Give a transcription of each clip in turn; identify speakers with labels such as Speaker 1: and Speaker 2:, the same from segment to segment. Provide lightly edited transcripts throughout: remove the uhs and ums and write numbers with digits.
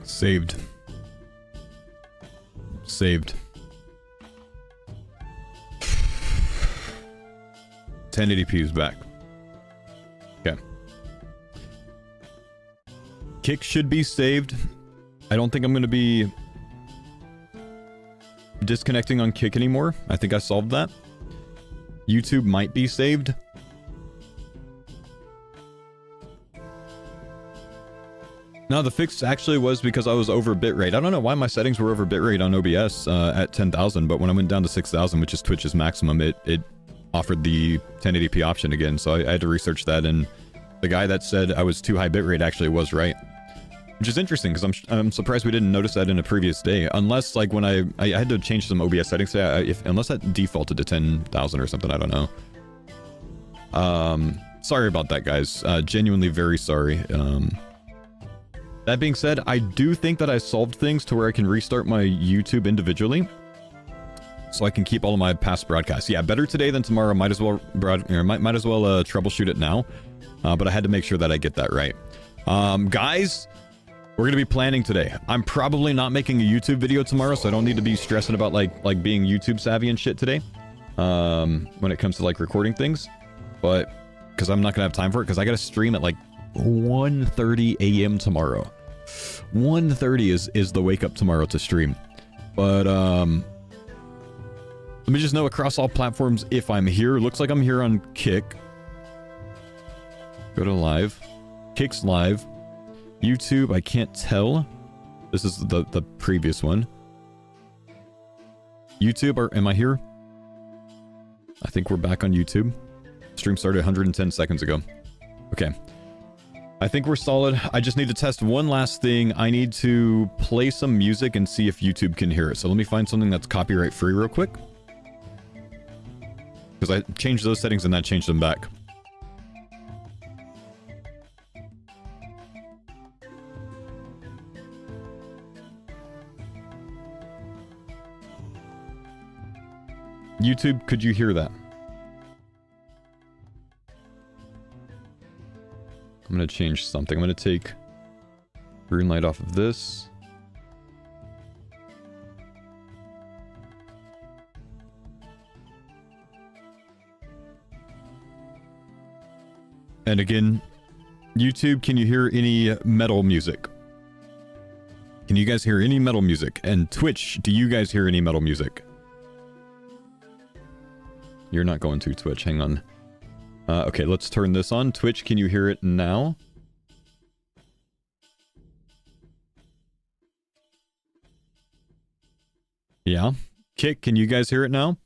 Speaker 1: Saved. Saved. 1080p is back. Okay. Kick should be saved. I don't think I'm going to be disconnecting on Kick anymore. I think I solved that. YouTube might be saved. No, the fix actually was because I was over bitrate. I don't know why my settings were over bitrate on OBS at 10,000, but when I went down to 6,000, which is Twitch's maximum, it offered the 1080p option again, so I had to research that, and the guy that said I was too high bitrate actually was right. Which is interesting, because I'm surprised we didn't notice that in a previous day, unless, like, when I had to change some OBS settings, unless that defaulted to 10,000 or something, I don't know. Sorry about that, guys. Genuinely very sorry. That being said, I do think that I solved things to where I can restart my YouTube individually, so I can keep all of my past broadcasts. Yeah, better today than tomorrow. Might as well troubleshoot it now, but I had to make sure that I get that right. Guys, we're gonna be planning today. I'm probably not making a YouTube video tomorrow, so I don't need to be stressing about like being YouTube savvy and shit today. When it comes to like recording things, but because I'm not gonna have time for it, because I gotta stream at like 1:30 a.m. tomorrow. 1:30 is the wake up tomorrow to stream. But let me just know across all platforms if I'm here. Looks like I'm here on Kick. Go to live. Kick's live. YouTube, I can't tell. This is the previous one. YouTube, am I here? I think we're back on YouTube. Stream started 110 seconds ago. Okay. I think we're solid. I just need to test one last thing. I need to play some music and see if YouTube can hear it. So let me find something that's copyright free real quick. Because I changed those settings and that changed them back. YouTube, could you hear that? I'm going to change something. I'm going to take green light off of this. And again, YouTube, can you hear any metal music? Can you guys hear any metal music? And Twitch, do you guys hear any metal music? You're not going to Twitch. Hang on. Okay, let's turn this on. Twitch, can you hear it now? Yeah. Kick, can you guys hear it now?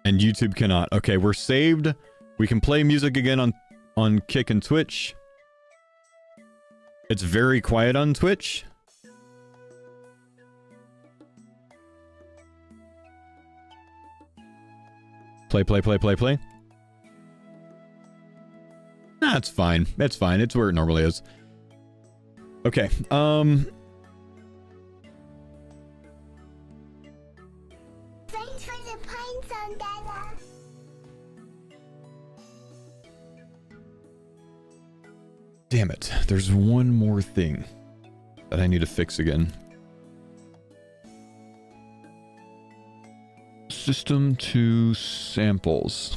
Speaker 1: And YouTube cannot. Okay, we're saved. We can play music again on Kick and Twitch. It's very quiet on Twitch. Play. Nah, it's fine. It's fine. It's where it normally is. Okay.
Speaker 2: Thanks for the points on that.
Speaker 1: Damn it. There's one more thing that I need to fix again. System to samples.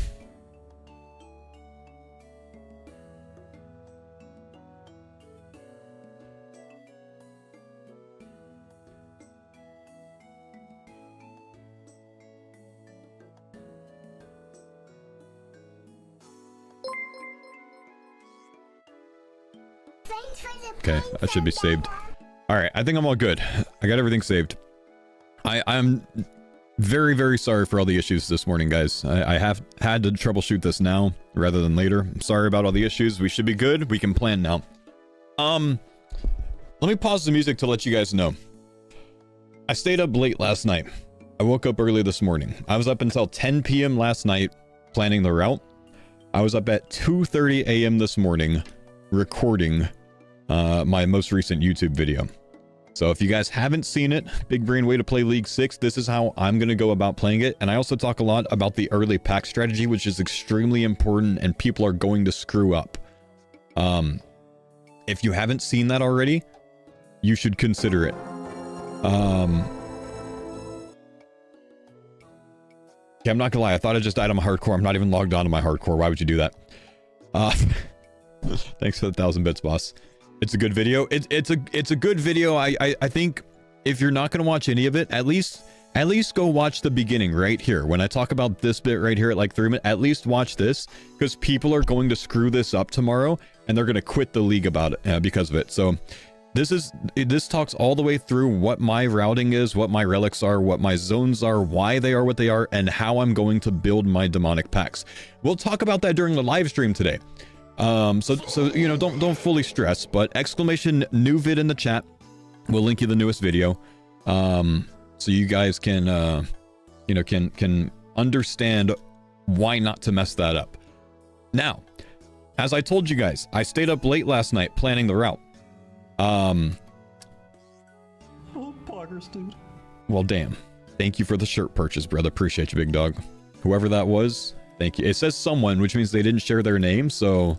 Speaker 1: Okay, that should be saved. Alright, I think I'm all good. I got everything saved. I'm very, very sorry for all the issues this morning, guys. I have had to troubleshoot this now rather than later. I'm sorry about all the issues. We should be good. We can plan now. Let me pause the music to let you guys know. I stayed up late last night. I woke up early this morning. I was up until 10 p.m. last night planning the route. I was up at 2:30 a.m. this morning recording my most recent YouTube video. So if you guys haven't seen it, Big Brain Way to Play League 6, this is how I'm going to go about playing it. And I also talk a lot about the early pack strategy, which is extremely important and people are going to screw up. If you haven't seen that already, you should consider it. Okay, I'm not gonna lie, I thought I just died on my hardcore. I'm not even logged on to my hardcore. Why would you do that? Thanks for the 1,000 bits, boss. It's a good video. It's a good video. I think if you're not gonna watch any of it, at least go watch the beginning right here. When I talk about this bit right here at like 3 minutes, at least watch this, because people are going to screw this up tomorrow and they're gonna quit the league about it because of it. So this talks all the way through what my routing is, what my relics are, what my zones are, why they are what they are, and how I'm going to build my demonic packs. We'll talk about that during the live stream today. So you know, don't fully stress, but exclamation new vid in the chat. We'll link you the newest video, so you guys can you know, can understand why not to mess that up. Now, as I told you guys, I stayed up late last night planning the route.
Speaker 3: Poggers, dude.
Speaker 1: Well, damn. Thank you for the shirt purchase, brother. Appreciate you, big dog. Whoever that was, thank you. It says someone, which means they didn't share their name. So,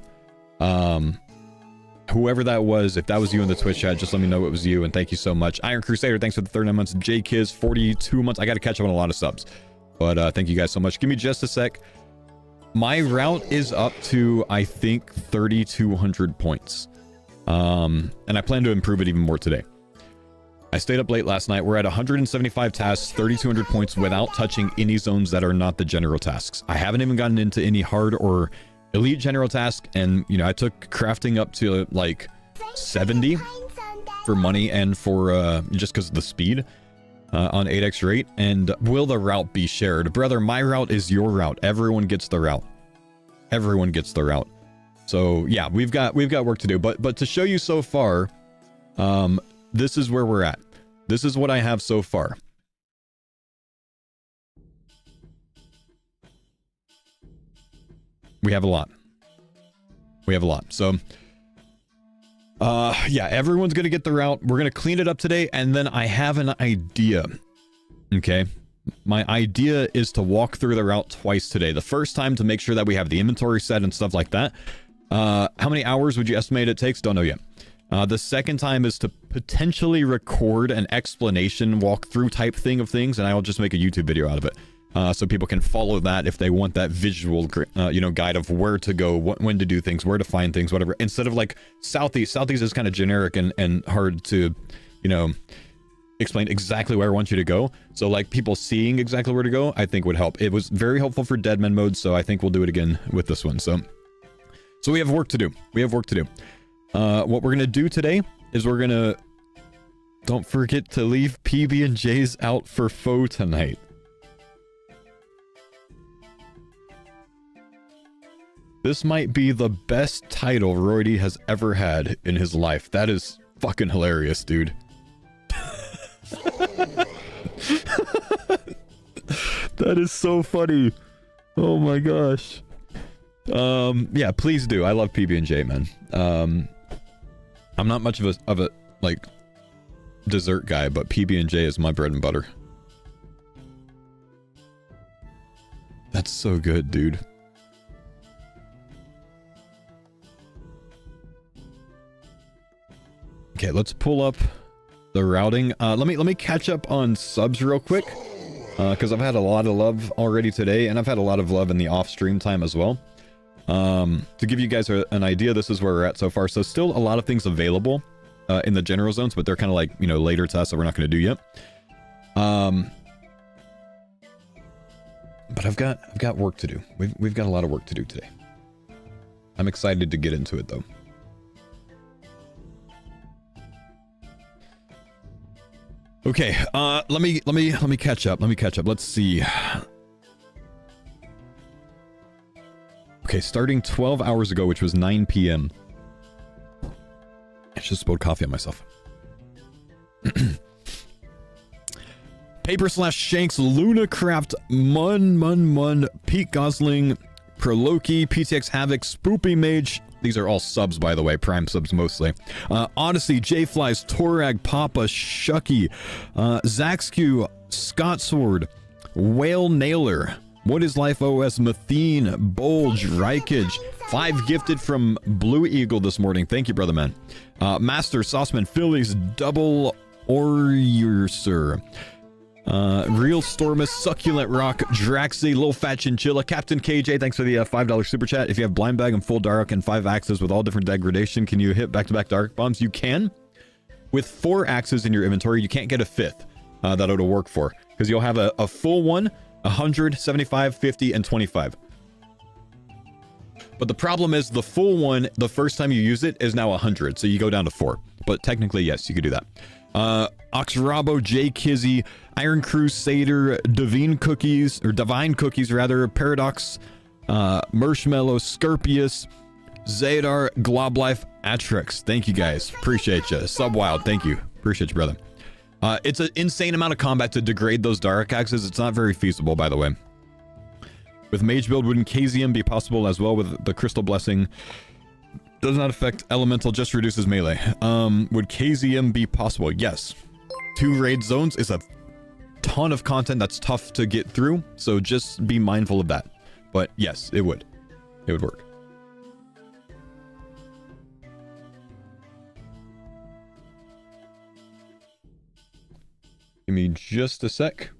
Speaker 1: whoever that was, if that was you in the Twitch chat, just let me know it was you. And thank you so much. Iron Crusader, thanks for the 39 months. J-Kiz, 42 months. I got to catch up on a lot of subs. But thank you guys so much. Give me just a sec. My route is up to, I think, 3,200 points. And I plan to improve it even more today. I stayed up late last night. We're at 175 tasks, 3,200 points without touching any zones that are not the general tasks. I haven't even gotten into any hard or elite general task. And, you know, I took crafting up to like 70 for money and for just because of the speed on 8x rate. And will the route be shared? Brother, my route is your route. Everyone gets the route. Everyone gets the route. So yeah, we've got work to do, but to show you so far, this is where we're at. This is what I have so far. We have a lot. We have a lot. So yeah, everyone's gonna get the route. We're gonna clean it up today, and then I have an idea. Okay. My idea is to walk through the route twice today. The first time to make sure that we have the inventory set and stuff like that. How many hours would you estimate it takes? Don't know yet. The second time is to potentially record an explanation walkthrough type thing of things, and I'll just make a YouTube video out of it. So people can follow that if they want that visual, you know, guide of where to go, when to do things, where to find things, whatever. Instead of like Southeast. Southeast is kind of generic and hard to, you know, explain exactly where I want you to go. So like people seeing exactly where to go, I think would help. It was very helpful for Deadman mode, so I think we'll do it again with this one. So we have work to do. We have work to do. What we're gonna do today is we're gonna, don't forget to leave PB&J's out for foe tonight. This might be the best title Roydy has ever had in his life. That is fucking hilarious, dude. That is so funny. Oh my gosh. Yeah, please do. I love PB&J, man. I'm not much of a like dessert guy, but PB&J is my bread and butter. That's so good, dude. Okay, let's pull up the routing. Let me catch up on subs real quick, because I've had a lot of love already today, and I've had a lot of love in the off-stream time as well. To give you guys an idea, this is where we're at so far. So still a lot of things available in the general zones, but they're kind of like, you know, later tests that we're not going to do yet. But I've got work to do. We've got a lot of work to do today. I'm excited to get into it though. Okay, let me catch up. Let me catch up. Let's see. Okay, starting 12 hours ago, which was 9 p.m. I just spilled coffee on myself. Paper/Shanks, Lunacraft, Mun, Pete Gosling, Proloki, PTX Havoc, Spoopy Mage. These are all subs, by the way, prime subs mostly. Odyssey, J-Flies, Torag, Papa, Shucky, Zaxq, Scottsword, Whale Nailer, What is Life OS, Mathene, Bulge, Rykage, 5 gifted from Blue Eagle this morning. Thank you, brother man. Master Sauceman Phillies Double Orser. Real Stormus, Succulent Rock, Draxy, Lil Fat Chinchilla, Captain KJ, thanks for the $5 super chat. If you have Blind Bag and Full Dark and 5 axes with all different degradation, can you hit back-to-back Dark Bombs? You can. With 4 axes in your inventory, you can't get a 5th that it'll work for, because you'll have a full one, 100, 75, 50, and 25. But the problem is the full one, the first time you use it, is now 100, so you go down to 4. But technically, yes, you could do that. Oxrabo, J Kizzy, Iron Crusader, Divine Cookies, rather, Paradox, Marshmallow, Scorpius, Zadar, Globlife, Atrix. Thank you guys. Appreciate you. Subwild, thank you. Appreciate you, brother. It's an insane amount of combat to degrade those Dark Axes. It's not very feasible, by the way. With Mage build, wouldn't Kazium be possible as well with the Crystal Blessing? Does not affect Elemental, just reduces melee. Would Kazium be possible? Yes. 2 raid zones is a ton of content that's tough to get through, so just be mindful of that. But yes, it would. It would work. Give me just a sec.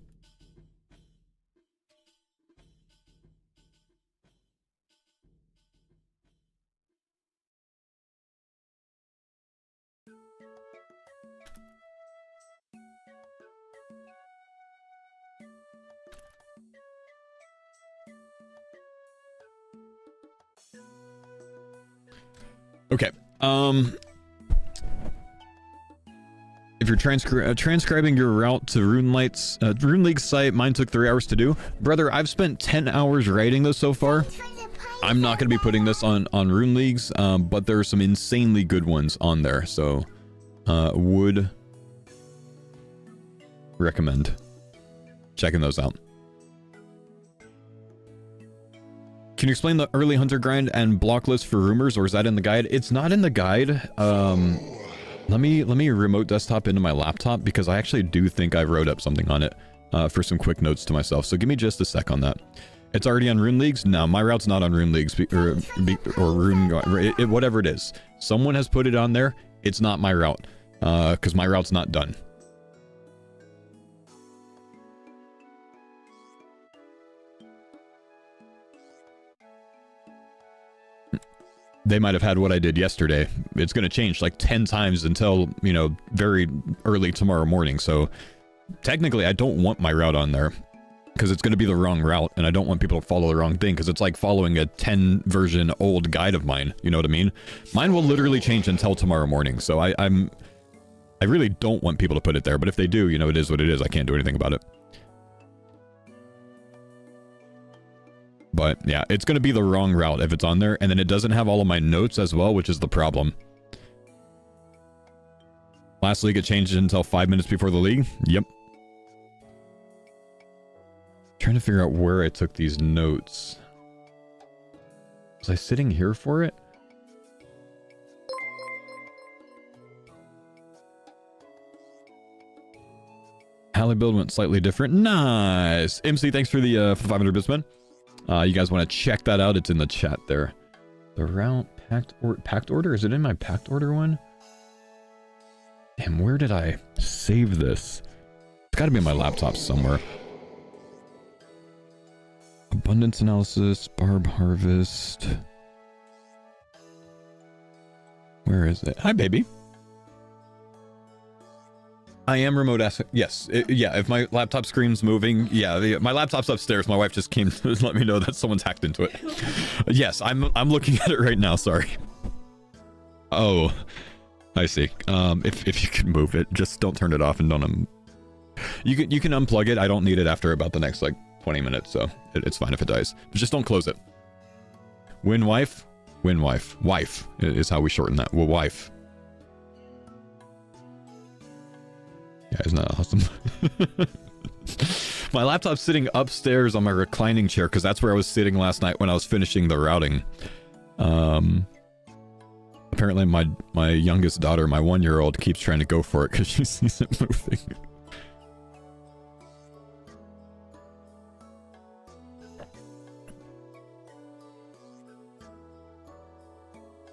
Speaker 1: Okay. If you're transcribing your route to Rune League's site, mine took 3 hours to do. Brother, I've spent 10 hours writing this so far. I'm not going to be putting this on Rune Leagues, but there are some insanely good ones on there, so would recommend checking those out. Can you explain the early hunter grind and block list for rumors, or is that in the guide? It's not in the guide. Let me remote desktop into my laptop, because I actually do think I wrote up something on it for some quick notes to myself. So give me just a sec on that. It's already on Rune Leagues? No, my route's not on Rune Leagues or Rune, whatever it is. Someone has put it on there. It's not my route, because my route's not done. They might have had what I did yesterday. It's going to change like 10 times until, you know, very early tomorrow morning. So technically I don't want my route on there, because it's going to be the wrong route, and I don't want people to follow the wrong thing, because it's like following a 10 version old guide of mine. You know what I mean? Mine will literally change until tomorrow morning. So I really don't want people to put it there, but if they do, you know, it is what it is. I can't do anything about it. But yeah, it's going to be the wrong route if it's on there, and then it doesn't have all of my notes as well, which is the problem. Last league, it changed until 5 minutes before the league. Yep. Trying to figure out where I took these notes. Was I sitting here for it? Halley build went slightly different. Nice. MC, thanks for the 500 bits, man. You guys want to check that out? It's in the chat there. The route packed order? Is it in my packed order one? Damn, where did I save this? It's got to be in my laptop somewhere. Abundance analysis, barb harvest. Where is it? Hi, baby. I am remote asset. Yes. Yeah, if my laptop screen's moving, yeah, my laptop's upstairs. My wife just came to let me know that someone's hacked into it. Yes, I'm looking at it right now, sorry. Oh, I see. If you can move it, just don't turn it off and don't you can unplug it. I don't need it after about the next like 20 minutes, so it's fine if it dies. But just don't close it. Win wife? Win wife. Wife is how we shorten that. Well, wife. Yeah, isn't that awesome? My laptop's sitting upstairs on my reclining chair, because that's where I was sitting last night when I was finishing the routing. Apparently my youngest daughter, my 1-year-old, keeps trying to go for it because she sees it moving.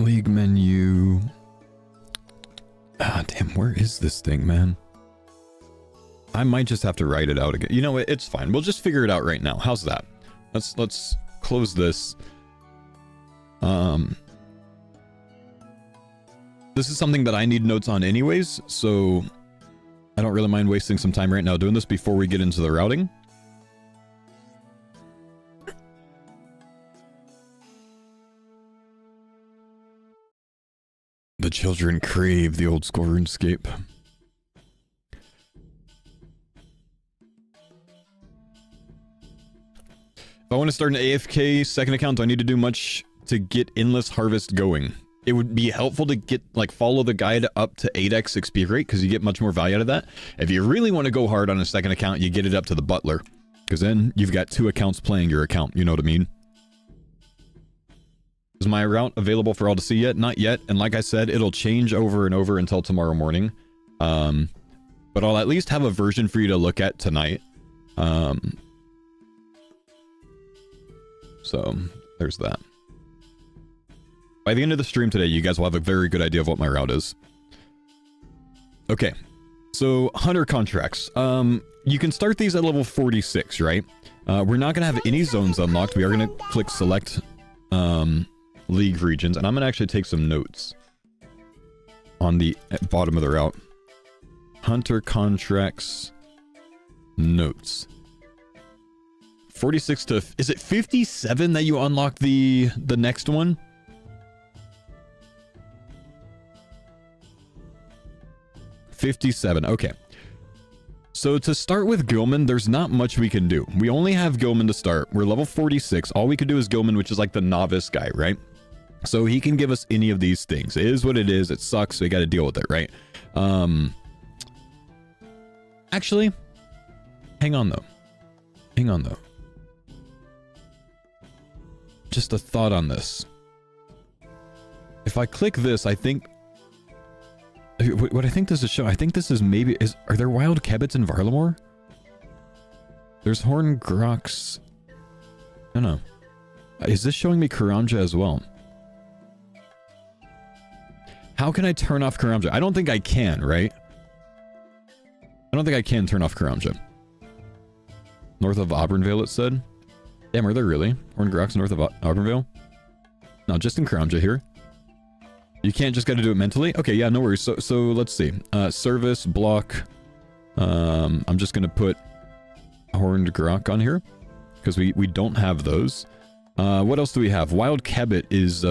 Speaker 1: League menu. Ah, damn, where is this thing, man? I might just have to write it out again. You know what? It's fine. We'll just figure it out right now. How's that? Let's close this. This is something that I need notes on anyways, so I don't really mind wasting some time right now doing this before we get into the routing. The children crave the old school RuneScape. If I want to start an AFK second account, do I need to do much to get Endless Harvest going? It would be helpful to get, like, follow the guide up to 8x XP rate, because you get much more value out of that. If you really want to go hard on a second account, you get it up to the Butler, because then you've got 2 accounts playing your account, you know what I mean? Is my route available for all to see yet? Not yet, and like I said, it'll change over and over until tomorrow morning. But I'll at least have a version for you to look at tonight. So, there's that. By the end of the stream today, you guys will have a very good idea of what my route is. Okay, so Hunter contracts. You can start these at level 46, right? We're not going to have any zones unlocked. We are going to click select league regions, and I'm going to actually take some notes on the bottom of the route. Hunter contracts notes. 46 to... Is it 57 that you unlock the next one? $57, okay. So to start with Gilman, there's not much we can do. We only have Gilman to start. We're level 46. All we could do is Gilman, which is like the novice guy, right? So he can give us any of these things. It is what it is. It sucks. So we got to deal with it, right? Actually, hang on though. Hang on though. Just a thought on this. If I click this, I think... What I think this is showing, I think this is maybe... Are there wild Kebbits in Varlamore? There's Horn Grox. I don't know. Is this showing me Karanja as well? How can I turn off Karanja? I don't think I can, right? I don't think I can turn off Karanja. North of Auburnvale, it said. Damn, are there really? Horn Grox north of Auburnvale? No, just in Karanja here. You can't just gotta do it mentally? Okay, yeah, no worries. So let's see. Service, block. I'm just gonna put Horned Grok on here, because we don't have those. What else do we have? Wild Kebbit is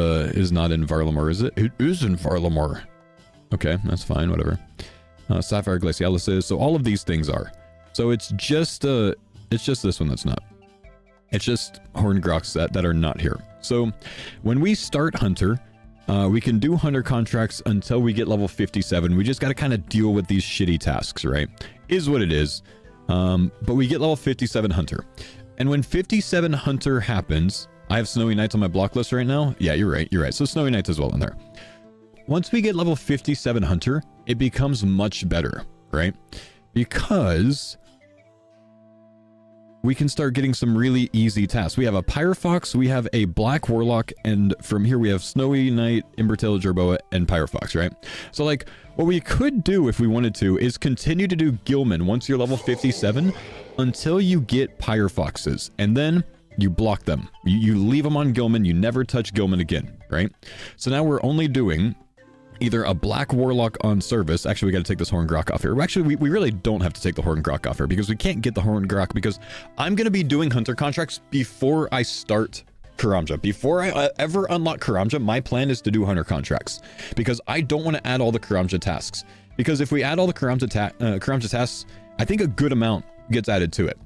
Speaker 1: not in Varlamore, is it? It is in Varlamore. Okay, that's fine, whatever. Sapphire Glacialis is. So all of these things are. So it's just this one that's not. It's just Horned Groks that are not here. So when we start Hunter, we can do Hunter contracts until we get level 57. We just got to kind of deal with these shitty tasks, right? Is what it is. But we get level 57 Hunter. And when 57 Hunter happens, I have Snowy Nights on my block list right now. Yeah, you're right. You're right. So Snowy Nights as well in there. Once we get level 57 Hunter, it becomes much better, right? Because we can start getting some really easy tasks. We have a Pyrofox, we have a Black Warlock, and from here we have Snowy Knight, Embertail, Jerboa, and Pyrofox, right? So, like, what we could do if we wanted to is continue to do Gilman once you're level 57 until you get Pyrofoxes, and then you block them. You leave them on Gilman, you never touch Gilman again, right? So now we're only doing either a Black Warlock on service. Actually, we got to take this Horn Grok off here. Actually, we really don't have to take the Horn Grok off here because we can't get the Horn Grok because I'm going to be doing Hunter contracts before I start Karamja. Before I ever unlock Karamja, my plan is to do Hunter contracts because I don't want to add all the Karamja tasks. Because if we add all the Karamja tasks, I think a good amount gets added to it.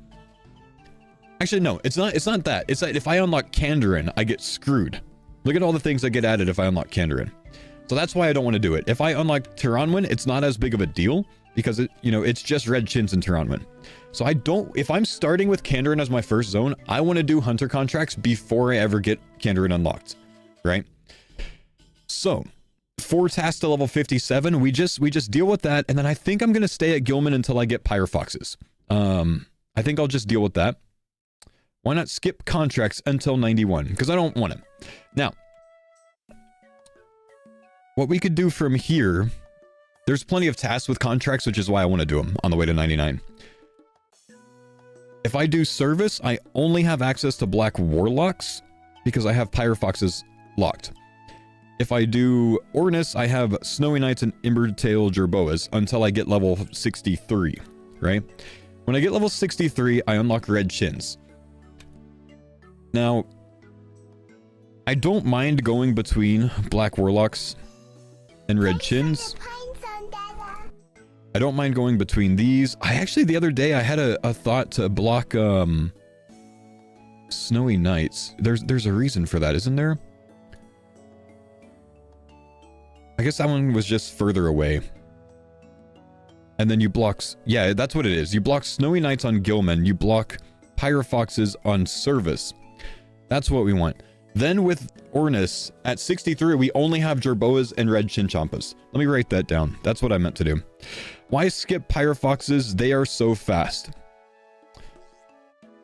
Speaker 1: Actually, no, it's not that. It's that if I unlock Kandarin, I get screwed. Look at all the things that get added if I unlock Kandarin. So that's why I don't want to do it. If I unlock Tyranwin, it's not as big of a deal because it's just Red Chins and Tyranwin. So if I'm starting with Kandarin as my first zone, I want to do Hunter contracts before I ever get Kandarin unlocked, right? So 4 tasks to level 57, we just deal with that, and then I think I'm going to stay at Gilman until I get Pyrofoxes. I think I'll just deal with that. Why not skip contracts until 91? Because I don't want them. Now, what we could do from here, there's plenty of tasks with contracts, which is why I want to do them on the way to 99. If I do service, I only have access to black warlocks because I have pyrofoxes locked. If I do Ornus, I have Snowy Knights and Embertail Jerboas until I get level 63, right? When I get level 63, I unlock Red Chins. Now, I don't mind going between Black Warlocks and Red Chins. I don't mind going between these. I actually, the other day, I had a thought to block Snowy Knights. There's a reason for that, isn't there? I guess that one was just further away. And then you block... Yeah, that's what it is. You block Snowy Knights on Gilman. You block Pyrofoxes on Service. That's what we want. Then with Ornus, at 63, we only have Jerboas and Red Chinchompas. Let me write that down. That's what I meant to do. Why skip Pyrofoxes? They are so fast.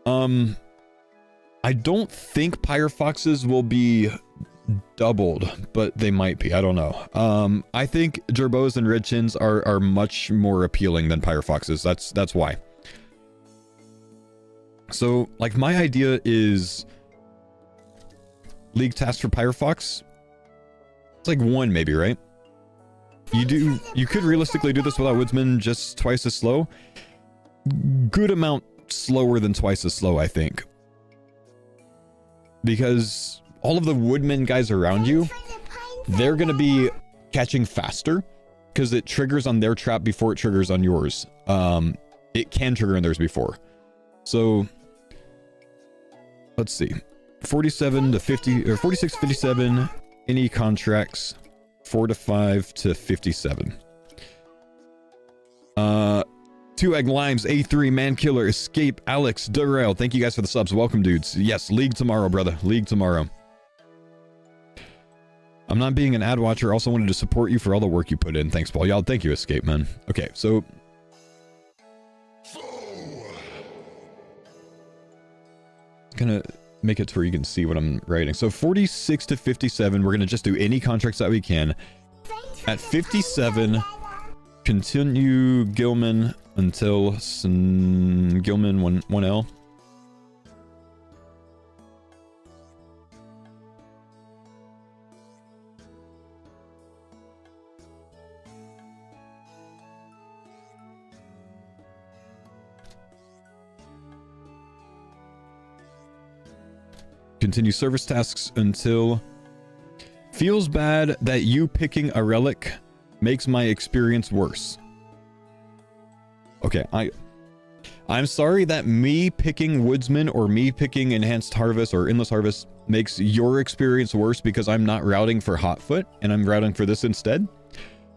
Speaker 1: I don't think Pyrofoxes will be doubled, but they might be. I don't know. I think Jerboas and Red Chins are much more appealing than Pyrofoxes. That's why. So, like, my idea is League task for Pyrofox. It's like 1 maybe, right? You could realistically do this without Woodsman just twice as slow. Good amount slower than twice as slow, I think. Because all of the Woodman guys around you, they're going to be catching faster because it triggers on their trap before it triggers on yours. It can trigger on theirs before. So, let's see. 47 to 50, or 46 to 57, any contracts, 4 to 5 to 57. 2 Egg Limes, A3, Man Killer, Escape, Alex, Durrell. Thank you guys for the subs. Welcome, dudes. Yes, League tomorrow, brother. League tomorrow. I'm not being an ad watcher. Also wanted to support you for all the work you put in. Thanks, Paul. Y'all, thank you, Escape, man. Okay, so... gonna make it to where you can see what I'm writing. So 46 to 57, we're gonna just do any contracts that we can. At 57, continue Gilman until Gilman 1L. Continue service tasks until... Feels bad that you picking a relic makes my experience worse. Okay, I'm sorry that me picking Woodsman or me picking Enhanced Harvest or Endless Harvest makes your experience worse because I'm not routing for Hotfoot and I'm routing for this instead.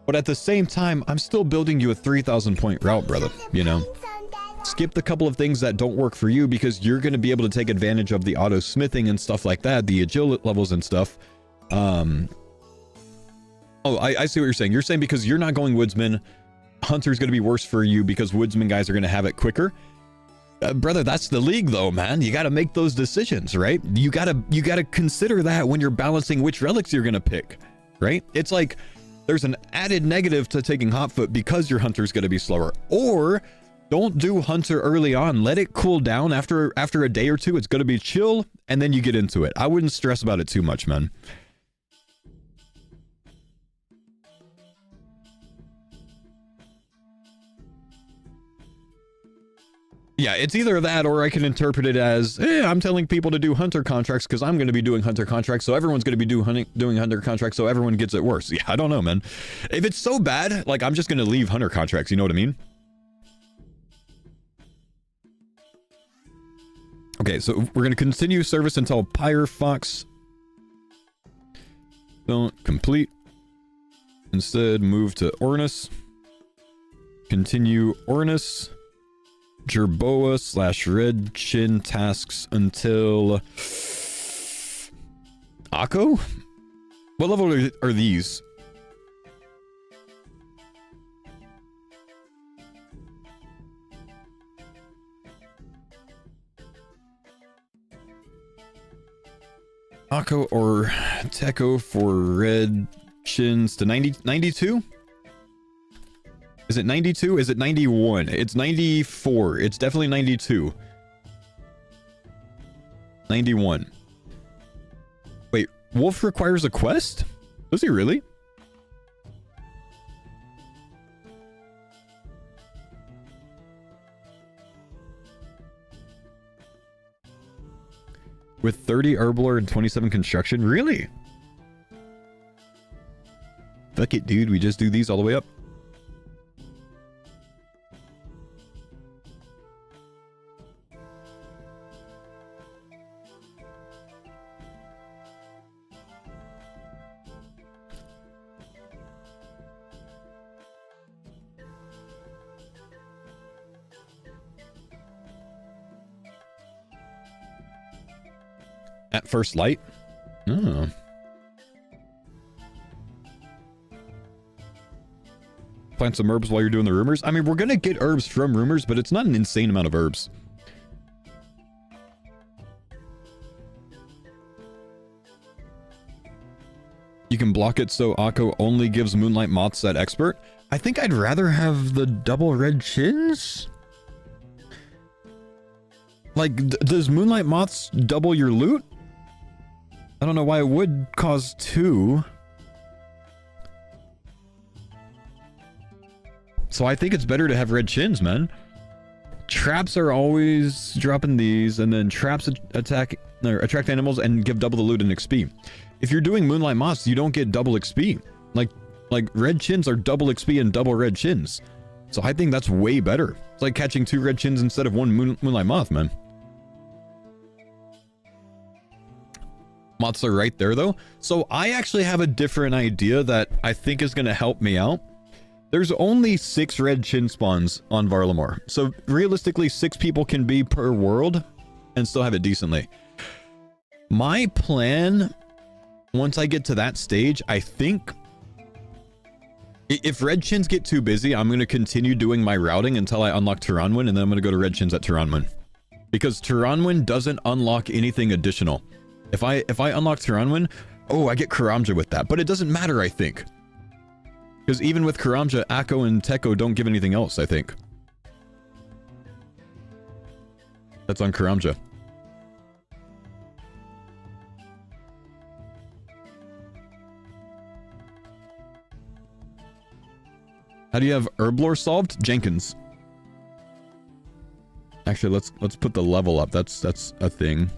Speaker 1: But at the same time, I'm still building you a 3,000 point route, brother, you know? Skip the couple of things that don't work for you because you're going to be able to take advantage of the auto smithing and stuff like that, the agility levels and stuff. Oh, I see what you're saying. You're saying because you're not going Woodsman, Hunter's going to be worse for you because Woodsman guys are going to have it quicker. Brother, that's the league though, man. You got to make those decisions, right? You got to consider that when you're balancing which relics you're going to pick, right? It's like there's an added negative to taking Hotfoot because your Hunter's going to be slower. Or don't do Hunter early on. Let it cool down after a day or two. It's going to be chill, and then you get into it. I wouldn't stress about it too much, man. Yeah, it's either that or I can interpret it as, I'm telling people to do Hunter contracts because I'm going to be doing Hunter contracts, so everyone's going to be doing Hunter contracts, so everyone gets it worse. Yeah, I don't know, man. If it's so bad, like, I'm just going to leave Hunter contracts, you know what I mean? Okay, so we're going to continue service until Pyrofox don't complete. Instead, move to Ornus. Continue Ornus. Jerboa / Red Chin tasks until... Akko? What level are these? Akko or Teko for Red Shins to 92? Is it 92? Is it 91? It's 94. It's definitely 92. 91. Wait, Wolf requires a quest? Does he really? With 30 Herblore and 27 construction? Really? Fuck it, dude. We just do these all the way up. At first light? Oh. Plant some herbs while you're doing the rumors? I mean, we're gonna get herbs from rumors, but it's not an insane amount of herbs. You can block it so Akko only gives Moonlight Moths that expert. I think I'd rather have the double red chins. Like, does Moonlight Moths double your loot? I don't know why it would cause 2. So I think it's better to have red chins, man. Traps are always dropping these, and then traps attack or attract animals and give double the loot and XP. If you're doing Moonlight Moths, you don't get double XP. Like red chins are double XP and double red chins. So I think that's way better. It's like catching 2 red chins instead of 1 Moonlight Moth, man. Moths are right there though. So I actually have a different idea that I think is going to help me out. There's only 6 red chin spawns on Varlamore. So realistically 6 people can be per world and still have it decently. My plan, once I get to that stage, I think if red chins get too busy, I'm going to continue doing my routing until I unlock Tiranwin, and then I'm going to go to red chins at Tiranwin. Because Tiranwin doesn't unlock anything additional. If I unlock Tiranwin, oh, I get Karamja with that. But it doesn't matter, I think. Because even with Karamja, Akko and Teko don't give anything else, I think. That's on Karamja. How do you have Herblore solved? Jenkins. Actually, let's put the level up. That's a thing.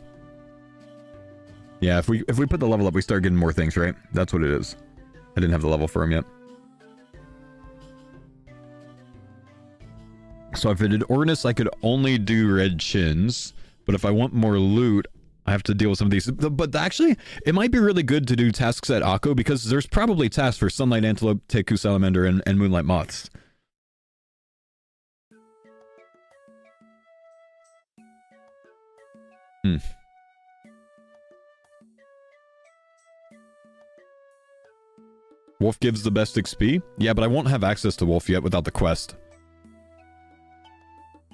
Speaker 1: Yeah, if we put the level up, we start getting more things, right? That's what it is. I didn't have the level for him yet. So if I did Ornus, I could only do red chins. But if I want more loot, I have to deal with some of these. But actually, it might be really good to do tasks at Akko, because there's probably tasks for Sunlight Antelope, Teku Salamander, and Moonlight Moths. Wolf gives the best XP? Yeah, but I won't have access to Wolf yet without the quest.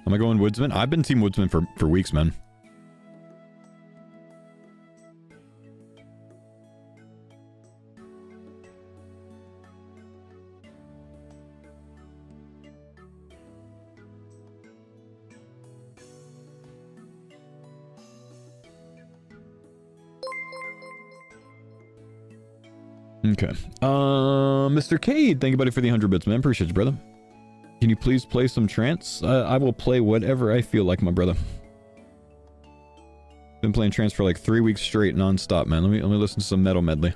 Speaker 1: Am I going Woodsman? I've been Team Woodsman for weeks, man. Okay. Mr. Cade, thank you, buddy, for the 100 bits, man. Appreciate you, brother. Can you please play some trance? I will play whatever I feel like, my brother. Been playing trance for like 3 weeks straight, non-stop, man. Let me listen to some metal medley.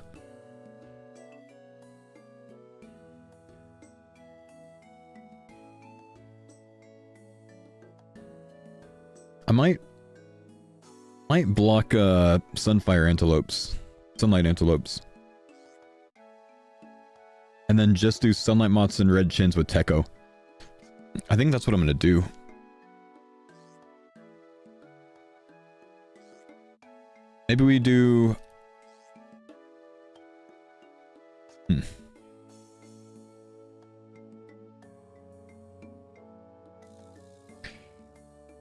Speaker 1: I might block Sunfire Antelopes. Sunlight Antelopes. And then just do Sunlight Moths and Red Chins with Teko. I think that's what I'm going to do. Maybe we do...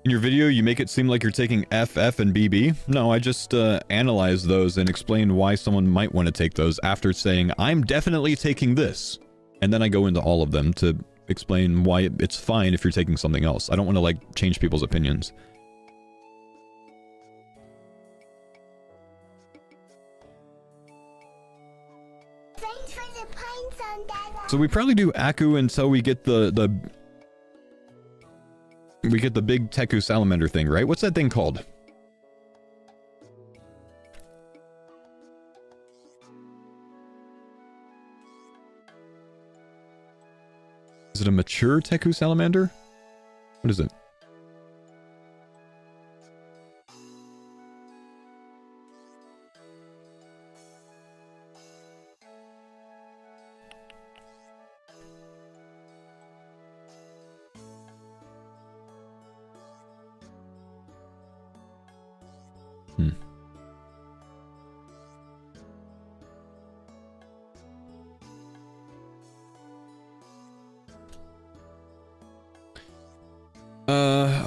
Speaker 1: In your video, you make it seem like you're taking F, F, and BB. No, I just analyze those and explain why someone might want to take those after saying, I'm definitely taking this. And then I go into all of them to explain why it's fine if you're taking something else. I don't want to, like, change people's opinions.
Speaker 2: Thanks for the pine zone, Dada.
Speaker 1: So we probably do Aku until we get the big Teku salamander thing, right? What's that thing called? Is it a mature Teku salamander? What is it?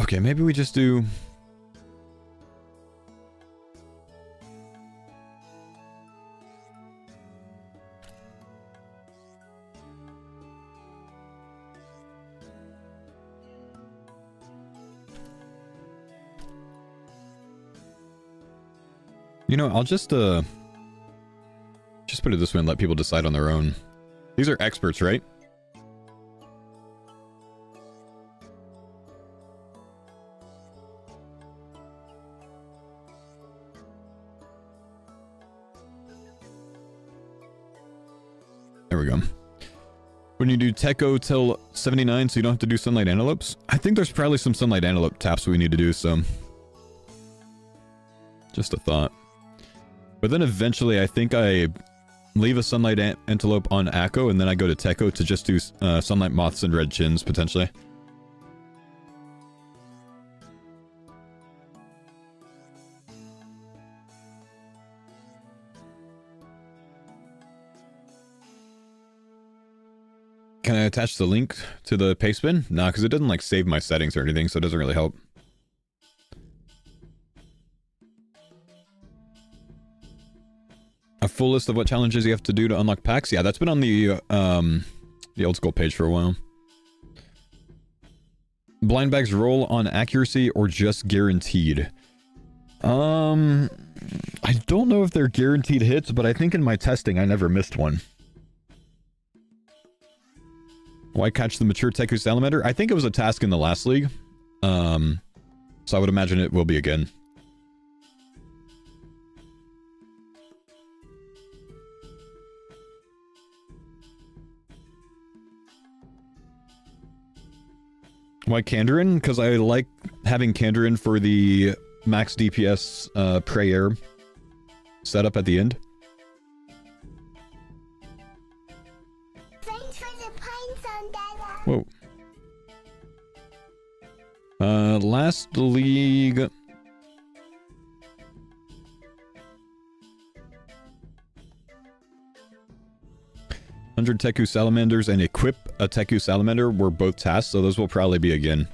Speaker 1: Okay, maybe we just do... You know, I'll just put it this way and let people decide on their own. These are experts, right? There we go. When you do Techo till 79, so you don't have to do Sunlight Antelopes? I think there's probably some Sunlight Antelope taps we need to do, so... Just a thought. But then eventually I think I leave a Sunlight Antelope on Akko, and then I go to Techo to just do Sunlight Moths and Red Chins, potentially. Can I attach the link to the paste bin? Nah, because it doesn't like save my settings or anything, so it doesn't really help. A full list of what challenges you have to do to unlock packs? Yeah, that's been on the old school page for a while. Blind bags roll on accuracy or just guaranteed? I don't know if they're guaranteed hits, but I think in my testing I never missed one. Why catch the mature Teku salamander? I think it was a task in the last league. So I would imagine it will be again. Why Kandarin? Because I like having Kandarin for the max DPS prayer setup at the end.
Speaker 2: Thanks for the pine zone, Dada.
Speaker 1: Whoa. Last league. 100 Teku Salamanders and equip a Teku Salamander were both tasks, so those will probably be again.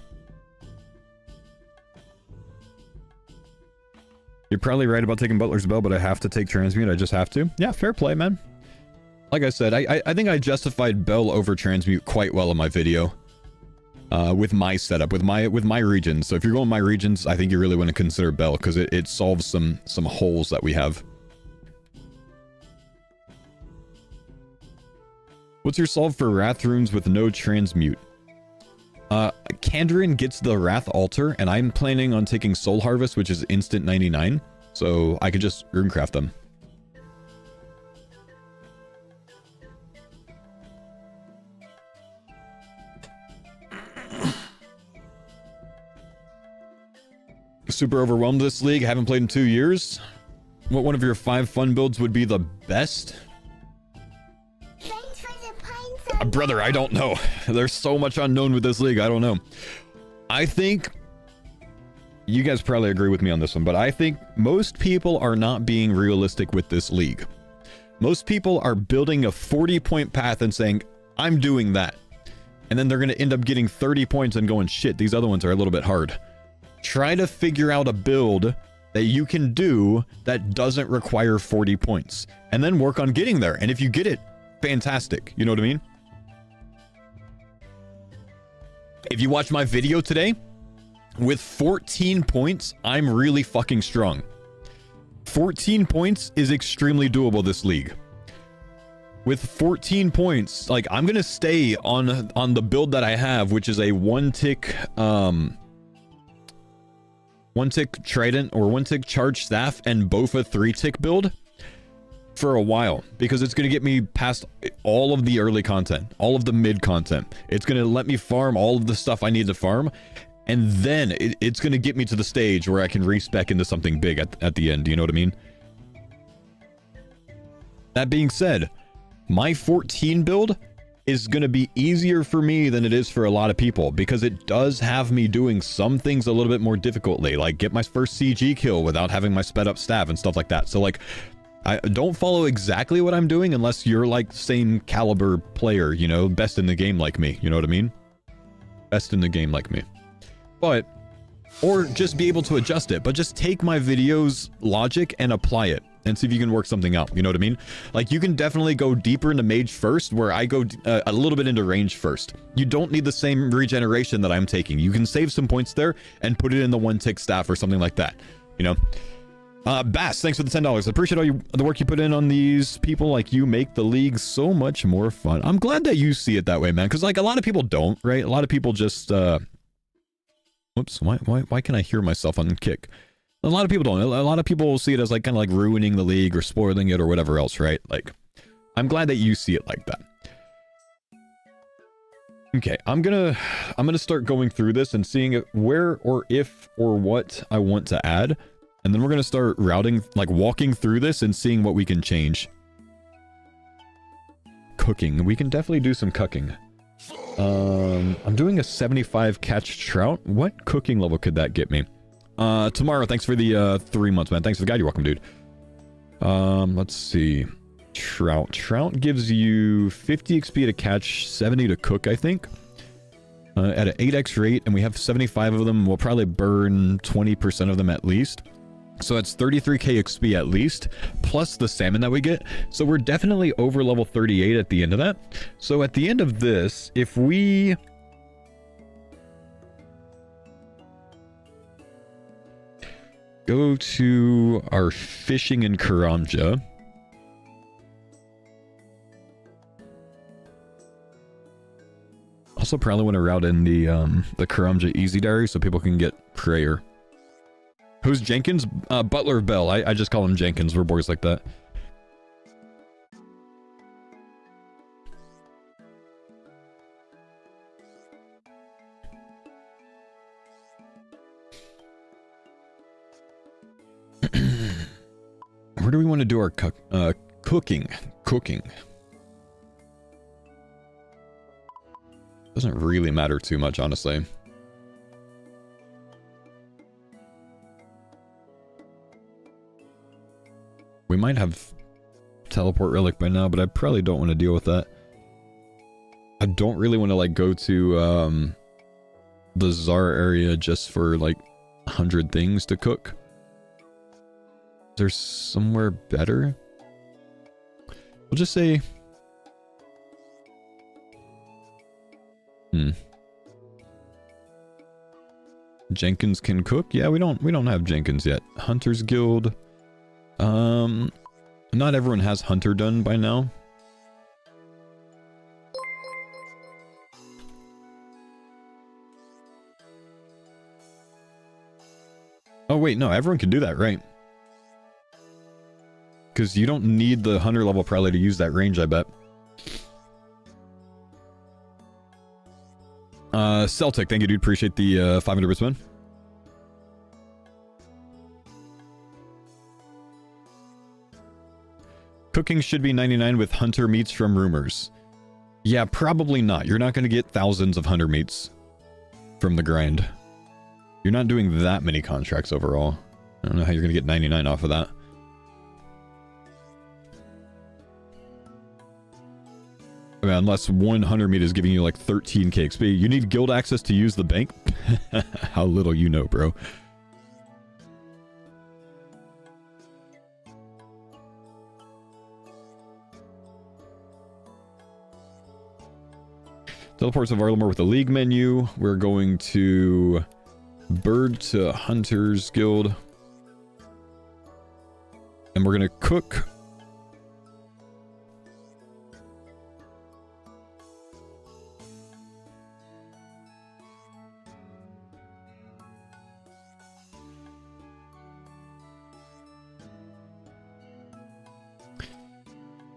Speaker 1: You're probably right about taking Butler's Bell, but I have to take Transmute. I just have to. Yeah, fair play, man. Like I said, I think I justified Bell over Transmute quite well in my video. With my setup, with my regions. So if you're going my regions, I think you really want to consider Bell, because it solves some holes that we have. What's your solve for Wrath runes with no transmute? Kandarin gets the Wrath Altar, and I'm planning on taking Soul Harvest, which is instant 99, so I could just runecraft them. Super overwhelmed this league, haven't played in 2 years. What one of your 5 fun builds would be the best? Brother, I don't know. There's so much unknown with this league, I don't know. I think... You guys probably agree with me on this one, but I think most people are not being realistic with this league. Most people are building a 40-point path and saying, I'm doing that. And then they're going to end up getting 30 points and going, shit, these other ones are a little bit hard. try to figure out a build that you can do that doesn't require 40 points, and then work on getting there. And if you get it, fantastic. You know what I mean? If you watch my video today, with 14 points, I'm really fucking strong. 14 points is extremely doable this league. With 14 points, like, I'm gonna stay on the build that I have, which is a one tick trident or one tick charge staff and both a 3-tick build for a while, because it's going to get me past all of the early content, all of the mid content. It's going to let me farm all of the stuff I need to farm, and then it's going to get me to the stage where I can respec into something big at the end. You know what I mean? That being said, my 14 build is going to be easier for me than it is for a lot of people, because it does have me doing some things a little bit more difficultly, like get my first CG kill without having my sped up staff and stuff like that. So like, I don't follow exactly what I'm doing unless you're like same caliber player, you know, best in the game like me, you know what I mean? Best in the game like me. But, or just be able to adjust it, but just take my videos logic and apply it and see if you can work something out. You know what I mean? Like, you can definitely go deeper into mage first, where I go a little bit into range first. You don't need the same regeneration that I'm taking. You can save some points there and put it in the one tick staff or something like that, you know? Bass, thanks for the $10. I appreciate all the work you put in on these. People like you make the league so much more fun. I'm glad that you see it that way, man, because like a lot of people don't, right? A lot of people just whoops, why can I hear myself on kick? A lot of people don't. A lot of people see it as like kind of like ruining the league or spoiling it or whatever else, right? Like, I'm glad that you see it like that. Okay, I'm gonna start going through this and seeing where or if or what I want to add, and then we're gonna start routing, like walking through this and seeing what we can change. Cooking, we can definitely do some cooking. I'm doing a 75 catch trout. What cooking level could that get me? Tomorrow, thanks for the 3 months, man. Thanks for the guide. You're welcome, dude. Let's see. Trout gives you 50 XP to catch, 70 to cook, I think. At an 8x rate, and we have 75 of them. We'll probably burn 20% of them at least. So that's 33k XP at least, plus the salmon that we get. So we're definitely over level 38 at the end of that. So at the end of this, if we... go to our fishing in Karamja. Also probably want to route in the Karamja Easy Diary so people can get prayer. Who's Jenkins? Butler of Bell. I just call him Jenkins. We're boys like that. Where do we want to do our cooking? Cooking. Doesn't really matter too much, honestly. We might have teleport relic by now, but I probably don't want to deal with that. I don't really want to like go to the Czar area just for like 100 things to cook. Is there somewhere better? We'll just say... Jenkins can cook? Yeah, we don't have Jenkins yet. Hunter's Guild. Not everyone has Hunter done by now. Oh wait, no, everyone can do that, right? Because you don't need the Hunter level probably to use that range, I bet. Celtic, thank you, dude. Appreciate the 500 bits, man. Cooking should be 99 with Hunter meats from rumors. Yeah, probably not. You're not going to get thousands of Hunter meats from the grind. You're not doing that many contracts overall. I don't know how you're going to get 99 off of that. unless 100 meat is giving you like 13k XP. You need guild access to use the bank? How little you know, bro. Teleports of Varlamore with the League menu. We're going to Bird to Hunter's Guild. And we're going to cook.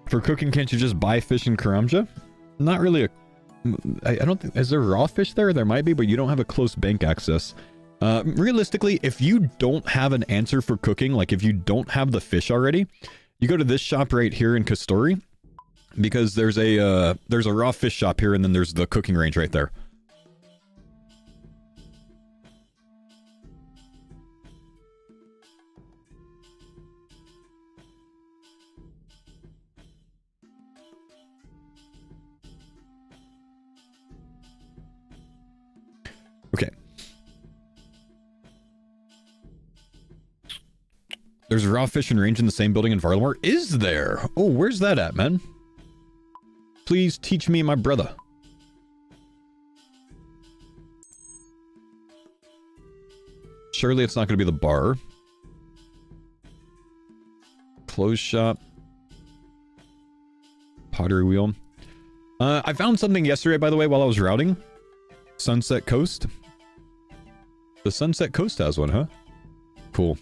Speaker 1: For cooking, can't you just buy fish in Karamja? Not really a... I don't think... Is there raw fish there? There might be, but you don't have a close bank access. Realistically, if you don't have an answer for cooking, like if you don't have the fish already, you go to this shop right here in Kastori, because there's a raw fish shop here, and then there's the cooking range right there. Okay. There's a raw fishing range in the same building in Varlamore. Is there? Oh, where's that at, man? Please teach me, my brother. Surely it's not going to be the bar. Clothes shop. Pottery wheel. I found something yesterday, by the way, while I was routing. Sunset Coast. The Sunset Coast has one, huh? Cool.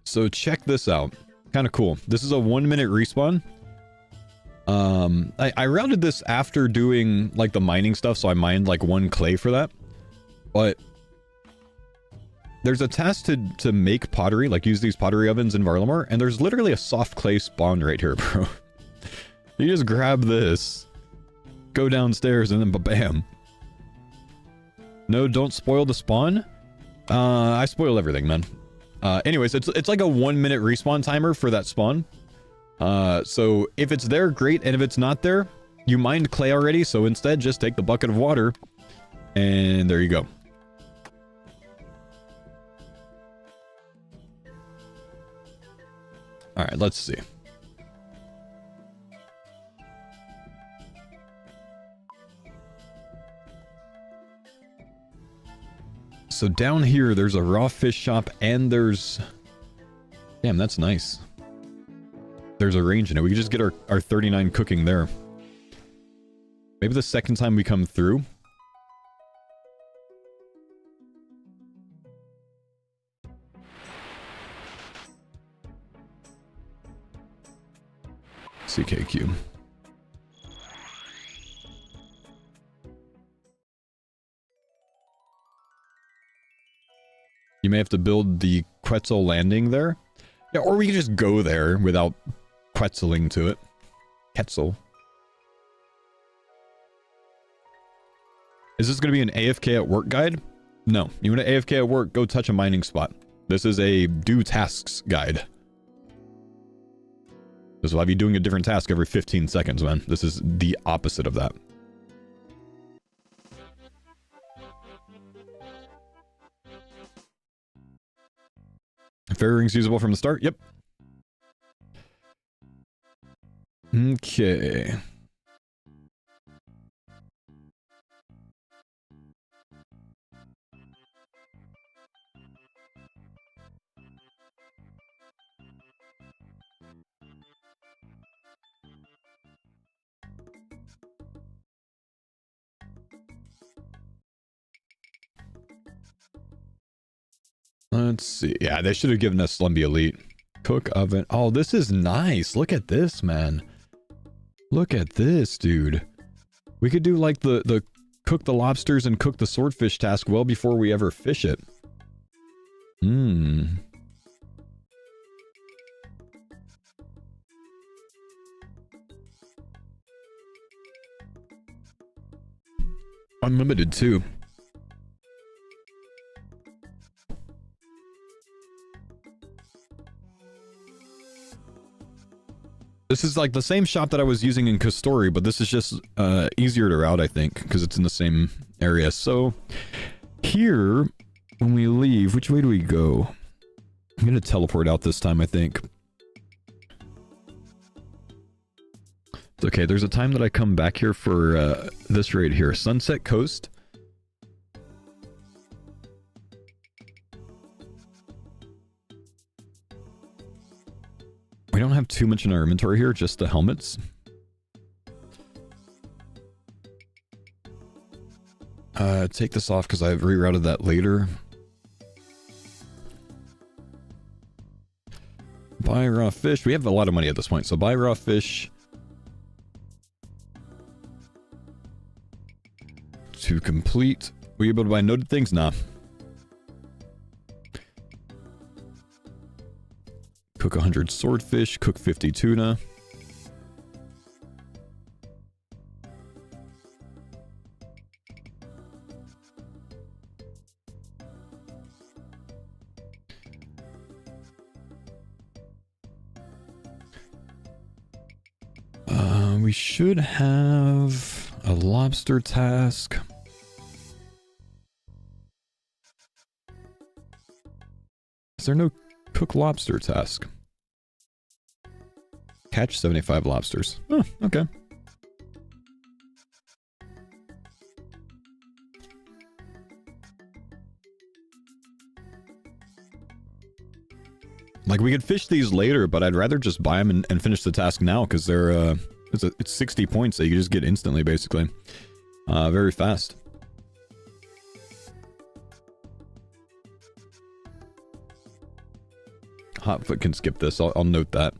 Speaker 1: So check this out. Kind of cool. This is a 1-minute respawn. I routed this after doing like the mining stuff, so I mined like 1 clay for that. But there's a task to make pottery, like use these pottery ovens in Varlamore, and there's literally a soft clay spawn right here, bro. You just grab this, go downstairs, and then ba-bam. No, don't spoil the spawn. I spoil everything, man. Anyways, it's like a 1-minute respawn timer for that spawn. So if it's there, great, and if it's not there, you mined clay already, so instead just take the bucket of water, and there you go. Alright, let's see. So down here, there's a raw fish shop, and there's... Damn, that's nice. There's a range in it. We can just get our 39 cooking there. Maybe the second time we come through. CKQ. You may have to build the Quetzal landing there. Yeah, or we can just go there without Quetzaling to it. Quetzal. Is this going to be an AFK at work guide? No. You want to AFK at work, go touch a mining spot. This is a do tasks guide. This will have you doing a different task every 15 seconds, man. This is the opposite of that. Fairy ring's usable from the start? Yep. Okay. Let's see. Yeah, they should have given us Slumby Elite. Cook oven. Oh, this is nice. Look at this, man. Look at this, dude. We could do like the cook the lobsters and cook the swordfish task well before we ever fish it. Unlimited too. This is like the same shop that I was using in Kastori, but this is just easier to route, I think, because it's in the same area. So here, when we leave, which way do we go? I'm going to teleport out this time, I think. It's okay, there's a time that I come back here for this raid here. Sunset Coast. We don't have too much in our inventory here, just the helmets. Take this off because I've rerouted that later. Buy raw fish. We have a lot of money at this point, so buy raw fish. To complete. Were you able to buy noted things? Nah. Cook 100 swordfish, cook 50 tuna. We should have a lobster task. Is there no cook lobster task? Catch 75 lobsters. Oh, okay. Like, we could fish these later, but I'd rather just buy them and finish the task now, because they're, it's 60 points that you just get instantly, basically. Very fast. Hotfoot can skip this, I'll note that.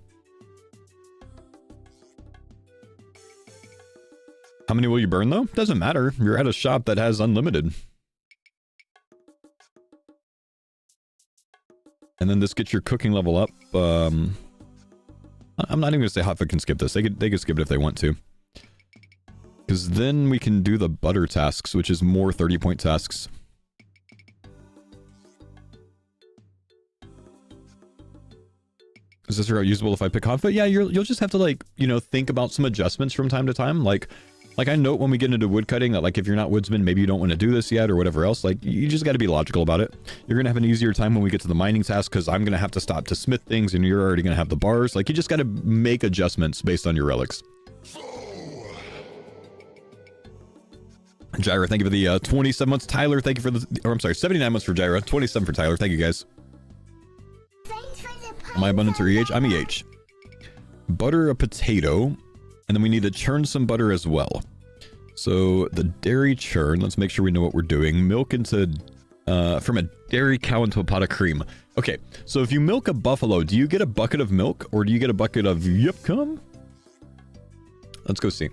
Speaker 1: How many will you burn, though? Doesn't matter. You're at a shop that has unlimited. And then this gets your cooking level up. I'm not even gonna say Hotfoot can skip this. They could skip it if they want to. Because then we can do the butter tasks, which is more 30-point tasks. Is this route usable if I pick Hotfoot? Yeah, you'll just have to, like, you know, think about some adjustments from time to time. Like I note when we get into woodcutting that, like, if you're not woodsman, maybe you don't want to do this yet or whatever else. Like, you just got to be logical about it. You're going to have an easier time when we get to the mining task because I'm going to have to stop to smith things and you're already going to have the bars. Like, you just got to make adjustments based on your relics. Gyra, thank you for the 27 months. Tyler, thank you for the... Or, I'm sorry, 79 months for Gyra. 27 for Tyler. Thank you, guys. My abundance or EH? I'm EH. Butter a potato. And then we need to churn some butter as well. So the dairy churn, let's make sure we know what we're doing. Milk into, from a dairy cow into a pot of cream. Okay, so if you milk a buffalo, do you get a bucket of milk or do you get a bucket of yip cum? Let's go see.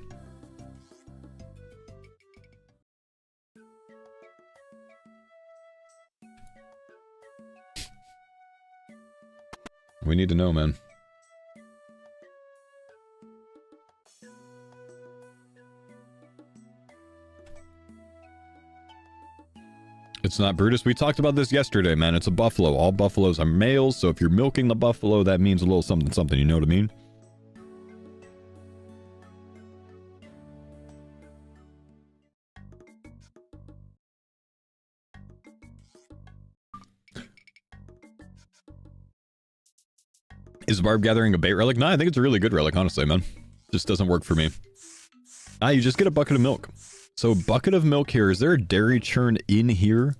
Speaker 1: We need to know, man. It's not Brutus. We talked about this yesterday, man. It's a buffalo. All buffaloes are males, so if you're milking the buffalo, that means a little something something, you know what I mean? Is barb gathering a bait relic? No, I think it's a really good relic, honestly, man. Just doesn't work for me. You just get a bucket of milk. So, bucket of milk here. Is there a dairy churn in here?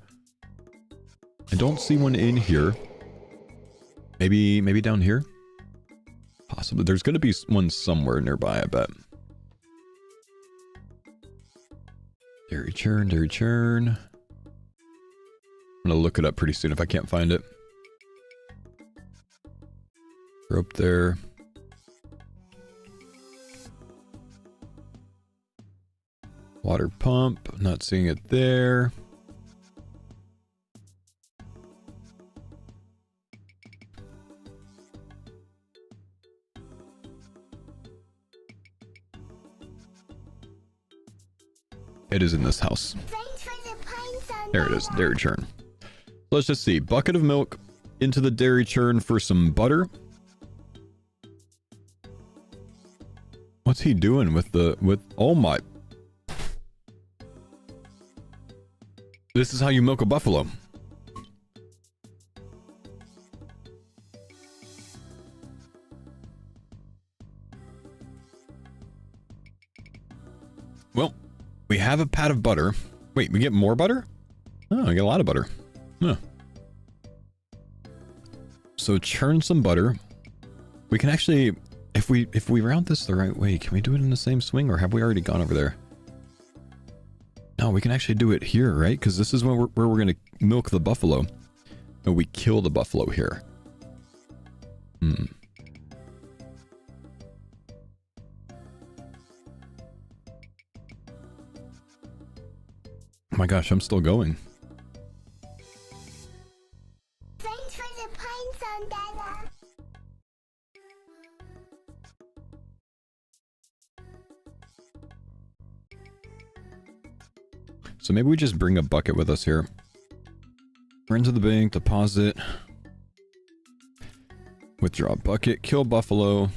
Speaker 1: I don't see one in here. Maybe down here? Possibly. There's going to be one somewhere nearby, I bet. Dairy churn, dairy churn. I'm going to look it up pretty soon if I can't find it. Rope there. Water pump, not seeing it there. It is in this house.
Speaker 2: Thanks for the pints on
Speaker 1: There it is, dairy churn. Let's just see. Bucket of milk into the dairy churn for some butter. What's he doing with oh my. This is how you milk a buffalo. Well, we have a pat of butter. Wait, we get more butter? Oh, I get a lot of butter. Huh. So churn some butter. We can actually, if we route this the right way, can we do it in the same swing, or have we already gone over there? No, we can actually do it here, right? Because this is where we're going to milk the buffalo. No, we kill the buffalo here. Oh my gosh, I'm still going.
Speaker 2: Thanks for the pints on Dada.
Speaker 1: So maybe we just bring a bucket with us here. Run to the bank, deposit. Withdraw bucket, kill buffalo.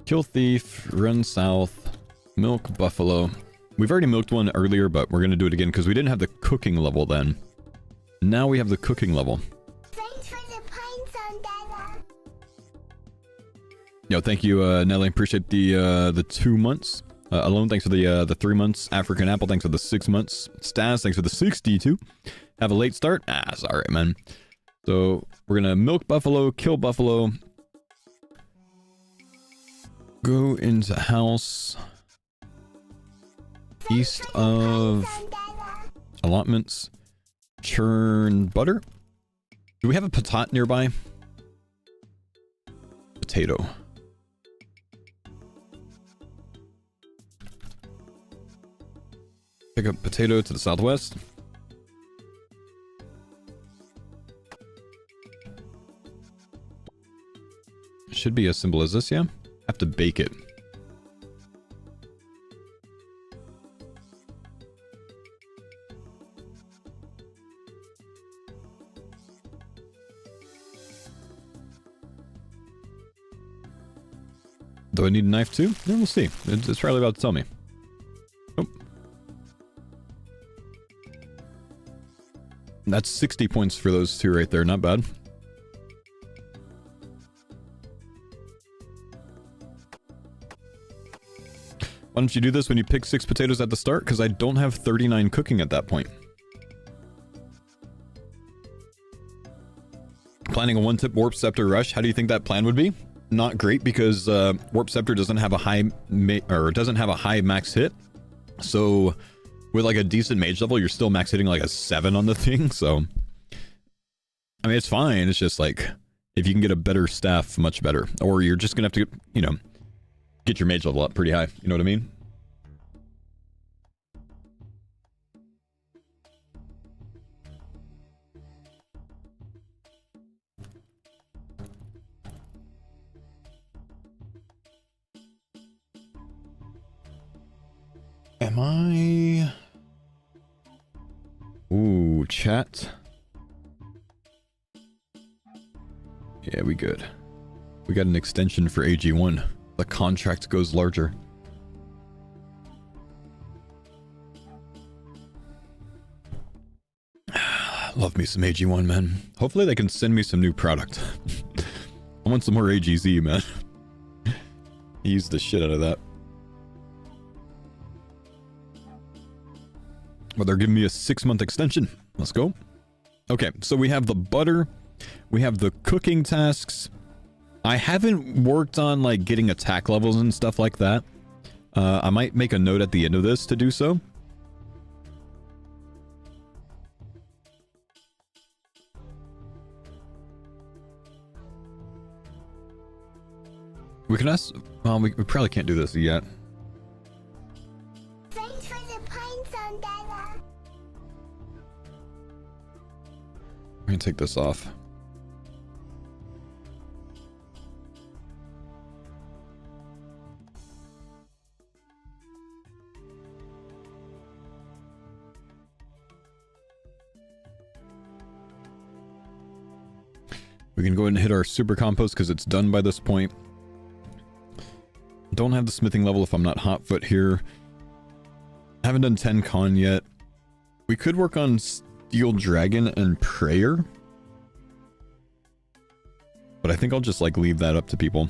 Speaker 1: Kill thief, run south. Milk buffalo. We've already milked one earlier, but we're going to do it again because we didn't have the cooking level then. Now we have the cooking level.
Speaker 2: Thanks for the pints on Dada.
Speaker 1: Yo, thank you, Nelly. Appreciate the 2 months. Alone, thanks for the 3 months. African Apple, thanks for the 6 months. Stas, thanks for the 62. Have a late start? Ah, sorry, man. So, we're gonna milk buffalo, kill buffalo. Go into house. East of allotments. Churn butter. Do we have a patat nearby? Potato. Pick up potato to the southwest. Should be as simple as this, yeah? Have to bake it. Do I need a knife too? Yeah, we'll see. It's probably about to tell me. Oh. That's 60 points for those two right there. Not bad. Why don't you do this when you pick 6 potatoes at the start? Because I don't have 39 cooking at that point. Planning a one-tip Warp Scepter rush. How do you think that plan would be? Not great because Warp Scepter doesn't have a high max hit. So with like a decent mage level, you're still max hitting like a 7 on the thing. So I mean, it's fine. It's just like if you can get a better staff, much better. Or you're just gonna have to, you know, get your mage level up pretty high. You know what I mean? Am I... Ooh, chat. Yeah, we good. We got an extension for AG1. The contract goes larger. Love me some AG1, man. Hopefully they can send me some new product. I want some more AGZ, man. Use the shit out of that. But they're giving me a 6-month extension. Let's go. Okay, so we have the butter. We have the cooking tasks. I haven't worked on like getting attack levels and stuff like that. I might make a note at the end of this to do so. We can ask... Well, we probably can't do this yet.
Speaker 2: Thanks for the pints on Dada.
Speaker 1: I'm gonna take this off. We can go ahead and hit our super compost because it's done by this point. Don't have the smithing level if I'm not hotfoot here. Haven't done 10 con yet. We could work on Steel Dragon and Prayer. But I think I'll just like leave that up to people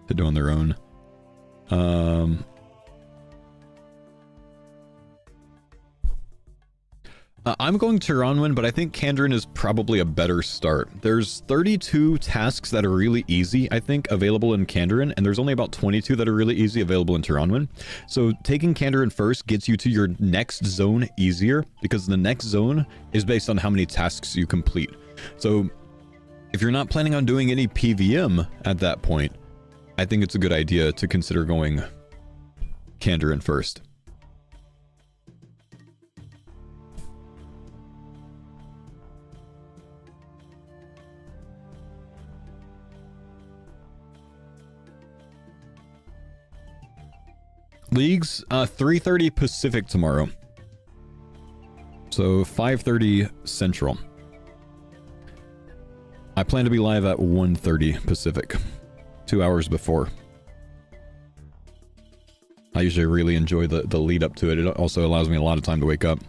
Speaker 1: to do on their own. I'm going Tyranwin, but I think Kandrin is probably a better start. There's 32 tasks that are really easy, I think, available in Kandrin, and there's only about 22 that are really easy available in Tyranwin. So taking Kandrin first gets you to your next zone easier, because the next zone is based on how many tasks you complete. So if you're not planning on doing any PVM at that point, I think it's a good idea to consider going Kandrin first. Leagues, 3:30 Pacific tomorrow. So 5:30 Central. I plan to be live at 1:30 Pacific. 2 hours before. I usually really enjoy the lead up to it. It also allows me a lot of time to wake up.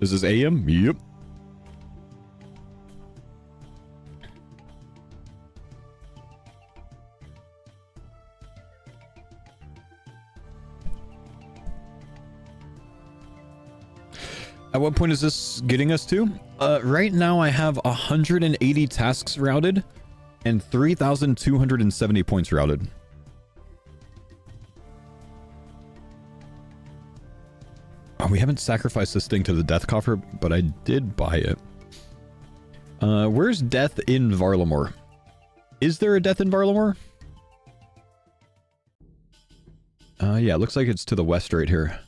Speaker 1: This is AM? Yep. At what point is this getting us to? Right now I have 180 tasks routed and 3,270 points routed. Oh, we haven't sacrificed this thing to the death coffer, but I did buy it. Where's death in Varlamore? Is there a death in Varlamore? Yeah, it looks like it's to the west right here.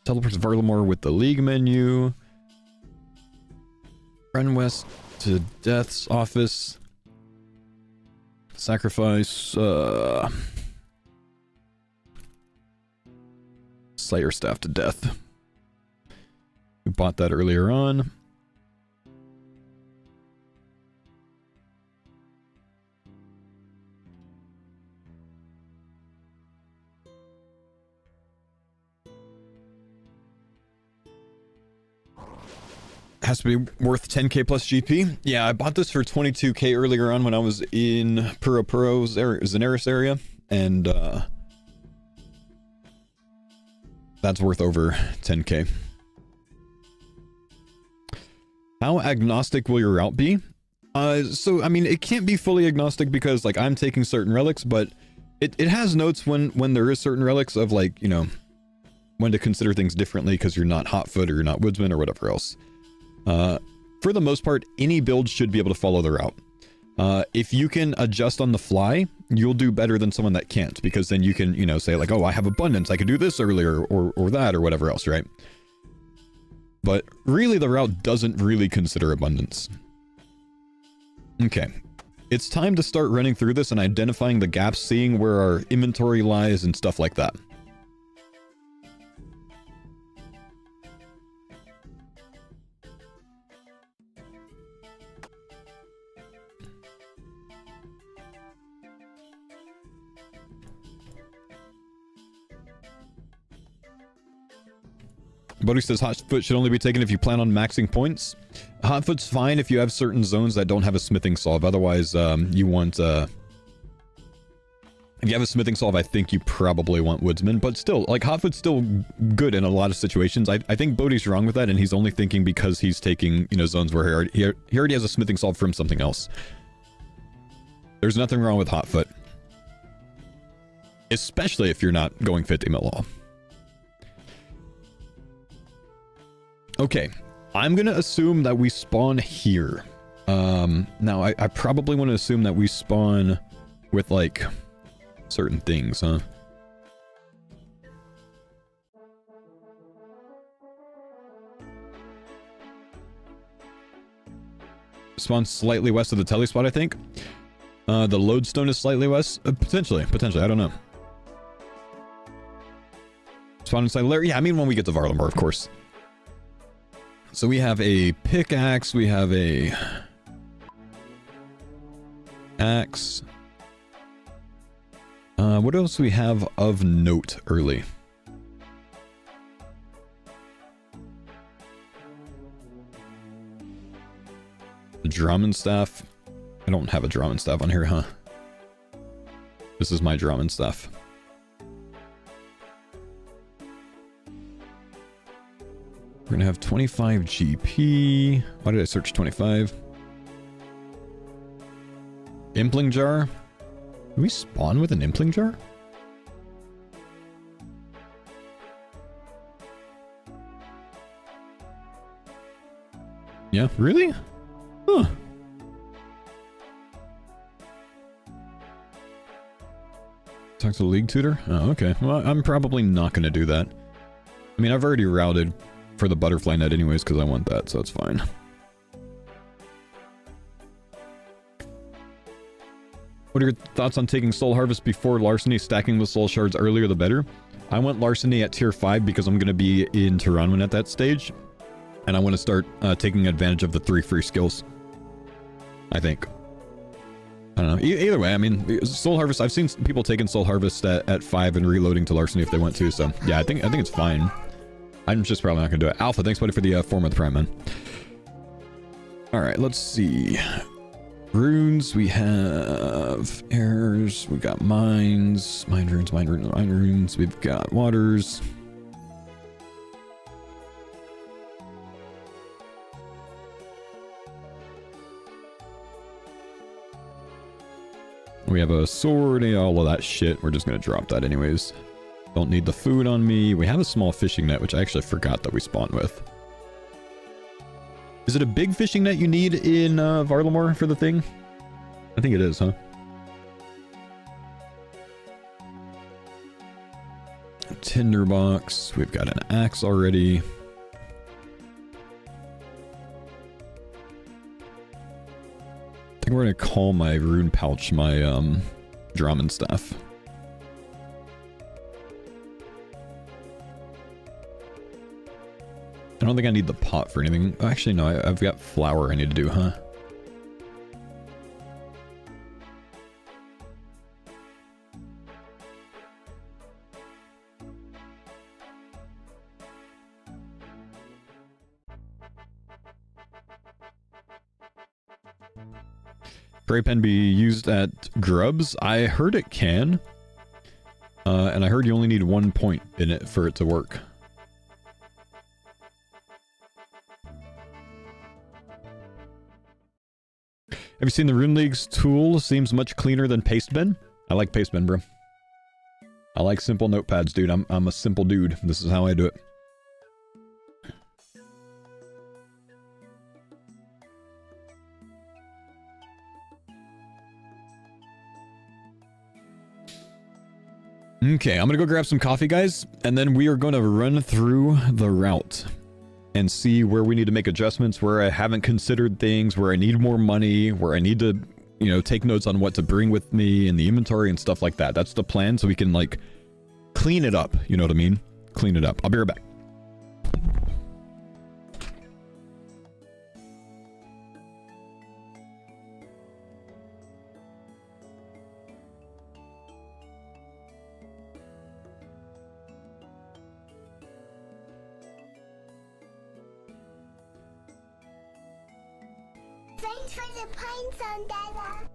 Speaker 1: Teleports Varlamore with the League menu. Run west to Death's office. Sacrifice. Slayer staff to Death. We bought that earlier on. Has to be worth 10k plus GP. Yeah, I bought this for 22k earlier on when I was in Puropuro's Zeneris area, and that's worth over 10k. How agnostic will your route be? So, I mean, it can't be fully agnostic because, like, I'm taking certain relics, but it has notes when there is certain relics of, like, you know, when to consider things differently because you're not Hotfoot or you're not Woodsman or whatever else. For the most part, any build should be able to follow the route. If you can adjust on the fly, you'll do better than someone that can't, because then you can, you know, say like, oh, I have abundance, I could do this earlier, or that, or whatever else, right? But really, the route doesn't really consider abundance. Okay. It's time to start running through this and identifying the gaps, seeing where our inventory lies and stuff like that. Bodhi says Hotfoot should only be taken if you plan on maxing points. Hotfoot's fine if you have certain zones that don't have a smithing solve. Otherwise, you want... if you have a smithing solve, I think you probably want Woodsman. But still, like, Hotfoot's still good in a lot of situations. I think Bodhi's wrong with that, and he's only thinking because he's taking, you know, zones where he already has a smithing solve from something else. There's nothing wrong with Hotfoot. Especially if you're not going 50 mil law. Okay, I'm gonna assume that we spawn here. Now I probably want to assume that we spawn with like certain things, huh? Spawn slightly west of the tele spot, I think. The lodestone is slightly west, potentially, I don't know. Spawn inside lair, yeah, I mean when we get to Varlamore, of course. So we have a pickaxe, we have a axe. What else do we have of note early? The Drummond staff. I don't have a Drummond staff on here, huh? This is my Drummond staff. We're gonna have 25 GP. Why did I search 25? Impling jar. Do we spawn with an impling jar? Yeah, really? Huh. Talk to the league tutor? Oh, okay. Well, I'm probably not going to do that. I mean, I've already routed for the butterfly net anyways because I want that, so it's fine. What are your thoughts on taking soul harvest before larceny? Stacking the soul shards earlier the better. I want larceny at tier 5 because I'm going to be in Tyranwen at that stage. And I want to start taking advantage of the 3 free skills. I think. I don't know. Either way, I mean, soul harvest. I've seen people taking soul harvest at 5 and reloading to larceny if they want to. So yeah, I think it's fine. I'm just probably not gonna do it. Alpha, thanks buddy for the 4-month prime, man. All right, let's see. Runes. We have errors. We got mines, mine runes, mine runes, mine runes. We've got waters. We have a sword and all of that shit. We're just going to drop that anyways. Don't need the food on me. We have a small fishing net, which I actually forgot that we spawned with. Is it a big fishing net you need in Varlamore for the thing? I think it is, huh? A tinderbox. We've got an axe already. I think we're gonna call my rune pouch my Drummond staff. I don't think I need the pot for anything. Actually, no, I've got flour I need to do, huh? Spray pen be used at grubs? I heard it can. And I heard you only need 1 point in it for it to work. Have you seen the Rune League's tool? Seems much cleaner than Pastebin. I like Pastebin, bro. I like simple notepads, dude. I'm a simple dude. This is how I do it. Okay, I'm gonna go grab some coffee, guys, and then we are gonna run through the route and see where we need to make adjustments, where I haven't considered things, where I need more money, where I need to, you know, take notes on what to bring with me in the inventory and stuff like that. That's the plan, so we can, like, clean it up, you know what I mean? Clean it up. I'll be right back.
Speaker 2: Thanks for the points on Dada.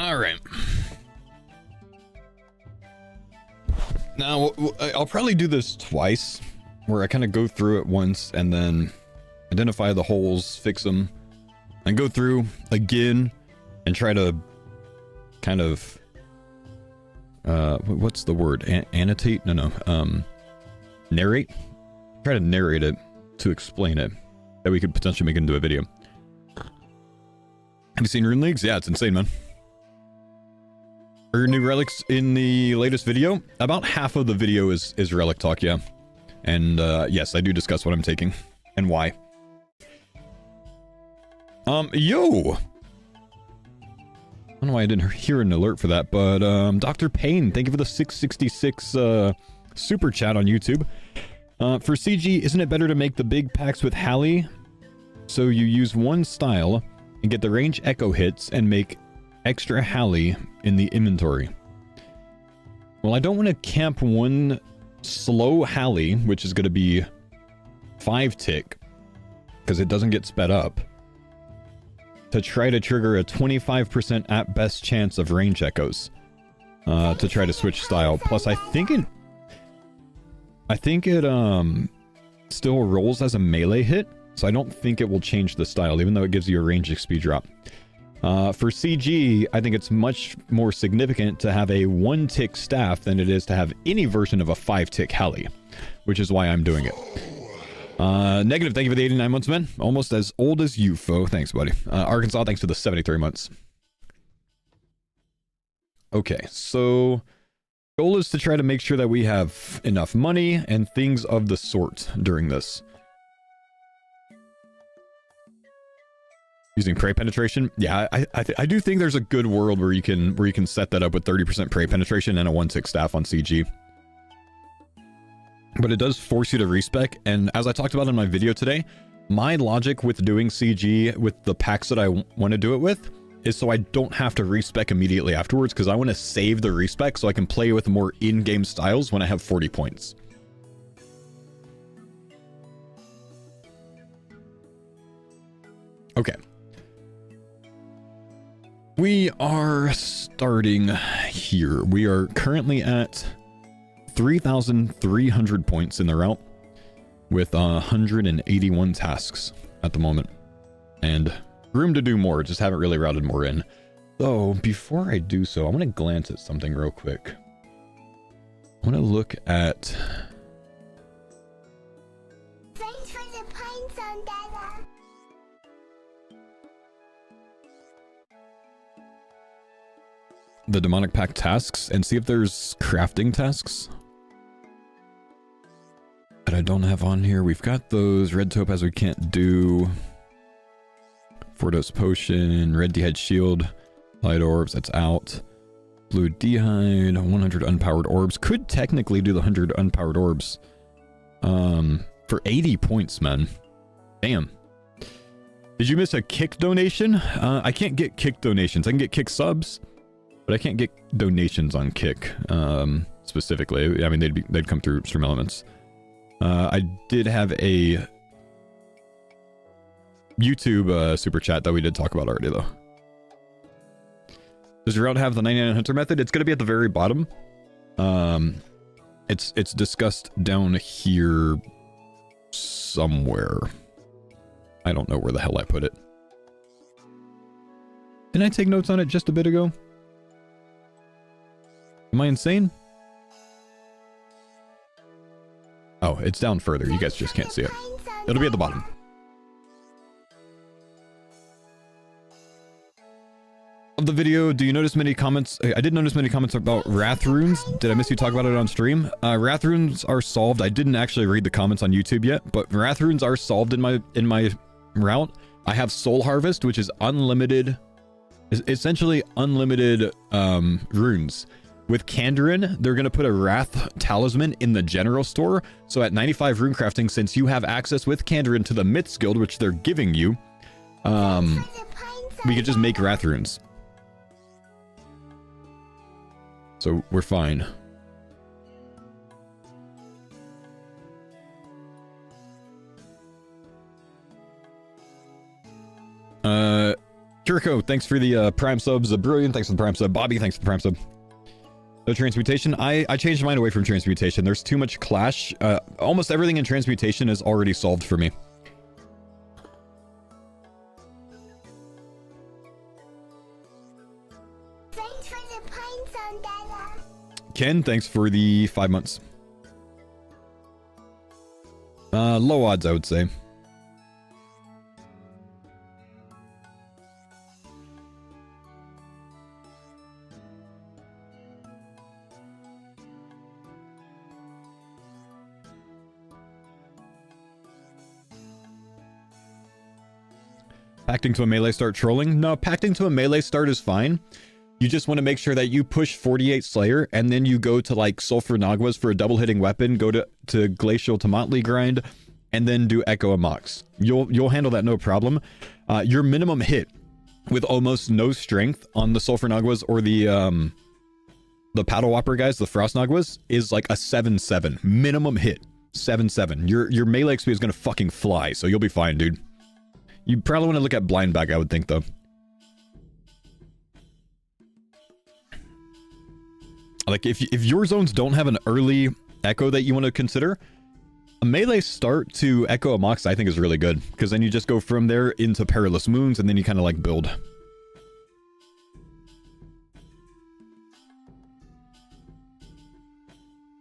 Speaker 1: All right. Now, I'll probably do this twice, where I kind of go through it once and then identify the holes, fix them, and go through again and try to kind of, what's the word? Annotate? No. Narrate? Try to narrate it to explain it, that we could potentially make it into a video. Have you seen Rune Leagues? Yeah, it's insane, man. Are your new relics in the latest video? About half of the video is relic talk, yeah. And yes, I do discuss what I'm taking and why. Yo! I don't know why I didn't hear an alert for that, but Dr. Payne, thank you for the 666 super chat on YouTube. For CG, isn't it better to make the big packs with Hallie? So you use one style and get the range echo hits and make extra Hallie in the inventory. Well, I don't want to camp one slow Hallie, which is going to be 5 tick, because it doesn't get sped up, to try to trigger a 25% at best chance of range echoes to try to switch style. Plus, I think it still rolls as a melee hit, so I don't think it will change the style, even though it gives you a range XP drop. For CG, I think it's much more significant to have a 1-tick staff than it is to have any version of a 5-tick Hallie, which is why I'm doing it. Negative, thank you for the 89 months, man. Almost as old as you, foe. Thanks, buddy. Arkansas, thanks for the 73 months. Okay, so goal is to try to make sure that we have enough money and things of the sort during this. Using prey penetration, yeah, I do think there's a good world where you can set that up with 30% prey penetration and a 1-tick staff on CG. But it does force you to respec, and as I talked about in my video today, my logic with doing CG with the packs that I want to do it with is so I don't have to respec immediately afterwards, because I want to save the respec so I can play with more in-game styles when I have 40 points. Okay. We are starting here. We are currently at 3,300 points in the route with 181 tasks at the moment, and room to do more, just haven't really routed more in. So before I do so, I want to glance at something real quick. I want to look at
Speaker 2: Thanks for the pines on Dada.
Speaker 1: the demonic pact tasks and see if there's crafting tasks that I don't have on here. We've got those. Red topaz we can't do. 4-dose potion, red d'hide shield, light orbs, that's out. Blue d'hide, 100 unpowered orbs. Could technically do the 100 unpowered orbs. For 80 points, man. Damn. Did you miss a kick donation? I can't get kick donations. I can get kick subs, but I can't get donations on kick, specifically. I mean, they'd come through Stream Elements. I did have a YouTube super chat that we did talk about already, though. Does your route have the 99 hunter method? It's going to be at the very bottom. It's discussed down here somewhere. I don't know where the hell I put it. Didn't I take notes on it just a bit ago? Am I insane? Oh, it's down further. You guys just can't see it. It'll be at the bottom. Of the video, do you notice many comments? I did notice many comments about wrath runes. Did I miss you talk about it on stream? Wrath runes are solved. I didn't actually read the comments on YouTube yet, but wrath runes are solved in my route. I have soul harvest, which is unlimited, essentially unlimited runes. With Kandarin, they're going to put a Wrath Talisman in the general store. So at 95 rune crafting, since you have access with Kandarin to the Myths Guild, which they're giving you, we could just make Wrath runes. So we're fine. Kirko, thanks for the prime subs. Brilliant, thanks for the prime sub. Bobby, thanks for the prime sub. No transmutation. I changed mine away from transmutation. There's too much clash. Almost everything in transmutation is already solved for me.
Speaker 2: Thanks for the points on that.
Speaker 1: Ken, thanks for the 5 months. Low odds, I would say. Pacting to a melee start trolling? No, pacting to a melee start is fine. You just want to make sure that you push 48 Slayer, and then you go to like Sulfur Naguas for a double hitting weapon, go to Glacial Tomatli grind, and then do Echo Amox. You'll handle that no problem. Your minimum hit with almost no strength on the Sulfur Naguas or the Paddle Whopper guys, the Frost Naguas, is like a 7-7. Minimum hit. 7-7. Your melee XP is gonna fucking fly, so you'll be fine, dude. You probably want to look at blind bag, I would think, though. Like, if your zones don't have an early echo that you want to consider, a melee start to Echo Amox, I think, is really good. Because then you just go from there into Perilous Moons, and then you kind of, like, build.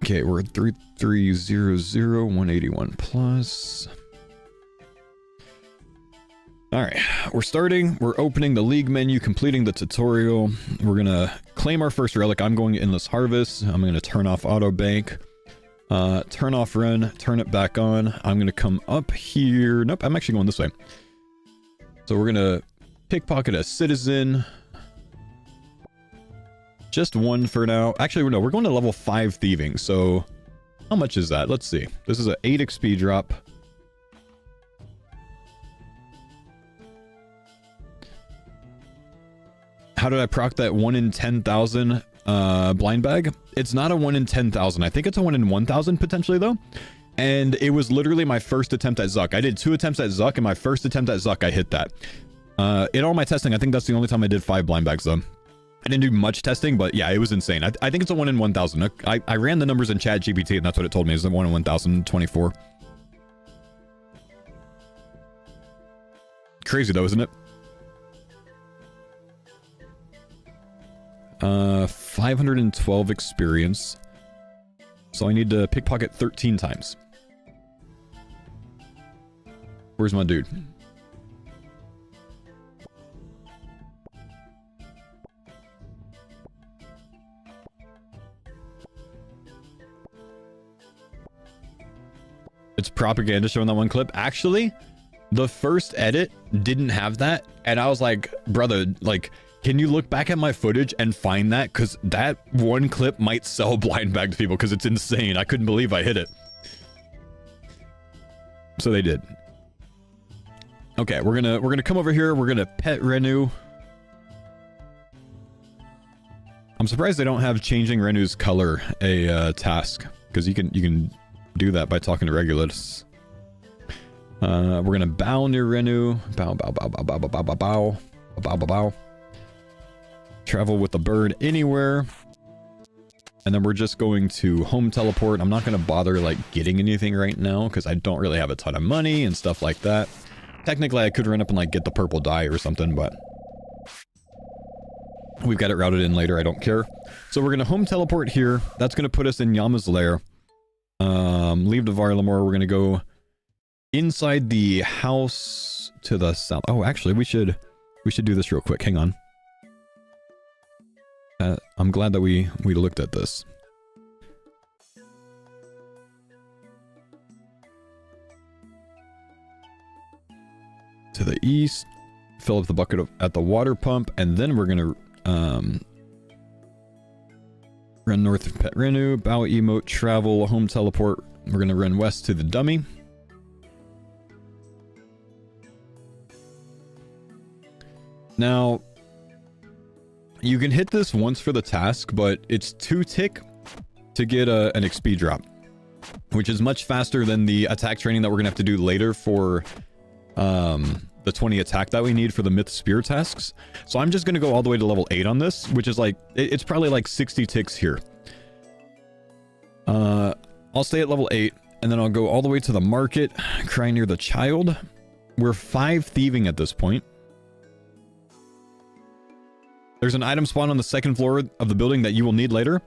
Speaker 1: Okay, we're at 3300, 181 plus... Alright, we're starting, we're opening the league menu, completing the tutorial. We're gonna claim our first relic. I'm going Endless Harvest. I'm gonna turn off Auto Bank. Turn off Run, turn it back on. I'm gonna come up here. Nope, I'm actually going this way. So we're gonna pickpocket a citizen. Just one for now. Actually, no, we're going to level 5 thieving. So how much is that? Let's see. This is an 8 XP drop. How did I proc that 1 in 10,000 blind bag? It's not a 1 in 10,000. I think it's a 1 in 1,000 potentially though. And it was literally my first attempt at Zuck. I did 2 attempts at Zuck, and my first attempt at Zuck, I hit that. In all my testing, I think that's the only time I did 5 blind bags though. I didn't do much testing, but yeah, it was insane. I think it's a 1 in 1,000. I ran the numbers in Chat GPT, and that's what it told me. It's a 1 in 1,024. Crazy though, isn't it? 512 experience. So I need to pickpocket 13 times. Where's my dude? It's propaganda showing that one clip. Actually, the first edit didn't have that, and I was like, brother, like, can you look back at my footage and find that? Because that one clip might sell blind bag to people because it's insane. I couldn't believe I hit it. So they did. Okay, we're gonna come over here. We're gonna pet Renu. I'm surprised they don't have changing Renu's color a task, because you can do that by talking to Regulus. We're gonna bow near Renu. Bow, bow, bow, bow, bow, bow, bow, bow, bow, bow, bow, bow. Travel with the bird anywhere. And then we're just going to home teleport. I'm not going to bother like getting anything right now because I don't really have a ton of money and stuff like that. Technically, I could run up and like get the purple dye or something, but we've got it routed in later. I don't care. So we're going to home teleport here. That's going to put us in Yama's lair. Leave the Varlamore. We're going to go inside the house to the south. Oh, actually, we should do this real quick. Hang on. I'm glad that we looked at this. To the east, fill up the bucket at the water pump, and then we're gonna run north of Pet Renu, bow emote, travel, home teleport. We're gonna run west to the dummy. Now, you can hit this once for the task, but it's 2 tick to get an XP drop, which is much faster than the attack training that we're gonna have to do later for the the 20 attack that we need for the Myth Spear tasks. So I'm just going to go all the way to level 8 on this, which is like, it's probably like 60 ticks here. I'll stay at level 8, and then I'll go all the way to the market, cry near the child. We're 5 thieving at this point. There's an item spawn on the 2nd floor of the building that you will need later.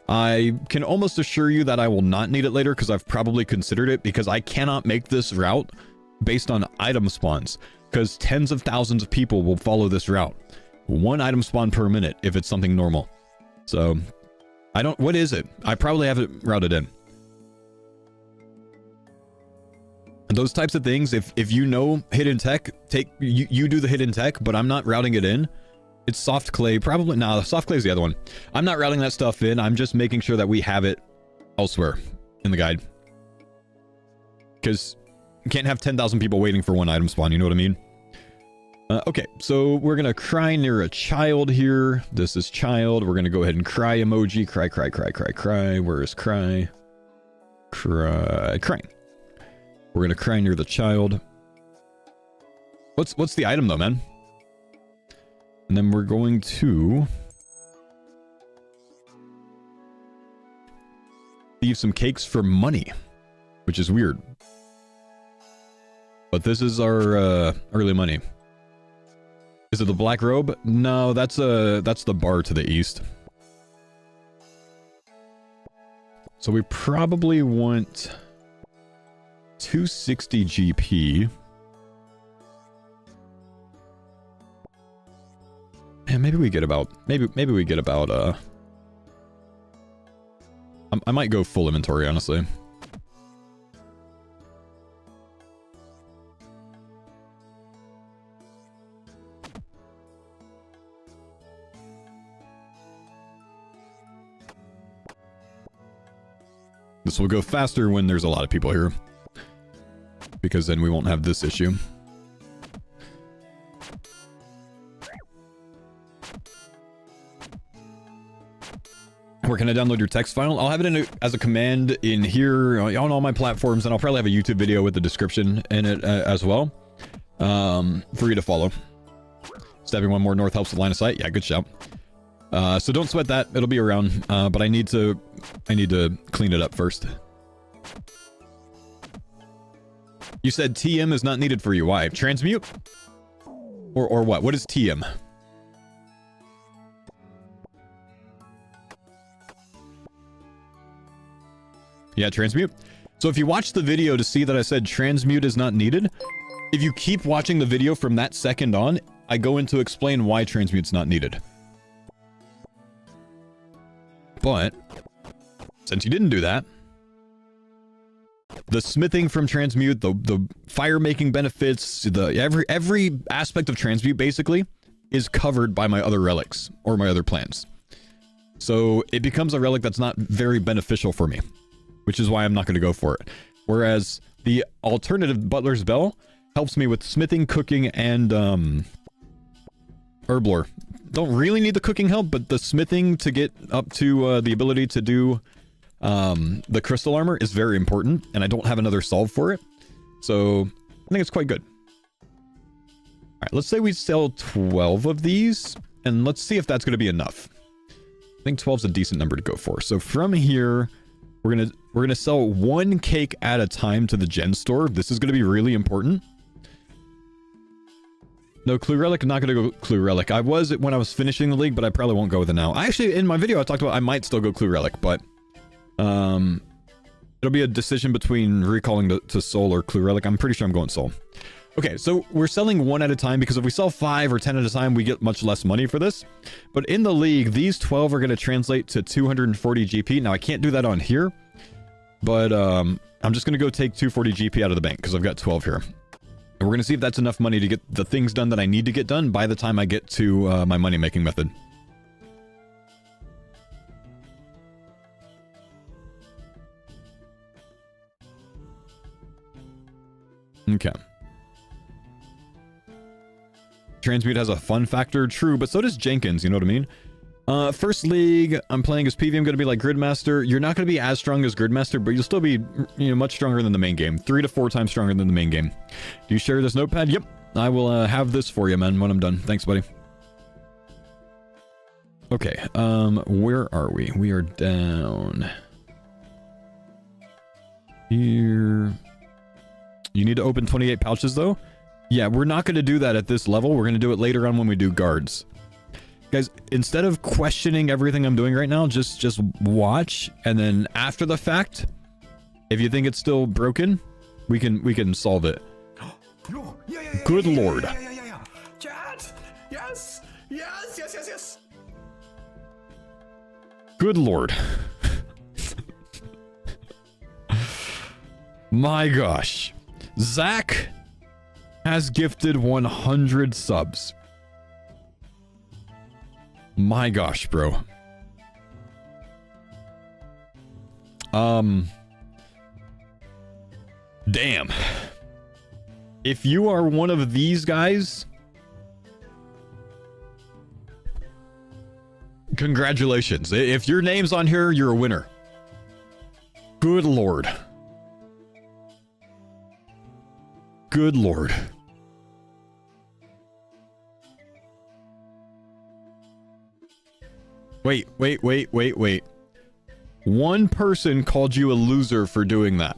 Speaker 1: I can almost assure you that I will not need it later because I've probably considered it, because I cannot make this route based on item spawns, because tens of thousands of people will follow this route. 1 item spawn per minute if it's something normal. So I don't, what is it? I probably have it routed in. Those types of things, if you know hidden tech, you do the hidden tech, but I'm not routing it in. It's soft clay, probably. Nah, soft clay is the other one. I'm not routing that stuff in. I'm just making sure that we have it elsewhere in the guide. Because you can't have 10,000 people waiting for 1 item spawn, you know what I mean? Okay, so we're going to cry near a child here. This is child. We're going to go ahead and cry emoji. Cry, cry, cry, cry, cry. Where is cry? Cry, crying. We're going to cry near the child. What's the item though, man? And then we're going to thieve some cakes for money, which is weird. But this is our early money. Is it the black robe? No, that's the bar to the east. So we probably want 260 GP. And maybe we get about maybe we get about I might go full inventory, honestly. This will go faster when there's a lot of people here, because then we won't have this issue. Where can I download your text file? I'll have it as a command in here on all my platforms, and I'll probably have a YouTube video with the description in it as well, for you to follow. Stabbing 1 more north helps with line of sight. Yeah, good shout. So don't sweat that. It'll be around, but I need to clean it up first. You said TM is not needed for you. Why? Transmute? Or what? What is TM? Yeah, transmute. So if you watch the video to see that I said transmute is not needed, if you keep watching the video from that second on, I go in to explain why transmute's not needed. But since you didn't do that, the smithing from transmute, the fire making benefits, every aspect of transmute basically is covered by my other relics or my other plans. So it becomes a relic that's not very beneficial for me, which is why I'm not going to go for it. Whereas the alternative Butler's Bell helps me with smithing, cooking, and herb lore. Don't really need the cooking help, but the smithing to get up to the ability to do the crystal armor is very important, and I don't have another solve for it. So I think it's quite good. All right, let's say we sell 12 of these, and let's see if that's going to be enough. I think 12 is a decent number to go for. So from here, we're gonna sell 1 cake at a time to the gen store. This is going to be really important. No clue relic. I'm not going to go clue relic. I was when I was finishing the league, but I probably won't go with it now. I actually, in my video, I talked about I might still go clue relic, but it'll be a decision between recalling to soul or clue relic. I'm pretty sure I'm going soul. Okay, so we're selling 1 at a time, because if we sell 5 or 10 at a time, we get much less money for this. But in the league, these 12 are going to translate to 240 GP. Now, I can't do that on here, but I'm just going to go take 240 GP out of the bank, because I've got 12 here. And we're going to see if that's enough money to get the things done that I need to get done by the time I get to my money-making method. Okay. Transmute has a fun factor, true, but so does Jenkins, you know what I mean? First league, I'm playing as PV, I'm going to be like Gridmaster. You're not going to be as strong as Gridmaster, but you'll still be, much stronger than the main game. 3 to 4 times stronger than the main game. Do you share this notepad? Yep. I will have this for you, man, when I'm done. Thanks, buddy. Okay, where are we? We are down here. You need to open 28 pouches, though? Yeah, we're not going to do that at this level. We're going to do it later on when we do guards. Guys, instead of questioning everything I'm doing right now, just watch, and then after the fact, if you think it's still broken, we can solve it. Good lord.
Speaker 3: Chat! Yes! Yes, yes, yes, yes!
Speaker 1: Good lord. My gosh. Zach has gifted 100 subs. My gosh, bro. Damn. If you are one of these guys, congratulations. If your name's on here, you're a winner. Good lord. Good lord. Wait. One person called you a loser for doing that.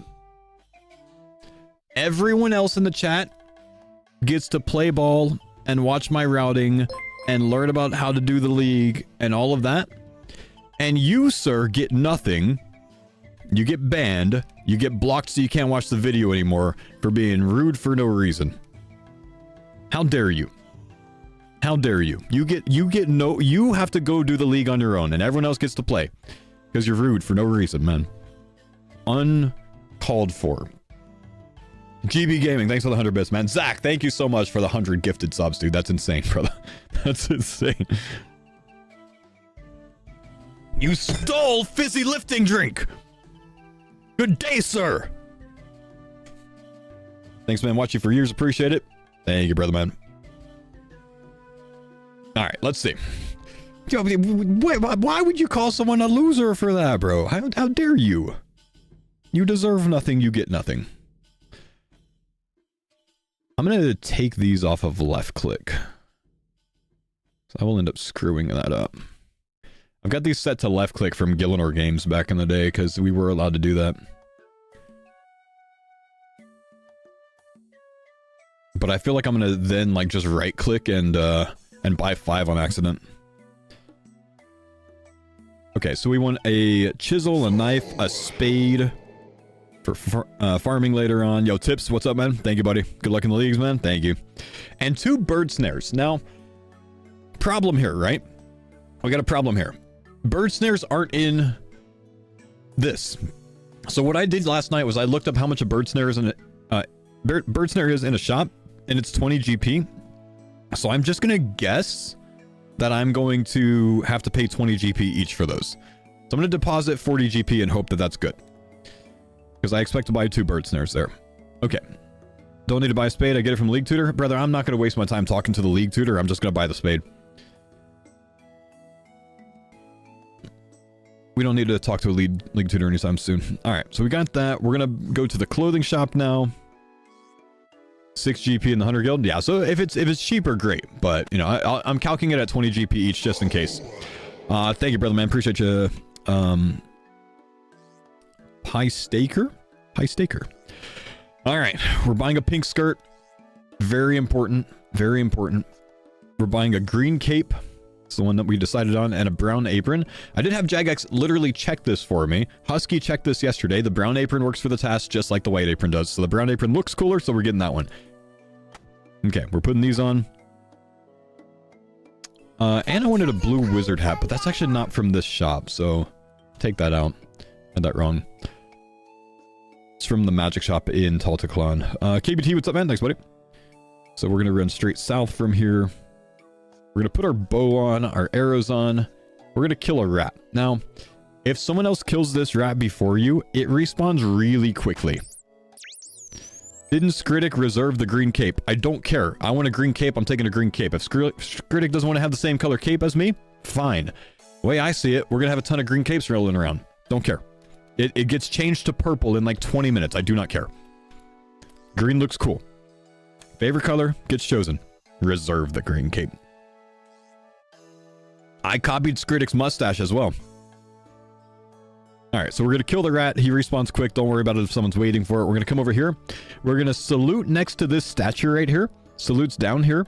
Speaker 1: Everyone else in the chat gets to play ball and watch my routing and learn about how to do the league and all of that. And you, sir, get nothing. You get banned. You get blocked so you can't watch the video anymore for being rude for no reason. How dare you? How dare you? You have to go do the league on your own, and everyone else gets to play because you're rude for no reason, man. Uncalled for. GB Gaming, thanks for the 100 bits, man. Zach, thank you so much for the 100 gifted subs, dude. That's insane, brother. That's insane. You stole fizzy lifting drink. Good day, sir. Thanks, man. Watch you for years. Appreciate it. Thank you, brother, man. All right, let's see. Yo, wait, why would you call someone a loser for that, bro? How dare you? You deserve nothing. You get nothing. I'm going to take these off of left click. So I will end up screwing that up. I've got these set to left click from Gillinor Games back in the day because we were allowed to do that. But I feel like I'm going to then like just right click and buy 5 on accident. Okay, so we want a chisel, a knife, a spade for farming later on. Yo, Tips, what's up, man? Thank you, buddy. Good luck in the leagues, man. Thank you. And 2 bird snares. Now, problem here, right? We got a problem here. Bird snares aren't in this. So what I did last night was I looked up how much a bird snare is in bird snare is in a shop, and it's 20 GP. So I'm just gonna guess that I'm going to have to pay 20 GP each for those. So I'm gonna deposit 40 GP and hope that that's good, because I expect to buy 2 bird snares there. Okay. Don't need to buy a spade. I get it from League Tutor. Brother, I'm not gonna waste my time talking to the League Tutor. I'm just gonna buy the spade. We don't need to talk to a league tutor anytime soon. All right, so we got that. We're going to go to the clothing shop now. 6 GP in the Hunter Guild. Yeah, so if it's cheaper, great. But, you know, I'm calculating it at 20 GP each just in case. Thank you, brother, man. Appreciate you. Pie Staker? Pie Staker. All right, we're buying a pink skirt. Very important. Very important. We're buying a green cape. It's the one that we decided on, and a brown apron. I did have Jagex literally check this for me. Husky checked this yesterday. The brown apron works for the task just like the white apron does. So the brown apron looks cooler, so we're getting that one. Okay, we're putting these on. And I wanted a blue wizard hat, but that's actually not from this shop, so take that out. Had that wrong. It's from the magic shop in Taltaclon. KBT, what's up, man? Thanks, buddy. So we're going to run straight south from here. We're going to put our bow on, our arrows on. We're going to kill a rat. Now, if someone else kills this rat before you, it respawns really quickly. Didn't Skritic reserve the green cape? I don't care. I want a green cape. I'm taking a green cape. If Skritic doesn't want to have the same color cape as me, fine. The way I see it, we're going to have a ton of green capes rolling around. Don't care. It gets changed to purple in like 20 minutes. I do not care. Green looks cool. Favorite color gets chosen. Reserve the green cape. I copied Skritic's mustache as well. Alright, so we're going to kill the rat. He respawns quick. Don't worry about it if someone's waiting for it. We're going to come over here. We're going to salute next to this statue right here. Salutes down here.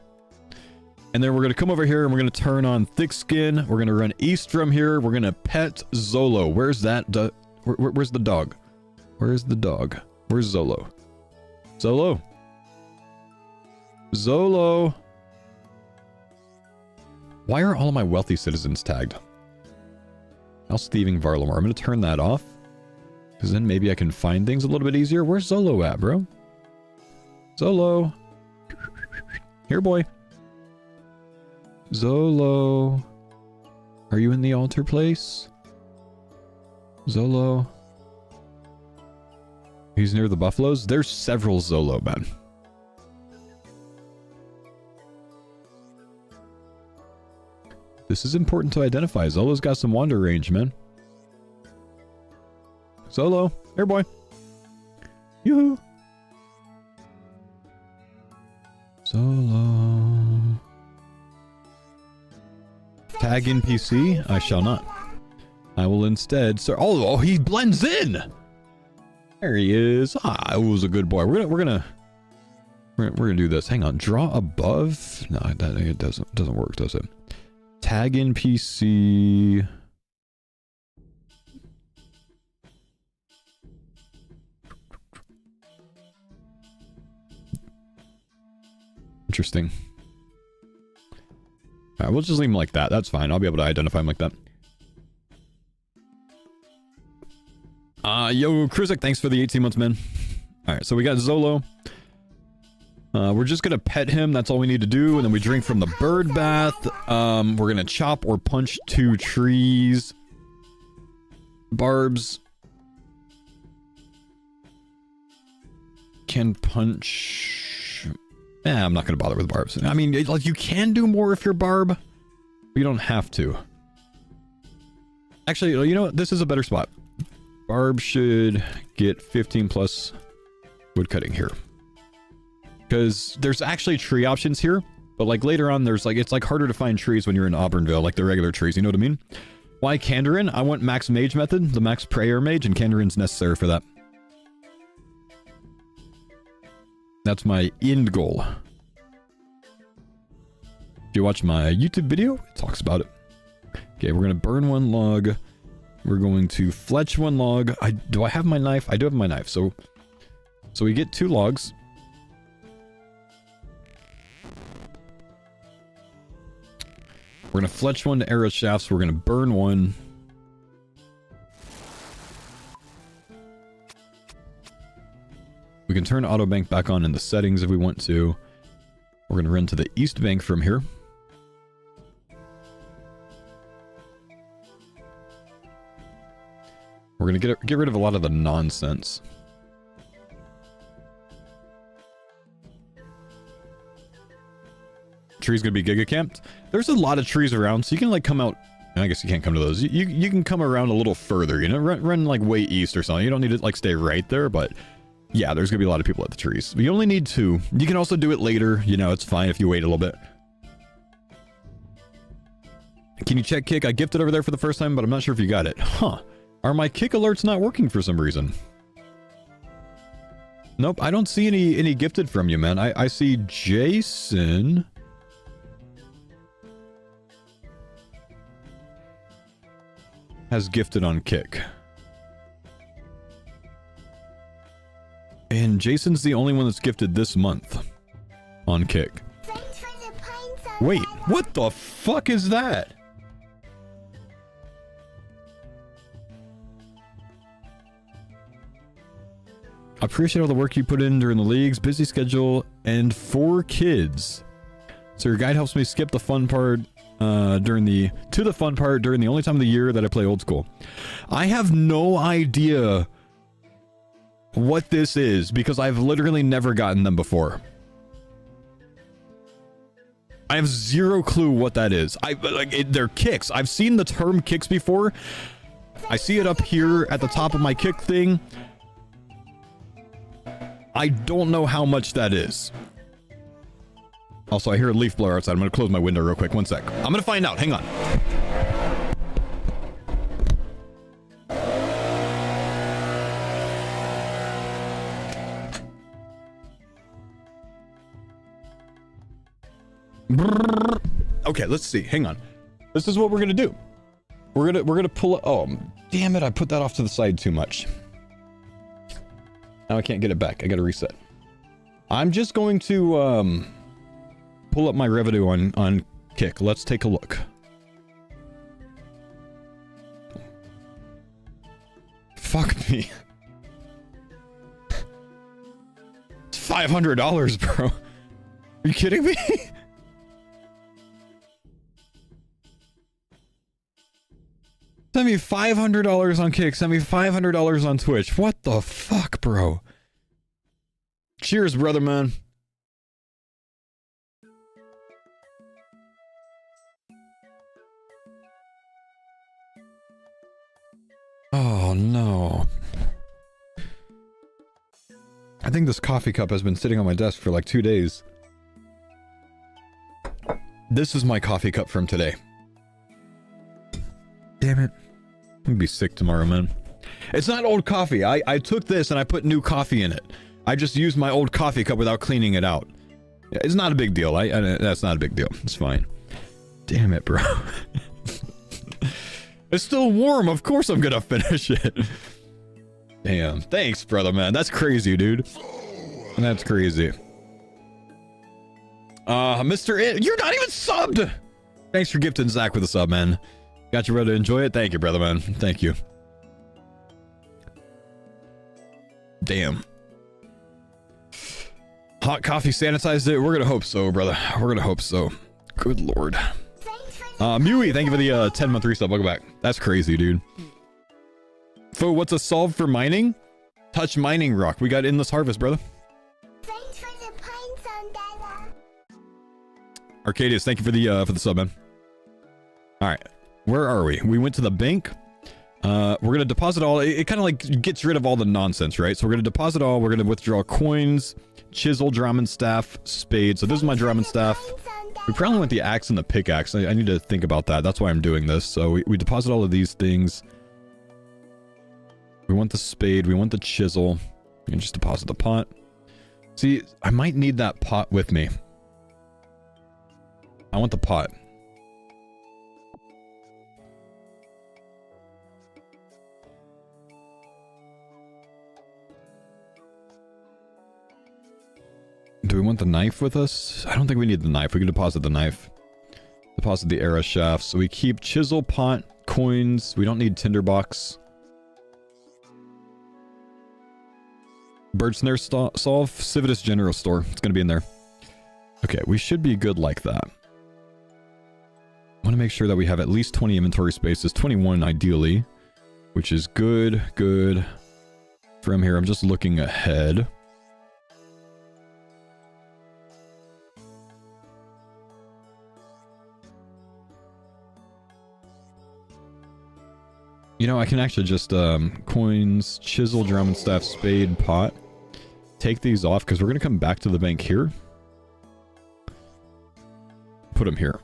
Speaker 1: And then we're going to come over here and we're going to turn on thick skin. We're going to run east from here. We're going to pet Zolo. Where's that? Where's the dog? Where's the dog? Where's Zolo? Zolo? Zolo? Why are all of my wealthy citizens tagged? House thieving Varlamore. I'm going to turn that off. Because then maybe I can find things a little bit easier. Where's Zolo at, bro? Zolo. Here, boy. Zolo. Are you in the altar place? Zolo. He's near the buffaloes? There's several Zolo, man. This is important to identify. Zolo's got some wander range, man. Zolo. Here, boy. Yoo-hoo. Zolo. Tag in PC? I shall not. I will instead... Oh, he blends in! There he is. Ah, it was a good boy. We're gonna do this. Hang on. Draw above? No, it doesn't work, does it? Tag in PC. Interesting. Alright, we'll just leave him like that. That's fine. I'll be able to identify him like that. Yo, Krizak, thanks for the 18 months, man. Alright, so we got Zolo. We're just gonna pet him. That's all we need to do. And then we drink from the bird bath. We're gonna chop or punch 2 trees. Barbs. Can punch... I'm not gonna bother with barbs. I mean, like, you can do more if you're barb. But you don't have to. Actually, you know what? This is a better spot. Barb should get 15 plus woodcutting here. Because there's actually tree options here. But like later on, there's like, it's like harder to find trees when you're in Auburnville, like the regular trees. You know what I mean? Why Kandarin? I want max mage method, the max prayer mage, and Kandarin's necessary for that. That's my end goal. If you watch my YouTube video, it talks about it. Okay, we're going to burn 1 log. We're going to fletch 1 log. Do I have my knife? I do have my knife. So we get 2 logs. We're going to fletch 1 to arrow shafts. We're going to burn 1. We can turn auto bank back on in the settings if we want to. We're going to run to the east bank from here. We're going to get rid of a lot of the nonsense. Tree's going to be giga camped. There's a lot of trees around, so you can like come out. I guess you can't come to those. You can come around a little further, you know, run like way east or something. You don't need to like stay right there, but yeah, there's going to be a lot of people at the trees. You only need 2. You can also do it later. You know, it's fine if you wait a little bit. Can you check kick? I gifted over there for the first time, but I'm not sure if you got it. Huh. Are my kick alerts not working for some reason? Nope, I don't see any gifted from you, man. I see Jason. Has gifted on kick. And Jason's the only one that's gifted this month on kick. Wait, what the fuck is that? I appreciate all the work you put in during the league's busy schedule and 4 kids. So your guide helps me skip the fun part during the only time of the year that I play old school. I have no idea what this is because I've literally never gotten them before. I have 0 clue what that is. They're kicks. I've seen the term kicks before. I see it up here at the top of my kick thing. I don't know how much that is. Also, I hear a leaf blower outside. I'm gonna close my window real quick. One sec. I'm gonna find out. Hang on. Okay, let's see. Hang on. This is what we're gonna do. We're gonna pull it. Oh, damn it! I put that off to the side too much. Now I can't get it back. I gotta reset. I'm just going to pull up my revenue on Kick. Let's take a look. Fuck me. It's $500, bro. Are you kidding me? Send me $500 on Kick. Send me $500 on Twitch. What the fuck, bro? Cheers, brother, man. Oh, no. I think this coffee cup has been sitting on my desk for like 2 days. This is my coffee cup from today. Damn it. I'm gonna be sick tomorrow, man. It's not old coffee. I took this and I put new coffee in it. I just used my old coffee cup without cleaning it out. It's not a big deal. That's not a big deal. It's fine. Damn it, bro. It's still warm. Of course I'm gonna finish it. Damn. Thanks, brother, man. That's crazy, dude. That's crazy. Mr. You're not even subbed! Thanks for gifting Zach with a sub, man. Got you, brother. Enjoy it. Thank you, brother, man. Thank you. Damn. Hot coffee sanitized it. We're gonna hope so, brother. We're gonna hope so. Good lord. Mewy, thank you for the 10-month resub. Welcome back. That's crazy, dude. So, what's a solve for mining? Touch mining rock. We got endless harvest, brother.
Speaker 2: Thanks for the pines on Dada.
Speaker 1: Arcadius, thank you for the sub, man. All right, where are we? We went to the bank. We're gonna deposit all. It kind of like gets rid of all the nonsense, right? So we're gonna deposit all. We're gonna withdraw coins, chisel, Drummond staff, spade. So this is my Drummond staff. We probably want the axe and the pickaxe. I need to think about that. That's why I'm doing this. So we deposit all of these things. We want the spade. We want the chisel. We can just deposit the pot. See, I might need that pot with me. I want the pot. Do we want the knife with us? I don't think we need the knife. We can deposit the knife. Deposit the arrow shaft. So we keep chisel, pot, coins. We don't need tinderbox. Bird snare solve. Civitas General Store. It's going to be in there. Okay, we should be good like that. I want to make sure that we have at least 20 inventory spaces. 21 ideally. Which is good. Good. From here, I'm just looking ahead. You know, I can actually just, coins, chisel, drum and staff, spade, pot. Take these off, because we're going to come back to the bank here. Put them here.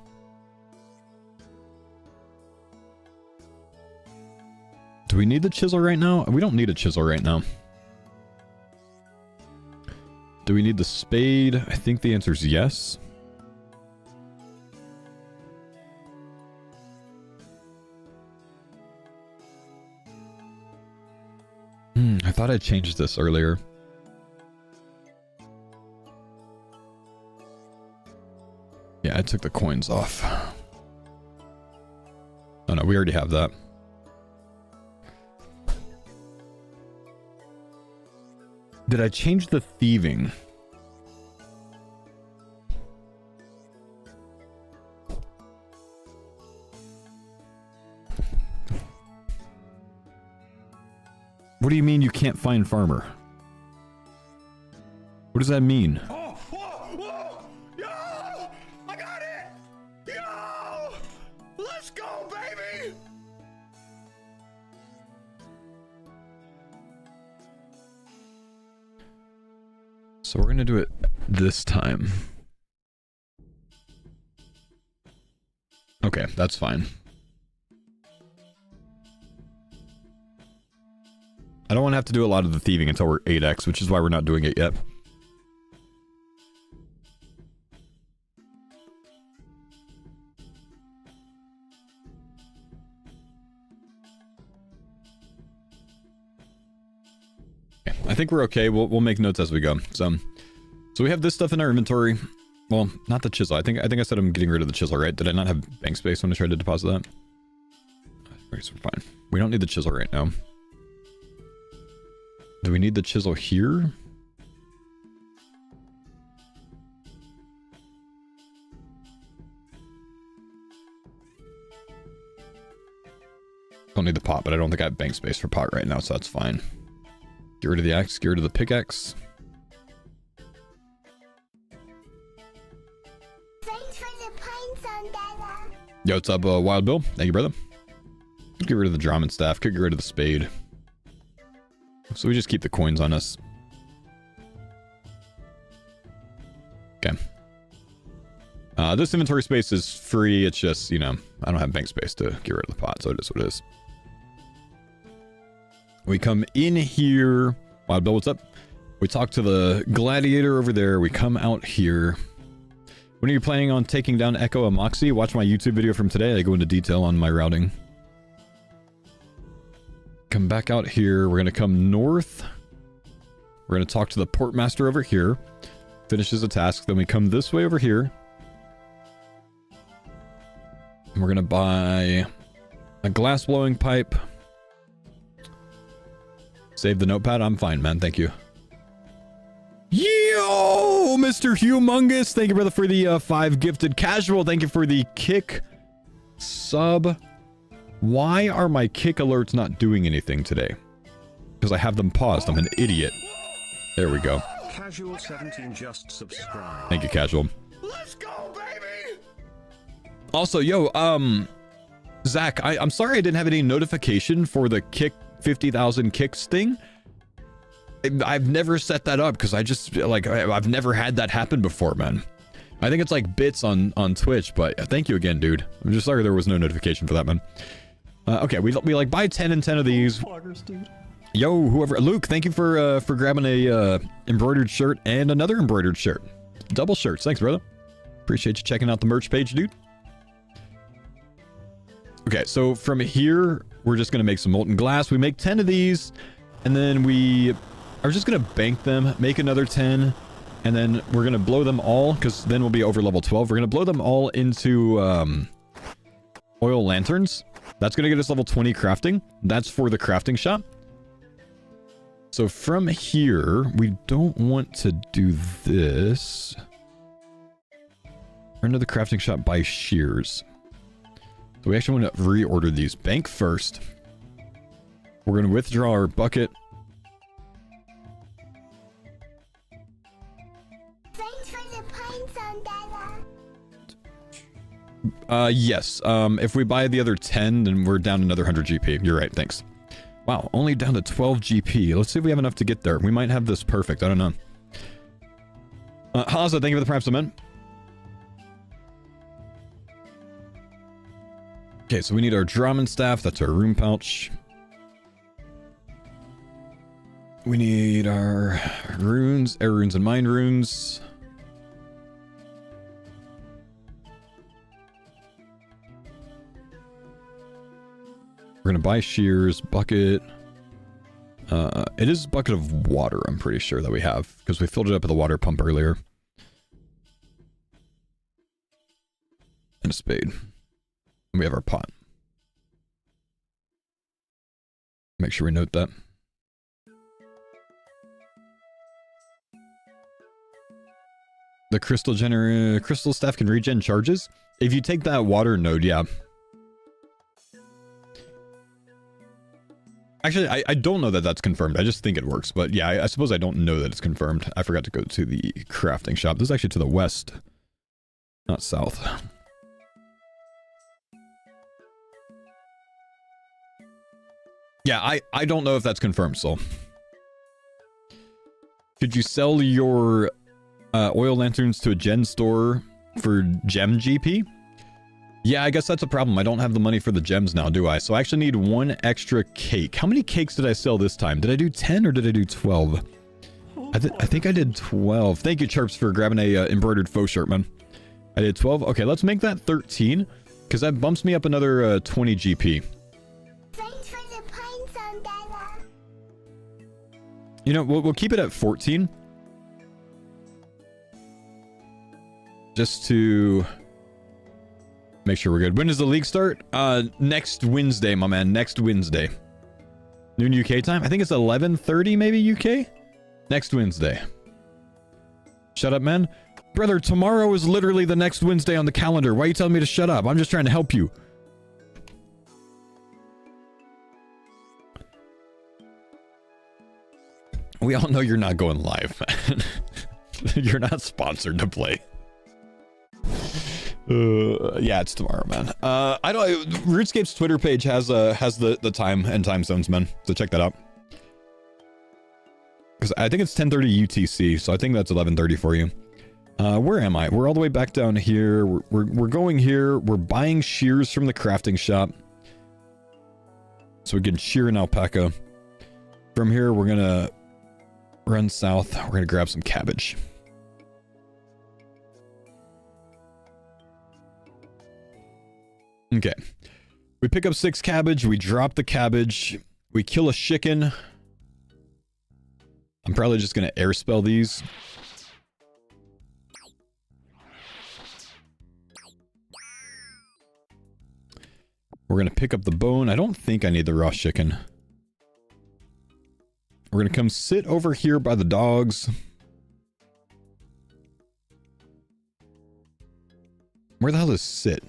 Speaker 1: Do we need the chisel right now? We don't need a chisel right now. Do we need the spade? I think the answer is yes. I thought I changed this earlier. Yeah, I took the coins off. Oh no, we already have that. Did I change the thieving? What do you mean you can't find farmer? What does that mean?
Speaker 3: Oh, whoa, whoa! Yo! I got it! Yo! Let's go, baby!
Speaker 1: So we're gonna do it this time. Okay, that's fine. I don't want to have to do a lot of the thieving until we're 8x, which is why we're not doing it yet. Okay, I think we're okay. We'll make notes as we go. So we have this stuff in our inventory. Well, not the chisel. I think I said I'm getting rid of the chisel, right? Did I not have bank space when I tried to deposit that? Okay, so we're fine. We don't need the chisel right now. Do we need the chisel here? Don't need the pot, but I don't think I have bank space for pot right now, so that's fine. Get rid of the axe, get rid of the pickaxe.
Speaker 2: Thanks for the pines on that.
Speaker 1: Yo, what's up, Wild Bill? Thank you, brother. Get rid of the drum and staff, could get rid of the spade. So we just keep the coins on us. Okay. This inventory space is free. It's just, you know, I don't have bank space to get rid of the pot, so it is what it is. We come in here. Wild Bill, what's up? We talk to the gladiator over there. We come out here. When are you planning on taking down Echo and Moxie? Watch my YouTube video from today. I go into detail on my routing. Come back out here. We're going to come north. We're going to talk to the portmaster over here. Finishes a task. Then we come this way over here. And we're going to buy a glass blowing pipe. Save the notepad. I'm fine, man. Thank you. Yo, Mr. Humongous. Thank you, brother, for the 5 gifted. Casual, thank you for the kick sub. Why are my kick alerts not doing anything today? Because I have them paused. I'm an idiot. There we go.
Speaker 4: Casual 17 just subscribe.
Speaker 1: Thank you, Casual.
Speaker 3: Let's go, baby!
Speaker 1: Also, yo, Zach, I'm sorry I didn't have any notification for the kick 50,000 kicks thing. I've never set that up because I just, like, I've never had that happen before, man. I think it's like bits on Twitch, but thank you again, dude. I'm just sorry there was no notification for that, man. Okay, we like buy 10 and 10 of these. Yo, whoever, Luke, thank you for grabbing a embroidered shirt and another embroidered shirt. Double shirts, thanks, brother. Appreciate you checking out the merch page, dude. Okay, so from here, we're just gonna make some molten glass. We make 10 of these, and then we are just gonna bank them, make another 10, and then we're gonna blow them all, because then we'll be over level 12. We're gonna blow them all into oil lanterns. That's gonna get us level 20 crafting. That's for the crafting shop. So from here, we don't want to do this. Run to the crafting shop, buy shears. So we actually want to reorder these. Bank first. We're going to withdraw our bucket.
Speaker 2: Thanks for the pines on that.
Speaker 1: Yes. If we buy the other 10, then we're down another 100 GP. You're right, thanks. Wow, only down to 12 GP. Let's see if we have enough to get there. We might have this perfect. I don't know. Haza, thank you for the Prime Summon. Okay, so we need our drum and staff. That's our room pouch. We need our runes, air runes, and mind runes. We're gonna buy shears, bucket. It is a bucket of water, I'm pretty sure that we have, because we filled it up with a water pump earlier. And a spade. And we have our pot. Make sure we note that. The crystal staff can regen charges. If you take that water node, yeah. Actually, I don't know that that's confirmed. I just think it works. But yeah, I suppose I don't know that it's confirmed. I forgot to go to the crafting shop. This is actually to the west, not south. Yeah, I don't know if that's confirmed, so. Could you sell your oil lanterns to a gen store for gem GP? Yeah, I guess that's a problem. I don't have the money for the gems now, do I? So I actually need one extra cake. How many cakes did I sell this time? Did I do 10 or did I do 12? I think I did 12. Thank you, Chirps, for grabbing a embroidered faux shirt, man. I did 12. Okay, let's make that 13, because that bumps me up another 20 GP.
Speaker 2: Thanks for the pines on that.
Speaker 1: You know, we'll keep it at 14. Just to make sure we're good. When does the league start? Next Wednesday, my man. Next Wednesday. Noon UK time? I think it's 11:30 maybe UK? Next Wednesday. Shut up, man. Brother, tomorrow is literally the next Wednesday on the calendar. Why are you telling me to shut up? I'm just trying to help you. We all know you're not going live, man. You're not sponsored to play. Yeah, it's tomorrow, man. I don't. RuneScape's Twitter page has the time and time zones, man. So check that out. Because I think it's 10:30 UTC, so I think that's 11:30 for you. Where am I? We're all the way back down here. We're going here. We're buying shears from the crafting shop, so we can shear an alpaca. From here, we're gonna run south. We're gonna grab some cabbage. Okay. We pick up 6 cabbage. We drop the cabbage. We kill a chicken. I'm probably just going to air spell these. We're going to pick up the bone. I don't think I need the raw chicken. We're going to come sit over here by the dogs. Where the hell is sit?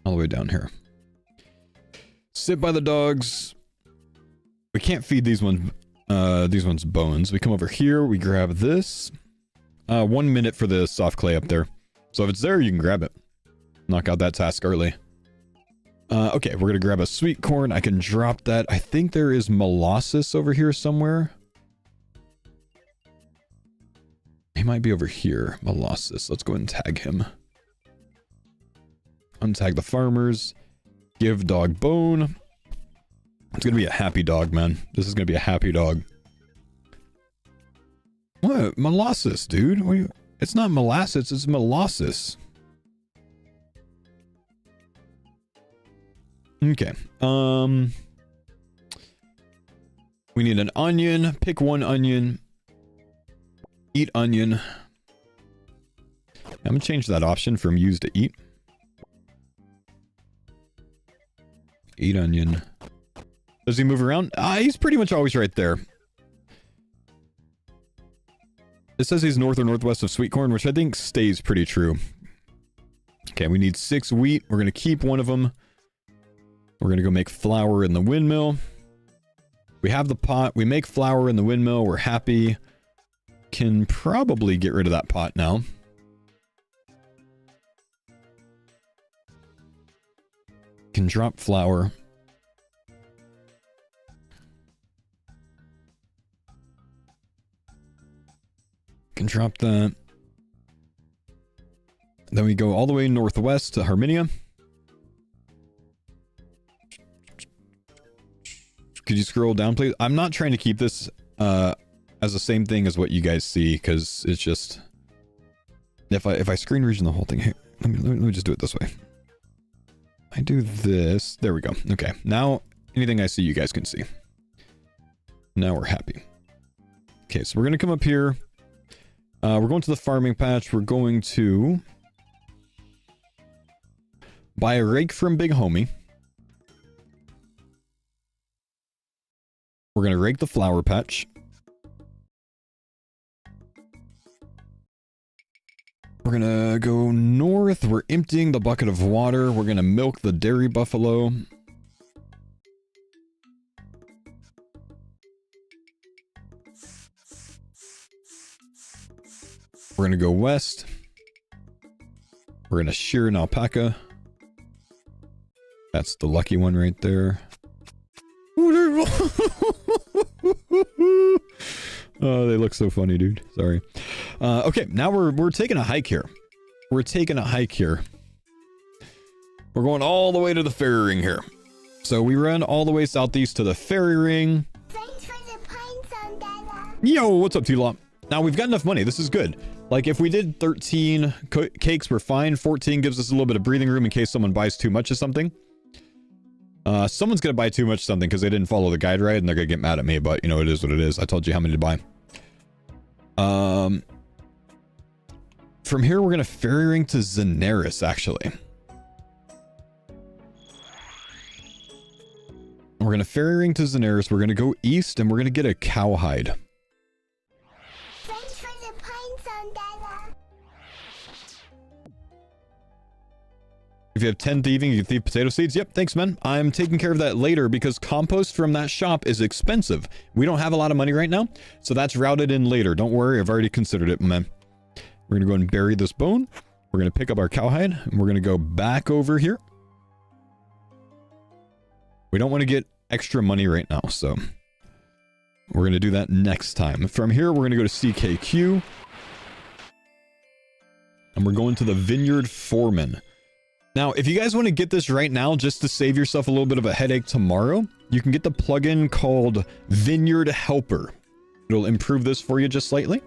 Speaker 1: All the way down here. Sit by the dogs. We can't feed these ones bones. We come over here. We grab this. 1 minute for the soft clay up there. So if it's there, you can grab it. Knock out that task early. Okay, we're going to grab a sweet corn. I can drop that. I think there is molasses over here somewhere. He might be over here. Molasses. Let's go ahead and tag him. Untag the farmers. Give dog bone. It's gonna be a happy dog, man. This is gonna be a happy dog. What? Molasses, dude? What it's not molasses, it's molasses. Okay. We need an onion. Pick one onion. Eat onion. I'm gonna change that option from use to eat. Eat onion. Does he move around? He's pretty much always right there. It says he's north or northwest of sweet corn, which I think stays pretty true. Okay, we need 6 wheat. We're going to keep one of them. We're going to go make flour in the windmill. We have the pot. We make flour in the windmill. We're happy. Can probably get rid of that pot now. Can drop flour. Can drop that. Then we go all the way northwest to Harmonia. Could you scroll down, please? I'm not trying to keep this as the same thing as what you guys see, because it's just... If I screen region the whole thing... Here, let me just do it this way. I do this. There we go. Okay. Now, anything I see, you guys can see. Now we're happy. Okay, so we're going to come up here. We're going to the farming patch. We're going to buy a rake from Big Homie. We're going to rake the flower patch. We're going to go north. We're emptying the bucket of water. We're going to milk the dairy buffalo. We're going to go west. We're going to shear an alpaca. That's the lucky one right there. Oh, they look so funny, dude. Sorry. Okay, now we're taking a hike here. We're taking a hike here. We're going all the way to the ferry ring here. So we run all the way southeast to the ferry ring.
Speaker 2: Thanks for the pines on Dada.
Speaker 1: Yo, what's up, T-Law? Now we've got enough money. This is good. Like if we did 13 cakes, we're fine. 14 gives us a little bit of breathing room in case someone buys too much of something. Someone's going to buy too much of something because they didn't follow the guide right, and they're going to get mad at me, but you know, it is what it is. I told you how many to buy. From here, we're going to ferry ring to Zenaris, actually. We're going to ferry ring to Zenaris. We're going to go east, and we're going to get a cowhide.
Speaker 2: Thanks for the pines on Dada.
Speaker 1: If you have 10 thieving, you can thieve potato seeds. Yep, thanks, man. I'm taking care of that later because compost from that shop is expensive. We don't have a lot of money right now, so that's routed in later. Don't worry, I've already considered it, man. We're going to go and bury this bone. We're going to pick up our cowhide, and we're going to go back over here. We don't want to get extra money right now, so we're going to do that next time. From here, we're going to go to CKQ. And we're going to the Vineyard Foreman. Now, if you guys want to get this right now, just to save yourself a little bit of a headache tomorrow, you can get the plugin called Vineyard Helper. It'll improve this for you just slightly.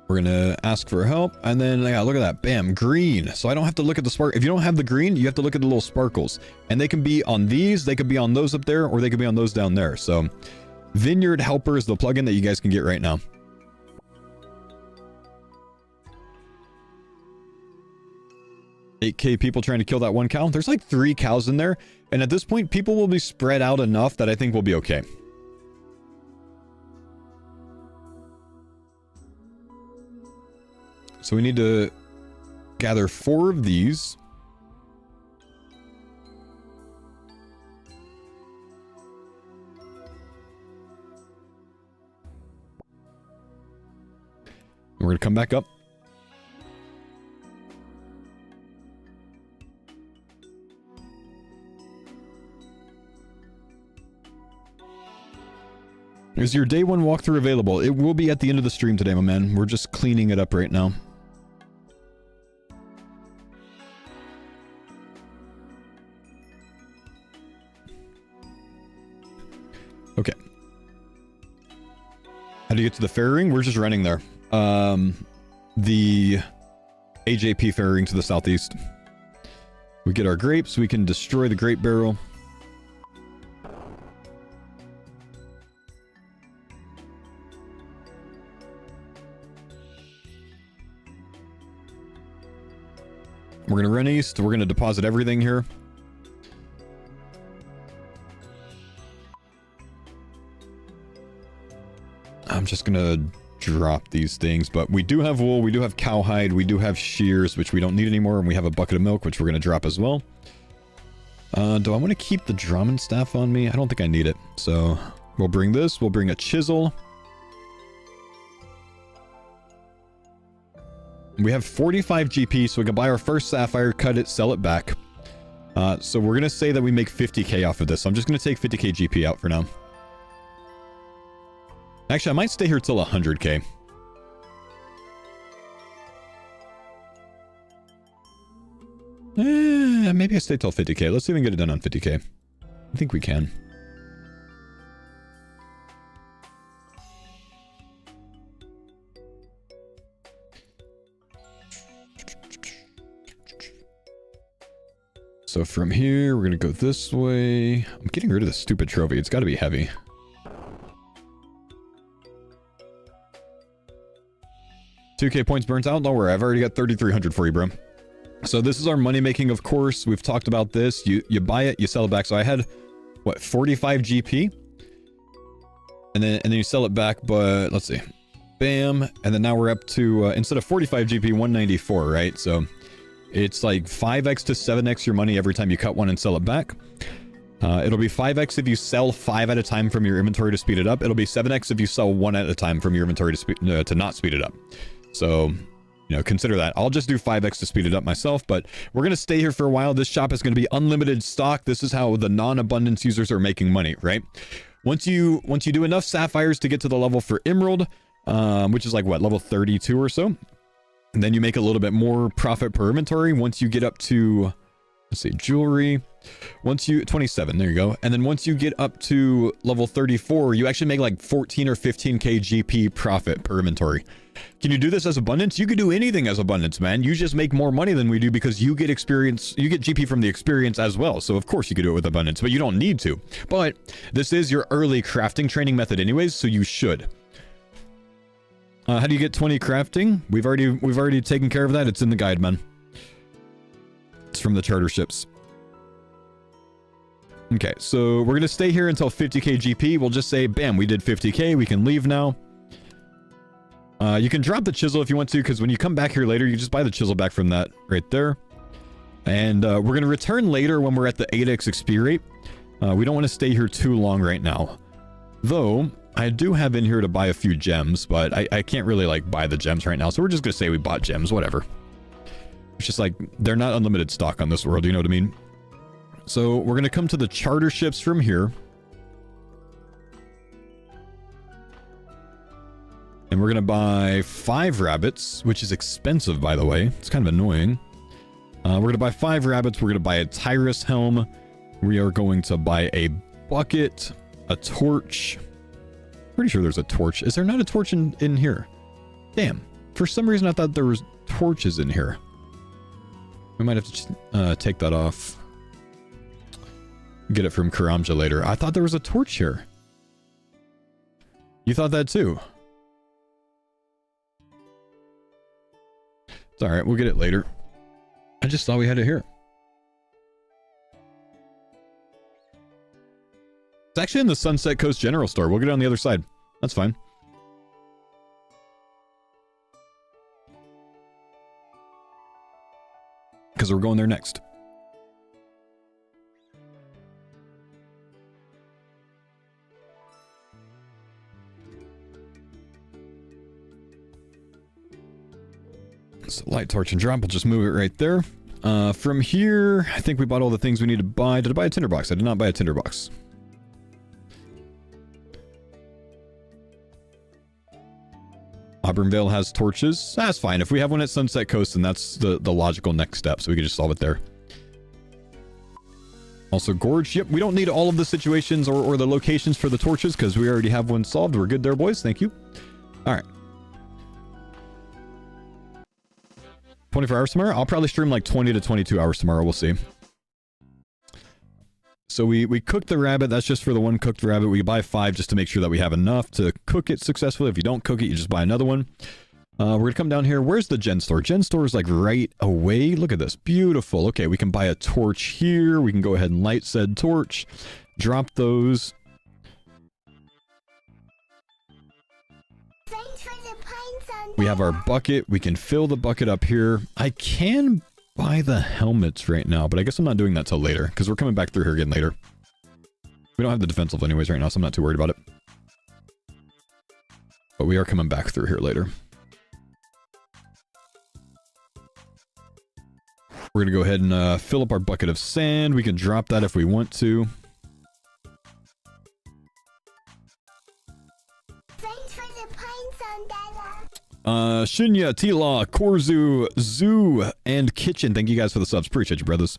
Speaker 1: We're going to ask for help, and then, yeah, look at that. Bam, green. So I don't have to look at the spark. If you don't have the green, you have to look at the little sparkles. And they can be on these, they could be on those up there, or they could be on those down there. So Vineyard Helper is the plugin that you guys can get right now. 8K people trying to kill that one cow. There's like 3 cows in there. And at this point, people will be spread out enough that I think we'll be okay. So we need to gather 4 of these. We're going to come back up. Is your day 1 walkthrough available? It will be at the end of the stream today, my man. We're just cleaning it up right now. Okay. How do you get to the ferry ring? We're just running there. The AJP ferry ring to the southeast. We get our grapes. We can destroy the grape barrel. We're going to run east. We're going to deposit everything here. I'm just going to drop these things, but we do have wool. We do have cowhide. We do have shears, which we don't need anymore. And we have a bucket of milk, which we're going to drop as well. Do I want to keep the Drummond staff on me? I don't think I need it. So we'll bring this. We'll bring a chisel. We have 45 GP, so we can buy our first sapphire, cut it, sell it back. So we're going to say that we make 50k off of this. So I'm just going to take 50k GP out for now. Actually, I might stay here till 100k. Maybe I stay till 50k. Let's see if we can get it done on 50k. I think we can. So from here, we're going to go this way. I'm getting rid of this stupid trophy. It's got to be heavy. $2K points burnt out. Don't worry. I've already got 3,300 for you, bro. So this is our money making, of course. We've talked about this. You buy it, you sell it back. So I had, what, 45 GP? And then you sell it back, but let's see. Bam. And then now we're up to, instead of 45 GP, 194, right? So it's like 5x to 7x your money every time you cut one and sell it back. It'll be 5x if you sell 5 at a time from your inventory to speed it up. It'll be 7x if you sell 1 at a time from your inventory to not speed it up. So, you know, consider that. I'll just do 5x to speed it up myself, but we're going to stay here for a while. This shop is going to be unlimited stock. This is how the non-abundance users are making money, right? Once you do enough sapphires to get to the level for emerald, which is like what, level 32 or so, And then you make a little bit more profit per inventory once you get up to, let's see, jewelry. Once you, 27, there you go. And then once you get up to level 34, you actually make like 14 or 15k GP profit per inventory. Can you do this as abundance? You could do anything as abundance, man. You just make more money than we do because you get experience, you get GP from the experience as well. So of course you could do it with abundance, but you don't need to. But this is your early crafting training method anyways, so you should. How do you get 20 crafting? We've already taken care of that. It's in the guide, man. It's from the charter ships. Okay, so we're gonna stay here until 50k GP. We'll just say, bam, we did 50k. We can leave now. You can drop the chisel if you want to, because when you come back here later, you just buy the chisel back from that right there. And we're gonna return later when we're at the 8x XP rate. We don't want to stay here too long right now, though. I do have in here to buy a few gems, but I can't really like buy the gems right now. So we're just going to say we bought gems, whatever. It's just like, they're not unlimited stock on this world. You know what I mean? So we're going to come to the charter ships from here. And we're going to buy 5 rabbits, which is expensive, by the way. It's kind of annoying. We're going to buy 5 rabbits. We're going to buy a Tyrus helm. We are going to buy a bucket, a torch. Pretty sure there's a torch. Is there not a torch in here? Damn. For some reason, I thought there was torches in here. We might have to just take that off. Get it from Karamja later. I thought there was a torch here. You thought that too? It's alright. We'll get it later. I just thought we had it here. It's actually in the Sunset Coast General Store. We'll get it on the other side. That's fine. Because we're going there next. So light torch and drop. We'll just move it right there. From here, I think we bought all the things we need to buy. Did I buy a tinderbox? I did not buy a tinderbox. Auburnvale has torches. That's fine. If we have one at Sunset Coast, then that's the logical next step. So we can just solve it there. Also, Gorge. Yep, we don't need all of the situations or the locations for the torches because we already have one solved. We're good there, boys. Thank you. All right. 24 hours tomorrow? I'll probably stream like 20 to 22 hours tomorrow. We'll see. So we cooked the rabbit. That's just for the one cooked rabbit. We buy 5 just to make sure that we have enough to cook it successfully. If you don't cook it, you just buy another one. We're going to come down here. Where's the gen store? Gen store is like right away. Look at this. Beautiful. Okay, we can buy a torch here. We can go ahead and light said torch. Drop those. We have our bucket. We can fill the bucket up here. I can buy the helmets right now, but I guess I'm not doing that till later because we're coming back through here again later. We don't have the defensive anyways right now, so I'm not too worried about it. But we are coming back through here later. We're going to go ahead and fill up our bucket of sand. We can drop that if we want to. Shinya, Tila, Korzu, Zoo, and Kitchen. Thank you guys for the subs. Appreciate you, brothers.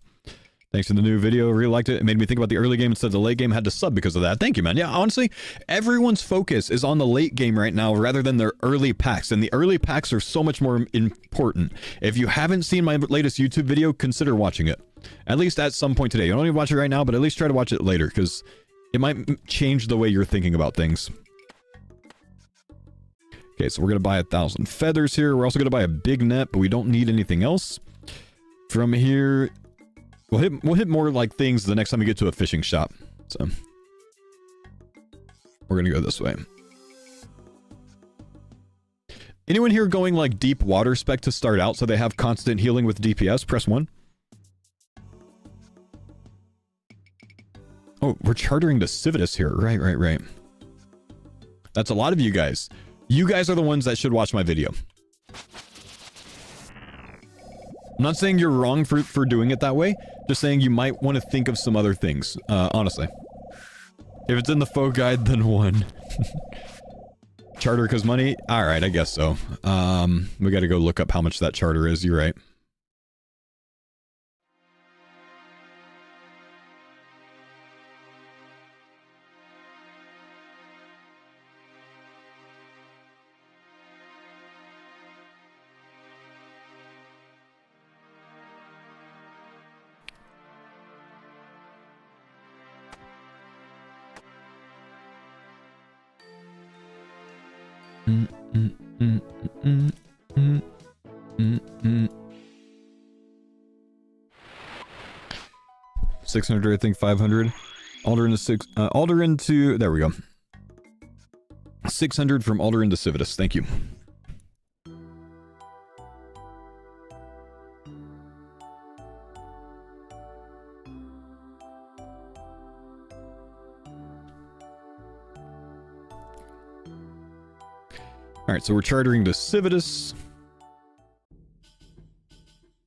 Speaker 1: Thanks for the new video. Really liked it. It made me think about the early game instead of the late game. Had to sub because of that. Thank you, man. Yeah, honestly, everyone's focus is on the late game right now rather than their early packs. And the early packs are so much more important. If you haven't seen my latest YouTube video, consider watching it. At least at some point today. You don't need to watch it right now, but at least try to watch it later because it might change the way you're thinking about things. Okay, so we're going to buy 1,000 feathers here. We're also going to buy a big net, but we don't need anything else. From here, we'll hit more like things the next time we get to a fishing shop. So we're going to go this way. Anyone here going like deep water spec to start out so they have constant healing with DPS? Press 1. Oh, we're chartering to Civitas here. Right. That's a lot of you guys. You guys are the ones that should watch my video. I'm not saying you're wrong for doing it that way. Just saying you might want to think of some other things, honestly. If it's in the faux guide, then 1. Charter cause money? Alright, I guess so. We gotta go look up how much that charter is, you're right. Mm, mm, mm, mm, mm, mm, mm. 600, I think 500. Alderan to 6. Alderan to. There we go. 600 from Alderan to Civitas. Thank you. Alright, so we're chartering to Civitas.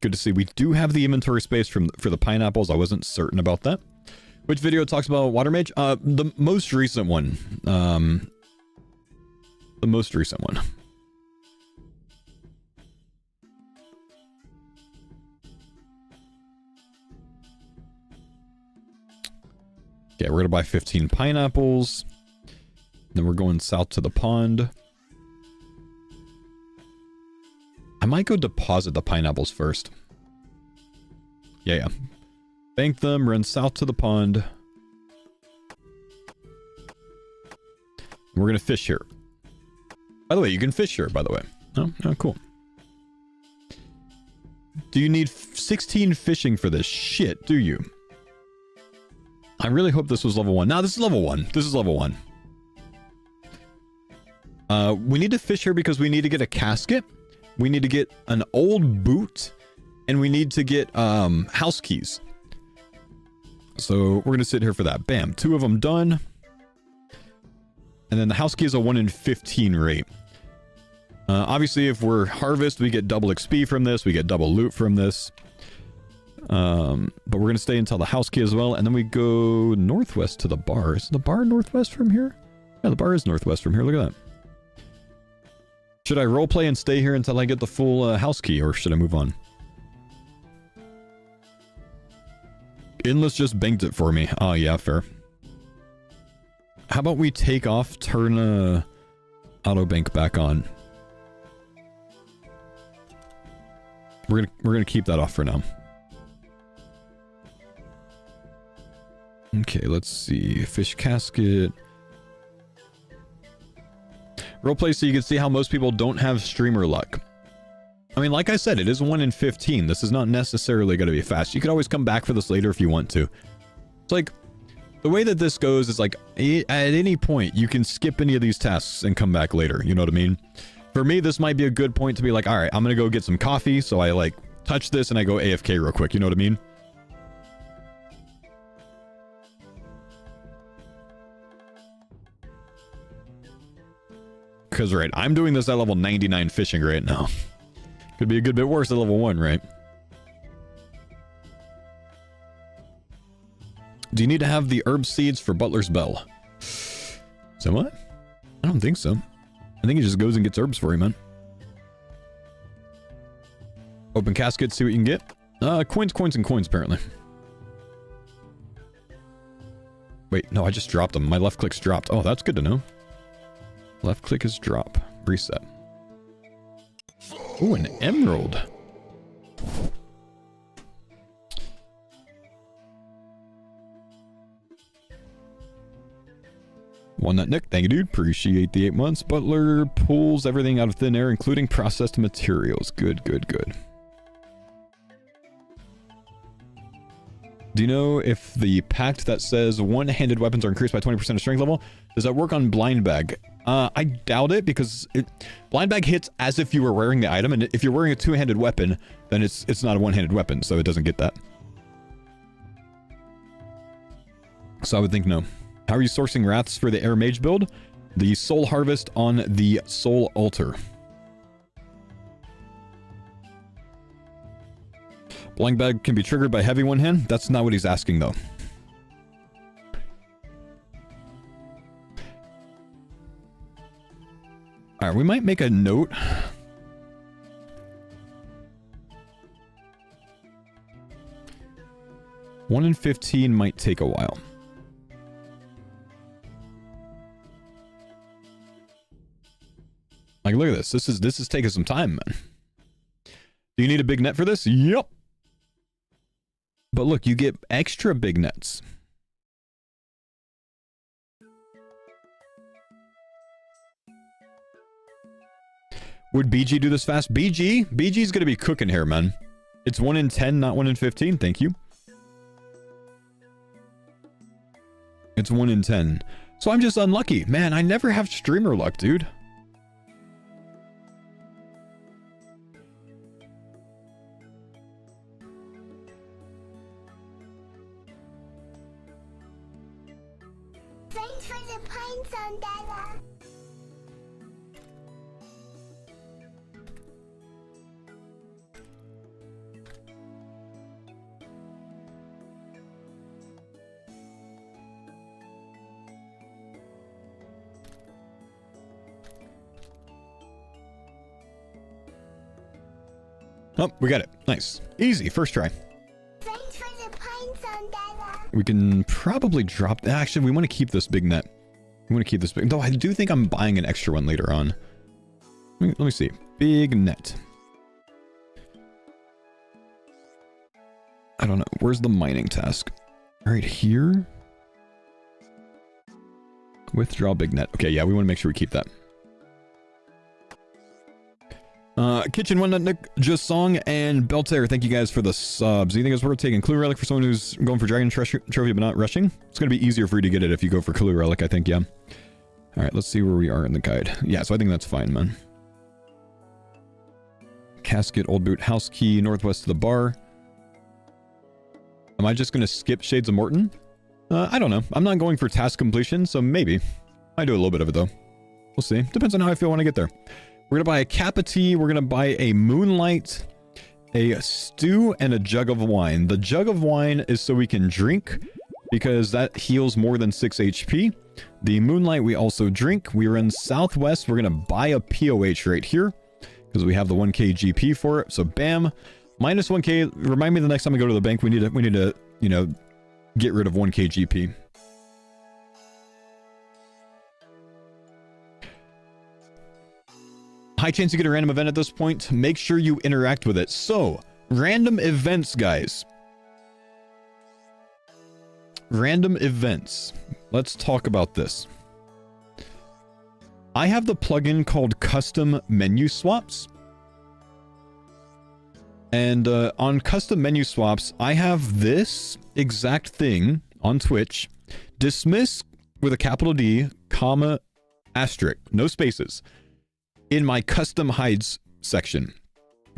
Speaker 1: Good to see. We do have the inventory space for the pineapples. I wasn't certain about that. Which video talks about Water Mage? The most recent one. The most recent one. Okay, we're gonna buy 15 pineapples. Then we're going south to the pond. I might go deposit the pineapples first. Yeah. Bank them, run south to the pond. We're gonna fish here. By the way, you can fish here, by the way. Oh, cool. Do you need 16 fishing for this shit, do you? I really hope this was level 1. No, this is level 1. This is level 1. We need to fish here because we need to get a casket. We need to get an old boot, and we need to get house keys. So we're gonna sit here for that. Bam, 2 of them done. And then the house key is a 1 in 15 rate. Obviously, if we're harvest, we get double XP from this. We get double loot from this. But we're gonna stay until the house key as well, and then we go northwest to the bar. Is the bar northwest from here? Yeah, the bar is northwest from here. Look at that. Should I roleplay and stay here until I get the full house key, or should I move on? Endless just banked it for me. Oh, yeah, fair. How about we take off, turn auto bank back on? We're gonna keep that off for now. Okay, let's see. Fish casket. Roleplay so you can see how most people don't have streamer luck. I mean, like I said, it is 1 in 15. This is not necessarily going to be fast. You could always come back for this later if you want to. It's like, the way that this goes is like, at any point, you can skip any of these tasks and come back later. You know what I mean? For me, this might be a good point to be like, alright, I'm going to go get some coffee. So I like, touch this and I go AFK real quick. You know what I mean? Because, right, I'm doing this at level 99 fishing right now. Could be a good bit worse at level 1, right? Do you need to have the herb seeds for Butler's Bell? So what? I don't think so. I think he just goes and gets herbs for you, man. Open casket, see what you can get. Coins, apparently. Wait, no, I just dropped them. My left click's dropped. Oh, that's good to know. Left click is drop. Reset. Ooh, an emerald. One that Nick. Thank you, dude. Appreciate the 8 months. Butler pulls everything out of thin air, including processed materials. Good, good, good. Do you know if the pact that says one-handed weapons are increased by 20% of strength level, does that work on blind bag? I doubt it, because blind bag hits as if you were wearing the item, and if you're wearing a two-handed weapon, then it's not a one-handed weapon, so it doesn't get that. So I would think no. How are you sourcing wraths for the air mage build? The soul harvest on the soul altar. Blind bag can be triggered by heavy one hand? That's not what he's asking, though. Alright, we might make a note. One in 15 might take a while. Like, look at this. This is taking some time, man. Do you need a big net for this? Yep. But look, you get extra big nets. Would BG do this fast? BG's gonna be cooking here, man. It's 1 in 10, not 1 in 15. Thank you. It's 1 in 10. So I'm just unlucky. Man, I never have streamer luck, dude.
Speaker 2: Thanks for the pines on Dada.
Speaker 1: Oh, we got it. Nice. Easy. First try.
Speaker 2: Thanks for the pines on Dada.
Speaker 1: We can probably drop... Actually, we want to keep this big net. We want to keep this big... Though I do think I'm buying an extra one later on. Let me see. Big net. I don't know. Where's the mining task? Right here? Withdraw big net. Okay, yeah, we want to make sure we keep that. Kitchen One Nut Nick, Just Song, and Beltair, thank you guys for the subs. Do you think it's worth taking Clue Relic for someone who's going for Dragon Trophy but not rushing? It's going to be easier for you to get it if you go for Clue Relic, I think, yeah. Alright, let's see where we are in the guide. Yeah, so I think that's fine, man. Casket, Old Boot, House Key, northwest of the bar. Am I just going to skip Shades of Morton? I don't know. I'm not going for task completion, so maybe. I do a little bit of it, though. We'll see. Depends on how I feel when I get there. We're going to buy a cup of tea. We're going to buy a Moonlight, a stew, and a jug of wine. The jug of wine is so we can drink, because that heals more than 6 HP. The Moonlight we also drink. We are in Southwest. We're going to buy a POH right here, because we have the 1k GP for it. So bam, minus 1k. Remind me the next time I go to the bank, we need to, you know, get rid of 1k GP. High chance you get a random event at this point. Make sure you interact with it. So, random events, guys. Random events. Let's talk about this. I have the plugin called Custom Menu Swaps. And on Custom Menu Swaps, I have this exact thing on Twitch. Dismiss with a capital D, comma, asterisk, no spaces. In my custom hides section.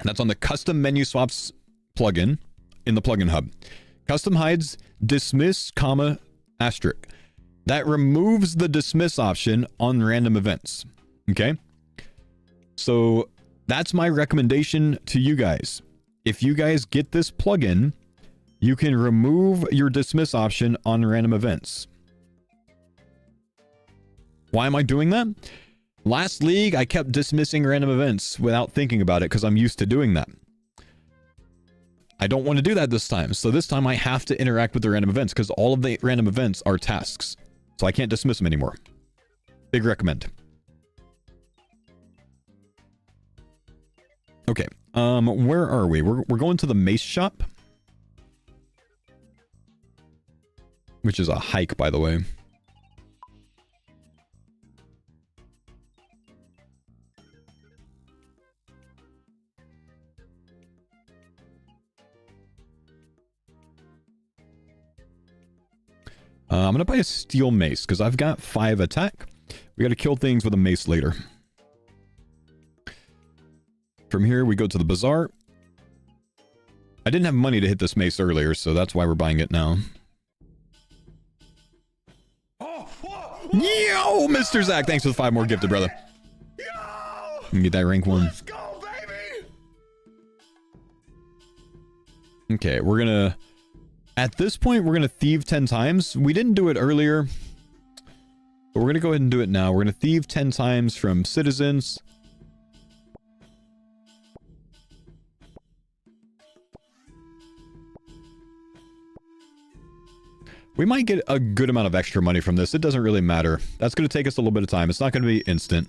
Speaker 1: That's on the Custom Menu Swaps plugin in the plugin hub. Custom hides, dismiss, comma, asterisk. That removes the dismiss option on random events. Okay? So that's my recommendation to you guys. If you guys get this plugin, you can remove your dismiss option on random events. Why am I doing that? Last league, I kept dismissing random events without thinking about it because I'm used to doing that. I don't want to do that this time. So this time I have to interact with the random events because all of the random events are tasks. So I can't dismiss them anymore. Big recommend. Okay. Where are we? We're going to the mace shop. Which is a hike, by the way. I'm going to buy a steel mace because I've got 5 attack. We got to kill things with a mace later. From here, we go to the bazaar. I didn't have money to hit this mace earlier, so that's why we're buying it now. Yo, Mr. Zach, thanks for the 5 more gifted, brother. Yo, get that rank 1.
Speaker 3: Let's go, baby.
Speaker 1: Okay, we're going to... At this point, we're going to thieve 10 times. We didn't do it earlier. But we're going to go ahead and do it now. We're going to thieve 10 times from citizens. We might get a good amount of extra money from this. It doesn't really matter. That's going to take us a little bit of time. It's not going to be instant.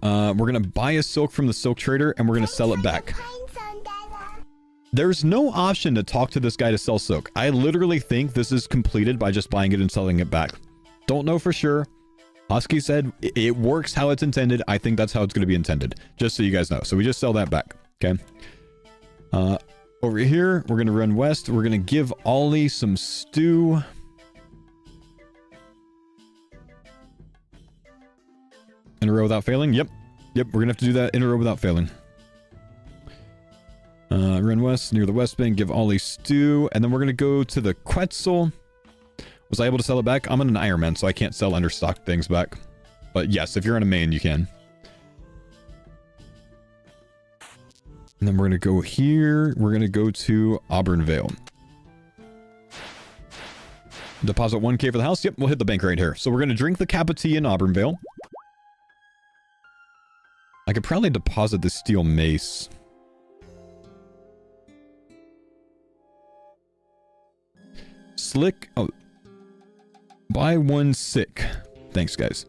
Speaker 1: We're going to buy a silk from the silk trader and we're going to sell it back. There's no option to talk to this guy to sell silk. I literally think this is completed by just buying it and selling it back. Don't know for sure. Husky said it works how it's intended. I think that's how it's going to be intended. Just so you guys know. So we just sell that back. Okay. Over here, we're going to run west. We're going to give Ollie some stew. In a row without failing? Yep. Yep, we're going to have to do that in a row without failing. Run west, near the west bank, give Ollie stew. And then we're going to go to the Quetzal. Was I able to sell it back? I'm on an Ironman, so I can't sell understocked things back. But yes, if you're on a main, you can. And then we're going to go here. We're going to go to Auburn Vale. Deposit 1K for the house. Yep, we'll hit the bank right here. So we're going to drink the cup of tea in Auburn Vale. I could probably deposit the steel mace. Slick. Oh. Buy one sick. Thanks, guys.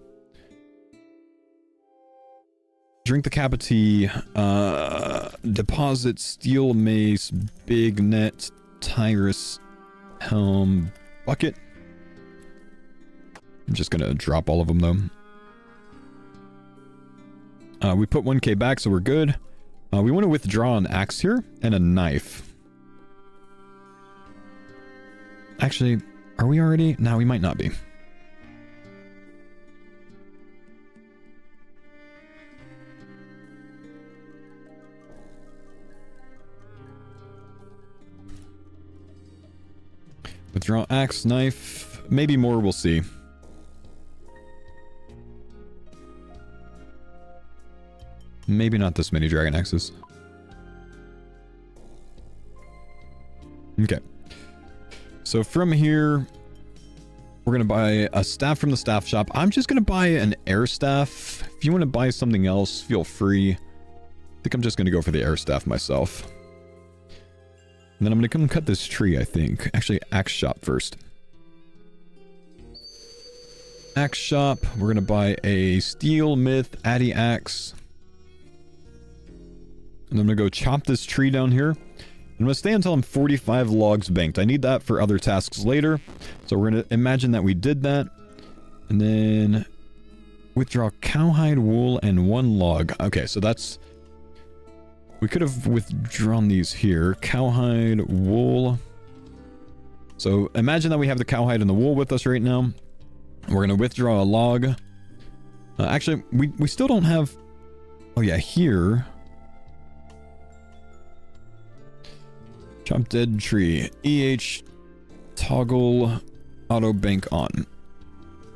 Speaker 1: Drink the cup of tea. Deposit steel mace, big net, Tyrus, helm, bucket. I'm just gonna drop all of them though. We put 1K back, so we're good. We want to withdraw an axe here and a knife. Actually, are we already? No, we might not be. Withdraw axe, knife, maybe more, we'll see. Maybe not this many dragon axes. Okay. So from here, we're going to buy a staff from the staff shop. I'm just going to buy an air staff. If you want to buy something else, feel free. I think I'm just going to go for the air staff myself. And then I'm going to come cut this tree, I think. Actually, axe shop first. Axe shop. We're going to buy a steel myth addy axe. And I'm going to go chop this tree down here. I'm going to stay until I'm 45 logs banked. I need that for other tasks later. So we're going to imagine that we did that. And then withdraw cowhide, wool, and 1 log. Okay, so that's... We could have withdrawn these here. Cowhide, wool. So imagine that we have the cowhide and the wool with us right now. We're going to withdraw a log. Actually, we still don't have... Oh yeah, here... Chop dead tree. EH toggle auto bank on.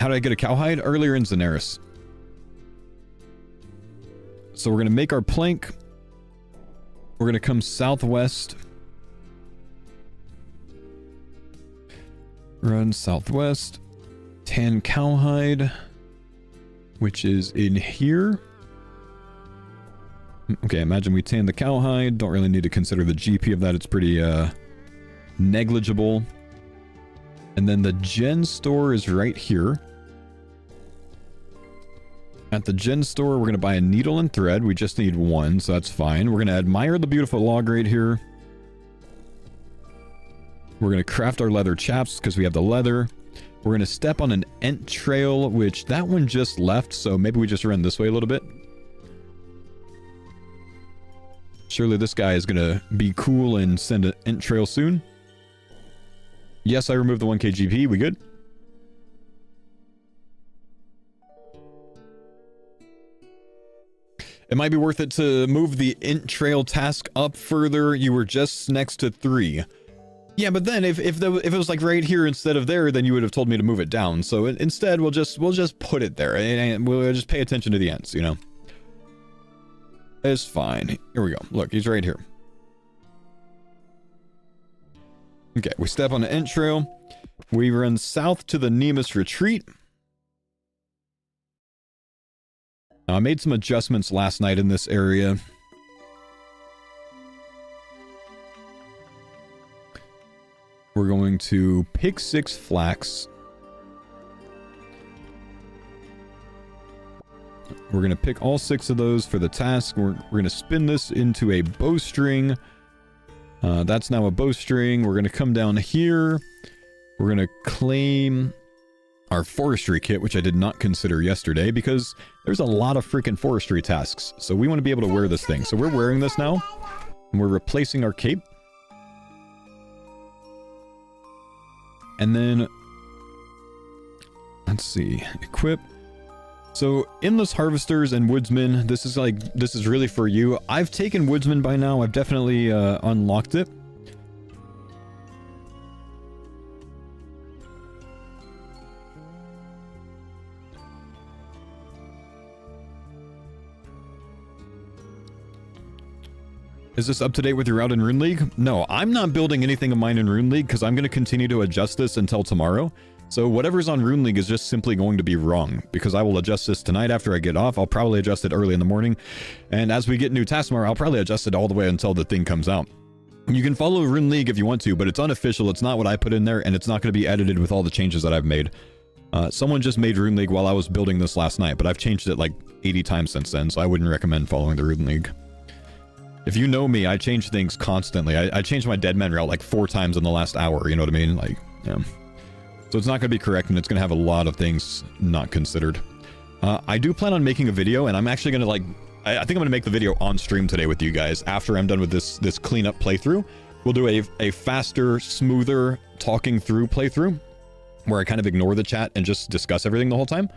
Speaker 1: How did I get a cowhide? Earlier in Zenaris. So we're going to make our plank. We're going to come southwest. Run southwest. Tan cowhide. Which is in here. Okay, imagine we tan the cowhide. Don't really need to consider the GP of that. It's pretty negligible. And then the gen store is right here. At the gen store, we're going to buy a needle and thread. We just need 1, so that's fine. We're going to admire the beautiful log right here. We're going to craft our leather chaps because we have the leather. We're going to step on an ent trail, which that one just left, so maybe we just run this way a little bit. Surely this guy is going to be cool and send an ent trail soon. Yes, I removed the 1K GP. We good? It might be worth it to move the ent trail task up further. You were just next to 3. Yeah, but then if it was like right here instead of there, then you would have told me to move it down. So instead, we'll just put it there and we'll just pay attention to the ents, you know. It's fine. Here we go. Look, he's right here. Okay, we step on the ent trail. We run south to the Nemus retreat. Now, I made some adjustments last night in this area. We're going to pick 6 flax. We're going to pick all 6 of those for the task. We're going to spin this into a bowstring. That's now a bowstring. We're going to come down here. We're going to claim our forestry kit, which I did not consider yesterday because there's a lot of freaking forestry tasks. So we want to be able to wear this thing. So we're wearing this now. And we're replacing our cape. And then, let's see, equip. So, endless harvesters and woodsmen, this is really for you. I've taken woodsman by now. I've definitely unlocked it. Is this up to date with your route in Rune League? No, I'm not building anything of mine in Rune League because I'm going to continue to adjust this until tomorrow. So whatever's on Rune League is just simply going to be wrong because I will adjust this tonight after I get off. I'll probably adjust it early in the morning. And as we get new tasks tomorrow, I'll probably adjust it all the way until the thing comes out. You can follow Rune League if you want to, but it's unofficial. It's not what I put in there, and it's not going to be edited with all the changes that I've made. Someone just made Rune League while I was building this last night, but I've changed it like 80 times since then, so I wouldn't recommend following the Rune League. If you know me, I change things constantly. I changed my Deadman route like 4 times in the last hour, you know what I mean? Like, yeah. So it's not going to be correct, and it's going to have a lot of things not considered. I do plan on making a video, and I'm actually going to like... I think I'm going to make the video on stream today with you guys after I'm done with this cleanup playthrough. We'll do a faster, smoother talking through playthrough where I kind of ignore the chat and just discuss everything the whole time.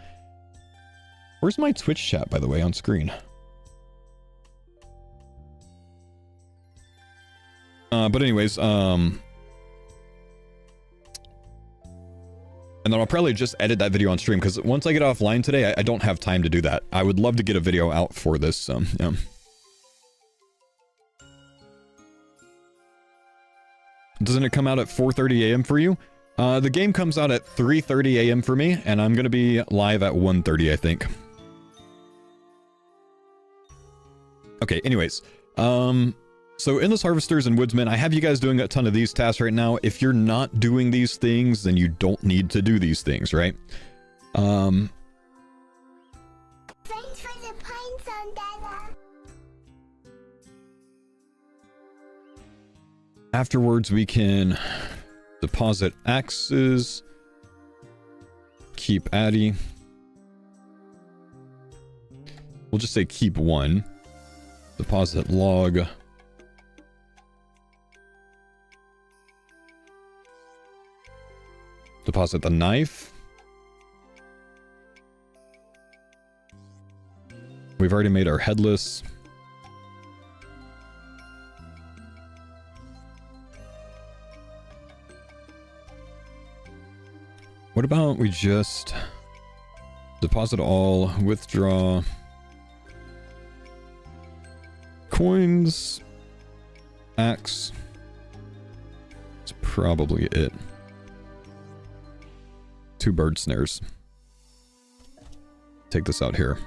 Speaker 1: Where's my Twitch chat, by the way, on screen? But anyways, and then I'll probably just edit that video on stream because once I get offline today, I don't have time to do that. I would love to get a video out for this, yeah. Doesn't it come out at 4:30 a.m. for you? The game comes out at 3:30 a.m. for me, and I'm going to be live at 1:30, I think. Okay, anyways, so Endless Harvesters and Woodsmen, I have you guys doing a ton of these tasks right now. If you're not doing these things, then you don't need to do these things, right?
Speaker 2: Thanks for the points on that.
Speaker 1: Afterwards, we can deposit axes, keep Addy. We'll just say keep 1. Deposit log. Deposit the knife. We've already made our headless. What about we just deposit all, withdraw coins, axe. That's probably it. 2 bird snares. Take this out here.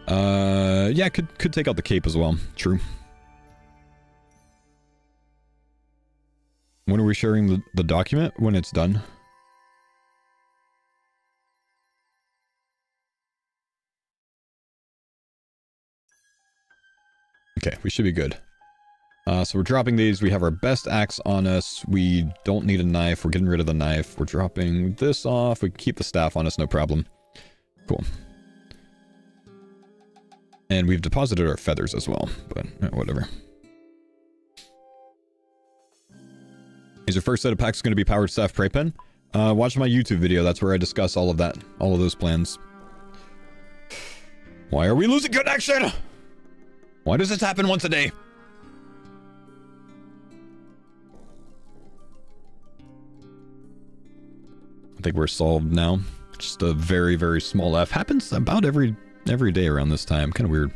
Speaker 1: Yeah, could take out the cape as well. True. When are we sharing the document? When it's done. Okay, we should be good. So we're dropping these. We have our best axe on us. We don't need a knife. We're getting rid of the knife. We're dropping this off. We can keep the staff on us, no problem. Cool. And we've deposited our feathers as well, but whatever. Is your first set of packs going to be powered staff prey pen? Watch my YouTube video. That's where I discuss all of that. All of those plans. Why are we losing connection? Why does this happen once a day? I think we're solved now. Just a very, very small F. Happens about every day around this time. Kind of weird.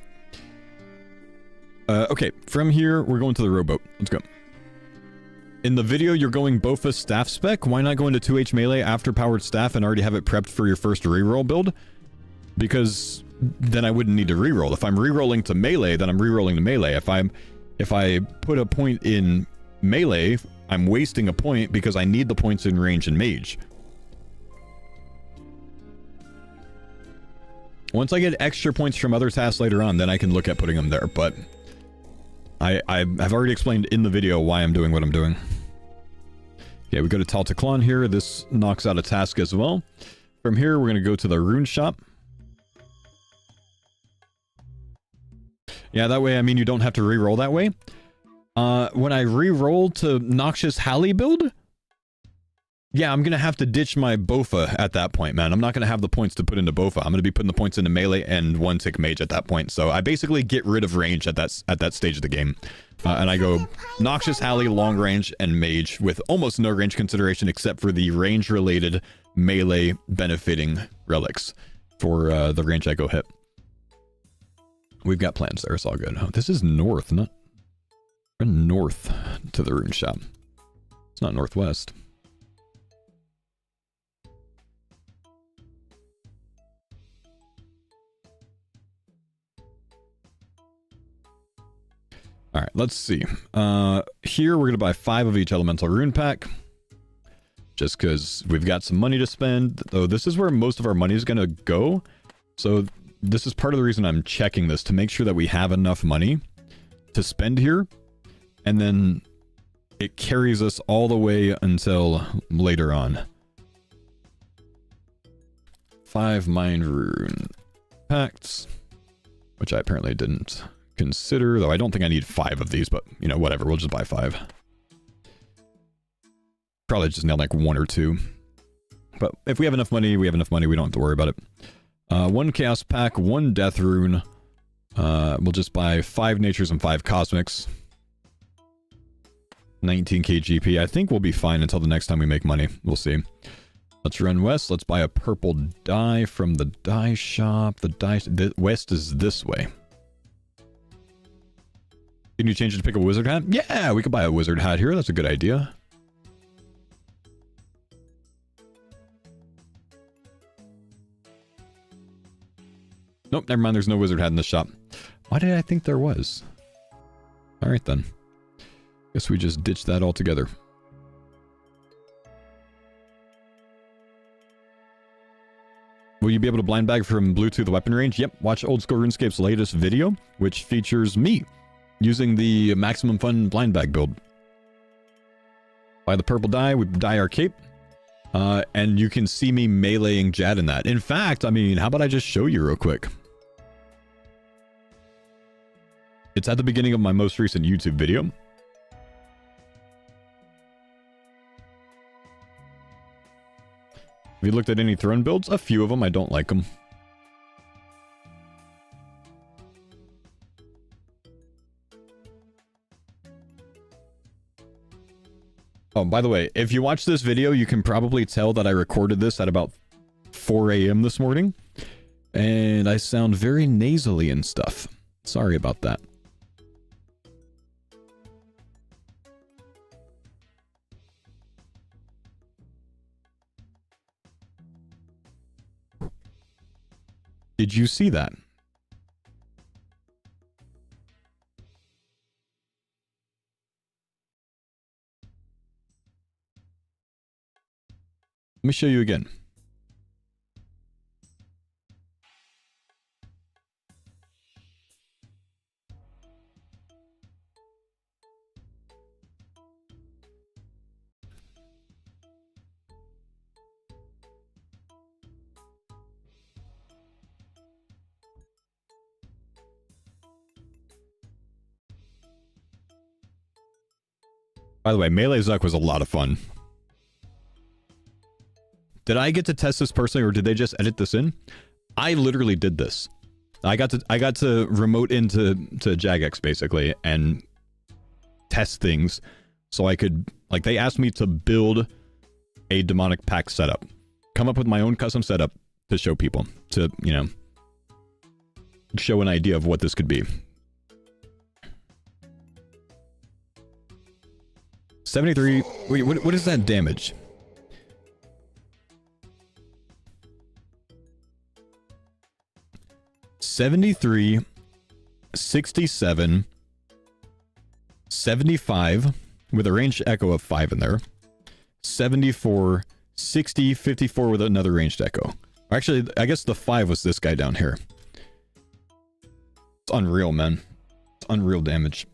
Speaker 1: Okay, from here, we're going to the rowboat. Let's go. In the video, you're going Bofa staff spec. Why not go into 2H melee after powered staff and already have it prepped for your first reroll build? Because then I wouldn't need to reroll. If I'm rerolling to melee, then I'm rerolling to melee. If I put a point in melee, I'm wasting a point because I need the points in range and mage. Once I get extra points from other tasks later on, then I can look at putting them there, but I've already explained in the video why I'm doing what I'm doing. Yeah, we go to Taltaclon here. This knocks out a task as well. From here, we're going to go to the rune shop. Yeah, that way, I mean, you don't have to reroll that way. When I reroll to Noxious Halley build, yeah, I'm going to have to ditch my Bofa at that point, man. I'm not going to have the points to put into Bofa. I'm going to be putting the points into melee and one-tick mage at that point. So I basically get rid of range at that stage of the game. And I go Noxious Halley, long range, and mage with almost no range consideration except for the range-related melee benefiting relics for the range I go hit. We've got plans there. It's all good. Oh, this is north, not... We're north to the rune shop. It's not northwest. All right, let's see. Here we're going to buy 5 of each elemental rune pack. Just because we've got some money to spend. Though this is where most of our money is going to go. So this is part of the reason I'm checking this, to make sure that we have enough money to spend here. And then it carries us all the way until later on. 5 mind rune pacts, which I apparently didn't consider, though I don't think I need 5 of these, but you know, whatever, we'll just buy 5. Probably just nail like 1 or 2, but if we have enough money, we have enough money. We don't have to worry about it. 1 chaos pack, 1 death rune. We'll just buy 5 natures and 5 cosmics. 19k GP. I think we'll be fine until the next time we make money. We'll see. Let's run west. Let's buy a purple dye from the dye shop. The west is this way. Can you change it to pick a wizard hat? Yeah, we could buy a wizard hat here. That's a good idea. Nope, never mind. There's no wizard hat in this shop. Why did I think there was? All right, then. Guess we just ditched that altogether. Will you be able to blind bag from Bluetooth weapon range? Yep. Watch Old School RuneScape's latest video, which features me using the maximum fun blind bag build. Buy the purple dye, we dye our cape. And you can see me meleeing Jad in that. In fact, I mean, how about I just show you real quick? It's at the beginning of my most recent YouTube video. Have you looked at any throne builds? A few of them. I don't like them. Oh, by the way, if you watch this video, you can probably tell that I recorded this at about 4 a.m. this morning. And I sound very nasally and stuff. Sorry about that. Did you see that? Let me show you again. By the way, Melee Zuck was a lot of fun. Did I get to test this personally, or did they just edit this in? I literally did this. I got to remote into Jagex basically and test things, so I could, like, they asked me to build a demonic pact setup, come up with my own custom setup to show people, to, you know, show an idea of what this could be. 73. Wait, what is that damage? $73, 67, 75 with a ranged echo of 5 in there. 74, 60, 54 with another ranged echo. Actually, I guess the 5 was this guy down here. It's unreal, man. It's unreal damage.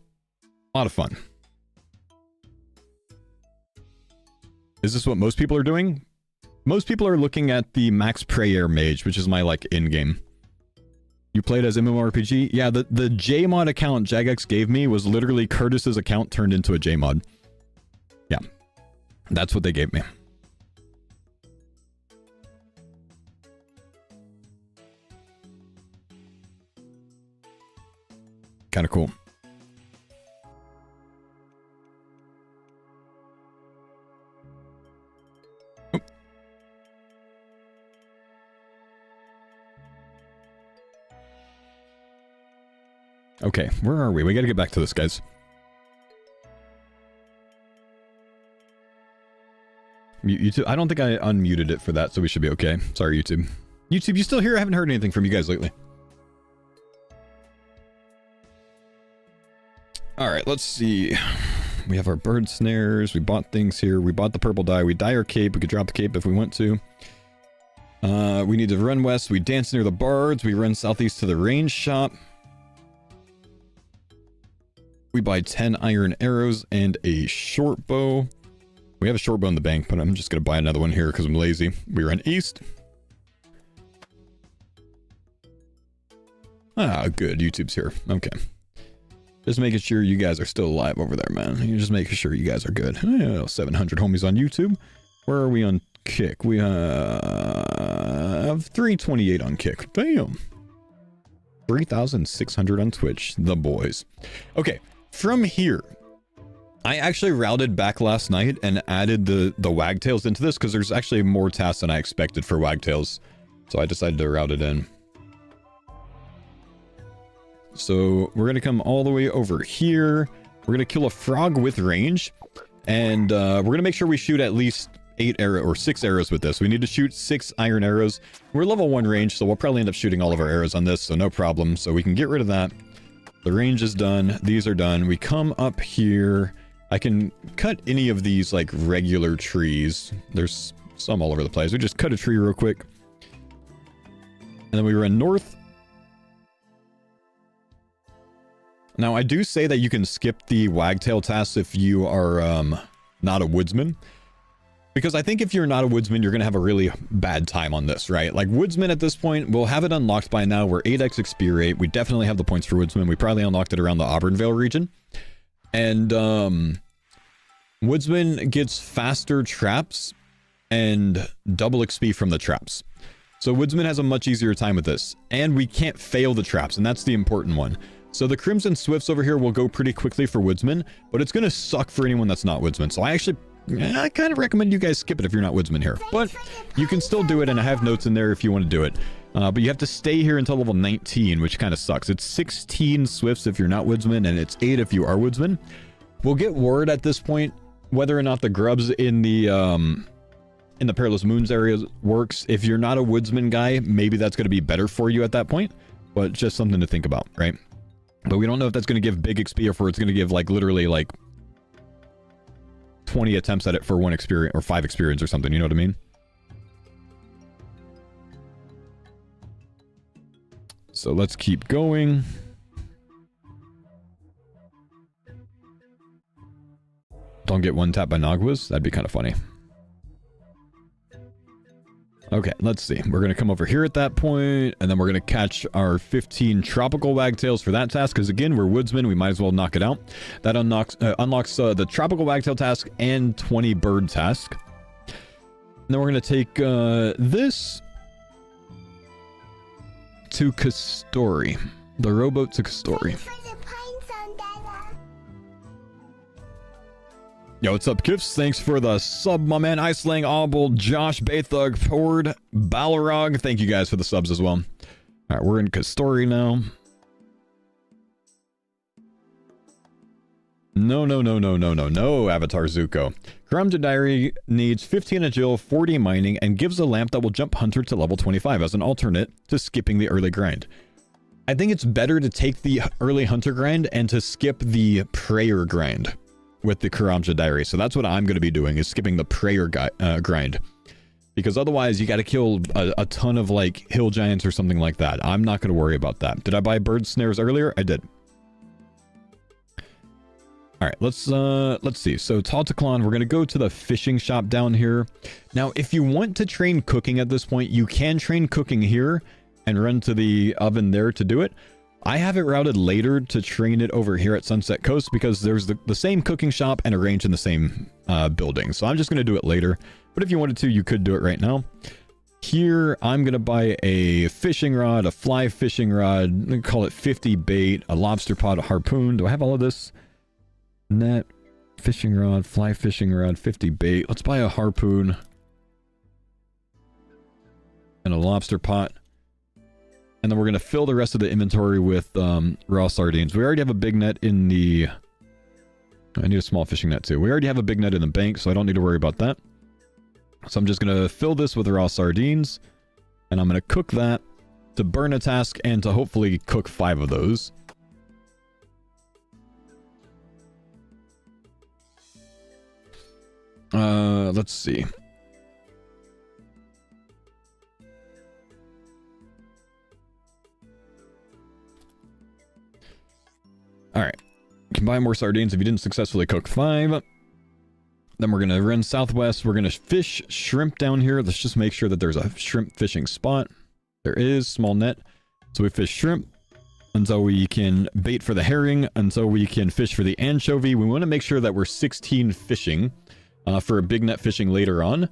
Speaker 1: A lot of fun. Is this what most people are doing? Most people are looking at the Max Prayer Mage, which is my, like, in-game. You played as MMORPG? Yeah, the JMod account Jagex gave me was literally Curtis's account turned into a JMod. Yeah. That's what they gave me. Kind of cool. Oh. Okay, where are we? We gotta get back to this, guys. YouTube, I don't think I unmuted it for that, so we should be okay. Sorry, YouTube. YouTube, you still here? I haven't heard anything from you guys lately. Alright, let's see. We have our bird snares. We bought things here. We bought the purple dye. We dye our cape. We could drop the cape if we want to. We need to run west. We dance near the bards. We run southeast to the range shop. We buy 10 iron arrows and a short bow. We have a short bow in the bank, but I'm just going to buy another one here because I'm lazy. We run east. Ah, good. YouTube's here. Okay. Just making sure you guys are still alive over there, man. You're just making sure you guys are good. Oh, 700 homies on YouTube. Where are we on Kick? We have 328 on Kick. Damn. 3,600 on Twitch. The boys. Okay, from here, I actually routed back last night and added the wagtails into this because there's actually more tasks than I expected for wagtails. So I decided to route it in. So we're going to come all the way over here. We're going to kill a frog with range. And we're going to make sure we shoot at least 6 arrows with this. We need to shoot 6 iron arrows. We're level 1 range, so we'll probably end up shooting all of our arrows on this, so no problem. So we can get rid of that. The range is done. These are done. We come up here. I can cut any of these like regular trees. There's some all over the place. We just cut a tree real quick. And then we run north. Now, I do say that you can skip the wagtail tasks if you are not a woodsman. Because I think if you're not a woodsman, you're going to have a really bad time on this, right? Like, woodsman at this point, we'll have it unlocked by now. We're 8x XP rate. We definitely have the points for woodsman. We probably unlocked it around the Auburnvale region. And woodsman gets faster traps and double XP from the traps. So woodsman has a much easier time with this. And we can't fail the traps, and that's the important one. So the Crimson Swifts over here will go pretty quickly for woodsman, but it's going to suck for anyone that's not woodsman. So I kind of recommend you guys skip it if you're not woodsman here. But you can still do it, and I have notes in there if you want to do it. But you have to stay here until level 19, which kind of sucks. It's 16 Swifts if you're not woodsman, and it's 8 if you are woodsman. We'll get word at this point whether or not the grubs in the Perilous Moons area works. If you're not a woodsman guy, maybe that's going to be better for you at that point. But just something to think about, right? But we don't know if that's going to give big XP or if it's going to give like literally like 20 attempts at it for 1 experience or 5 experience or something. You know what I mean? So let's keep going. Don't get one tap by Nagwas. That'd be kind of funny. Okay, let's see. We're going to come over here at that point, and then we're going to catch our 15 tropical wagtails for that task, because again, we're woodsmen. We might as well knock it out. That unlocks the tropical wagtail task and 20 bird task. And then we're going to take this to Kastori. The rowboat to Kastori. Yo, what's up, Kifs? Thanks for the sub, my man. Icelang, Obel, Josh, Baythug, Ford, Balrog. Thank you guys for the subs as well. All right, we're in Kastori now. No, no, no, no, no, no, no, Avatar Zuko. Karamja Diary needs 15 agil, 40 mining, and gives a lamp that will jump Hunter to level 25 as an alternate to skipping the early grind. I think it's better to take the early Hunter grind and to skip the prayer grind with the Karamja Diary. So that's what I'm going to be doing, is skipping the prayer grind. Because otherwise you got to kill a ton of like hill giants or something like that. I'm not going to worry about that. Did I buy bird snares earlier? I did. All right, let's see. So Tautaclon, we're going to go to the fishing shop down here. Now, if you want to train cooking at this point, you can train cooking here and run to the oven there to do it. I have it routed later to train it over here at Sunset Coast because there's the same cooking shop and a range in the same building. So I'm just going to do it later. But if you wanted to, you could do it right now. Here, I'm going to buy a fishing rod, a fly fishing rod, we call it 50 bait, a lobster pot, a harpoon. Do I have all of this? Net, fishing rod, fly fishing rod, 50 bait. Let's buy a harpoon and a lobster pot. And then we're going to fill the rest of the inventory with raw sardines. We already have a big net in the... I need a small fishing net too. We already have a big net in the bank, so I don't need to worry about that. So I'm just going to fill this with raw sardines. And I'm going to cook that to burn a task and to hopefully cook 5 of those. Let's see. All right. You can buy more sardines if you didn't successfully cook 5. Then we're going to run southwest. We're going to fish shrimp down here. Let's just make sure that there's a shrimp fishing spot. There is, small net. So we fish shrimp until we can bait for the herring, until we can fish for the anchovy. We want to make sure that we're 16 fishing for a big net fishing later on,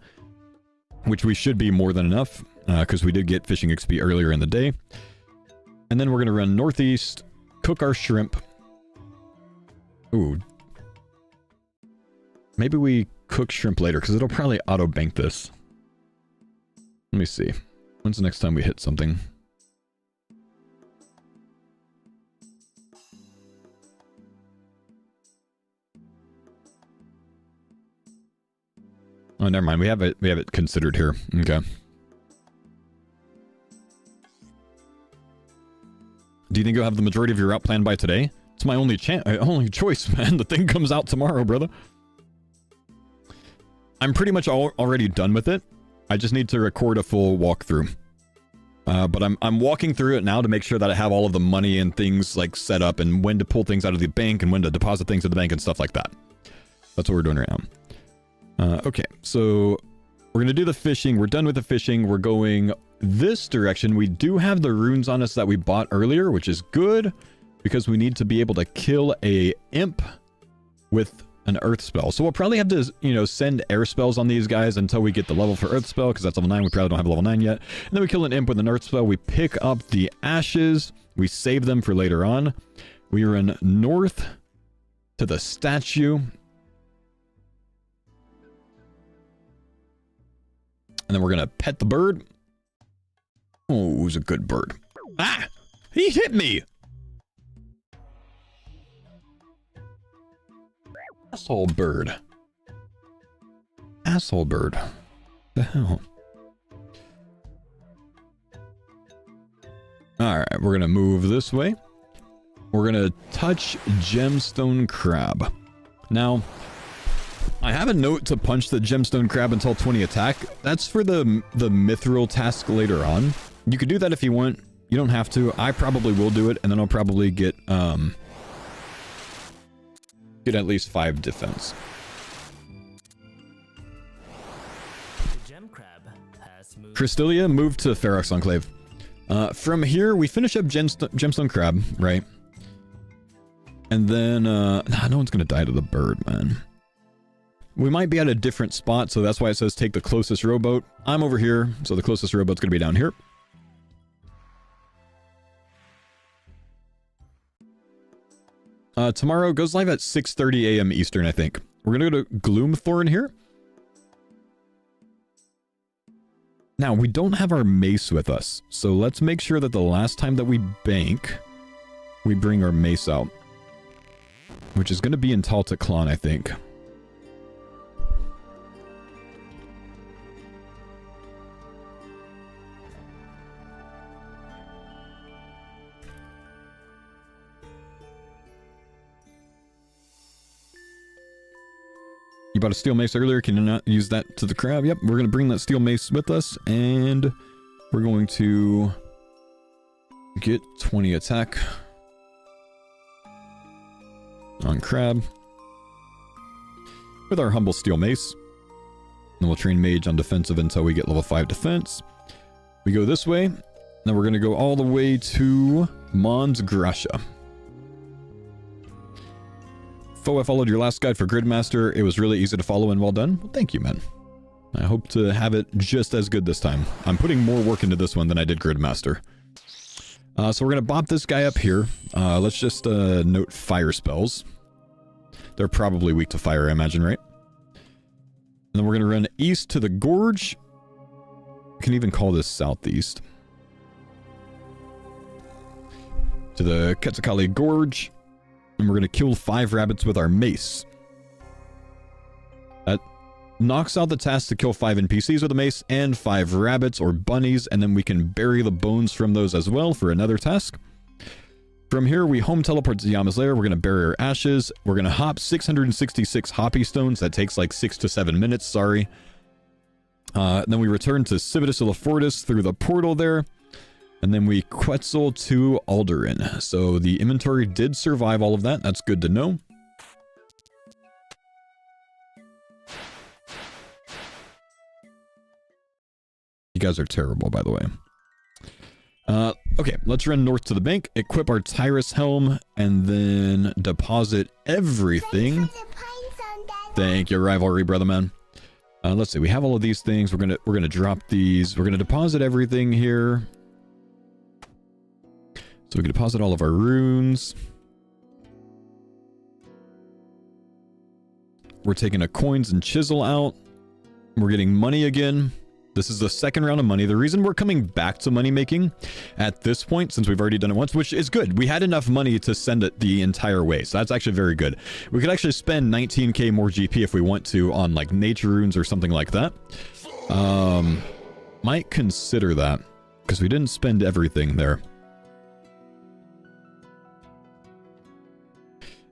Speaker 1: which we should be more than enough because we did get fishing XP earlier in the day. And then we're going to run northeast, cook our shrimp. Ooh. Maybe we cook shrimp later because it'll probably auto-bank this. Let me see. When's the next time we hit something? Oh, never mind. We have it considered here. Okay. Do you think you'll have the majority of your route planned by today? It's my only choice, man. The thing comes out tomorrow, brother. I'm pretty much already done with it. I just need to record a full walkthrough. But I'm walking through it now to make sure that I have all of the money and things like set up and when to pull things out of the bank and when to deposit things at the bank and stuff like that. That's what we're doing right now. Okay, so we're going to do the fishing. We're done with the fishing. We're going this direction. We do have the runes on us that we bought earlier, which is good because we need to be able to kill a imp with an earth spell. So we'll probably have to, you know, send air spells on these guys until we get the level for earth spell because that's level 9. We probably don't have level 9 yet. And then we kill an imp with an earth spell. We pick up the ashes. We save them for later on. We run north to the statue. And then we're going to pet the bird. Oh, who's a good bird? Ah! He hit me! Asshole bird. Asshole bird. The hell? Alright, we're going to move this way. We're going to touch gemstone crab. Now, I have a note to punch the gemstone crab until 20 attack. That's for the mithril task later on. You could do that if you want. You don't have to. I probably will do it, and then I'll probably get at least 5 defense. Crystalia moved to Ferox Enclave. From here, we finish up gemstone crab, right? And then, no one's gonna die to the bird, man. We might be at a different spot, so that's why it says take the closest rowboat. I'm over here, so the closest rowboat's going to be down here. Tomorrow goes live at 6:30 a.m. Eastern, I think. We're going to go to Gloomthorn here. Now, we don't have our mace with us, so let's make sure that the last time that we bank, we bring our mace out. which is going to be in Taltaclan, I think. You bought a steel mace earlier. Can you not use that to the crab? Yep, we're going to bring that steel mace with us, and we're going to get 20 attack on crab with our humble steel mace. Then we'll train mage on defensive until we get level 5 defense. We go this way. Then we're going to go all the way to Mons Gracia. Foe, I followed your last guide for Gridmaster. It was really easy to follow and well done. Well, thank you, man. I hope to have it just as good this time. I'm putting more work into this one than I did Gridmaster. So we're going to bop this guy up here. Let's just note fire spells. They're probably weak to fire, I imagine, right? And then we're going to run east to the gorge. We can even call this southeast. To the Quetzalcoatl Gorge. And we're going to kill 5 rabbits with our mace. That knocks out the task to kill 5 NPCs with a mace and 5 rabbits or bunnies, and then we can bury the bones from those as well for another task. From here, we home teleport to Yama's lair. We're going to bury our ashes. We're going to hop 666 hoppy stones. That takes like 6 to 7 minutes, sorry. Then we return to Civitas Illifortis through the portal there. And then we Quetzal to Alderan. So the inventory did survive all of that. That's good to know. You guys are terrible, by the way. Okay, let's run north to the bank, equip our Tyrus helm, and then deposit everything. Thank you, Rivalry, brother man. Let's see, we have all of these things. We're gonna drop these. We're gonna deposit everything here. So we can deposit all of our runes. We're taking a coins and chisel out. We're getting money again. This is the second round of money. The reason we're coming back to money making at this point, since we've already done it once, which is good. We had enough money to send it the entire way. So that's actually very good. We could actually spend 19k more GP if we want to on like nature runes or something like that. Might consider that because we didn't spend everything there.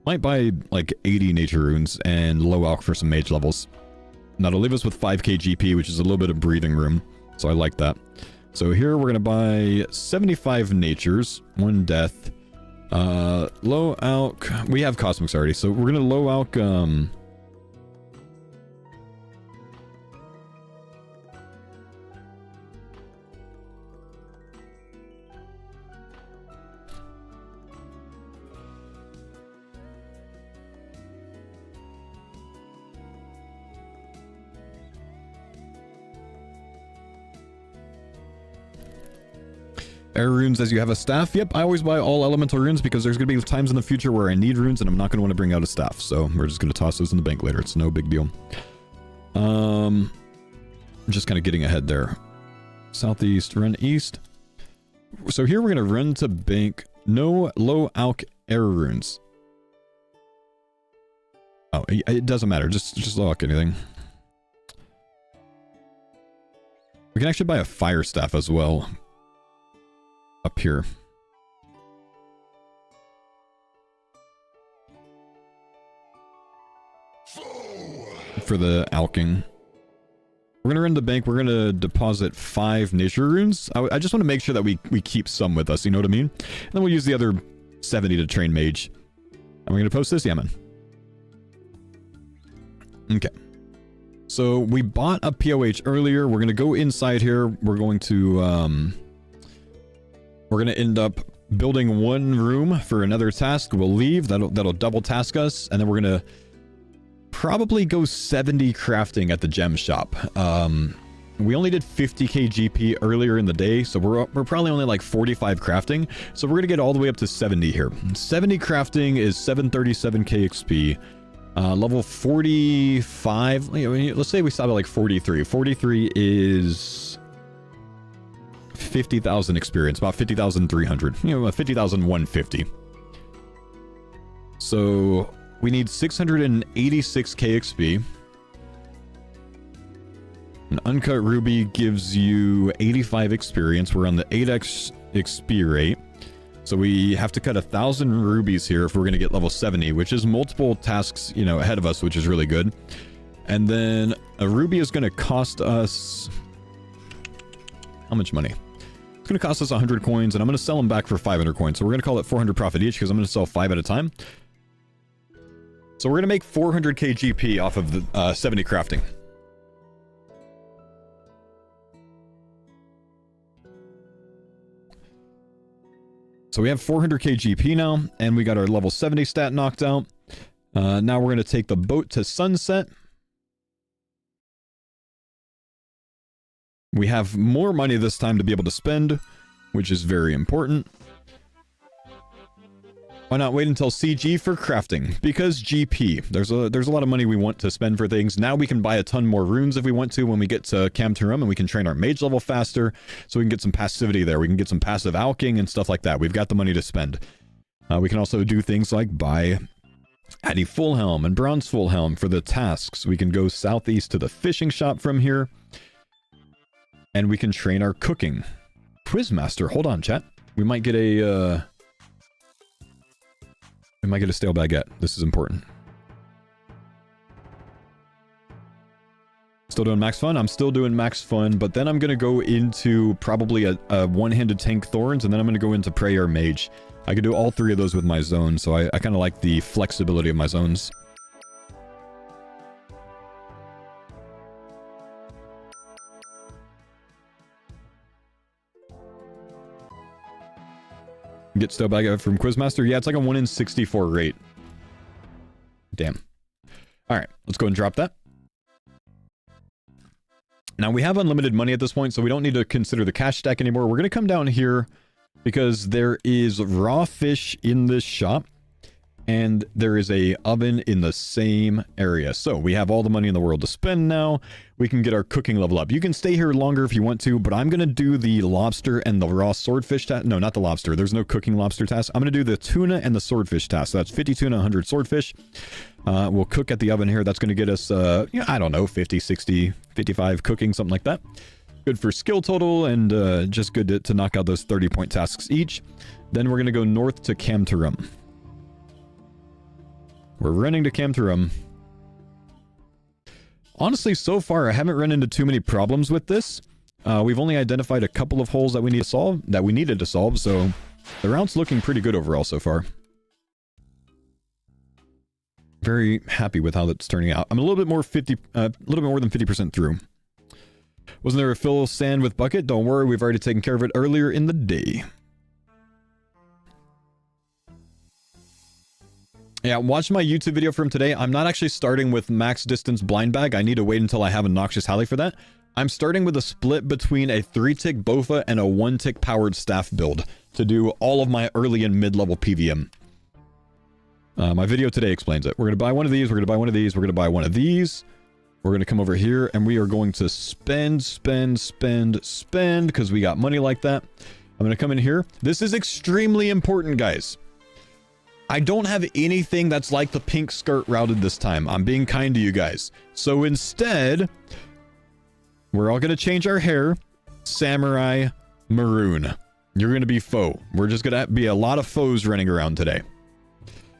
Speaker 1: Might buy like 80 nature runes and low alch for some mage levels. That'll leave us with 5k GP, which is a little bit of breathing room. So I like that. So here we're going to buy 75 natures, 1 death. Low alch. We have cosmics already, so we're going to low alch. Air runes as you have a staff. Yep, I always buy all elemental runes because there's going to be times in the future where I need runes and I'm not going to want to bring out a staff. So we're just going to toss those in the bank later. It's no big deal. I'm just kind of getting ahead there. Southeast, run east. So here we're going to run to bank. No low alch air runes. Oh, it doesn't matter. Just low alch anything. We can actually buy a fire staff as well. Up here. For the alching. We're going to run the bank. We're going to deposit 5 nature runes. I just want to make sure that we keep some with us, you know what I mean? And then we'll use the other 70 to train mage. And we're going to post this? Yeah, man. Okay. So we bought a POH earlier. We're going to go inside here. We're going to... We're going to end up building 1 room for another task. We'll leave. That'll double task us. And then we're going to probably go 70 crafting at the gem shop. We only did 50k GP earlier in the day. So we're probably only like 45 crafting. So we're going to get all the way up to 70 here. 70 crafting is 737k XP. Level 45. Let's say we stop at like 43. 43 is... 50,000 experience, about 50,300, 50,150. So We need 686k XP. An uncut ruby gives you 85 experience. We're on the 8x XP rate. So we have to cut 1,000 rubies here if we're going to get level 70, which is multiple tasks, you know, ahead of us, which is really good. And then a ruby is going to cost us... how much money? It's going to cost us 100 coins, and I'm going to sell them back for 500 coins. So we're going to call it 400 profit each because I'm going to sell 5 at a time. So we're going to make 400k GP off of the 70 crafting. So we have 400k GP now, and we got our level 70 stat knocked out. Now we're going to take the boat to sunset. We have more money this time to be able to spend, which is very important. Why not wait until CG for crafting? Because GP. There's a lot of money we want to spend for things. Now we can buy a ton more runes if we want to when we get to Camterum, and we can train our mage level faster, so we can get some passivity there. We can get some passive alking and stuff like that. We've got the money to spend. We can also do things like buy Addy Full Helm and Bronze Full Helm for the tasks. We can go southeast to the fishing shop from here. And we can train our cooking. Quizmaster, hold on, chat. We might get a, we might get a stale baguette. This is important. Still doing max fun? I'm still doing max fun, but then I'm going to go into probably a one-handed tank thorns, and then I'm going to go into prayer mage. I can do all three of those with my zone, so I kind of like the flexibility of my zones. Get stale baguette from Quizmaster? Yeah, it's like a 1 in 64 rate. Damn. Alright, let's go and drop that. Now, we have unlimited money at this point, so we don't need to consider the cash stack anymore. We're going to come down here because there is raw fish in this shop, and there is a oven in the same area. So we have all the money in the world to spend now. We can get our cooking level up. You can stay here longer if you want to, but I'm going to do the lobster and the raw swordfish task. No, not the lobster. There's no cooking lobster task. I'm going to do the tuna and the swordfish task. So that's 50 tuna, 100 swordfish. We'll cook at the oven here. That's going to get us, I don't know, 50, 60, 55 cooking, something like that. Good for skill total, and just good to knock out those 30-point tasks each. Then we're going to go north to Camterum. We're running to Camterum. Honestly, so far, I haven't run into too many problems with this. We've only identified a couple of holes that we need to solve, that we needed to solve, so the route's looking pretty good overall so far. Very happy with how that's turning out. I'm a little bit more than 50% through. Wasn't there a fill sand with bucket? Don't worry, we've already taken care of it earlier in the day. Yeah, watch my YouTube video from today. I'm not actually starting with max distance blind bag. I need to wait until I have a Noxious Halley for that. I'm starting with a split between a 3-tick Bofa and a 1-tick powered staff build to do all of my early and mid-level PVM. My video today explains it. We're going to buy one of these, we're going to buy one of these, we're going to buy one of these. We're going to come over here and we are going to spend, because we got money like that. I'm going to come in here. This is extremely important, guys. I don't have anything that's like the pink skirt routed this time. I'm being kind to you guys. So instead, we're all going to change our hair. Samurai maroon. You're going to be faux. We're just going to be a lot of faux running around today.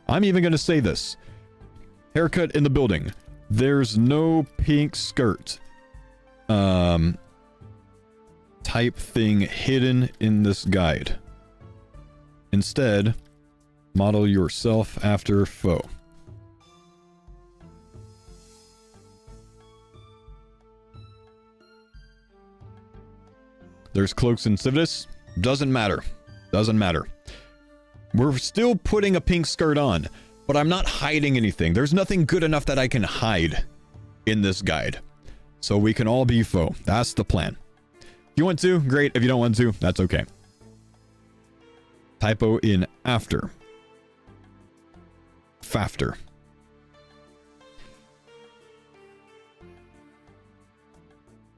Speaker 1: I'm even going to say this. Haircut in the building. There's no pink skirt type thing hidden in this guide. Instead, model yourself after faux. There's cloaks in Civitas. Doesn't matter. Doesn't matter. We're still putting a pink skirt on, but I'm not hiding anything. There's nothing good enough that I can hide in this guide. So we can all be faux. That's the plan. If you want to, great. If you don't want to, that's okay. Typo in after. Fafter.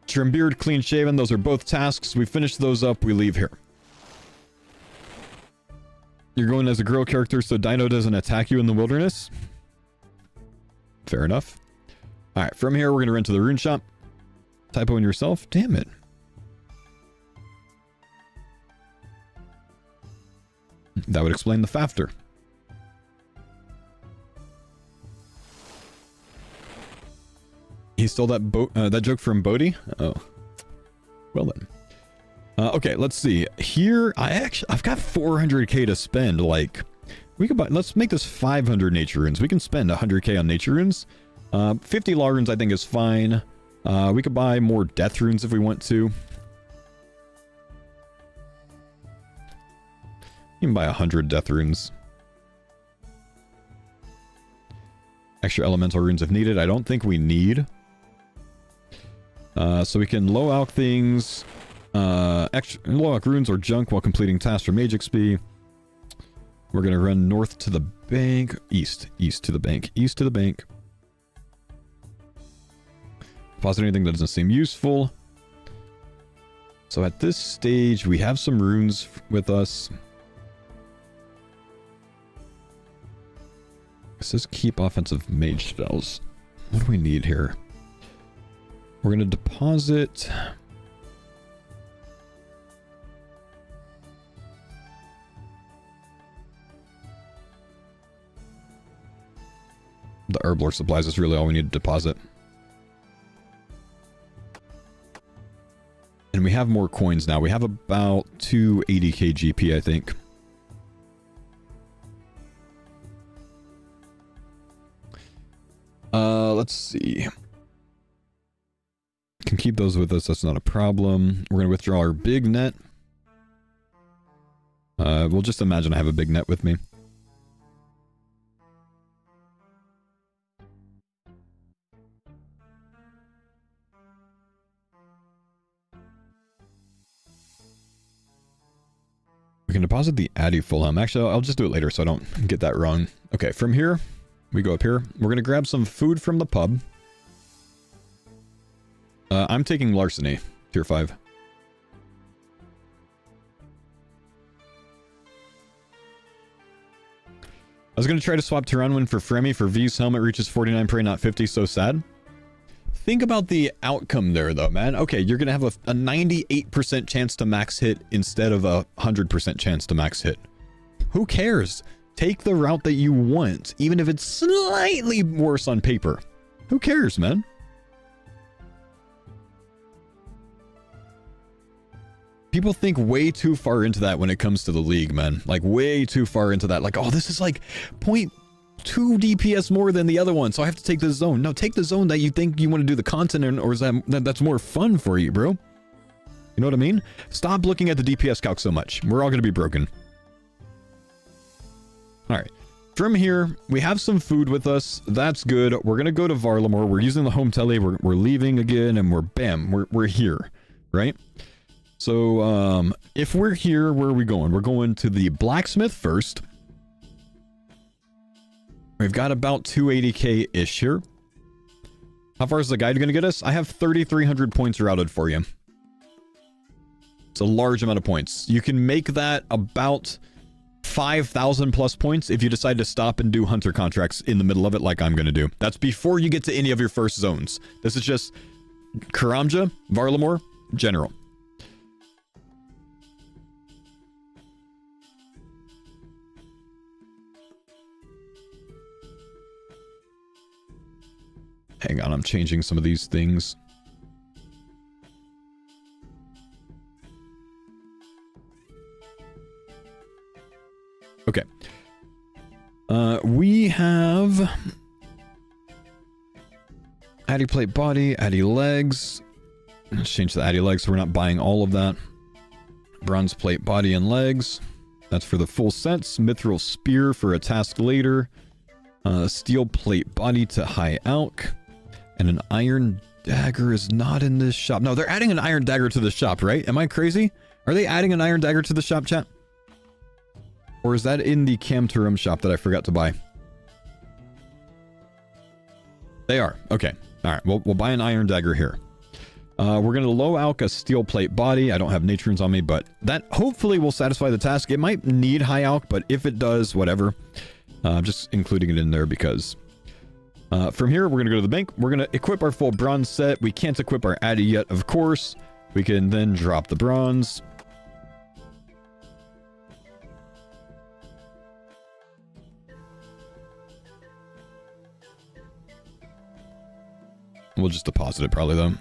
Speaker 1: Trim beard, clean shaven. Those are both tasks. We finish those up. We leave here. You're going as a girl character so Dino doesn't attack you in the wilderness? Fair enough. Alright, from here, we're going to run to the rune shop. Typo in yourself? Damn it. That would explain the fafter. He stole that that joke from Bodhi? Oh. Well then. Okay, let's see. Here, I've got 400k to spend. Like, we could buy, let's make this 500 nature runes. We can spend 100k on nature runes. 50 law runes I think is fine. We could buy more death runes if we want to. You can buy 100 death runes. Extra elemental runes if needed. I don't think we need. So we can low alch things. Extra low alch runes or junk while completing tasks for mage XP. We're gonna run north to the bank. East to the bank. East to the bank. Deposit anything that doesn't seem useful. So at this stage, we have some runes with us. It says keep offensive mage spells. What do we need here? We're going to deposit... The herblore supplies is really all we need to deposit. And we have more coins now. We have about 280k GP, I think. Let's see. Can keep those with us. That's not a problem. We're going to withdraw our big net. We'll just imagine I have a big net with me. We can deposit the Addy Fulham. Actually, I'll just do it later so I don't get that wrong. Okay, from here, we go up here. We're going to grab some food from the pub. I'm taking larceny, tier 5. I was going to try to swap Tyranwin for Fremi for V's helmet reaches 49 prey, not 50. So sad. Think about the outcome there, though, man. Okay, you're going to have a 98% chance to max hit instead of a 100% chance to max hit. Who cares? Take the route that you want, even if it's slightly worse on paper. Who cares, man? People think way too far into that when it comes to the league, man. Like, way too far into that. Like, oh, this is like 0.2 DPS more than the other one, so I have to take this zone. No, take the zone that you think you want to do the content in, or is that's more fun for you, bro? You know what I mean? Stop looking at the DPS calc so much. We're all going to be broken. Alright. From here, we have some food with us. That's good. We're going to go to Varlamore. We're using the home tele. We're leaving again, and we're here. Right? So, if we're here, where are we going? We're going to the blacksmith first. We've got about 280k-ish here. How far is the guide going to get us? I have 3,300 points routed for you. It's a large amount of points. You can make that about 5,000 plus points if you decide to stop and do hunter contracts in the middle of it like I'm going to do. That's before you get to any of your first zones. This is just Karamja, Varlamore, general. Hang on, I'm changing some of these things. Okay. We have Addy plate body, Addy legs. Let's change the Addy legs so we're not buying all of that. Bronze plate body and legs. That's for the full sets. Mithril spear for a task later. Steel plate body to high alch. And an iron dagger is not in this shop. No, they're adding an iron dagger to the shop, right? Am I crazy? Are they adding an iron dagger to the shop, chat? Or is that in the Camturum shop that I forgot to buy? They are. Okay. All right. We'll buy an iron dagger here. We're going to low alch a steel plate body. I don't have nature runes on me, but that hopefully will satisfy the task. It might need high alch, but if it does, whatever. I'm just including it in there because From here, we're going to go to the bank. We're going to equip our full bronze set. We can't equip our Addy yet, of course. We can then drop the bronze. We'll just deposit it probably, though.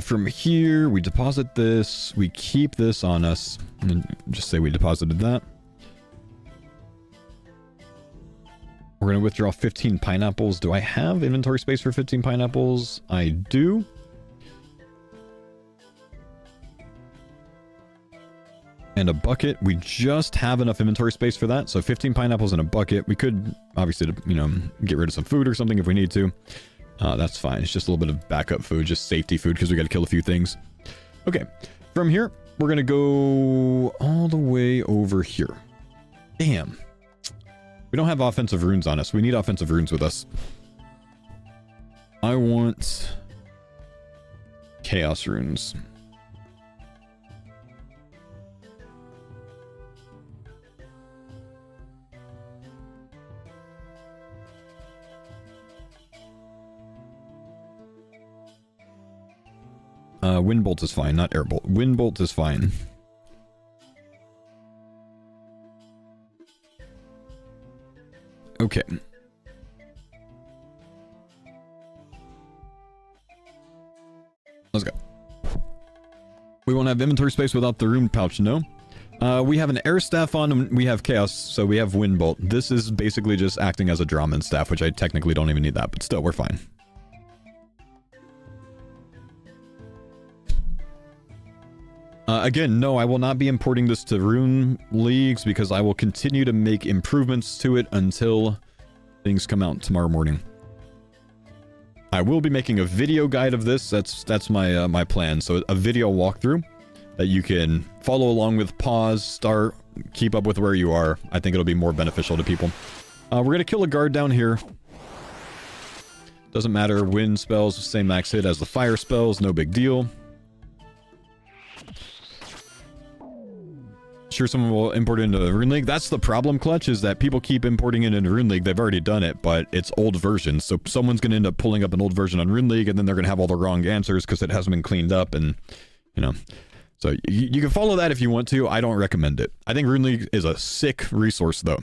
Speaker 1: From here, we deposit this. We keep this on us. And just say we deposited that. We're going to withdraw 15 pineapples. Do I have inventory space for 15 pineapples? I do. And a bucket. We just have enough inventory space for that. So 15 pineapples and a bucket. We could, obviously, you know, get rid of some food or something if we need to. That's fine. It's just a little bit of backup food, just safety food, because we got to kill a few things. Okay. From here, we're going to go all the way over here. Damn. We don't have offensive runes on us. We need offensive runes with us. I want chaos runes. Wind bolt is fine, not air bolt. Wind bolt is fine. Okay. Let's go. We won't have inventory space without the rune pouch, no. We have an air staff on, and we have chaos, so we have wind bolt. This is basically just acting as a Drahman staff, which I technically don't even need that, but still, we're fine. Again, no, I will not be importing this to Rune Leagues because I will continue to make improvements to it until things come out tomorrow morning. I will be making a video guide of this. That's my my plan. So a video walkthrough that you can follow along with, pause, start, keep up with where you are. I think it'll be more beneficial to people. We're going to kill a guard down here. Doesn't matter. Wind spells, same max hit as the fire spells. No big deal. Sure, someone will import it into the Rune League. That's the problem, Clutch, is that people keep importing it into Rune League. They've already done it, but it's old versions. So someone's going to end up pulling up an old version on Rune League, and then they're going to have all the wrong answers because it hasn't been cleaned up, and, you know. So you can follow that if you want to. I don't recommend it. I think Rune League is a sick resource, though.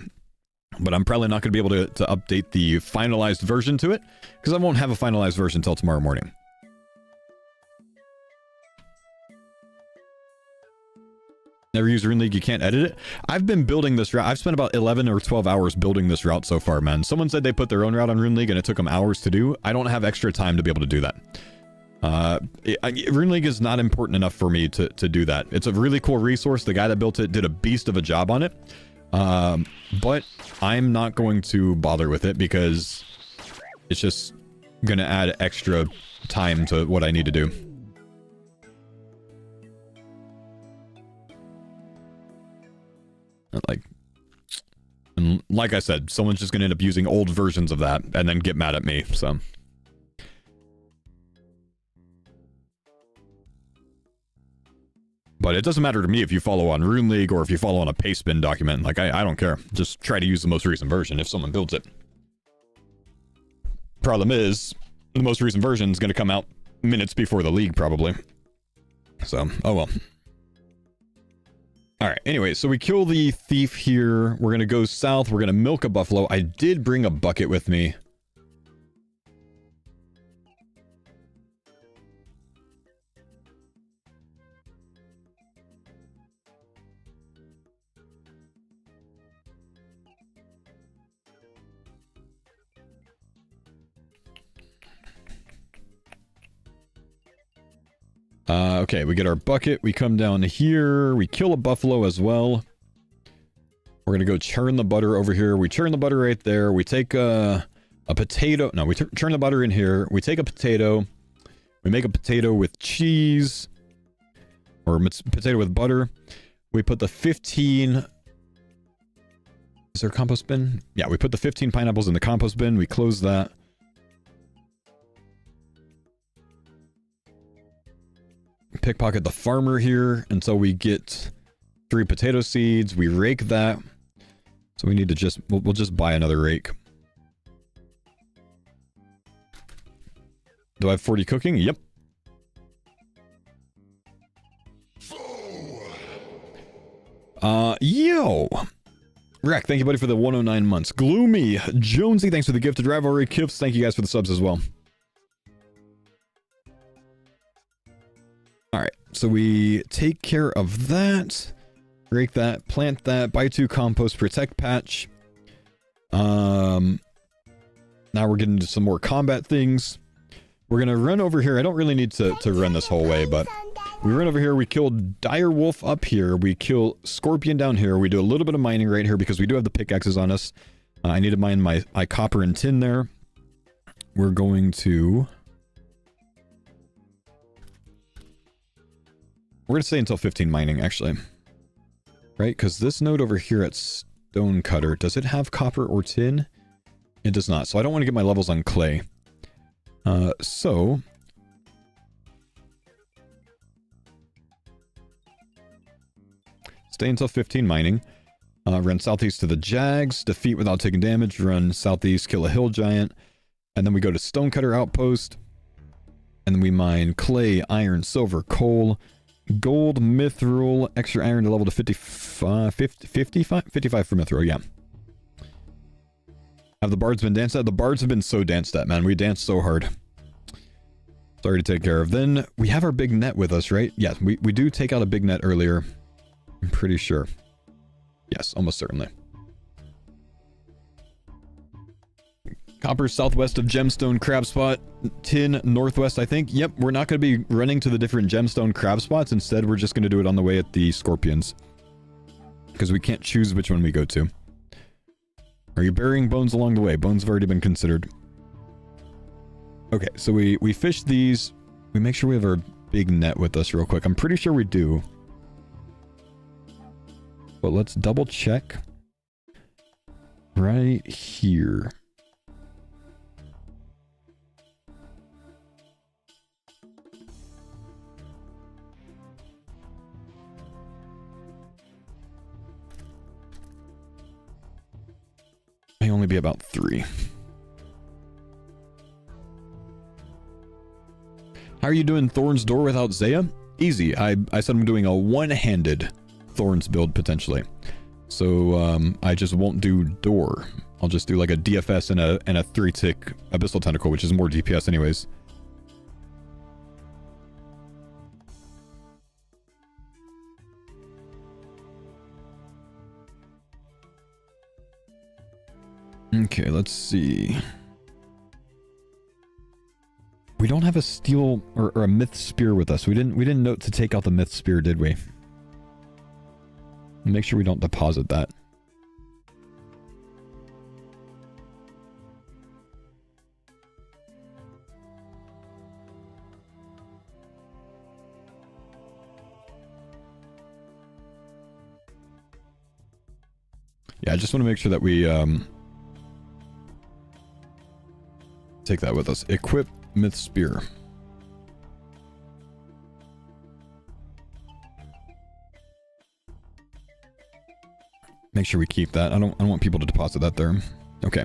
Speaker 1: But I'm probably not going to be able to update the finalized version to it, because I won't have a finalized version until tomorrow morning. Never use Rune League, you can't edit it. I've been building this route. I've spent about 11 or 12 hours building this route so far, man. Someone said they put their own route on Rune League and it took them hours to do. I don't have extra time to be able to do that. Rune League is not important enough for me to do that. It's a really cool resource. The guy that built it did a beast of a job on it. But I'm not going to bother with it because it's just going to add extra time to what I need to do. Like I said, someone's just going to end up using old versions of that and then get mad at me, so. But it doesn't matter to me if you follow on Rune League or if you follow on a pastebin document. Like, I don't care. Just try to use the most recent version if someone builds it. Problem is, the most recent version is going to come out minutes before the league, probably. So, oh well. Alright, anyway, so we kill the thief here. We're going to go south. We're going to milk a buffalo. I did bring a bucket with me. Okay, we get our bucket. We come down here. We kill a buffalo as well. We're going to go churn the butter over here. We churn the butter right there. We take a potato. No, we churn the butter in here. We take a potato. We make a potato with cheese. Or potato with butter. We put the 15... Is there a compost bin? Yeah, we put the 15 pineapples in the compost bin. We close that. Pickpocket the farmer here until we get 3 potato seeds. We rake that. So we need to just... We'll just buy another rake. Do I have 40 cooking? Yep. Yo! Rack, thank you, buddy, for the 109 months. Gloomy, Jonesy, thanks for the gifted rivalry. Kifs, thank you guys for the subs as well. Alright, so we take care of that. Break that, plant that, buy 2 compost, protect patch. Now we're getting into some more combat things. We're gonna run over here. I don't really need to run this whole way, but we run over here. We kill Dire Wolf up here. We kill Scorpion down here. We do a little bit of mining right here because we do have the pickaxes on us. I need to mine my copper and tin there. We're going to... We're going to stay until 15 mining, actually. Right? Because this node over here at Stonecutter, does it have copper or tin? It does not. So I don't want to get my levels on clay. So... Stay until 15 mining. Run southeast to the Jags. Defeat without taking damage. Run southeast, kill a hill giant. And then we go to Stonecutter Outpost. And then we mine clay, iron, silver, coal, gold, mithril, extra iron to level to 55 for mithril, yeah. Have the bards been danced at? The bards have been so danced at, man. We danced so hard. Sorry to take care of. Then we have our big net with us, right? Yeah, we do take out a big net earlier. I'm pretty sure. Yes, almost certainly. Copper southwest of Gemstone Crab Spot. Tin northwest, I think. Yep, we're not going to be running to the different Gemstone Crab Spots. Instead, we're just going to do it on the way at the Scorpions. Because we can't choose which one we go to. Are you burying bones along the way? Bones have already been considered. Okay, so we fish these. We make sure we have our big net with us real quick. I'm pretty sure we do. But let's double check. Right here. May only be about 3. How are you doing Thorn's Door without Zaya? Easy. I said I'm doing a one-handed Thorns build potentially. So I just won't do door. I'll just do like a DFS and a 3-tick Abyssal Tentacle, which is more DPS anyways. Okay, let's see. We don't have a steel or a myth spear with us. We didn't note to take out the myth spear, did we? Make sure we don't deposit that. Yeah, I just want to make sure that we take that with us. Equip myth spear. Make sure we keep that. I don't want people to deposit that there. Okay.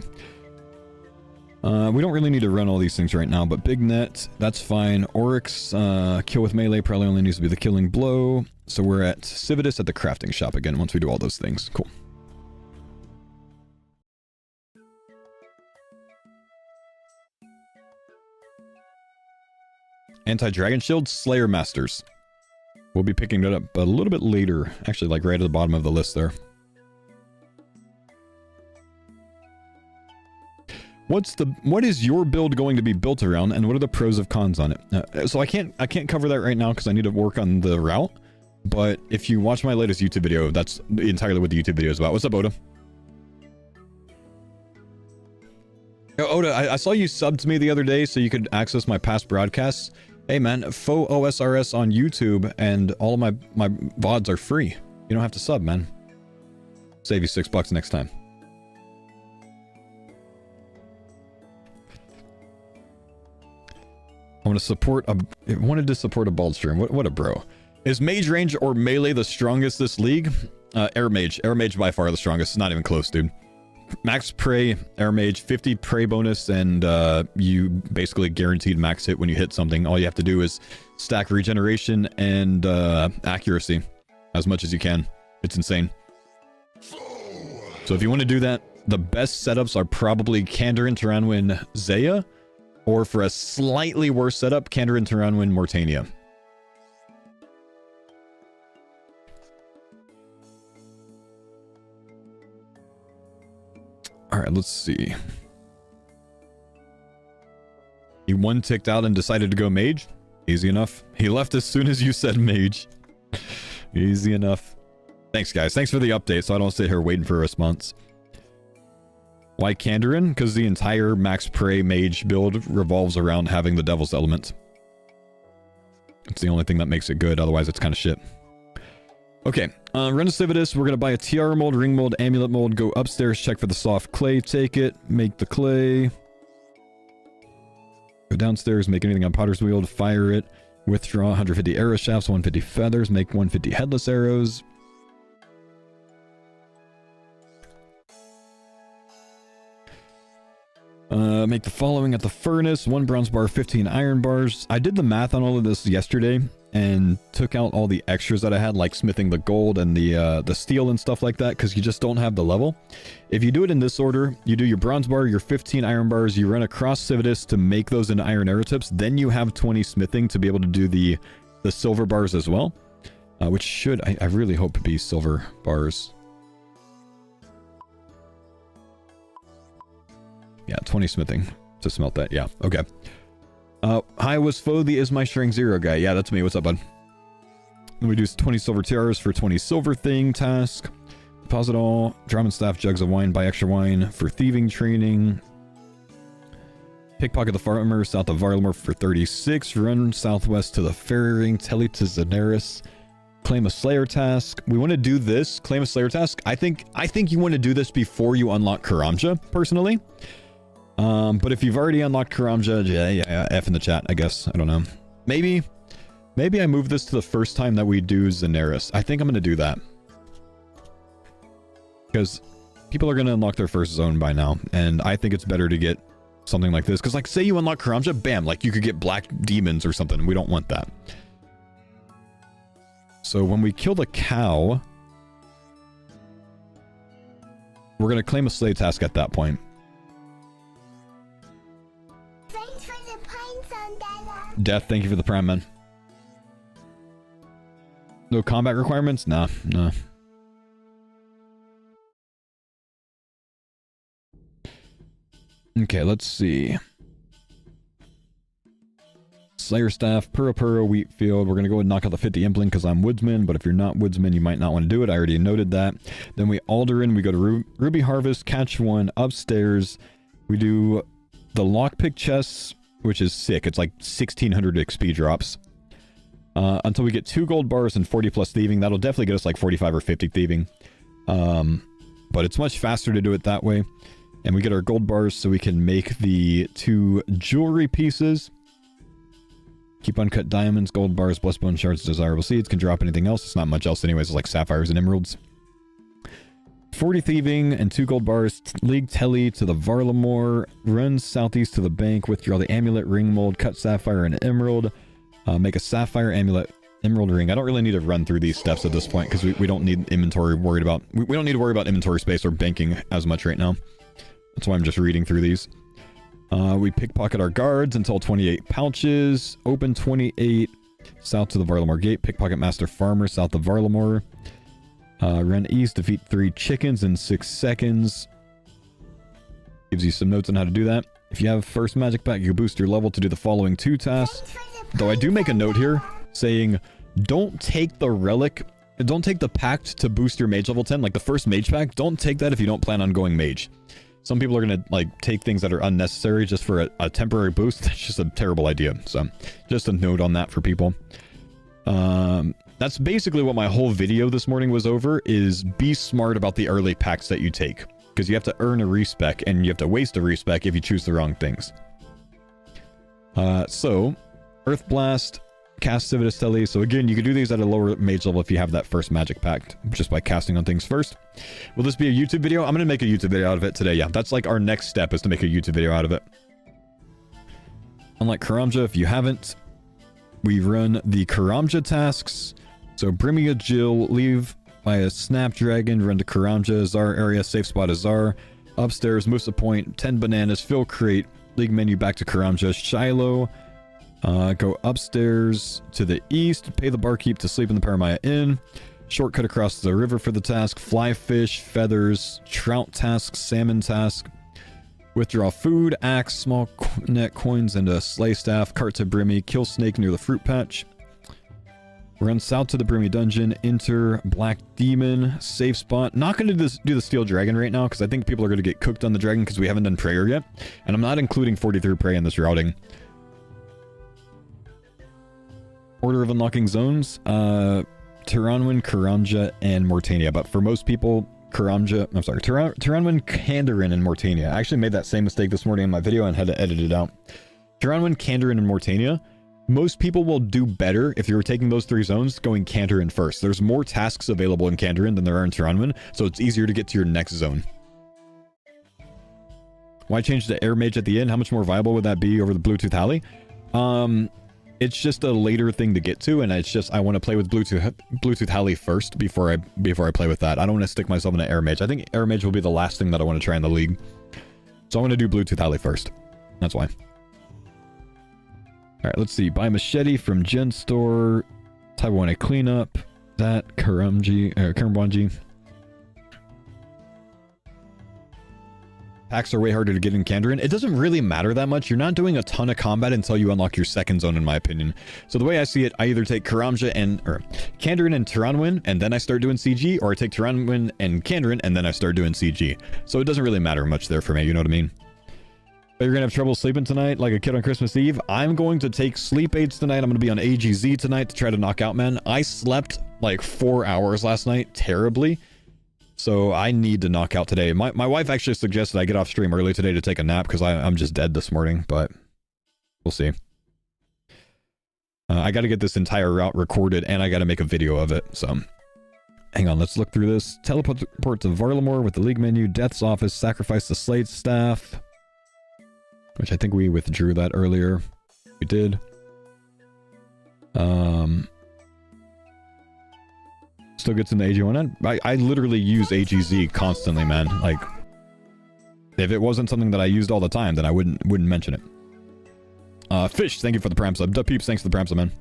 Speaker 1: We don't really need to run all these things right now, but big net, that's fine. Oryx, kill with melee probably only needs to be the killing blow. So we're at Civitas at the crafting shop again once we do all those things. Cool. Anti-Dragon Shield, Slayer Masters. We'll be picking it up a little bit later. Actually, like right at the bottom of the list there. What is your build going to be built around, and what are the pros and cons on it? So I can't cover that right now because I need to work on the route. But if you watch my latest YouTube video, that's entirely what the YouTube video is about. What's up, Oda? Oh, Oda, I saw you subbed to me the other day so you could access my past broadcasts. Hey man, faux OSRS on YouTube and all of my VODs are free. You don't have to sub, man. Save you $6 next time. I wanted to support a bald stream. What a bro. Is mage range or melee the strongest this league? Air mage. Air mage by far the strongest. It's not even close, dude. max prey, air mage, 50 prey bonus, and you basically guaranteed max hit when you hit something. All you have to do is stack regeneration and accuracy as much as you can. It's insane. So if you want to do that, the best setups are probably Kandarin, Taranwin, Zaya, or for a slightly worse setup, Kandarin, Taranwin, Mortania. Alright, let's see. He one ticked out and decided to go mage. Easy enough. He left as soon as you said mage. Easy enough. Thanks, guys. Thanks for the update, so I don't sit here waiting for a response. Why Kandarin? Because the entire max prey mage build revolves around having the devil's element. It's the only thing that makes it good, otherwise it's kind of shit. Okay, run to Civitas. We're going to buy a tiara mold, ring mold, amulet mold, go upstairs, check for the soft clay, take it, make the clay. Go downstairs, make anything on Potter's Wheel, fire it, withdraw 150 arrow shafts, 150 feathers, make 150 headless arrows. Make the following at the furnace, 1 bronze bar, 15 iron bars. I did the math on all of this yesterday and took out all the extras that I had, like smithing the gold and the steel and stuff like that, because you just don't have the level. If you do it in this order, you do your bronze bar, your 15 iron bars, you run across Civitas to make those into iron arrow tips, then you have 20 smithing to be able to do the silver bars as well, which should, I really hope to be silver bars. Yeah, 20 smithing to smelt that. Yeah, okay. Hi, was Fo the Is My Strength Zero guy? Yeah, that's me. What's up, bud? Then we do 20 silver tiaras for 20 silver thing task. Deposit all. Drum and staff, jugs of wine, buy extra wine for thieving training. Pickpocket the farmer south of Varlamore for 36. Run southwest to the ferry ring. Telly to Zeneris. Claim a Slayer task. We want to do this. Claim a Slayer task. I think you want to do this before you unlock Karamja, personally. But if you've already unlocked Karamja, yeah, F in the chat, I guess. I don't know. Maybe I move this to the first time that we do Zeneris. I think I'm going to do that. Because people are going to unlock their first zone by now. And I think it's better to get something like this. Because, like, say you unlock Karamja, bam, like, you could get black demons or something. We don't want that. So when we kill the cow, we're going to claim a slay task at that point.
Speaker 2: Thanks for the pines on that.
Speaker 1: Death, thank you for the prime, man. No combat requirements? Nah. Okay, let's see. Slayer staff, Pura wheat field. We're going to go and knock out the 50 impling because I'm woodsman, but if you're not woodsman, you might not want to do it. I already noted that. Then we Alderin, we go to Ruby Harvest, catch one upstairs. We do the lockpick chests, which is sick. It's like 1600 XP drops. Until we get 2 gold bars and 40 plus thieving. That'll definitely get us like 45 or 50 thieving. But it's much faster to do it that way. And we get our gold bars so we can make the 2 jewelry pieces. Keep uncut diamonds, gold bars, blessed bone shards, desirable seeds. Can drop anything else. It's not much else anyways. It's like sapphires and emeralds. 40 thieving and 2 gold bars. League Telly to the Varlamore. Run southeast to the bank. Withdraw the amulet, ring mold, cut sapphire and emerald. Make a sapphire amulet emerald ring. I don't really need to run through these steps at this point because we don't need inventory worried about. We don't need to worry about inventory space or banking as much right now. That's why I'm just reading through these. We pickpocket our guards until 28 pouches. Open 28 south to the Varlamore gate. Pickpocket master farmer south of Varlamore. Run east, defeat 3 chickens in 6 seconds. Gives you some notes on how to do that. If you have first magic pack, you can boost your level to do the following 2 tasks. Though I do make a note here saying, don't take the relic, don't take the pact to boost your mage level 10. Like the first mage pack, don't take that if you don't plan on going mage. Some people are going to like take things that are unnecessary just for a temporary boost. That's just a terrible idea. So just a note on that for people. That's basically what my whole video this morning was over, is be smart about the early packs that you take. Because you have to earn a respec, and you have to waste a respec if you choose the wrong things. So, Earth Blast, cast Civitas Tele. So again, you can do these at a lower mage level if you have that first magic pact, just by casting on things first. Will this be a YouTube video? I'm going to make a YouTube video out of it today. Yeah, that's like our next step, is to make a YouTube video out of it. Unlike Karamja, if you haven't, we run the Karamja tasks. So Brimia Jill, leave by a Snapdragon, run to Karamja, Zar area, safe spot is Zar. Upstairs, Musa Point, 10 bananas, fill crate, league menu back to Karamja, Shiloh. Go upstairs to the east, pay the barkeep to sleep in the Paramaya Inn. Shortcut across the river for the task, fly fish, feathers, trout task, salmon task. Withdraw food, axe, small net coins, and a sleigh staff. Cart to Brimmy, kill snake near the fruit patch. Run south to the Brimmy dungeon, enter Black Demon, safe spot. Not going to do the Steel Dragon right now, because I think people are going to get cooked on the dragon because we haven't done prayer yet. And I'm not including 43 prey in this routing. Order of unlocking zones, Tiranwin, Karamja, and Mortania. But for most people, Tiranwin, Kandarin, and Mortania. I actually made that same mistake this morning in my video and had to edit it out. Tiranwin, Kandarin, and Mortania. Most people will do better if you're taking those 3 zones going Kandarin first. There's more tasks available in Kandarin than there are in Tiranwin, so it's easier to get to your next zone. Why change to Air Mage at the end? How much more viable would that be over the Bluetooth Halley? It's just a later thing to get to, and it's just I want to play with Bluetooth Halley first before I play with that. I don't want to stick myself in an Air Mage. I think Air Mage will be the last thing that I want to try in the league. So I want to do Bluetooth Halley first. That's why. Alright, let's see. Buy machete from Gen Store. Type 1A cleanup. That Kurumbanji. Packs are way harder to get in Kandarin. It doesn't really matter that much. You're not doing a ton of combat until you unlock your second zone, in my opinion. So the way I see it, I either take Kandarin and Tiranwin, and then I start doing CG, or I take Tiranwin and Kandarin, and then I start doing CG. So it doesn't really matter much there for me, you know what I mean? But you're gonna have trouble sleeping tonight like a kid on Christmas Eve. I'm going to take sleep aids tonight. I'm gonna be on AGZ tonight to try to knock out, man. I slept like 4 hours last night, terribly. So I need to knock out today. My wife actually suggested I get off stream early today to take a nap because I'm just dead this morning, but we'll see. I got to get this entire route recorded and I got to make a video of it. So hang on, let's look through this. Teleport to Varlamore with the league menu. Death's office. Sacrifice the Slade staff. Which I think we withdrew that earlier. We did. Still gets in the AG1. I literally use AGZ constantly, man. Like, if it wasn't something that I used all the time, then I wouldn't mention it. Fish, thank you for the Prime sub. Duh Peeps, thanks for the Prime sub, man.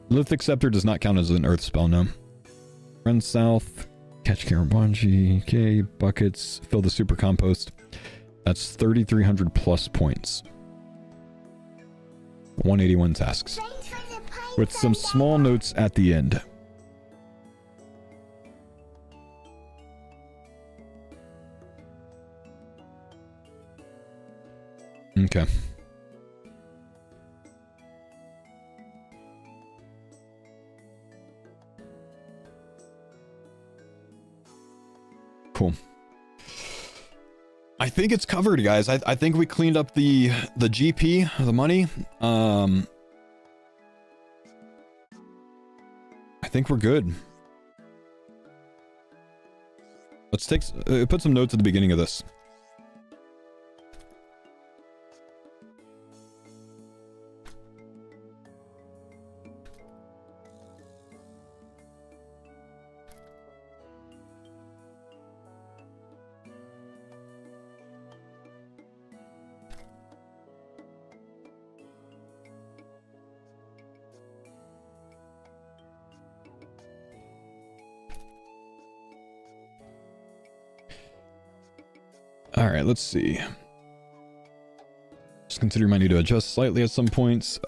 Speaker 1: Lithic Scepter does not count as an Earth spell, no. Run south. Catch Karabanji. Okay, buckets. Fill the super compost. That's 3,300 plus points. 181 tasks. With some small notes at the end. Okay. Cool. I think it's covered, guys. I think we cleaned up the GP, the money. I think we're good. Let's take put some notes at the beginning of this. All right, let's see. Just consider you might need to adjust slightly at some points.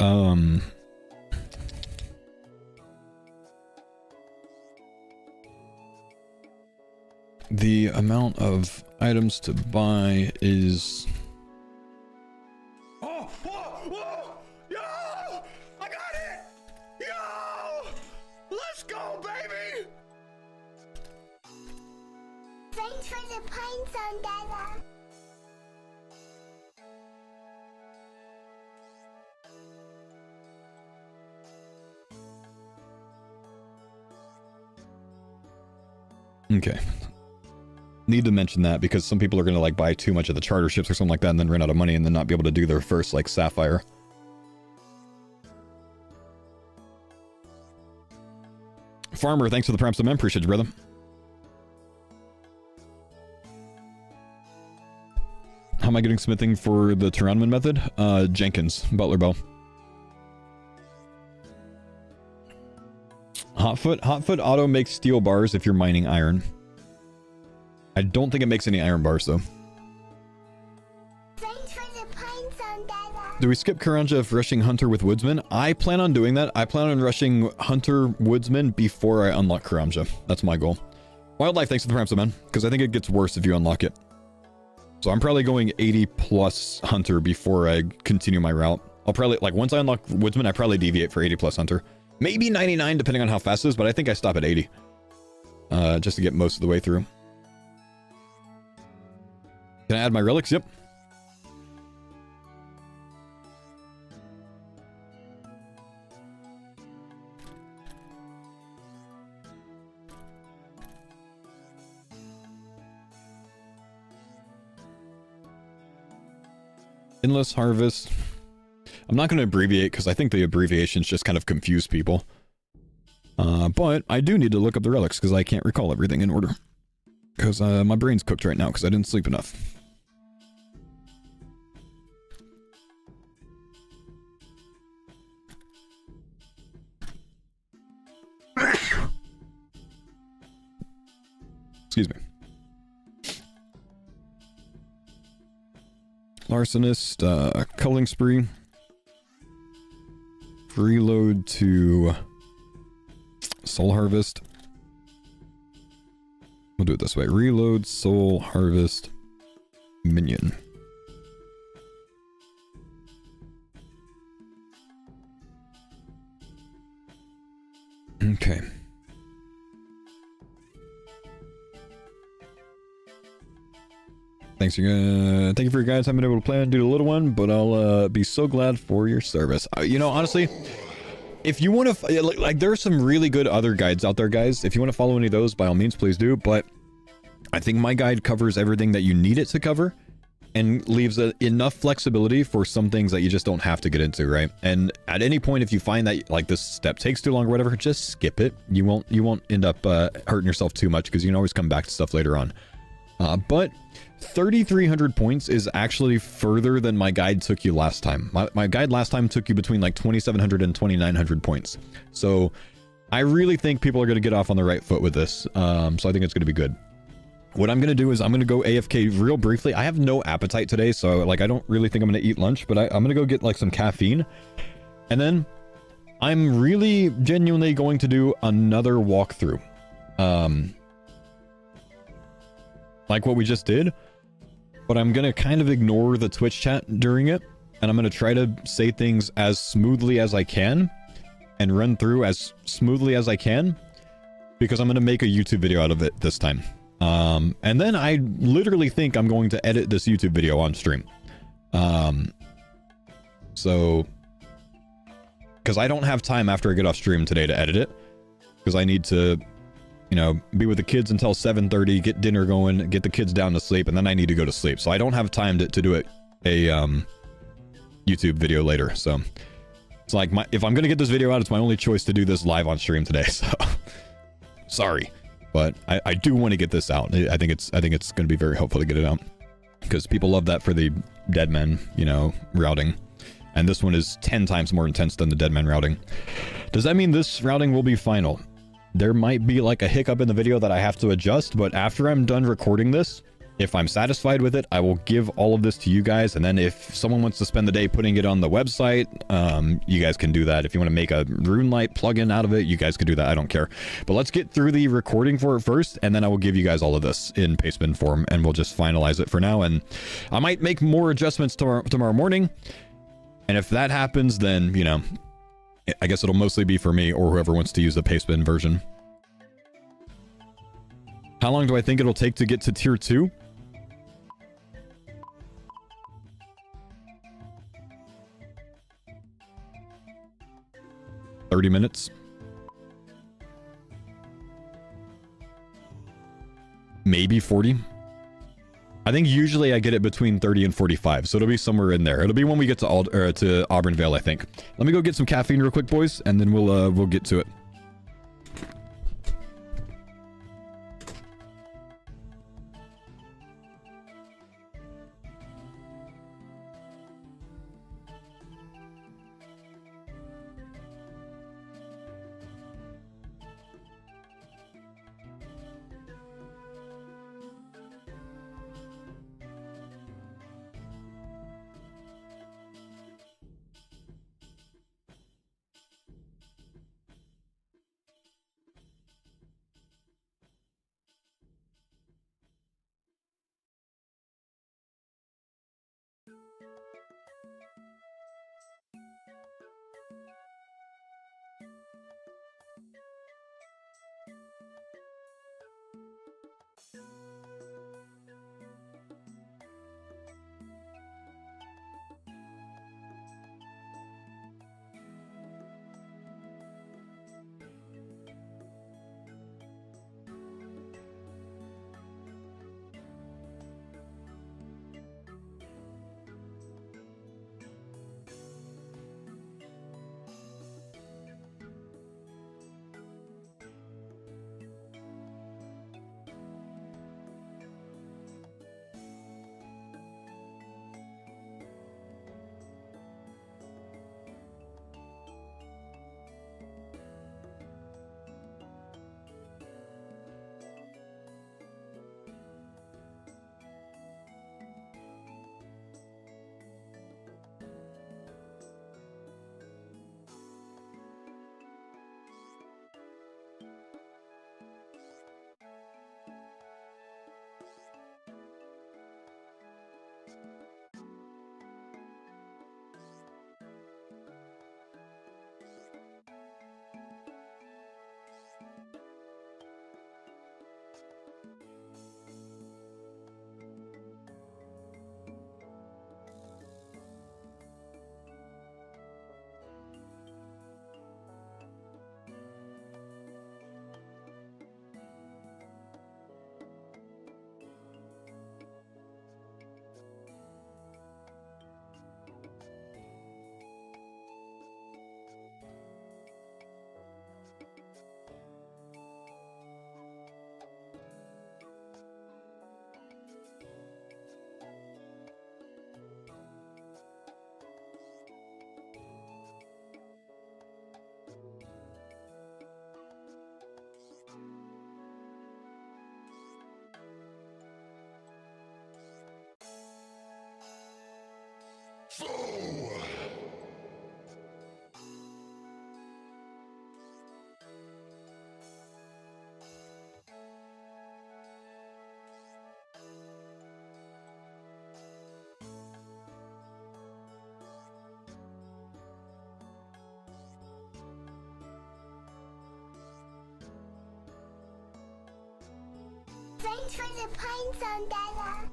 Speaker 1: The amount of items to buy is...
Speaker 3: Oh, whoa, whoa, yo! I got it! Yo! Let's go, baby!
Speaker 2: Thanks for the pine zone, Dada.
Speaker 1: Okay. Need to mention that because some people are going to like buy too much of the charter ships or something like that and then run out of money and then not be able to do their first like Sapphire. Farmer, thanks for the Prime Sub, appreciate you, brother. How am I getting smithing for the Tyranman method? Jenkins, Butler Bell. Hotfoot auto makes steel bars if you're mining iron. I don't think it makes any iron bars though.
Speaker 2: Thanks for the pines on that.
Speaker 1: Do we skip Karanja if rushing Hunter with Woodsman? I plan on doing that. I plan on rushing Hunter Woodsman before I unlock Karanja. That's my goal. Wildlife, thanks for the Prime Sub, man. Because I think it gets worse if you unlock it. So I'm probably going 80 plus Hunter before I continue my route. I'll probably, like, once I unlock Woodsman, I probably deviate for 80 plus Hunter. Maybe 99 depending on how fast it is, but I think I stop at 80. Just to get most of the way through. Can I add my relics? Yep. Endless harvest. I'm not going to abbreviate because I think the abbreviations just kind of confuse people. But I do need to look up the relics because I can't recall everything in order. Because my brain's cooked right now because I didn't sleep enough. Excuse me. Larcenist, culling spree. Reload to soul harvest. We'll do it this way. Reload, soul harvest, minion. Okay. Thanks, thank you for your guys. I haven't been able to plan to do the little one, but I'll be so glad for your service. You know, honestly, if you want to, like, there are some really good other guides out there, guys. If you want to follow any of those, by all means, please do. But I think my guide covers everything that you need it to cover and leaves enough flexibility for some things that you just don't have to get into, right? And at any point, if you find that like this step takes too long or whatever, just skip it. You won't end up hurting yourself too much because you can always come back to stuff later on. But 3,300 points is actually further than my guide took you last time. My guide last time took you between like 2,700 and 2,900 points. So I really think people are going to get off on the right foot with this. So I think it's going to be good. What I'm going to do is I'm going to go AFK real briefly. I have no appetite today, so like I don't really think I'm going to eat lunch, but I'm going to go get like some caffeine. And then I'm really genuinely going to do another walkthrough. Like what we just did, but I'm going to kind of ignore the Twitch chat during it, and I'm going to try to say things as smoothly as I can and run through as smoothly as I can because I'm going to make a YouTube video out of it this time. And then I literally think I'm going to edit this YouTube video on stream. So, because I don't have time after I get off stream today to edit it, because I need to, you know, be with the kids until 7:30, get dinner going, get the kids down to sleep, and then I need to go to sleep. So I don't have time to do a YouTube video later. So it's like if I'm gonna get this video out, it's my only choice to do this live on stream today. So sorry, but I do want to get this out. I think it's going to be very helpful to get it out because people love that for the dead men, you know, routing. And this one is 10 times more intense than the dead men routing. Does that mean this routing will be final? There might be like a hiccup in the video that I have to adjust, but after I'm done recording this, if I'm satisfied with it, I will give all of this to you guys. And then if someone wants to spend the day putting it on the website, you guys can do that. If you want to make a RuneLite plugin out of it, you guys can do that. I don't care. But let's get through the recording for it first, and then I will give you guys all of this in pastebin form, and we'll just finalize it for now. And I might make more adjustments tomorrow morning. And if that happens, then, you know, I guess it'll mostly be for me or whoever wants to use the pastebin version. How long do I think it'll take to get to tier 2? $30 minutes. maybe 40. I think usually I get it between 30 and 45, so it'll be somewhere in there. It'll be when we get to Auburn Vale, I think. Let me go get some caffeine real quick, boys, and then we'll get to it.
Speaker 2: Thanks for the pine zone, Dada.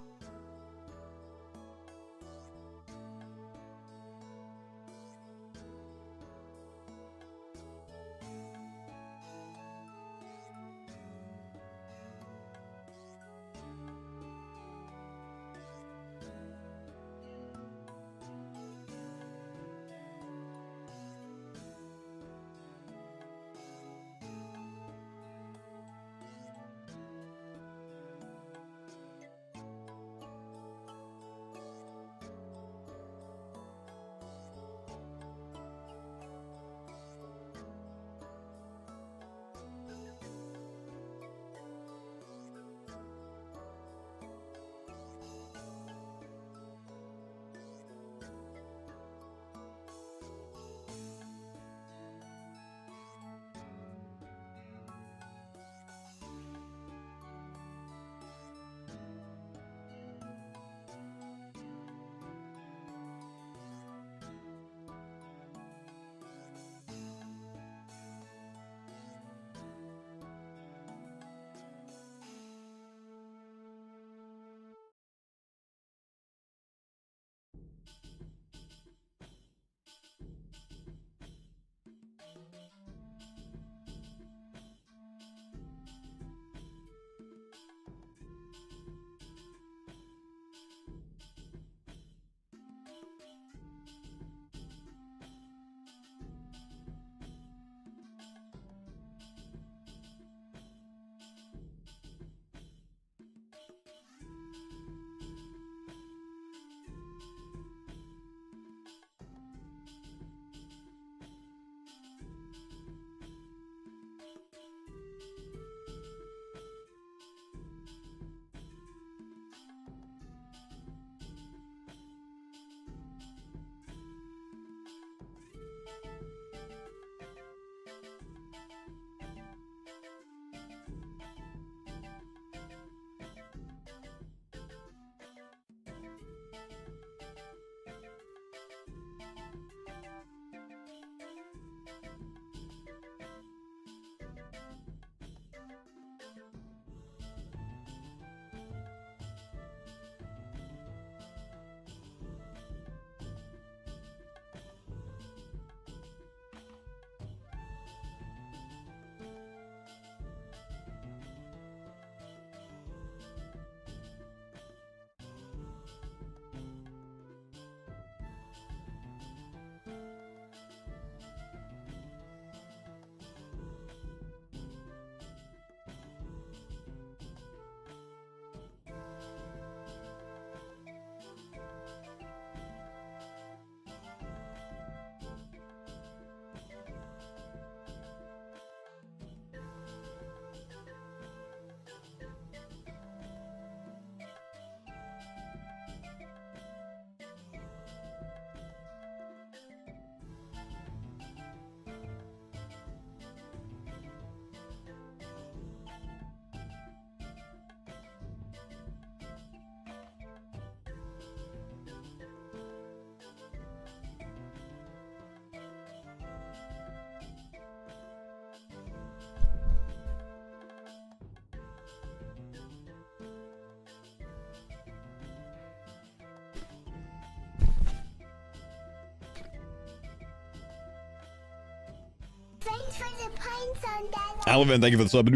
Speaker 2: Thanks for the pines on that.
Speaker 1: Alvin, thank you for the sub.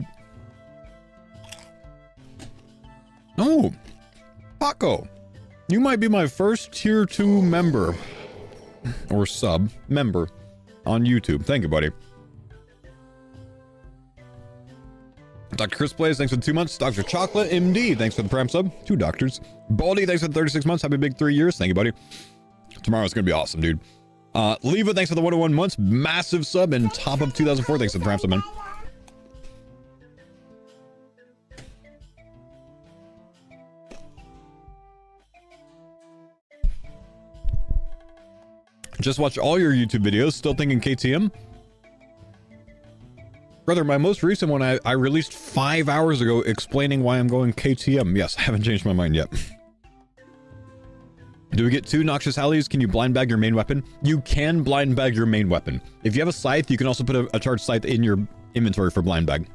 Speaker 1: Oh, Paco, you might be my first tier 2 member or sub member on YouTube. Thank you, buddy. Dr. Chris Plays, thanks for the 2 months. Dr. Chocolate MD, thanks for the prime sub. 2 doctors. Baldy, thanks for the 36 months. Happy big 3 years. Thank you, buddy. Tomorrow's gonna be awesome, dude. Leva, thanks for the 101 months. Massive sub and top of 2004. Thanks for the prime sub, man. Just watch all your YouTube videos. Still thinking KTM? Brother, my most recent one I released 5 hours ago explaining why I'm going KTM. Yes, I haven't changed my mind yet. Do we get 2 Noxious Hallies? Can you blind bag your main weapon? You can blind bag your main weapon. If you have a scythe, you can also put a charged scythe in your inventory for blind bag.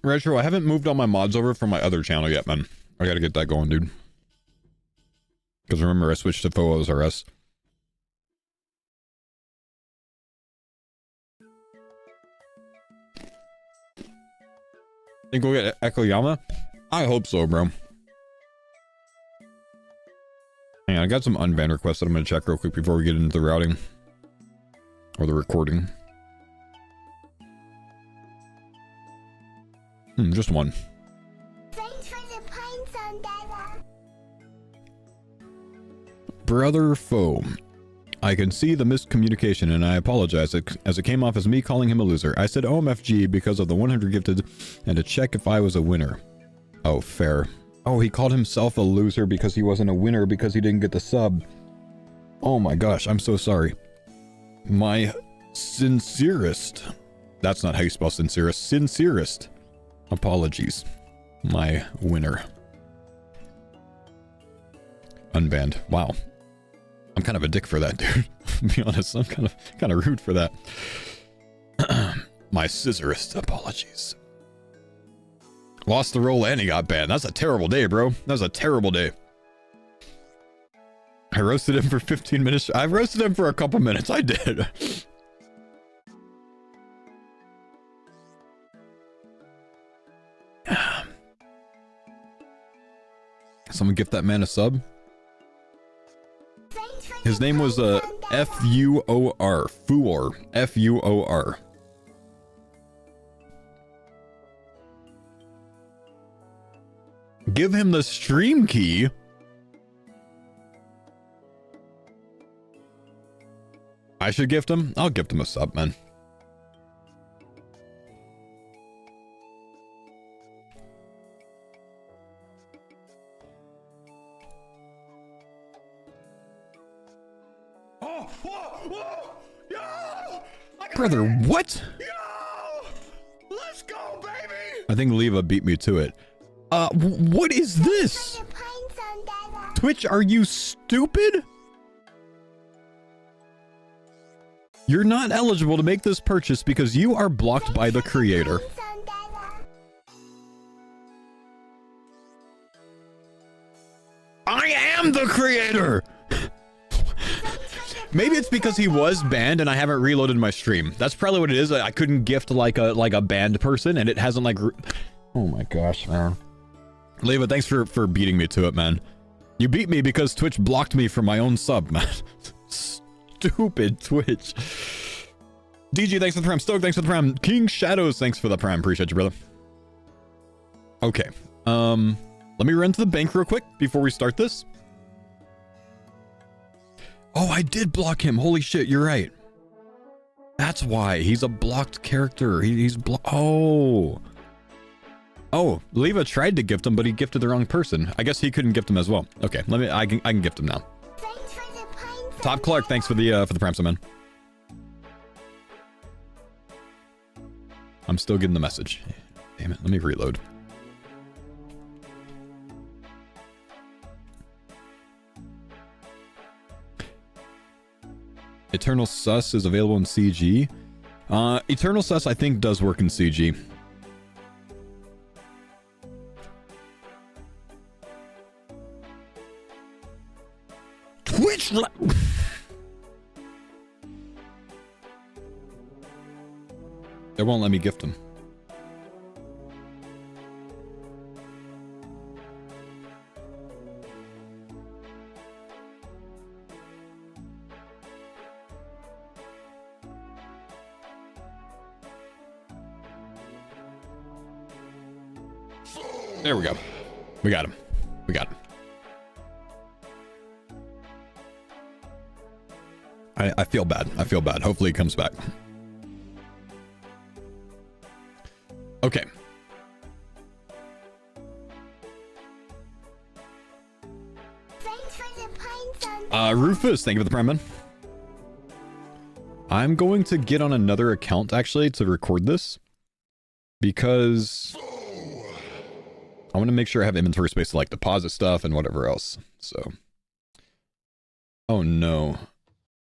Speaker 1: Retro, I haven't moved all my mods over from my other channel yet, man. I gotta get that going, dude. Because remember, I switched to Foos RS. Think we'll get Ekoyama? I hope so, bro. Hang on, I got some unbanned requests that I'm gonna check real quick before we get into the routing. Or the recording. Just one.
Speaker 2: Thanks for the pines on that.
Speaker 1: Brother Foe. I can see the miscommunication and I apologize as it came off as me calling him a loser. I said OMFG because of the 100 gifted and to check if I was a winner. Oh, fair. Oh, he called himself a loser because he wasn't a winner because he didn't get the sub. Oh my gosh, I'm so sorry. My sincerest. That's not how you spell sincerest. Sincerest. Apologies. My winner. Unbanned. Wow. I'm kind of a dick for that, dude. To be honest, I'm kind of rude for that. My scissorist apologies. Lost the roll and he got banned. That's a terrible day, bro. That was a terrible day. I roasted him for 15 minutes. I roasted him for a couple minutes. I did. Someone gift that man a sub. His name was F-U-O-R. Fuor. F-U-O-R. Give him the stream key. I should gift him? I'll gift him a sub, man. Brother, what?
Speaker 3: Yo! Let's go, baby!
Speaker 1: I think Leva beat me to it. What is this? Twitch, are you stupid? You're not eligible to make this purchase because you are blocked by the creator. I am the creator! Maybe it's because he was banned and I haven't reloaded my stream. That's probably what it is. I couldn't gift like a banned person and it hasn't like... Oh my gosh, man. Leva, thanks for beating me to it, man. You beat me because Twitch blocked me from my own sub, man. Stupid Twitch. DG, thanks for the prime. Stoke, thanks for the prime. King Shadows, thanks for the prime. Appreciate you, brother. Okay. Let me run to the bank real quick before we start this. Oh, I did block him. Holy shit, you're right. That's why. He's a blocked character. He's Oh. Oh, Leva tried to gift him, but he gifted the wrong person. I guess he couldn't gift him as well. Okay, I can gift him now. Top Clark, thanks for the Prime Summon. I'm still getting the message. Damn it, let me reload. Eternal Sus is available in CG. Eternal Sus, I think, does work in CG. Twitch. They won't let me gift them. There we go. We got him. We got him. I feel bad. I feel bad. Hopefully he comes back. Okay.
Speaker 2: Thanks for the pines on
Speaker 1: Rufus, thank you for the Prime Man. I'm going to get on another account actually to record this because I want to make sure I have inventory space to like deposit stuff and whatever else. So, oh no,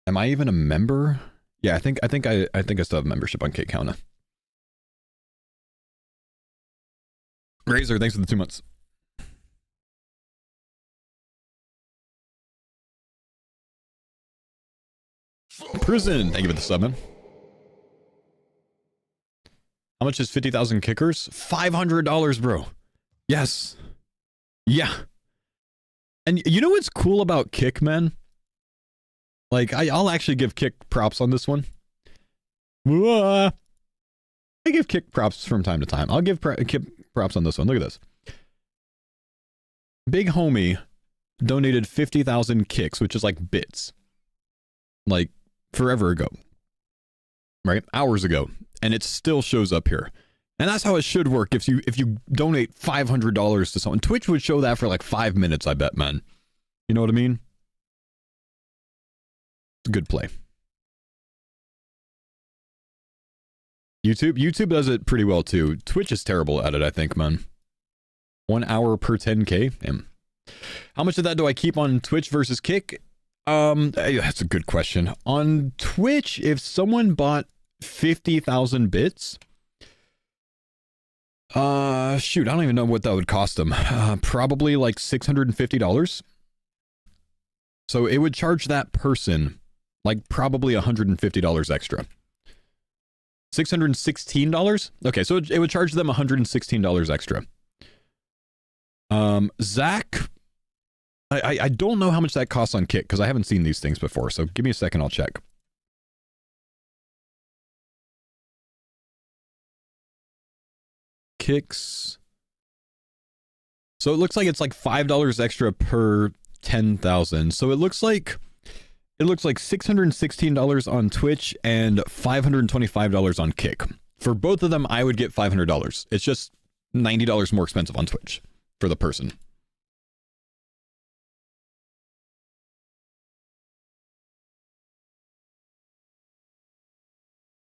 Speaker 1: am I even a member? Yeah, I think I still have membership on K-Counter. Razor, thanks for the 2 months. Prison, thank you for the sub, man. How much is 50,000 kickers? $500, bro. Yes. Yeah. And you know what's cool about Kick, man? Like, I'll actually give Kick props on this one. I give Kick props from time to time. I'll give Kick props on this one. Look at this. Big homie donated 50,000 kicks, which is like bits. Like, forever ago. Right? Hours ago. And it still shows up here. And that's how it should work if you donate $500 to someone. Twitch would show that for like 5 minutes, I bet, man. You know what I mean? It's a good play. YouTube does it pretty well too. Twitch is terrible at it, I think, man. 1 hour per 10K? Damn. How much of that do I keep on Twitch versus Kick? That's a good question. On Twitch, if someone bought 50,000 bits, shoot, I don't even know what that would cost them. Probably like $650. So it would charge that person like probably $150 extra. $616? Okay, so it would charge them $116 extra. Zach, I don't know how much that costs on Kick because I haven't seen these things before. So give me a second, I'll check. Kicks. So it looks like it's like $5 extra per 10,000. So it looks like $616 on Twitch and $525 on Kick. For both of them, I would get $500. It's just $90 more expensive on Twitch for the person.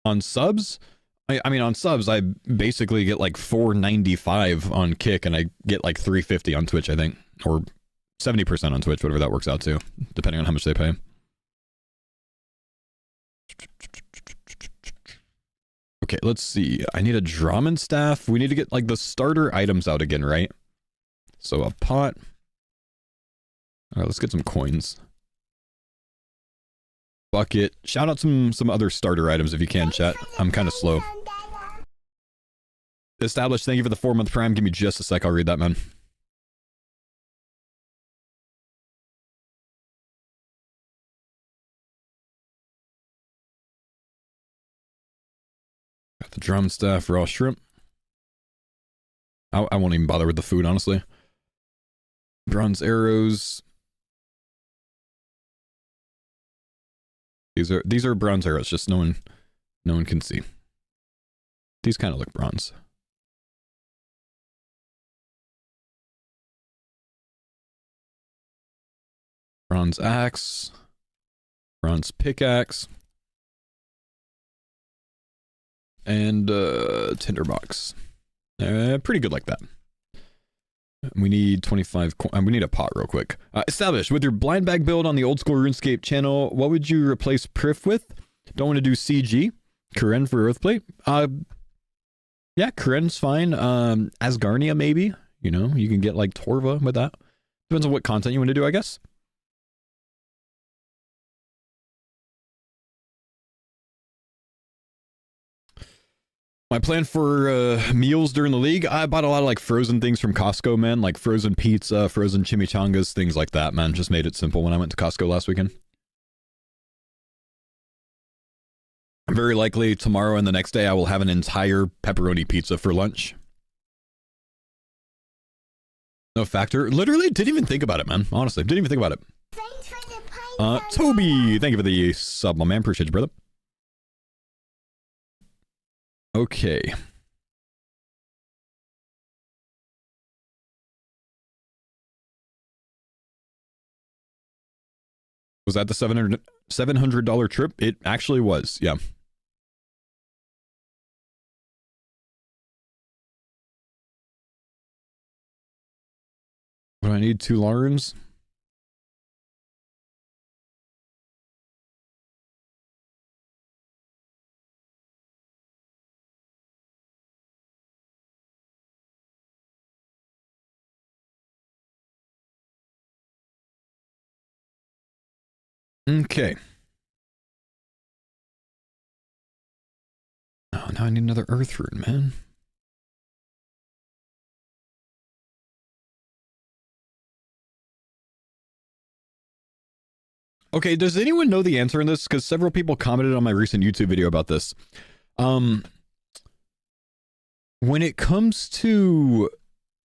Speaker 1: On subs, I mean, on subs, I basically get like $4.95 on Kick, and I get like $3.50 on Twitch, I think, or 70% on Twitch, whatever that works out to, depending on how much they pay. Okay, let's see. I need a Drummond staff. We need to get like the starter items out again, right? So a pot. All right, let's get some coins. Bucket. Shout out some other starter items if you can, chat. I'm kind of slow. Established, thank you for the 4-month Prime. Give me just a sec, I'll read that, man. Got the drum staff, raw shrimp. I won't even bother with the food, honestly. Bronze arrows. These are bronze arrows, just no one can see. These kind of look bronze. Bronze axe. Bronze pickaxe. And tinderbox. Pretty good like that. We need 25 we need a pot real quick. Established. With your blind bag build on the old school RuneScape channel, what would you replace Prif with? Don't want to do CG. Karen for Earthplate. Yeah, Karen's fine. Asgarnia maybe. You know, you can get like Torva with that. Depends on what content you want to do, I guess. My plan for meals during the league, I bought a lot of like frozen things from Costco, man. Like frozen pizza, frozen chimichangas, things like that, man. Just made it simple when I went to Costco last weekend. Very likely tomorrow and the next day I will have an entire pepperoni pizza for lunch. No factor. Literally didn't even think about it, man. Honestly, didn't even think about it.
Speaker 2: Thanks for the pine
Speaker 1: Toby, thank you for the sub, my man. Appreciate you, brother. Okay. Was that the $700 trip? It actually was, yeah. What do I need? 2 Larns? Okay. Oh, now I need another earth rune, man. Okay, does anyone know the answer in this? Because several people commented on my recent YouTube video about this. When it comes to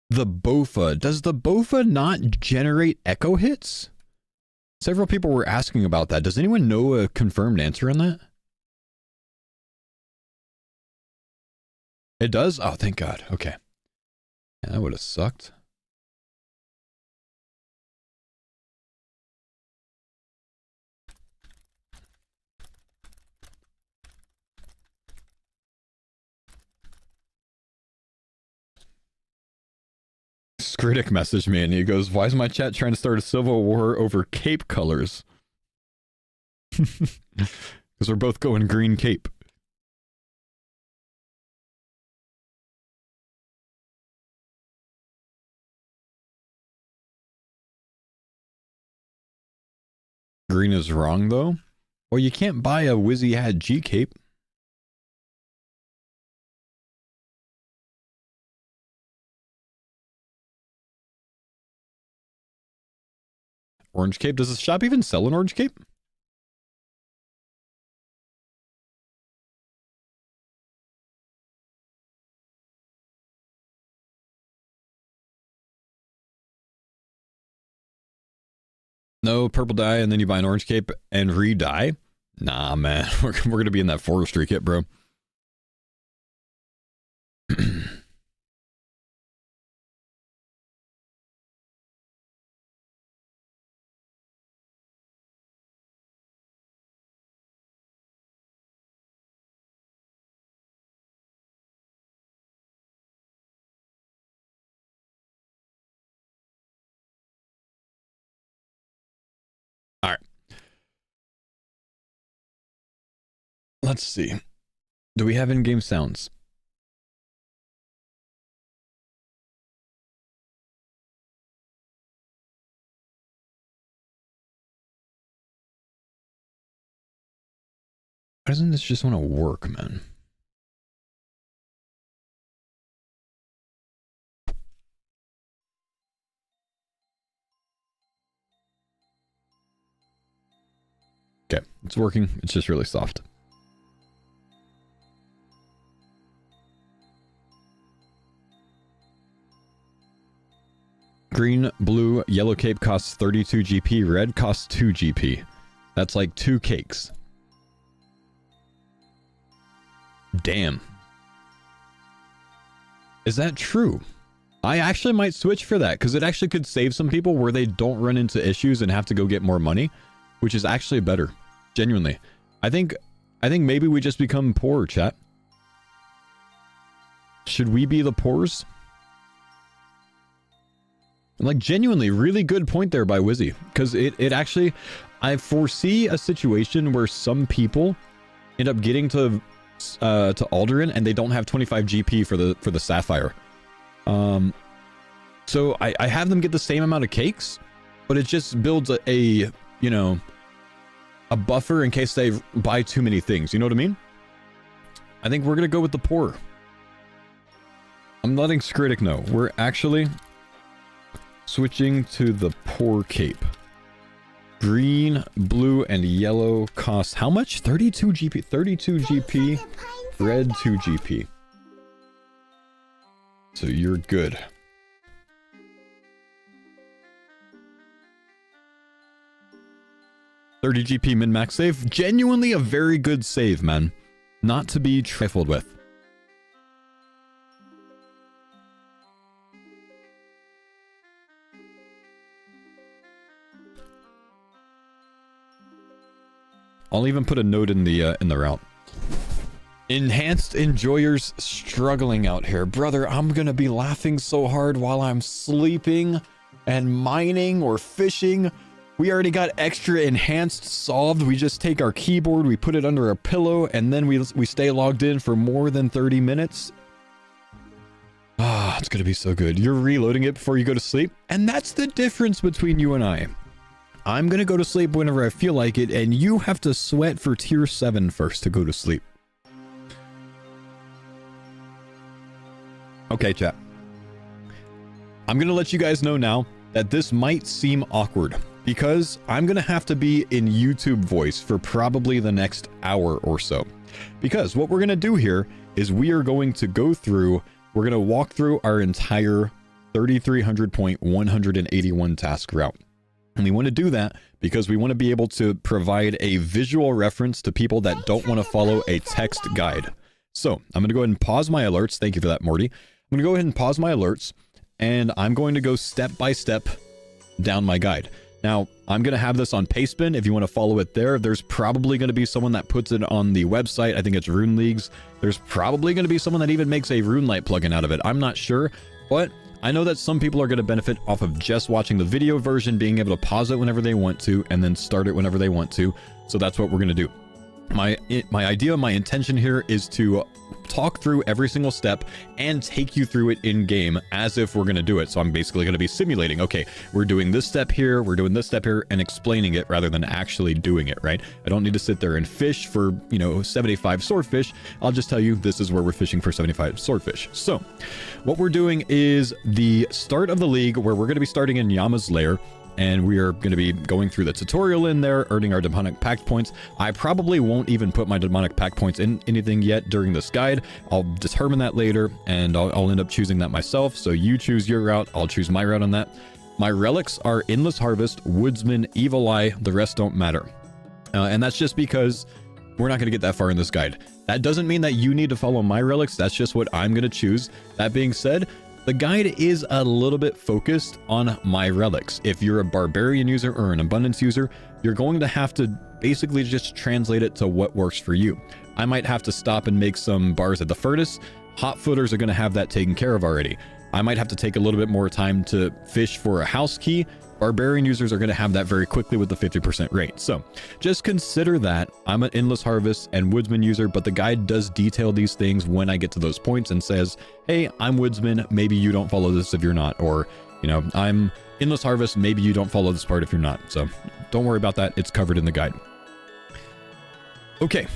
Speaker 1: the Bofa, does the Bofa not generate echo hits? Several people were asking about that. Does anyone know a confirmed answer on that? It does? Oh, thank God. Okay. Yeah, that would have sucked. Skritic messaged me and he goes, why is my chat trying to start a civil war over cape colors? Because we're both going green cape. Green is wrong though? Well, you can't buy a Wizzy Hat G cape. Orange cape? Does the shop even sell an orange cape? No, purple dye and then you buy an orange cape and re-dye? Nah, man. We're going to be in that forestry kit, bro. All right. Let's see. Do we have in-game sounds? Why doesn't this just want to work, man? Okay, it's working. It's just really soft. Green, blue, yellow cape costs 32 GP. Red costs 2 GP. That's like 2 cakes. Damn. Is that true? I actually might switch for that because it actually could save some people where they don't run into issues and have to go get more money, which is actually better. Genuinely. I think maybe we just become poor, chat. Should we be the poors? Like, genuinely, really good point there by Wizzy. Because it actually, I foresee a situation where some people end up getting to Alderan and they don't have 25 GP for the Sapphire. So I have them get the same amount of cakes, but it just builds a you know, a buffer in case they buy too many things. You know what I mean? I think we're gonna go with the poor. I'm letting Skritic know. We're actually switching to the poor cape. Green, blue, and yellow cost how much? 32 GP. 32 GP. Red 2 GP. So you're good. $30 GP min-max save. Genuinely a very good save, man. Not to be trifled with. I'll even put a note in the route. Enhanced enjoyers struggling out here. Brother, I'm gonna be laughing so hard while I'm sleeping and mining or fishing. We already got extra enhanced solved. We just take our keyboard, we put it under a pillow, and then we stay logged in for more than 30 minutes. Ah, it's gonna be so good. You're reloading it before you go to sleep, and that's the difference between you and I. I'm gonna go to sleep whenever I feel like it, and you have to sweat for tier 7 first to go to sleep. Okay, chat. I'm gonna let you guys know now that this might seem awkward, because I'm gonna have to be in YouTube voice for probably the next hour or so. Because what we're gonna do here is we are going to go through, we're gonna walk through our entire 3300.181 task route. And we want to do that because we want to be able to provide a visual reference to people that don't want to follow a text guide. So I'm going to go ahead and pause my alerts. Thank you for that, Morty. I'm going to go ahead and pause my alerts, and I'm going to go step by step down my guide. Now, I'm going to have this on Pastebin if you want to follow it there. There's probably going to be someone that puts it on the website. I think it's Rune Leagues. There's probably going to be someone that even makes a RuneLight plugin out of it. I'm not sure, but I know that some people are going to benefit off of just watching the video version, being able to pause it whenever they want to, and then start it whenever they want to. So that's what we're going to do. My idea, my intention here is to talk through every single step and take you through it in game as if we're going to do it. So I'm basically going to be simulating, okay, we're doing this step here, we're doing this step here, and explaining it rather than actually doing it, right? I don't need to sit there and fish for, you know, 75 swordfish. I'll just tell you this is where we're fishing for 75 swordfish. So what we're doing is the start of the league, where we're going to be starting in Yama's lair. And we are going to be going through the tutorial in there, earning our demonic pact points. I probably won't even put my demonic pact points in anything yet during this guide. I'll determine that later, and I'll end up choosing that myself. So you choose your route, I'll choose my route on that. My relics are Endless Harvest, Woodsman, Evil Eye. The rest don't matter. And that's just because we're not going to get that far in this guide. That doesn't mean that you need to follow my relics. That's just what I'm going to choose. That being said, the guide is a little bit focused on my relics. If you're a barbarian user or an abundance user, you're going to have to basically just translate it to what works for you. I might have to stop and make some bars at the furnace. Hot footers are going to have that taken care of already. I might have to take a little bit more time to fish for a house key. Barbarian users are going to have that very quickly with the 50% rate. So just consider that I'm an Endless Harvest and Woodsman user, but the guide does detail these things when I get to those points and says, hey, I'm Woodsman, maybe you don't follow this if you're not, or, you know, I'm Endless Harvest, maybe you don't follow this part if you're not. So don't worry about that. It's covered in the guide. Okay.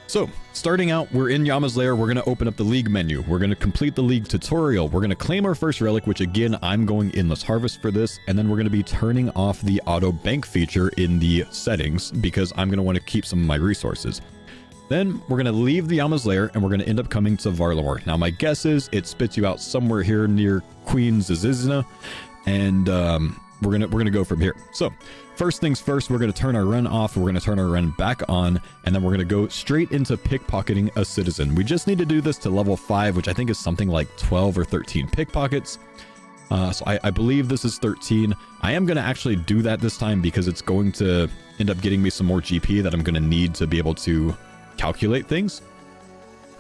Speaker 1: So, starting out, we're in Yama's Lair. We're going to open up the league menu. We're going to complete the league tutorial. We're going to claim our first relic, which again, I'm going Endless Harvest for this. And then we're going to be turning off the auto bank feature in the settings because I'm going to want to keep some of my resources. Then we're going to leave the Yama's Lair and we're going to end up coming to Varlamore. Now, my guess is it spits you out somewhere here near Queen Zizizna. And we're going to go from here. So, first things first, we're going to turn our run off, we're going to turn our run back on, and then we're going to go straight into pickpocketing a citizen. We just need to do this to level 5, which I think is something like 12 or 13 pickpockets. So I believe this is 13. I am going to actually do that this time because it's going to end up getting me some more GP that I'm going to need to be able to calculate things.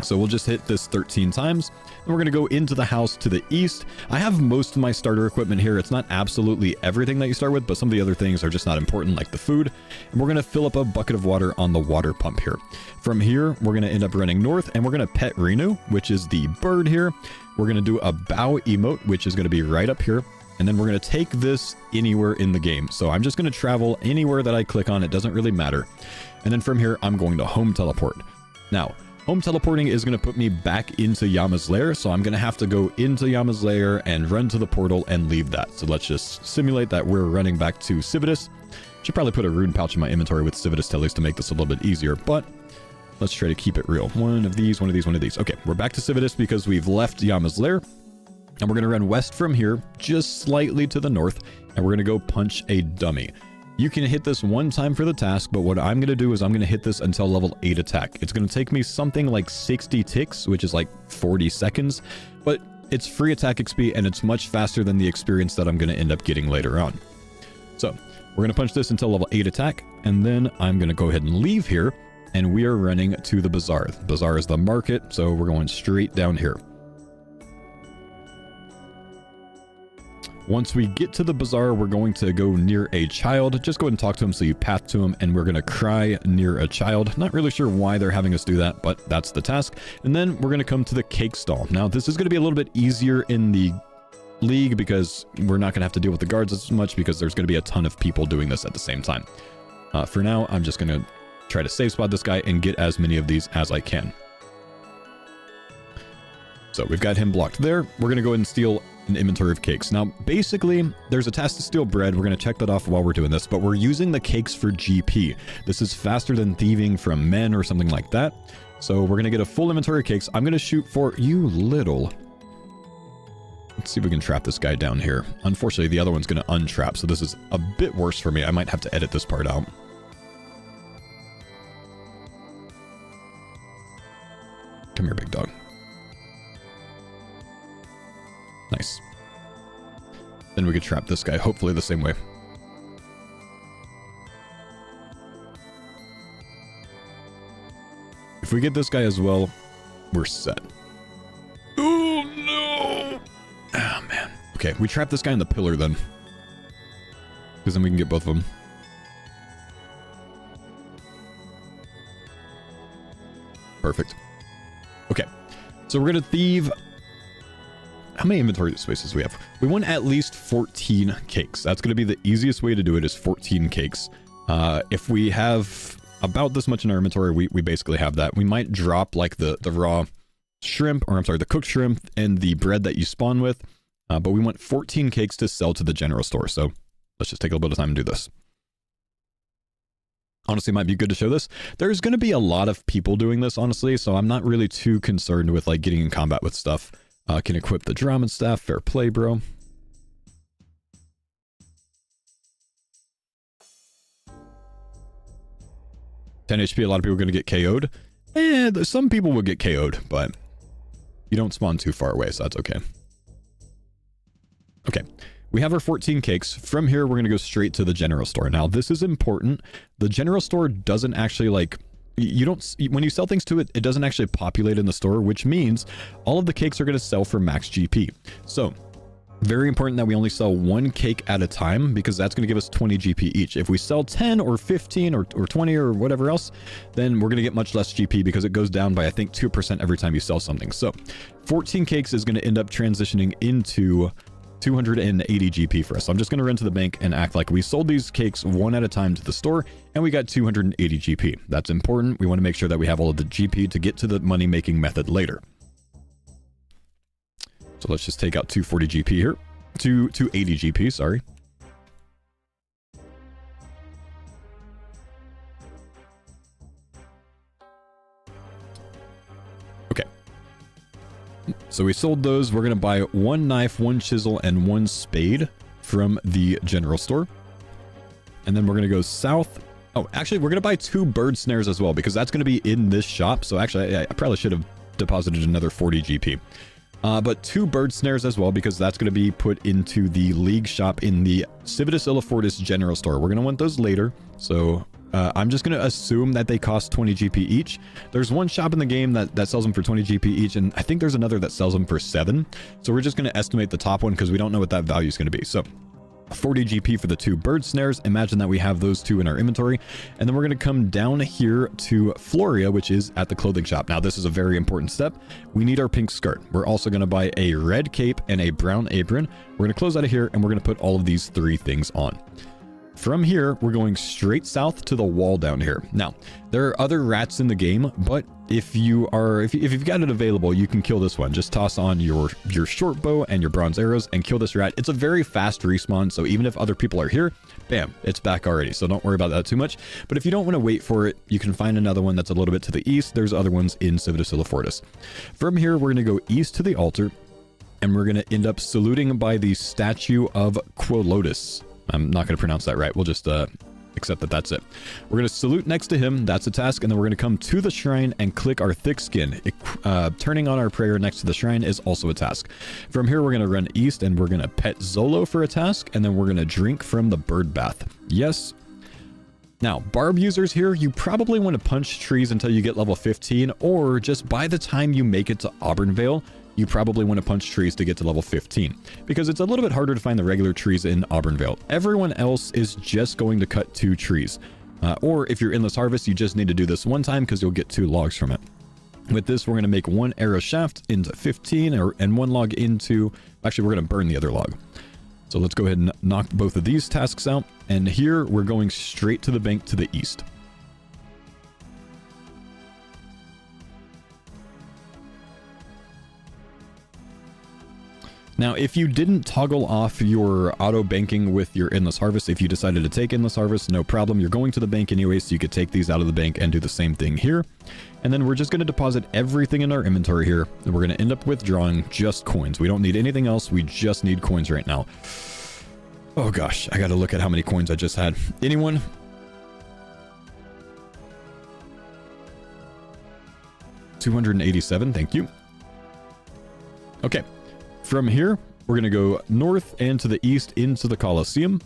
Speaker 1: So we'll just hit this 13 times, and we're going to go into the house to the east. I have most of my starter equipment here. It's not absolutely everything that you start with, but some of the other things are just not important, like the food. And we're going to fill up a bucket of water on the water pump here. From here, we're going to end up running north, and we're going to pet Renu, which is the bird here. We're going to do a bow emote, which is going to be right up here. And then we're going to take this anywhere in the game. So I'm just going to travel anywhere that I click on. It doesn't really matter. And then from here, I'm going to home teleport. Now, home teleporting is going to put me back into Yama's lair, so I'm going to have to go into Yama's lair and run to the portal and leave that. So let's just simulate that we're running back to Civitas. Should probably put a rune pouch in my inventory with Civitas Teles to make this a little bit easier, but let's try to keep it real. One of these, one of these, one of these. Okay, we're back to Civitas because we've left Yama's lair, and we're going to run west from here, just slightly to the north, and we're going to go punch a dummy. You can hit this one time for the task, but what I'm going to do is I'm going to hit this until level 8 attack. It's going to take me something like 60 ticks, which is like 40 seconds, but it's free attack XP and it's much faster than the experience that I'm going to end up getting later on. So we're going to punch this until level 8 attack, and then I'm going to go ahead and leave here, and we are running to the bazaar. The bazaar is the market, so we're going straight down here. Once we get to the bazaar, we're going to go near a child. Just go ahead and talk to him so you path to him, and we're going to cry near a child. Not really sure why they're having us do that, but that's the task. And then we're going to come to the cake stall. Now, this is going to be a little bit easier in the league because we're not going to have to deal with the guards as much because there's going to be a ton of people doing this at the same time. For now, I'm just going to try to save spot this guy and get as many of these as I can. So we've got him blocked there. We're going to go ahead and steal an inventory of cakes. Now, basically, there's a task to steal bread. We're going to check that off while we're doing this, but we're using the cakes for GP. This is faster than thieving from men or something like that. So we're going to get a full inventory of cakes. I'm going to shoot for you little. Let's see if we can trap this guy down here. Unfortunately, the other one's going to untrap, so this is a bit worse for me. I might have to edit this part out. Come here, big dog. Nice. Then we could trap this guy, hopefully the same way. If we get this guy as well, we're set. Oh, no! Oh, man. Okay, we trap this guy in the pillar then. Because then we can get both of them. Perfect. Okay, so we're going to thieve... How many inventory spaces do we have? We want at least 14 cakes. That's going to be the easiest way to do it is 14 cakes. If we have about this much in our inventory, we basically have that. We might drop like the raw shrimp, or I'm sorry, the cooked shrimp and the bread that you spawn with. But we want 14 cakes to sell to the general store. So let's just take a little bit of time and do this. Honestly, it might be good to show this. There's going to be a lot of people doing this, honestly, so I'm not really too concerned with like getting in combat with stuff. Can equip the drum and staff. Fair play, bro. $10 HP, a lot of people are going to get KO'd. Some people will get KO'd, but you don't spawn too far away, so that's okay. Okay, we have our 14 cakes. From here, we're going to go straight to the general store. Now, this is important. The general store doesn't actually like... You don't, when you sell things to it, it doesn't actually populate in the store, which means all of the cakes are going to sell for max GP. So very important that we only sell one cake at a time, because that's going to give us 20 GP each. If we sell 10 or 15 or 20 or whatever else, then we're going to get much less GP because it goes down by, I think, 2% every time you sell something. So 14 cakes is going to end up transitioning into 280 GP for us. So I'm just going to run to the bank and act like we sold these cakes one at a time to the store, and we got 280 GP. That's important. We want to make sure that we have all of the GP to get to the money making method later. So let's just take out 240 GP here. 280 GP, sorry. Okay. So we sold those. We're going to buy one knife, one chisel, and one spade from the general store. And then we're going to go south. Oh, actually, we're going to buy 2 bird snares as well, because that's going to be in this shop. So actually, I probably should have deposited another 40 GP. but 2 bird snares as well, because that's going to be put into the League shop in the Civitas Illifortis general store. We're going to want those later, so I'm just going to assume that they cost 20 GP each. There's one shop in the game that sells them for 20 GP each, and I think there's another that sells them for 7. So we're just going to estimate the top one because we don't know what that value is going to be. So 40 GP for the 2 bird snares. Imagine that we have those 2 in our inventory. And then we're going to come down here to Floria, which is at the clothing shop. Now, this is a very important step. We need our pink skirt. We're also going to buy a red cape and a brown apron. We're going to close out of here, and we're going to put all of these 3 things on. From here, we're going straight south to the wall down here. Now, there are other rats in the game, but if you've got it available, you can kill this one. Just toss on your short bow and your bronze arrows and kill this rat. It's a very fast respawn, so even if other people are here, bam, it's back already. So don't worry about that too much. But if you don't want to wait for it, you can find another one that's a little bit to the east. There's other ones in Civitas Illifortis. From here, we're going to go east to the altar, and we're going to end up saluting by the statue of Quolotus. I'm not going to pronounce that right. We'll just accept that that's it. We're going to salute next to him. That's a task. And then we're going to come to the shrine and click our thick skin. Turning on our prayer next to the shrine is also a task. From here, we're going to run east, and we're going to pet Zolo for a task. And then we're going to drink from the bird bath. Yes. Now, barb users here, you probably want to punch trees until you get level 15, or just by the time you make it to Auburn you probably want to punch trees to get to level 15, because it's a little bit harder to find the regular trees in Auburn. Everyone else is just going to cut 2 trees. Or if you're Endless Harvest, you just need to do this one time because you'll get 2 logs from it. With this, we're going to make 1 arrow shaft into 15, and 1 log into... Actually, we're going to burn the other log. So let's go ahead and knock both of these tasks out. And here, we're going straight to the bank to the east. Now, if you didn't toggle off your auto banking with your Endless Harvest, if you decided to take Endless Harvest, no problem. You're going to the bank anyway, so you could take these out of the bank and do the same thing here. And then we're just going to deposit everything in our inventory here, and we're going to end up withdrawing just coins. We don't need anything else. We just need coins right now. Oh gosh, I got to look at how many coins I just had. Anyone? $287, thank you. Okay. From here, we're going to go north and to the east into the Colosseum.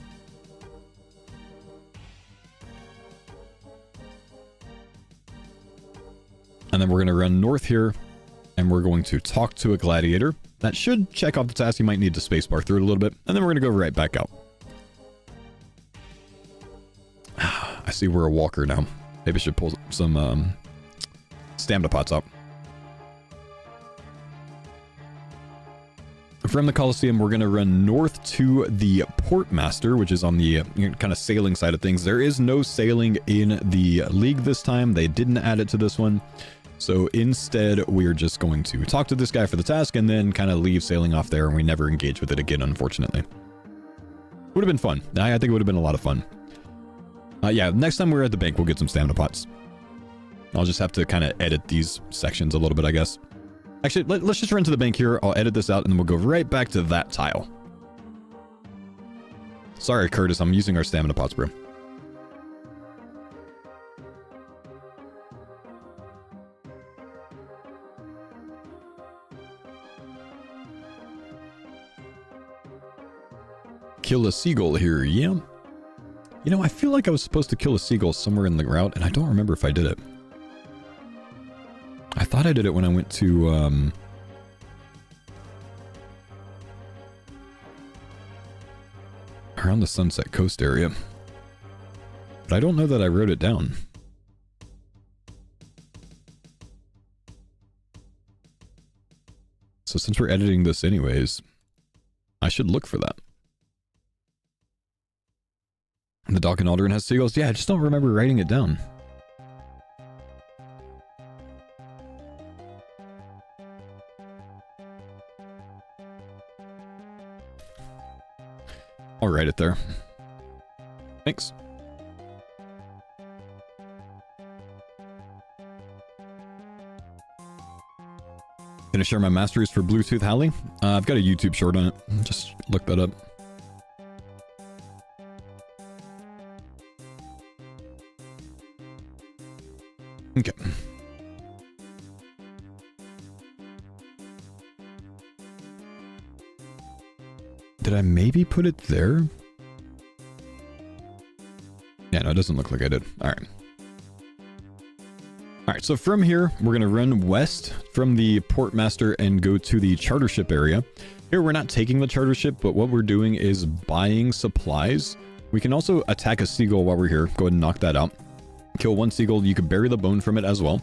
Speaker 1: And then we're going to run north here, and we're going to talk to a gladiator. That should check off the task. You might need to spacebar through it a little bit, and then we're going to go right back out. I see we're a walker now. Maybe I should pull some stamina pots up. From the Colosseum, we're going to run north to the Portmaster, which is on the kind of sailing side of things. There is no sailing in the League this time. They didn't add it to this one. So instead, we're just going to talk to this guy for the task and then kind of leave sailing off there, and we never engage with it again, unfortunately. Would have been fun. I think it would have been a lot of fun. Yeah, next time we're at the bank, we'll get some stamina pots. I'll just have to kind of edit these sections a little bit, I guess. Actually, let's just run to the bank here. I'll edit this out, and then we'll go right back to that tile. Sorry, Curtis. I'm using our stamina pots, bro. Kill a seagull here, yeah. You know, I feel like I was supposed to kill a seagull somewhere in the route, and I don't remember if I did it. I thought I did it when I went to, around the Sunset Coast area. But I don't know that I wrote it down. So since we're editing this anyways, I should look for that. The dock in Aldrin has seagulls? Yeah, I just don't remember writing it down. I'll write it there. Thanks. Gonna share my masteries for Bluetooth Halley. I've got a YouTube short on it. Just look that up. Okay. Did I maybe put it there? Yeah, no, it doesn't look like I did. All right. All right, so from here, we're going to run west from the port master and go to the charter ship area. Here, we're not taking the charter ship, but what we're doing is buying supplies. We can also attack a seagull while we're here. Go ahead and knock that out. Kill one seagull. You can bury the bone from it as well.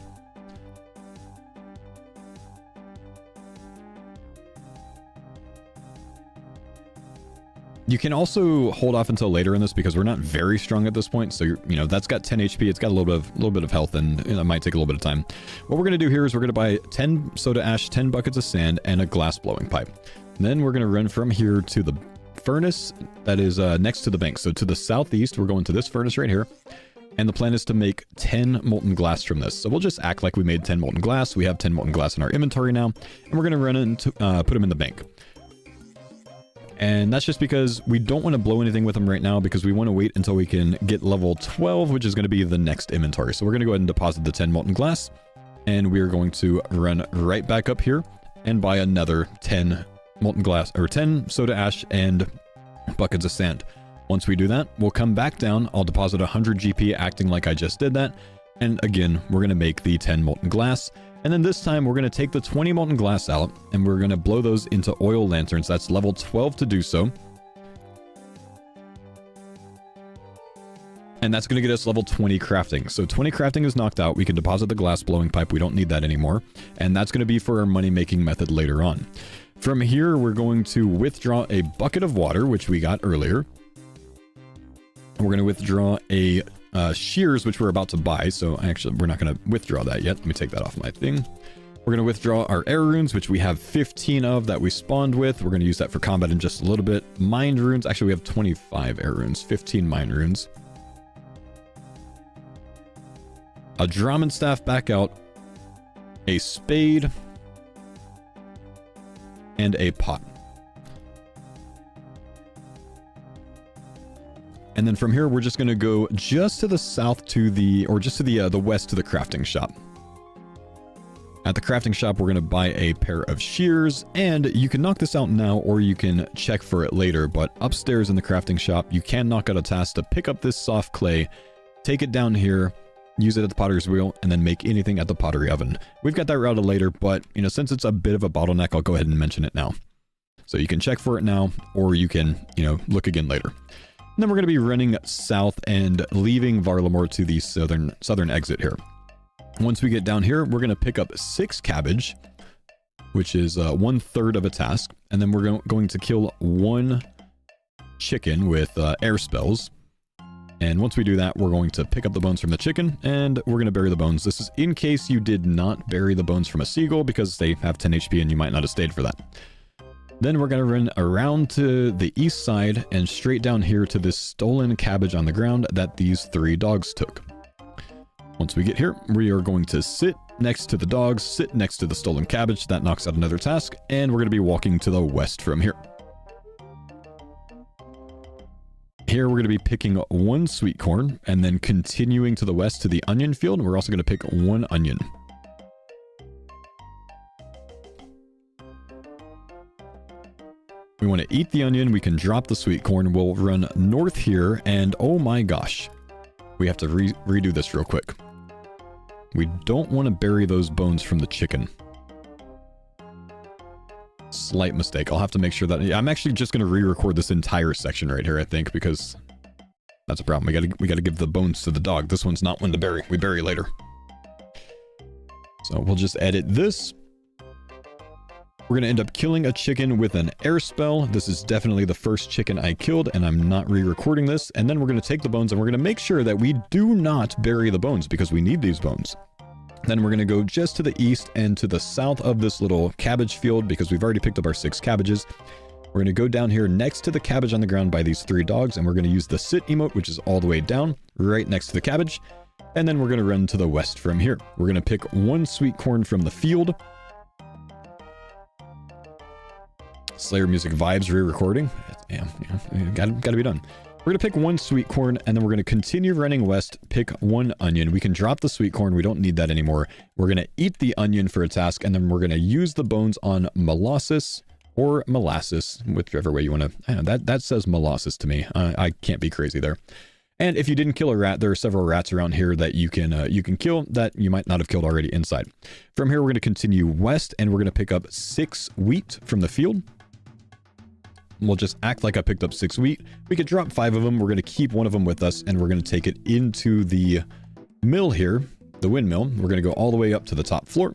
Speaker 1: You can also hold off until later in this because we're not very strong at this point. So, you know, that's got 10 HP. It's got a little bit of health, and it might take a little bit of time. What we're going to do here is we're going to buy 10 soda ash, 10 buckets of sand, and a glass blowing pipe. And then we're going to run from here to the furnace that is next to the bank. So to the southeast, we're going to this furnace right here. And the plan is to make 10 molten glass from this. So we'll just act like we made 10 molten glass. We have 10 molten glass in our inventory now. And we're going to run into put them in the bank. And that's just because we don't want to blow anything with them right now because we want to wait until we can get level 12, which is going to be the next inventory. So we're going to go ahead and deposit the 10 molten glass. And we're going to run right back up here and buy another 10 molten glass, or 10 soda ash and buckets of sand. Once we do that, we'll come back down. I'll deposit 100 GP acting like I just did that. And again, we're going to make the 10 molten glass. And then this time we're going to take the 20 molten glass out and we're going to blow those into oil lanterns. That's level 12 to do so. And that's going to get us level 20 crafting. So 20 crafting is knocked out. We can deposit the glass blowing pipe. We don't need that anymore. And that's going to be for our money making method later on. From here, we're going to withdraw a bucket of water, which we got earlier. We're going to withdraw a shears, which we're about to buy. So actually, we're not going to withdraw that yet. Let me take that off my thing. We're going to withdraw our air runes, which we have 15 of that we spawned with. We're going to use that for combat in just a little bit. Mind runes. Actually, we have 25 air runes, 15 mind runes. A Drummond staff back out. A spade. And a pot. And then from here, we're just going to go just to the south to the, or just to the west to the crafting shop. At the crafting shop, we're going to buy a pair of shears, and you can knock this out now, or you can check for it later. But upstairs in the crafting shop, you can knock out a task to pick up this soft clay, take it down here, use it at the potter's wheel, and then make anything at the pottery oven. We've got that routed later, but you know, since it's a bit of a bottleneck, I'll go ahead and mention it now. So you can check for it now, or you can, you know, look again later. And then we're going to be running south and leaving Varlamore to the southern exit here. Once we get down here, we're going to pick up 6 cabbage, which is 1/3 of a task. And then we're going to kill 1 chicken with air spells. And once we do that, we're going to pick up the bones from the chicken and we're going to bury the bones. This is in case you did not bury the bones from a seagull because they have 10 HP and you might not have stayed for that. Then we're going to run around to the east side and straight down here to this stolen cabbage on the ground that these 3 dogs took. Once we get here, we are going to sit next to the dogs, sit next to the stolen cabbage. That knocks out another task, and we're going to be walking to the west from here. Here, we're going to be picking 1 sweet corn and then continuing to the west to the onion field. We're also going to pick 1 onion. We want to eat the onion. We can drop the sweet corn. We'll run north here. And oh my gosh, we have to redo this real quick. We don't want to bury those bones from the chicken. Slight mistake. I'll have to make sure that I'm actually just going to re-record this entire section right here, I think, because that's a problem. We got to give the bones to the dog. This one's not one to bury. We bury later. So we'll just edit this. We're going to end up killing a chicken with an air spell. This is definitely the first chicken I killed, and I'm not re-recording this. And then we're going to take the bones, and we're going to make sure that we do not bury the bones, because we need these bones. Then we're going to go just to the east and to the south of this little cabbage field, because we've already picked up our 6 cabbages. We're going to go down here next to the cabbage on the ground by these 3 dogs, and we're going to use the sit emote, which is all the way down, right next to the cabbage. And then we're going to run to the west from here. We're going to pick 1 sweet corn from the field. Slayer music vibes re-recording. Yeah, gotta be done. We're gonna pick 1 sweet corn, and then we're gonna continue running west, pick 1 onion. We can drop the sweet corn, we don't need that anymore. We're gonna eat the onion for a task, and then we're gonna use the bones on molasses, or molasses, whichever way you want to. I don't know, that says molasses to me. I can't be crazy there. And if you didn't kill a rat, there are several rats around here that you can kill that you might not have killed already inside. From here, we're going to continue west, and we're going to pick up 6 wheat from the field. We'll just act like I picked up 6 wheat. We could drop 5 of them. We're going to keep 1 of them with us, and we're going to take it into the mill here, the windmill. We're going to go all the way up to the top floor.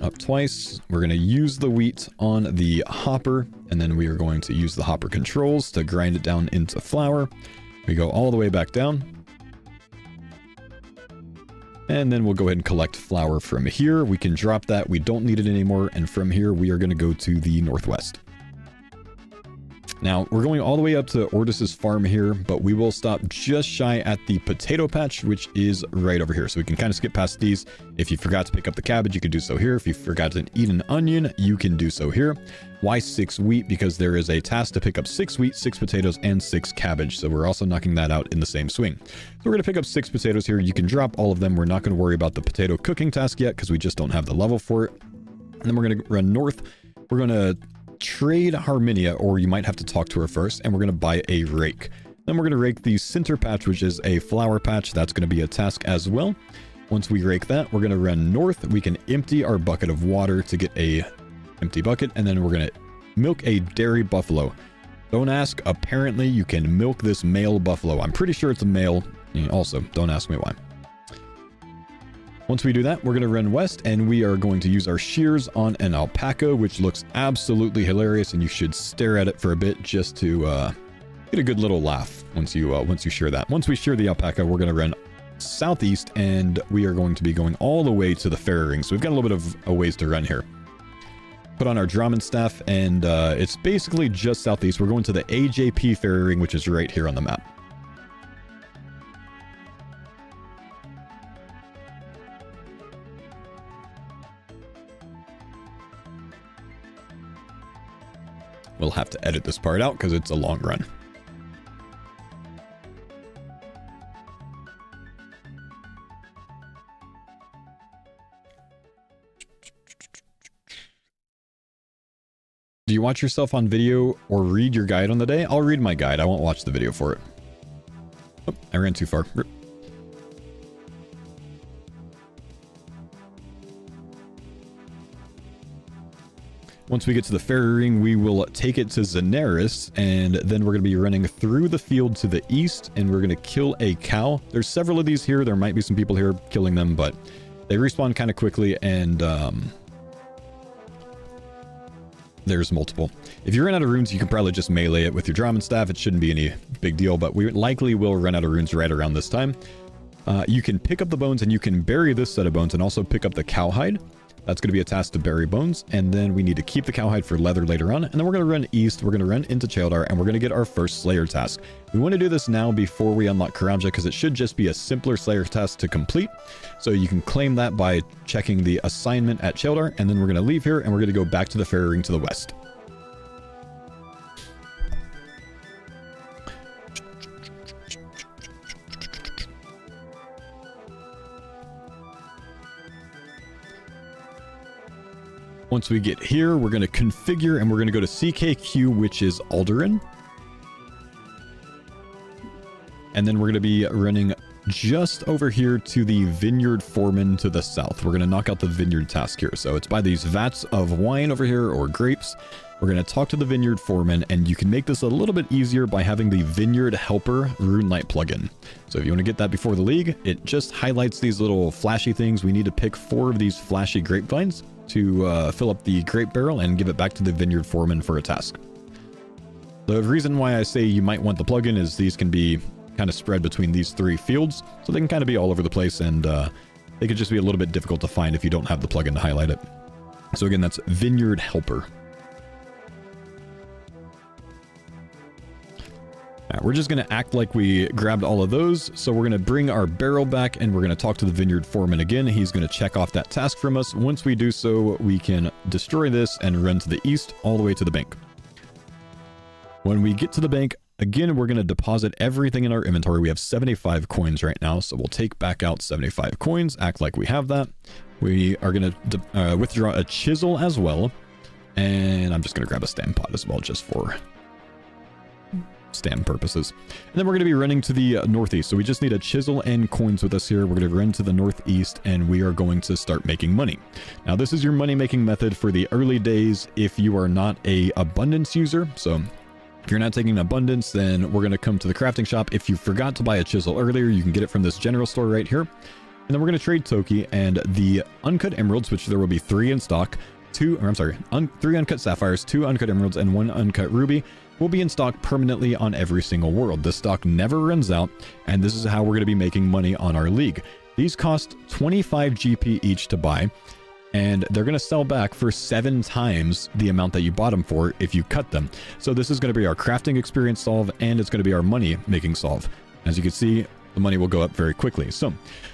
Speaker 1: Up twice. We're going to use the wheat on the hopper, and then we are going to use the hopper controls to grind it down into flour. We go all the way back down. And then we'll go ahead and collect flour from here. We can drop that. We don't need it anymore. And from here, we are going to go to the northwest. Now, we're going all the way up to Ordis's farm here, but we will stop just shy at the potato patch, which is right over here. So we can kind of skip past these. If you forgot to pick up the cabbage, you could do so here. If you forgot to eat an onion, you can do so here. Why 6 wheat? Because there is a task to pick up 6 wheat, 6 potatoes, and 6 cabbage. So we're also knocking that out in the same swing. So we're going to pick up 6 potatoes here. You can drop all of them. We're not going to worry about the potato cooking task yet because we just don't have the level for it. And then we're going to run north. We're going to trade Harminia, or you might have to talk to her first, and we're going to buy a rake. Then we're going to rake the center patch, which is a flower patch. That's going to be a task as well. Once we rake that, we're going to run north. We can empty our bucket of water to get a empty bucket, and then we're going to milk a dairy buffalo. Don't ask. Apparently, you can milk this male buffalo. I'm pretty sure it's a male. Also, don't ask me why. Once we do that, we're going to run west, and we are going to use our shears on an alpaca, which looks absolutely hilarious, and you should stare at it for a bit just to get a good little laugh once you shear that. Once we shear the alpaca, we're going to run southeast, and we are going to be going all the way to the ferry ring. So we've got a little bit of a ways to run here. Put on our Drummond staff, and it's basically just southeast. We're going to the AJP ferry ring, which is right here on the map. We'll have to edit this part out because it's a long run. Do you watch yourself on video or read your guide on the day? I'll read my guide. I won't watch the video for it. Oh, I ran too far. Rip. Once we get to the ferry ring, we will take it to Zenaris, and then we're going to be running through the field to the east, and we're going to kill a cow. There's several of these here. There might be some people here killing them, but they respawn kind of quickly, and there's multiple. If you run out of runes, you can probably just melee it with your Drummond staff. It shouldn't be any big deal, but we likely will run out of runes right around this time. You can pick up the bones, and you can bury this set of bones, and also pick up the cowhide. That's going to be a task to bury bones, and then we need to keep the cowhide for leather later on, and then we're going to run east, we're going to run into Cheldar, and we're going to get our first Slayer task. We want to do this now before we unlock Karanja, because it should just be a simpler Slayer task to complete, so you can claim that by checking the assignment at Cheldar, and then we're going to leave here, and we're going to go back to the ferry ring to the west. Once we get here, we're going to configure, and we're going to go to CKQ, which is Alderan. And then we're going to be running just over here to the Vineyard Foreman to the south. We're going to knock out the Vineyard task here. So it's by these vats of wine over here, or grapes. We're going to talk to the Vineyard Foreman, and you can make this a little bit easier by having the Vineyard Helper Runelight plugin. So if you want to get that before the league, it just highlights these little flashy things. We need to pick 4 of these flashy grapevines to fill up the grape barrel and give it back to the Vineyard Foreman for a task. The reason why I say you might want the plugin is these can be kind of spread between these 3 fields, so they can kind of be all over the place, and they could just be a little bit difficult to find if you don't have the plugin to highlight it. So again, that's Vineyard Helper. Right, we're just going to act like we grabbed all of those. So we're going to bring our barrel back, and we're going to talk to the Vineyard Foreman again. He's going to check off that task from us. Once we do so, we can destroy this and run to the east all the way to the bank. When we get to the bank, Again, we're going to deposit everything in our inventory. We have 75 coins right now, so we'll take back out 75 coins, act like we have that. We are going to withdraw a chisel as well, and I'm just going to grab a stamp pot as well, just for stamp purposes. And then we're going to be running to the northeast, so we just need a chisel and coins with us here. We're going to run to the northeast, and we are going to start making money. Now, this is your money-making method for the early days if you are not a abundance user, so if you're not taking abundance, then we're going to come to the crafting shop. If you forgot to buy a chisel earlier, you can get it from this general store right here. And then we're going to trade Toki and the uncut emeralds, which there will be 3 in stock. 3 uncut sapphires, 2 uncut emeralds, and 1 uncut ruby will be in stock permanently on every single world. The stock never runs out, and this is how we're going to be making money on our league. These cost 25 GP each to buy, and they're going to sell back for 7 times the amount that you bought them for if you cut them. So this is going to be our crafting experience solve, and it's going to be our money making solve. As you can see, the money will go up very quickly. So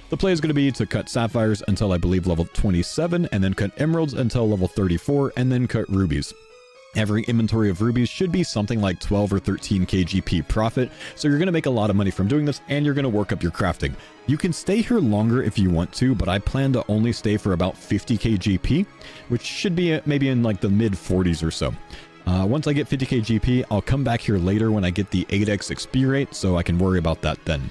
Speaker 1: the play is going to be to cut sapphires until I believe level 27, and then cut emeralds until level 34, and then cut rubies. Every inventory of rubies should be something like 12 or 13 KGP profit, so you're going to make a lot of money from doing this, and you're going to work up your crafting. You can stay here longer if you want to, but I plan to only stay for about 50 KGP, which should be maybe in like the mid 40s or so. Once I get 50 KGP, I'll come back here later when I get the 8x XP rate, so I can worry about that then.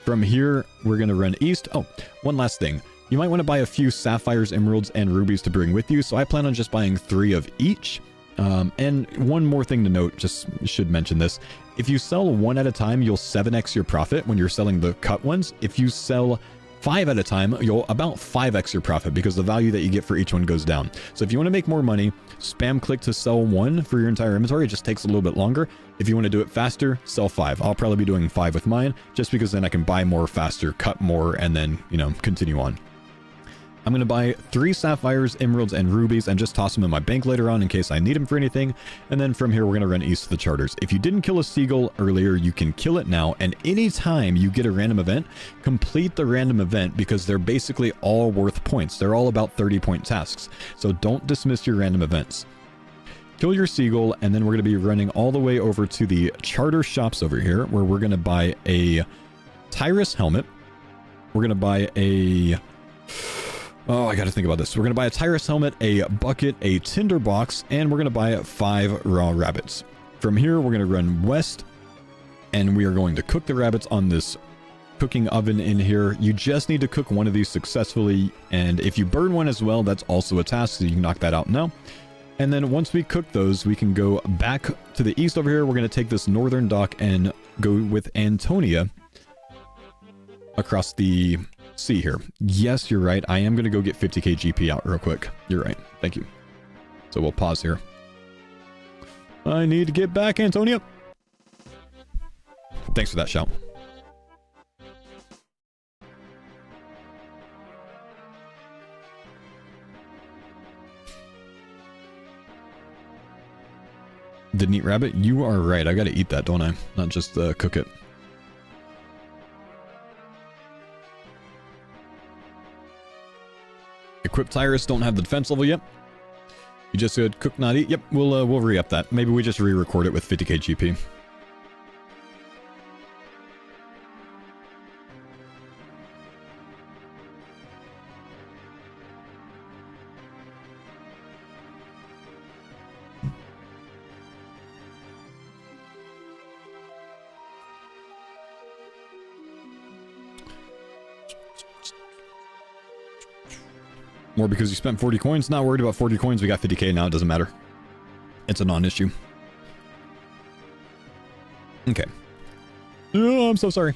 Speaker 1: From here, we're going to run east. Oh, one last thing. You might want to buy a few sapphires, emeralds, and rubies to bring with you, so I plan on just buying 3 of each. And one more thing to note, just should mention this. If you sell 1 at a time, you'll 7x your profit when you're selling the cut ones. If you sell 5 at a time, you'll about 5x your profit because the value that you get for each one goes down. So if you want to make more money, spam click to sell 1 for your entire inventory. It just takes a little bit longer. If you want to do it faster, sell 5. I'll probably be doing 5 with mine just because then I can buy more faster, cut more, and then, you know, continue on. I'm going to buy 3 sapphires, emeralds, and rubies and just toss them in my bank later on in case I need them for anything. And then from here, we're going to run east to the charters. If you didn't kill a seagull earlier, you can kill it now. And anytime you get a random event, complete the random event because they're basically all worth points. They're all about 30-point tasks. So don't dismiss your random events. Kill your seagull, and then we're going to be running all the way over to the charter shops over here where we're going to buy a Tyrus helmet. We're going to buy a... Oh, I got to think about this. We're going to buy a Tyrus helmet, a bucket, a tinder box, and we're going to buy 5 raw rabbits. From here, we're going to run west, and we are going to cook the rabbits on this cooking oven in here. You just need to cook one of these successfully, and if you burn one as well, that's also a task, so you can knock that out now. And then once we cook those, we can go back to the east over here. We're going to take this northern dock and go with Antonia across the sea here. Yes, you're right. I am going to go get 50k GP out real quick. You're right. Thank you. So we'll pause here. I need to get back, Antonia. Thanks for that shout. Didn't eat rabbit? You are right. I got to eat that, don't I? Not just cook it. Equip Tyrus, don't have the defense level yet. You just said cook, not eat. Yep, we'll re-up that. Maybe we just re-record it with 50k GP. More because you spent 40 coins. Not worried about 40 coins. We got 50k now. It doesn't matter. It's a non-issue. Okay. Oh, I'm so sorry.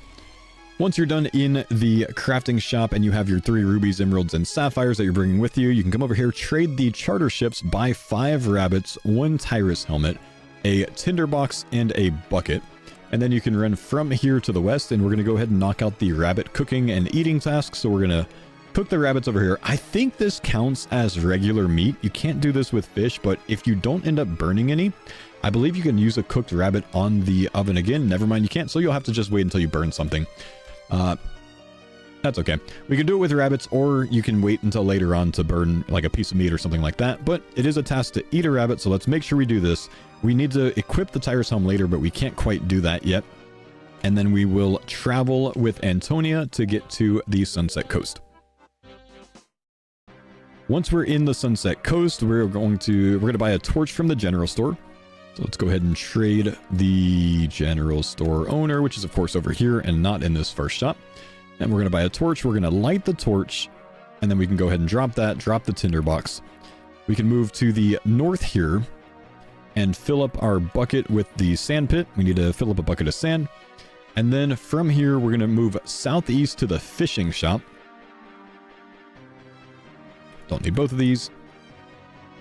Speaker 1: Once you're done in the crafting shop and you have your 3 rubies, emeralds, and sapphires that you're bringing with you, you can come over here, trade the charter ships, buy 5 rabbits, 1 Tyrus helmet, a tinderbox, and a bucket. And then you can run from here to the west, and we're going to go ahead and knock out the rabbit cooking and eating tasks. So we're going to cook the rabbits over here. I think this counts as regular meat. You can't do this with fish, but if you don't end up burning any, I believe you can use a cooked rabbit on the oven again. Never mind, you can't, so you'll have to just wait until you burn something. That's okay. We can do it with rabbits, or you can wait until later on to burn like a piece of meat or something like that. But it is a task to eat a rabbit, so let's make sure we do this. We need to equip the Tyrus helm later, but we can't quite do that yet. And then we will travel with Antonia to get to the Sunset Coast. Once we're in the Sunset Coast, we're going to buy a torch from the general store. So let's go ahead and trade the general store owner, which is of course over here and not in this first shop. And we're going to buy a torch. We're going to light the torch, and then we can go ahead and drop that, drop the tinderbox. We can move to the north here and fill up our bucket with the sand pit. We need to fill up a bucket of sand. And then from here, we're going to move southeast to the fishing shop. Don't need both of these.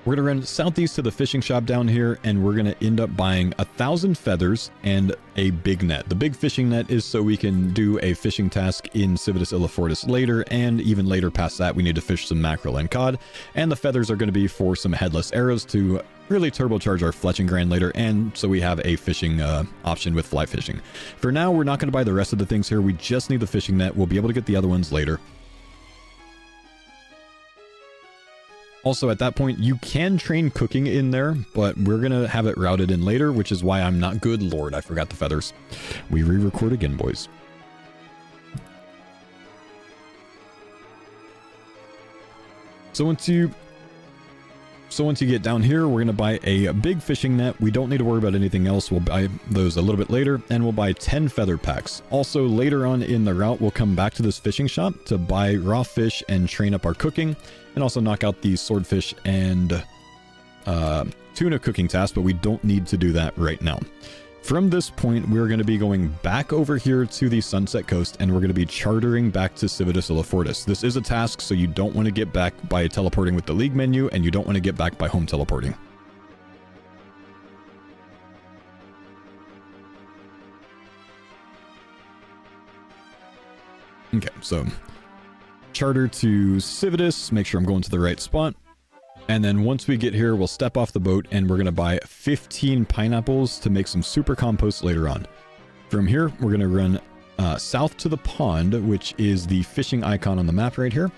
Speaker 1: We're going to run southeast to the fishing shop down here, and we're going to end up buying 1,000 feathers and a big net. The big fishing net is so we can do a fishing task in Civitas Illifortis later, and even later past that, we need to fish some mackerel and cod. And the feathers are going to be for some headless arrows to really turbocharge our fletching grind later, and so we have a fishing option with fly fishing. For now, we're not going to buy the rest of the things here. We just need the fishing net. We'll be able to get the other ones later. Also, at that point, you can train cooking in there, but we're going to have it routed in later, which is why I'm not good. Lord, I forgot the feathers. We re-record again, boys. So once you get down here, we're going to buy a big fishing net. We don't need to worry about anything else. We'll buy those a little bit later, and we'll buy 10 feather packs. Also, later on in the route, we'll come back to this fishing shop to buy raw fish and train up our cooking, and also knock out the swordfish and tuna cooking task, but we don't need to do that right now. From this point, we're going to be going back over here to the Sunset Coast, and we're going to be chartering back to Civitas Illifortis. This is a task, so you don't want to get back by teleporting with the League menu, and you don't want to get back by home teleporting. Okay, so charter to Civitas, make sure I'm going to the right spot. And then once we get here, we'll step off the boat, and we're going to buy 15 pineapples to make some super compost later on. From here, we're going to run south to the pond, which is the fishing icon on the map right here.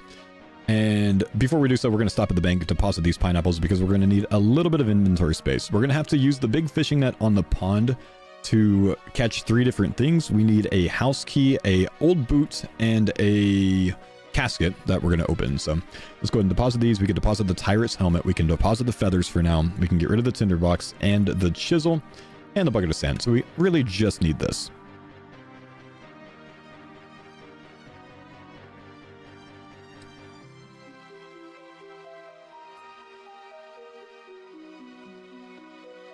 Speaker 1: And before we do so, we're going to stop at the bank and deposit these pineapples because we're going to need a little bit of inventory space. We're going to have to use the big fishing net on the pond to catch 3 different things. We need a house key, a old boot, and a casket that we're going to open. So let's go ahead and deposit these. We can deposit the Tyrus helmet. We can deposit the feathers for now. We can get rid of the tinderbox and the chisel and the bucket of sand. So we really just need this.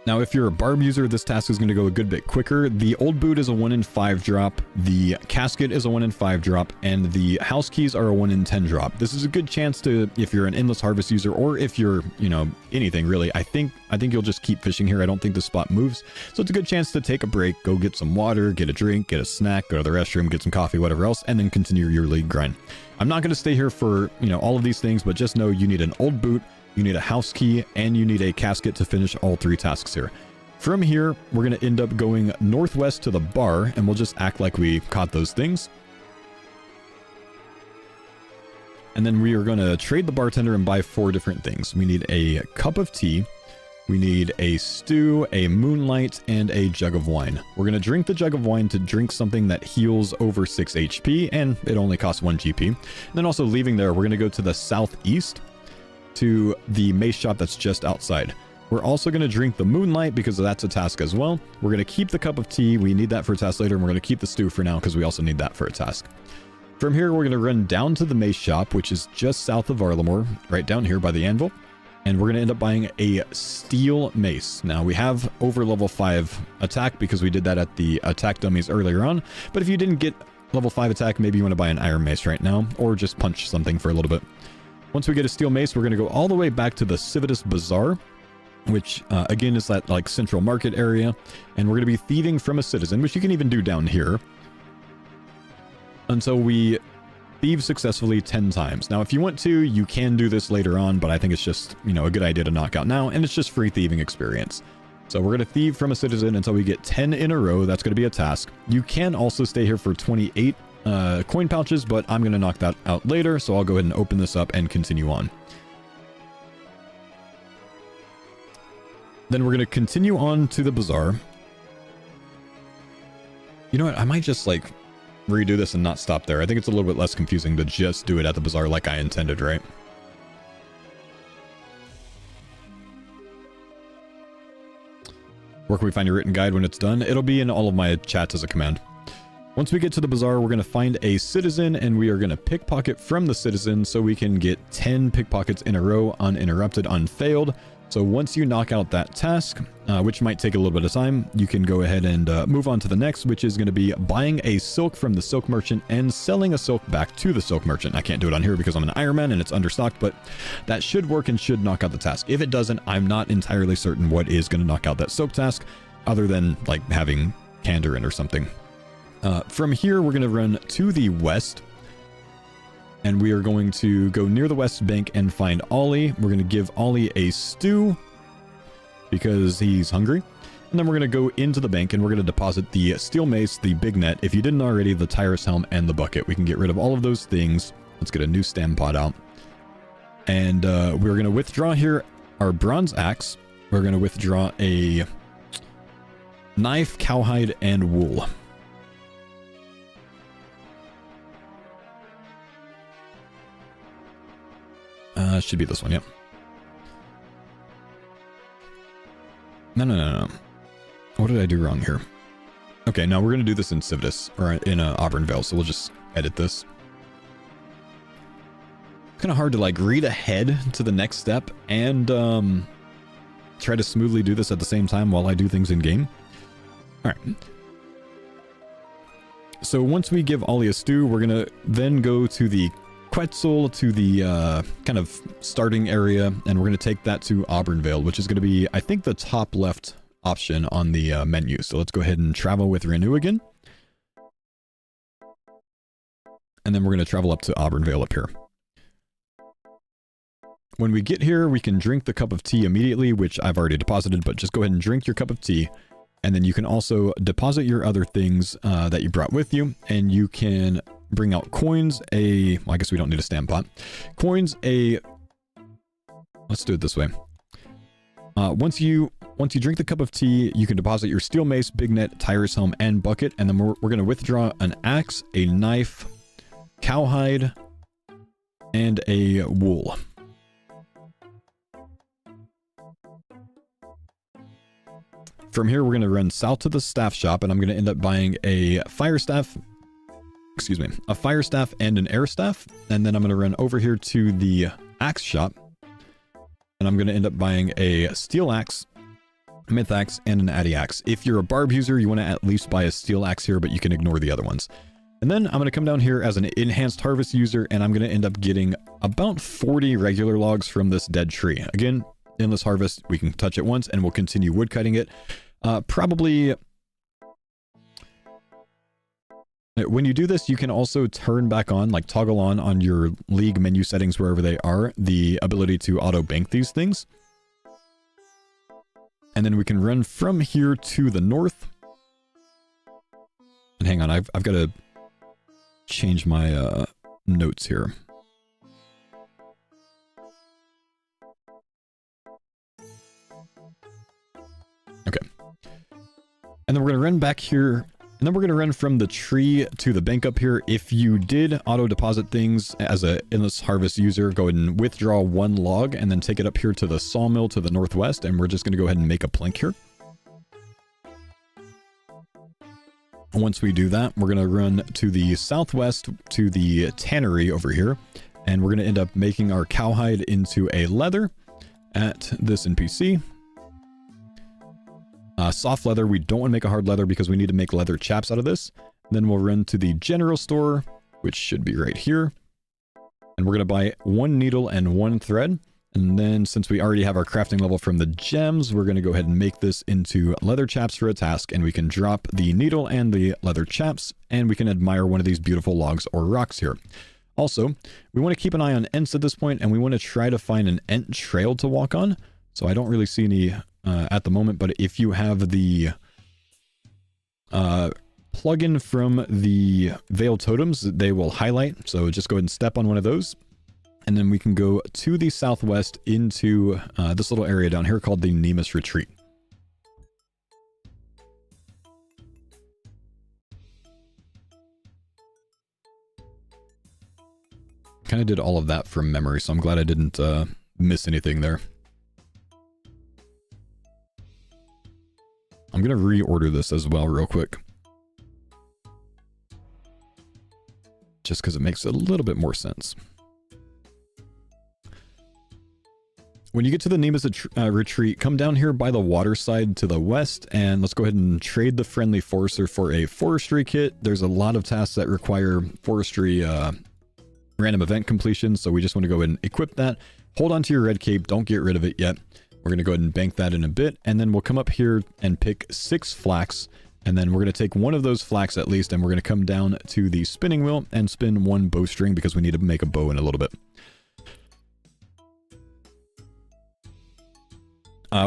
Speaker 1: Now, if you're a barb user, this task is going to go a good bit quicker. The old boot is a 1 in 5 drop, the casket is a 1 in 5 drop, and the house keys are a 1 in 10 drop. This is a good chance to, if you're an endless harvest user, or if you're, you know, anything really. I think you'll just keep fishing here. I don't think the spot moves. So it's a good chance to take a break, go get some water, get a drink, get a snack, go to the restroom, get some coffee, whatever else, and then continue your league grind. I'm not going to stay here for, you know, all of these things, but just know you need an old boot, you need a house key, and you need a casket to finish all 3 tasks here. From here, we're going to end up going northwest to the bar, and we'll just act like we caught those things. And then we are going to trade the bartender and buy 4 different things. We need a cup of tea, we need a stew, a moonlight, and a jug of wine. We're going to drink the jug of wine to drink something that heals over 6 HP, and it only costs 1 GP. And then also leaving there, we're going to go to the southeast to the mace shop that's just outside. We're also going to drink the moonlight because that's a task as well. We're going to keep the cup of tea. We need that for a task later, and we're going to keep the stew for now because we also need that for a task. From here, we're going to run down to the mace shop, which is just south of Arlamore, right down here by the anvil. And we're going to end up buying a steel mace. Now, we have over level 5 attack because we did that at the attack dummies earlier on. But if you didn't get level 5 attack, maybe you want to buy an iron mace right now, or just punch something for a little bit. Once we get a steel mace, we're going to go all the way back to the Civitas Bazaar, which again is that like central market area, and we're going to be thieving from a citizen, which you can even do down here, until we thieve successfully 10 times. Now, if you want to, you can do this later on, but I think it's just, you know, a good idea to knock out now, and it's just free thieving experience. So we're going to thieve from a citizen until we get 10 in a row. That's going to be a task. You can also stay here for 28 coin pouches, but I'm going to knock that out later. So I'll go ahead and open this up and continue on. Then we're going to continue on to the bazaar. You know what? I might just like redo this and not stop there. I think it's a little bit less confusing to just do it at the bazaar like I intended, right? Where can we find your written guide when it's done? It'll be in all of my chats as a command. Once we get to the bazaar, we're going to find a citizen and we are going to pickpocket from the citizen so we can get 10 pickpockets in a row, uninterrupted, unfailed. So once you knock out that task, which might take a little bit of time, you can go ahead and move on to the next, which is going to be buying a silk from the silk merchant and selling a silk back to the silk merchant. I can't do it on here because I'm an Ironman and it's understocked, but that should work and should knock out the task. If it doesn't, I'm not entirely certain what is going to knock out that silk task, other than like having candor in or something. From here, we're going to run to the west. And we are going to go near the west bank and find Ollie. We're going to give Ollie a stew because he's hungry. And then we're going to go into the bank and we're going to deposit the steel mace, the big net. If you didn't already, the Tyrus helm and the bucket. We can get rid of all of those things. Let's get a new stem pot out. And we're going to withdraw here our bronze axe. We're going to withdraw a knife, cowhide, and wool. Should be this one, yep. No. What did I do wrong here? Okay, now we're going to do this in Civitas, or in Auburn Vale, so we'll just edit this. It's kind of hard to like read ahead to the next step and try to smoothly do this at the same time while I do things in game. All right. So once we give Ollie a stew, we're going to then go to the Quetzal, to the kind of starting area, and we're going to take that to Auburn Vale, which is going to be, I think, the top left option on the menu. So let's go ahead and travel with Renew again. And then we're going to travel up to Auburn Vale up here. When we get here, we can drink the cup of tea immediately, which I've already deposited, but just go ahead and drink your cup of tea. And then you can also deposit your other things that you brought with you, and you can bring out coins, well, I guess we don't need a stamp pot. Coins, let's do it this way. Once you drink the cup of tea, you can deposit your steel mace, big net, Tyrus helm, and bucket, and then we're going to withdraw an axe, a knife, cowhide, and a wool. From here, we're going to run south to the staff shop, and I'm going to end up buying a fire staff and an air staff. And then I'm going to run over here to the axe shop, and I'm going to end up buying a steel axe, myth axe, and an addy axe. If you're a barb user, you want to at least buy a steel axe here, but you can ignore the other ones. And then I'm going to come down here as an enhanced harvest user, and I'm going to end up getting about 40 regular logs from this dead tree. Again, endless harvest, we can touch it once and we'll continue wood cutting it. Probably when you do this, you can also turn back on, like toggle on your league menu settings, wherever they are, the ability to auto bank these things. And then we can run from here to the north. And hang on, I've got to change my notes here. Okay. And then we're going to run back here, and then we're going to run from the tree to the bank up here. If you did auto deposit things as a endless harvest user, go ahead and withdraw one log and then take it up here to the sawmill to the northwest, and we're just going to go ahead and make a plank here. Once we do that, we're going to run to the southwest to the tannery over here, and we're going to end up making our cowhide into a leather at this NPC. Soft leather, we don't want to make a hard leather because we need to make leather chaps out of this. Then we'll run to the general store, which should be right here. And we're going to buy one needle and one thread. And then since we already have our crafting level from the gems, we're going to go ahead and make this into leather chaps for a task. And we can drop the needle and the leather chaps, and we can admire one of these beautiful logs or rocks here. Also, we want to keep an eye on Ents at this point, and we want to try to find an Ent trail to walk on. So I don't really see any at the moment, but if you have the plugin from the Veil Totems, they will highlight. So just go ahead and step on one of those. And then we can go to the southwest into this little area down here called the Nemus Retreat. Kind of did all of that from memory, so I'm glad I didn't miss anything there. I'm going to reorder this as well real quick. Just because it makes a little bit more sense. When you get to the Nemus Retreat, come down here by the water side to the west, and let's go ahead and trade the Friendly Forester for a Forestry Kit. There's a lot of tasks that require Forestry random event completion, so we just want to go ahead and equip that. Hold on to your red cape, don't get rid of it yet. We're going to go ahead and bank that in a bit, and then we'll come up here and pick 6 flax, and then we're going to take one of those flax at least, and we're going to come down to the spinning wheel and spin 1 bowstring because we need to make a bow in a little bit.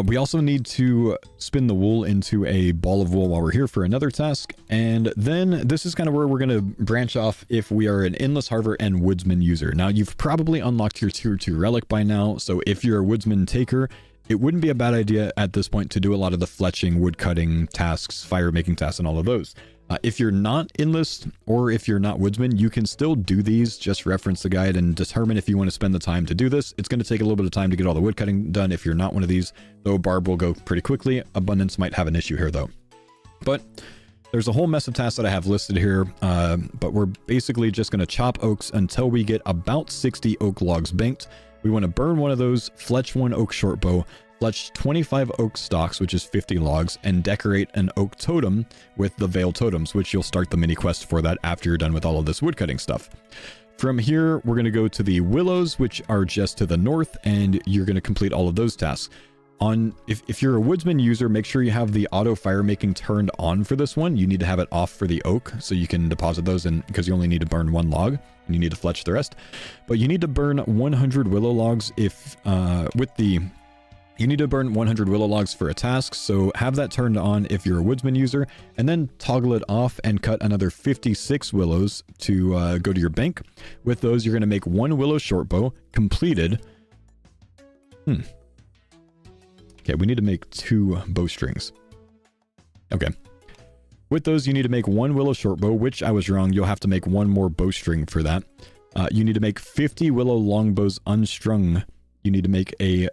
Speaker 1: We also need to spin the wool into a ball of wool while we're here for another task. And then this is kind of where we're going to branch off if we are an Endless Harvest and Woodsman user. Now, you've probably unlocked your Tier 2 relic by now. So if you're a Woodsman taker, it wouldn't be a bad idea at this point to do a lot of the fletching, wood cutting tasks, fire making tasks, and all of those. If you're not Endless or if you're not Woodsman, you can still do these. Just reference the guide and determine if you want to spend the time to do this. It's going to take a little bit of time to get all the wood cutting done if you're not one of these, though Barb will go pretty quickly. Abundance might have an issue here though. But there's a whole mess of tasks that I have listed here, but we're basically just going to chop oaks until we get about 60 oak logs banked. We want to burn one of those, fletch 1 oak shortbow, fletch 25 oak stalks, which is 50 logs, and decorate an oak totem with the Veil Totems, which you'll start the mini quest for that after you're done with all of this woodcutting stuff. From here, we're going to go to the willows, which are just to the north, and you're going to complete all of those tasks. If you're a Woodsman user, make sure you have the auto fire making turned on for this one. You need to have it off for the oak so you can deposit those in, because you only need to burn 1 log and you need to fletch the rest. But you need to burn 100 willow logs you need to burn 100 willow logs for a task, so have that turned on if you're a Woodsman user, and then toggle it off and cut another 56 willows to go to your bank. With those, you're going to make 1 willow shortbow completed. Okay, we need to make 2 bowstrings. Okay. With those, you need to make 1 willow shortbow, which I was wrong. You'll have to make 1 more bowstring for that. You need to make 50 willow longbows unstrung. You need to make a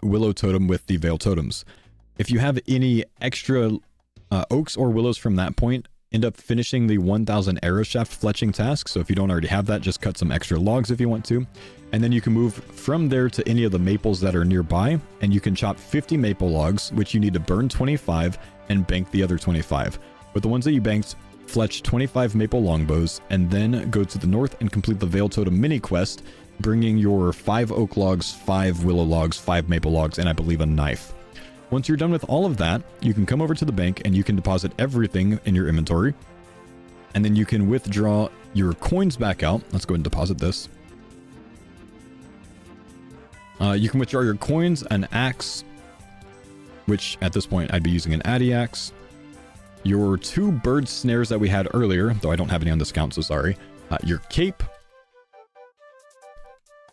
Speaker 1: willow totem with the Veil Totems. If you have any extra oaks or willows from that point, end up finishing the 1000 arrow shaft fletching task. So if you don't already have that, just cut some extra logs if you want to. And then you can move from there to any of the maples that are nearby, and you can chop 50 maple logs, which you need to burn 25 and bank the other 25. With the ones that you banked, fletch 25 maple longbows, and then go to the north and complete the Veil Totem mini quest, bringing your 5 oak logs, 5 willow logs, 5 maple logs, and I believe a knife. Once you're done with all of that, you can come over to the bank and you can deposit everything in your inventory. And then you can withdraw your coins back out. Let's go ahead and deposit this. You can withdraw your coins, an axe, which at this point I'd be using an Addy axe. Your 2 bird snares that we had earlier, though I don't have any on discount, so sorry. Your cape,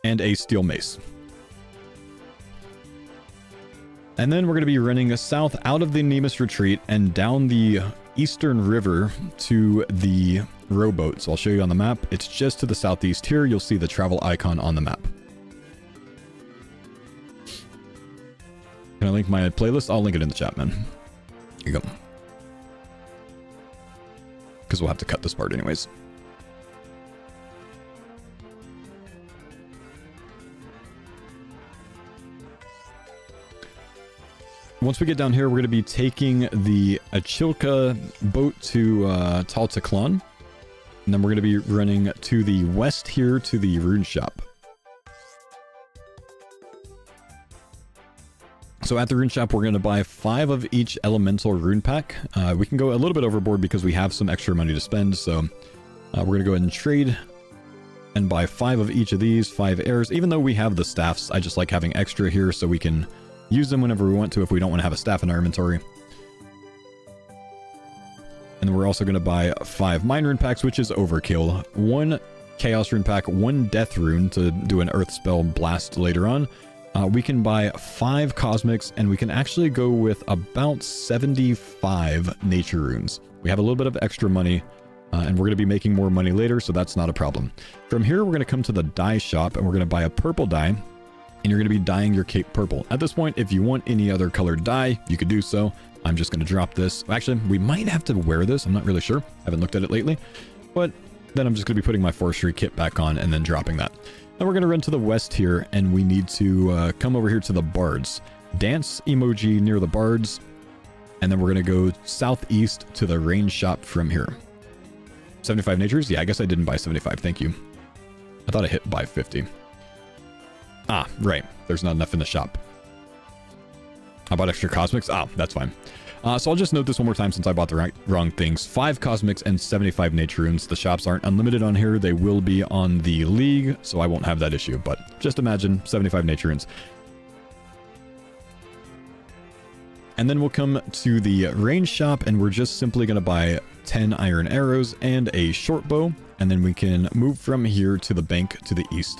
Speaker 1: and a steel mace. And then we're going to be running south out of the Nemus Retreat and down the eastern river to the rowboat. So I'll show you on the map. It's just to the southeast here. You'll see the travel icon on the map. Can I link my playlist? I'll link it in the chat, man. Here you go. Because we'll have to cut this part anyways. Once we get down here, we're going to be taking the Achilka boat to Tal Taklan. And then we're going to be running to the west here to the rune shop. So at the rune shop, we're going to buy 5 of each elemental rune pack. We can go a little bit overboard because we have some extra money to spend. So we're going to go ahead and trade and buy 5 of each of these, 5 airs. Even though we have the staffs, I just like having extra here so we can use them whenever we want to if we don't want to have a staff in our inventory. then we're also going to buy 5 mine rune packs, which is overkill. 1 chaos rune pack, 1 death rune to do an earth spell blast later on. We can buy 5 cosmics, and we can actually go with about 75 nature runes. We have a little bit of extra money, and we're going to be making more money later, so that's not a problem. From here, we're going to come to the dye shop, and we're going to buy a purple dye, and you're going to be dyeing your cape purple. At this point, if you want any other colored dye, you could do so. I'm just going to drop this. Actually, we might have to wear this. I'm not really sure. I haven't looked at it lately, but then I'm just going to be putting my forestry kit back on and then dropping that. Then we're going to run to the west here, and we need to come over here to the bards. Dance emoji near the bards, and then we're going to go southeast to the range shop from here. 75 natures? Yeah, I guess I didn't buy 75. Thank you. I thought I hit buy 50. Ah, right. There's not enough in the shop. I bought extra cosmics. Ah, that's fine. So I'll just note this one more time since I bought the wrong things. 5 cosmics and 75 nature runes. The shops aren't unlimited on here. They will be on the league, so I won't have that issue. But just imagine 75 nature runes. And then we'll come to the range shop, and we're just simply going to buy 10 iron arrows and a short bow. And then we can move from here to the bank to the east.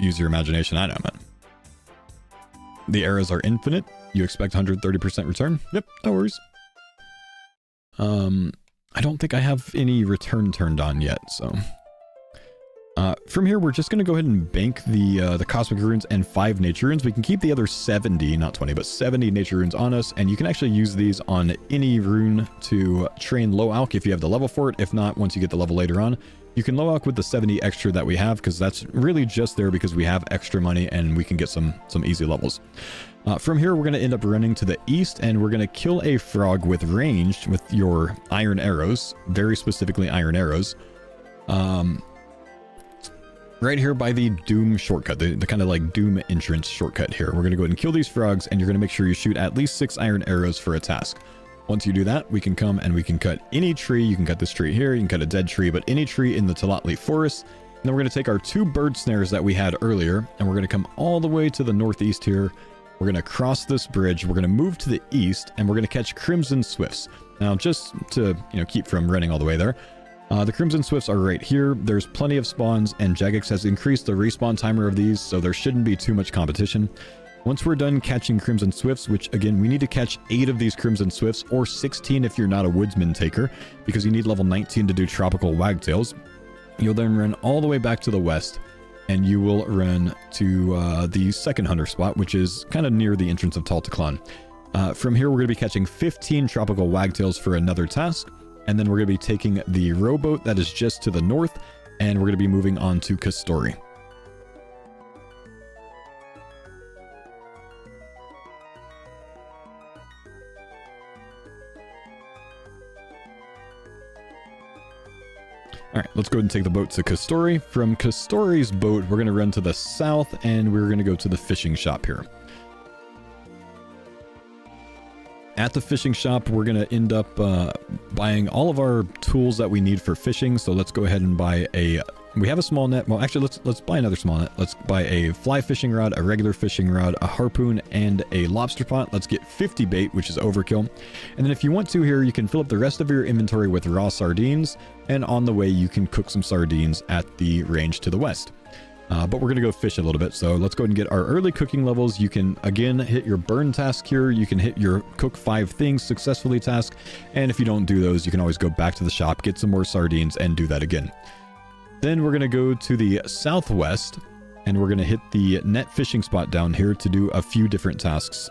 Speaker 1: Use your imagination. I know, man. The arrows are infinite. You expect 130% return. Yep, no worries. I don't think I have any return turned on yet, so... from here, we're just going to go ahead and bank the cosmic runes and 5 nature runes. We can keep the other 70, not 20, but 70 nature runes on us, and you can actually use these on any rune to train low alch if you have the level for it. If not, once you get the level later on, you can low alch with the 70 extra that we have, because that's really just there because we have extra money and we can get some easy levels. From here, we're going to end up running to the east, and we're going to kill a frog with ranged with your iron arrows, very specifically iron arrows. Right here by the Doom shortcut, the kind of like Doom entrance shortcut here. We're going to go ahead and kill these frogs, and you're going to make sure you shoot at least 6 iron arrows for a task. Once you do that, we can come and we can cut any tree. You can cut this tree here, you can cut a dead tree, but any tree in the Talatli forest. And then we're going to take our 2 bird snares that we had earlier, and we're going to come all the way to the northeast here. We're going to cross this bridge, we're going to move to the east, and we're going to catch Crimson Swifts. Now, just to, keep from running all the way there, the Crimson Swifts are right here. There's plenty of spawns, and Jagex has increased the respawn timer of these, so there shouldn't be too much competition. Once we're done catching Crimson Swifts, which again, we need to catch 8 of these Crimson Swifts, or 16 if you're not a woodsman taker, because you need level 19 to do tropical wagtails. You'll then run all the way back to the west, and you will run to the second hunter spot, which is kind of near the entrance of Taltaclan. From here, we're going to be catching 15 tropical wagtails for another task, and then we're going to be taking the rowboat that is just to the north, and we're going to be moving on to Kastori. All right, let's go ahead and take the boat to Kastori. From Kastori's boat, we're going to run to the south, and we're going to go to the fishing shop here. At the fishing shop, we're going to end up buying all of our tools that we need for fishing. So let's go ahead and buy a... We have a small net. Well, actually, let's buy another small net. Let's buy a fly fishing rod, a regular fishing rod, a harpoon, and a lobster pot. Let's get 50 bait, which is overkill. And then if you want to here, you can fill up the rest of your inventory with raw sardines. And on the way, you can cook some sardines at the range to the west. But we're going to go fish a little bit. So let's go ahead and get our early cooking levels. You can, again, hit your burn task here. You can hit your cook 5 things successfully task. And if you don't do those, you can always go back to the shop, get some more sardines, and do that again. Then we're going to go to the southwest, and we're going to hit the net fishing spot down here to do a few different tasks.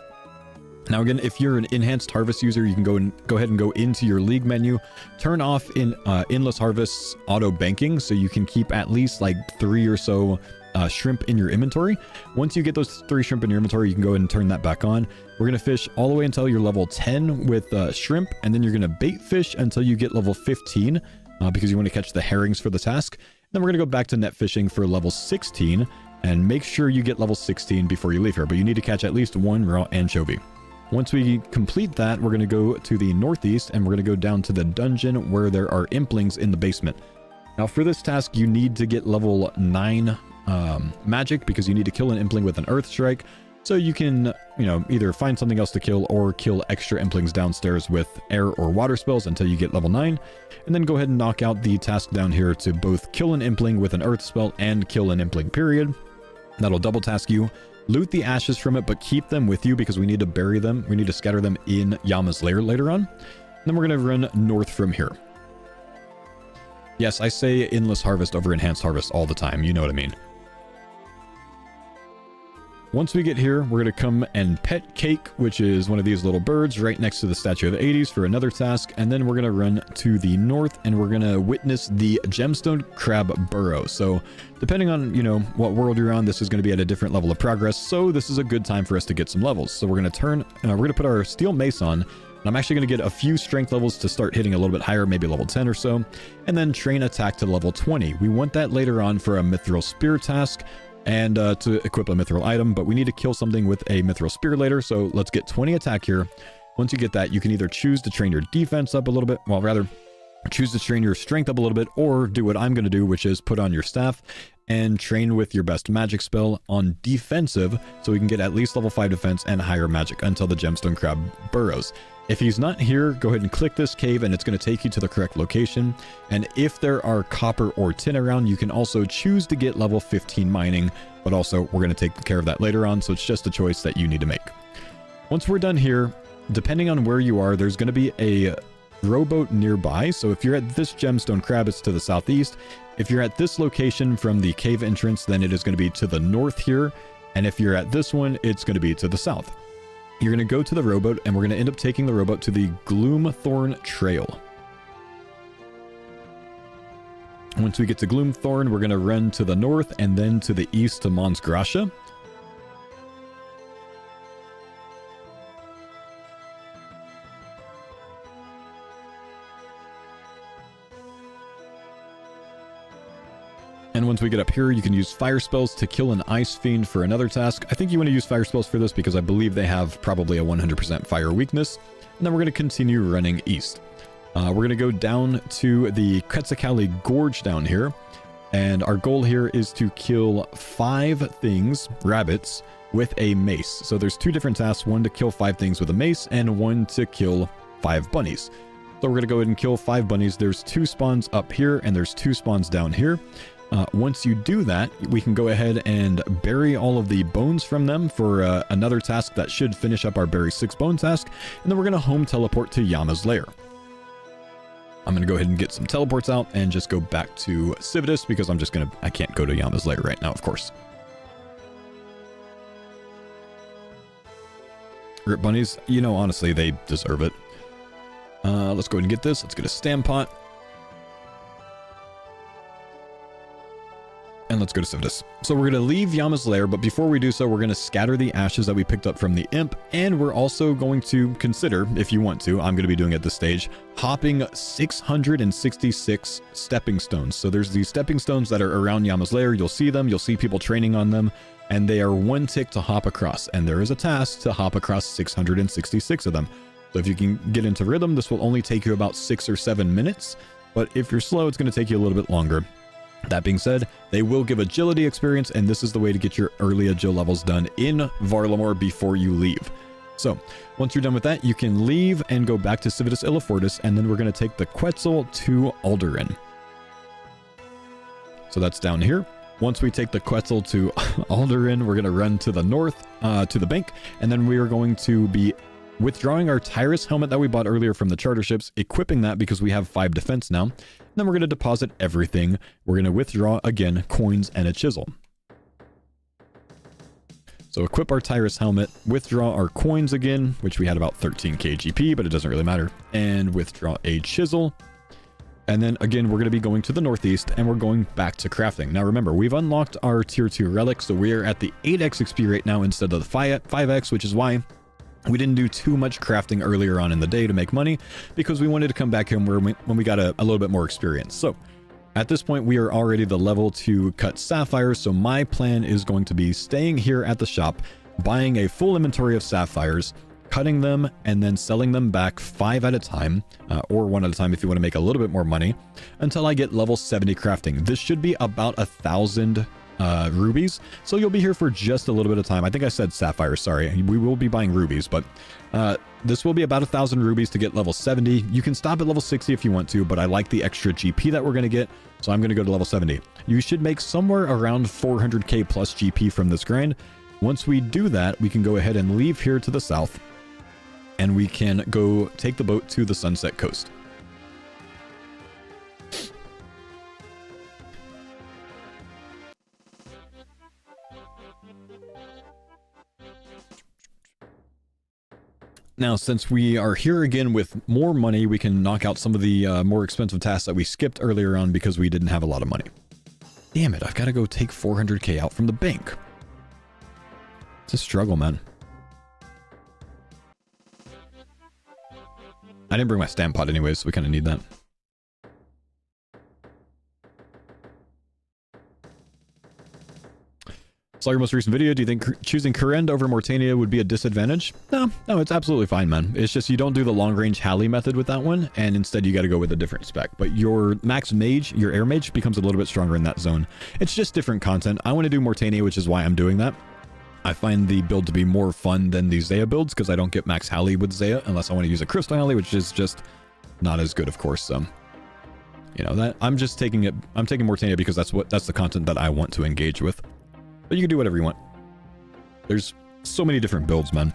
Speaker 1: Now again, if you're an enhanced harvest user, you can go ahead and go into your league menu, turn off endless harvests auto banking, so you can keep at least like 3 or so shrimp in your inventory. Once you get those 3 shrimp in your inventory, you can go ahead and turn that back on. We're going to fish all the way until you're level 10 with shrimp, and then you're going to bait fish until you get level 15 because you want to catch the herrings for the task. Then we're going to go back to net fishing for level 16, and make sure you get level 16 before you leave here, but you need to catch at least 1 raw anchovy. Once we complete that, we're going to go to the northeast, and we're going to go down to the dungeon where there are implings in the basement. Now for this task, you need to get level 9 magic, because you need to kill an impling with an earth strike. So you can you know, either find something else to kill or kill extra implings downstairs with air or water spells until you get level 9. And then go ahead and knock out the task down here to both kill an impling with an earth spell and kill an impling period. That'll double task you. Loot the ashes from it, but keep them with you because we need to bury them. We need to scatter them in Yama's lair later on. And then we're going to run north from here. Yes, I say Endless Harvest over Enhanced Harvest all the time. You know what I mean. Once we get here, we're going to come and pet Cake, which is one of these little birds right next to the Statue of the 80s for another task. And then we're going to run to the north and we're going to witness the Gemstone Crab Burrow. So depending on, you know, what world you're on, this is going to be at a different level of progress. So this is a good time for us to get some levels. So we're going to we're going to put our Steel Mace on. And I'm actually going to get a few strength levels to start hitting a little bit higher, maybe level 10 or so. And then train attack to level 20. We want that later on for a Mithril Spear task. And to equip a mithril item, but we need to kill something with a mithril spear later, so let's get 20 attack here. Once you get that, you can either choose to train your defense up a little bit, well, rather choose to train your strength up a little bit, or do what I'm going to do, which is put on your staff and train with your best magic spell on defensive, so we can get at least level 5 defense and higher magic until the Gemstone Crab burrows. If he's not here, go ahead and click this cave and it's going to take you to the correct location. And if there are copper or tin around, you can also choose to get level 15 mining, but also we're going to take care of that later on. So it's just a choice that you need to make. Once we're done here, depending on where you are, there's going to be a rowboat nearby. So if you're at this Gemstone Crab, it's to the southeast. If you're at this location from the cave entrance, then it is going to be to the north here. And if you're at this one, it's going to be to the south. You're going to go to the rowboat, and we're going to end up taking the rowboat to the Gloomthorn Trail. Once we get to Gloomthorn, we're going to run to the north and then to the east to Mons Gracia. And once we get up here, you can use fire spells to kill an ice fiend for another task. I think you want to use fire spells for this because I believe they have probably a 100% fire weakness. And then we're going to continue running east. We're going to go down to the Quetzalcoatl Gorge down here. And our goal here is to kill 5 things, rabbits, with a mace. So there's 2 different tasks, one to kill 5 things with a mace and one to kill 5 bunnies. So we're going to go ahead and kill 5 bunnies. There's 2 spawns up here and there's 2 spawns down here. Once you do that, we can go ahead and bury all of the bones from them for another task that should finish up our bury 6 bone task. And then we're going to home teleport to Yama's lair. I'm going to go ahead and get some teleports out and just go back to Civitas because I can't go to Yama's lair right now, of course. Rip bunnies, you know, honestly, they deserve it. Let's go ahead and get this. Let's get a Stampot. And let's go to Civitas. So we're going to leave Yama's lair, but before we do so, we're going to scatter the ashes that we picked up from the imp, and we're also going to consider, if you want to, I'm going to be doing at this stage, hopping 666 stepping stones. So there's these stepping stones that are around Yama's lair. You'll see them, you'll see people training on them, and they are 1 tick to hop across, and there is a task to hop across 666 of them. So if you can get into rhythm, this will only take you about 6 or 7 minutes, but if you're slow, it's going to take you a little bit longer. That being said, they will give agility experience, and this is the way to get your early agil levels done in Varlamore before you leave. So, once you're done with that, you can leave and go back to Civitas Illifortis, and then we're going to take the Quetzal to Alderan. So that's down here. Once we take the Quetzal to Alderan, we're going to run to the north, to the bank, and then we are going to be withdrawing our Tyrus helmet that we bought earlier from the charter ships, equipping that because we have 5 defense now. And then we're going to deposit everything. We're going to withdraw, again, coins and a chisel. So equip our Tyrus helmet, withdraw our coins again, which we had about 13 KGP, but it doesn't really matter. And withdraw a chisel. And then again, we're going to be going to the northeast and we're going back to crafting. Now remember, we've unlocked our tier 2 relic, so we are at the 8x XP rate now instead of the 5x, which is why we didn't do too much crafting earlier on in the day to make money, because we wanted to come back here when we got a little bit more experience. So at this point, we are already the level to cut sapphires. So my plan is going to be staying here at the shop, buying a full inventory of sapphires, cutting them, and then selling them back 5 at a time, or 1 at a time if you want to make a little bit more money, until I get level 70 crafting. This should be about 1,000 rubies. So you'll be here for just a little bit of time. I think I said sapphire, sorry. We will be buying rubies, but this will be about 1,000 rubies to get level 70. You can stop at level 60 if you want to, but I like the extra GP that we're going to get, so I'm going to go to level 70. You should make somewhere around 400k plus GP from this grind. Once we do that, we can go ahead and leave here to the south, and we can go take the boat to the Sunset Coast. Now, since we are here again with more money, we can knock out some of the more expensive tasks that we skipped earlier on because we didn't have a lot of money. Damn it, I've got to go take 400k out from the bank. It's a struggle, man. I didn't bring my stamp pot anyways, so we kind of need that. Saw your most recent video. Do you think choosing Kurend over Mortania would be a disadvantage? No, it's absolutely fine, man. It's just you don't do the long-range Halley method with that one, and instead you got to go with a different spec. But your max mage, your air mage, becomes a little bit stronger in that zone. It's just different content. I want to do Mortania, which is why I'm doing that. I find the build to be more fun than the Zaya builds because I don't get max Halley with Zaya unless I want to use a Crystal Halley, which is just not as good, of course. So, you know, that I'm just taking it. I'm taking Mortania because that's the content that I want to engage with. But you can do whatever you want. There's so many different builds, man.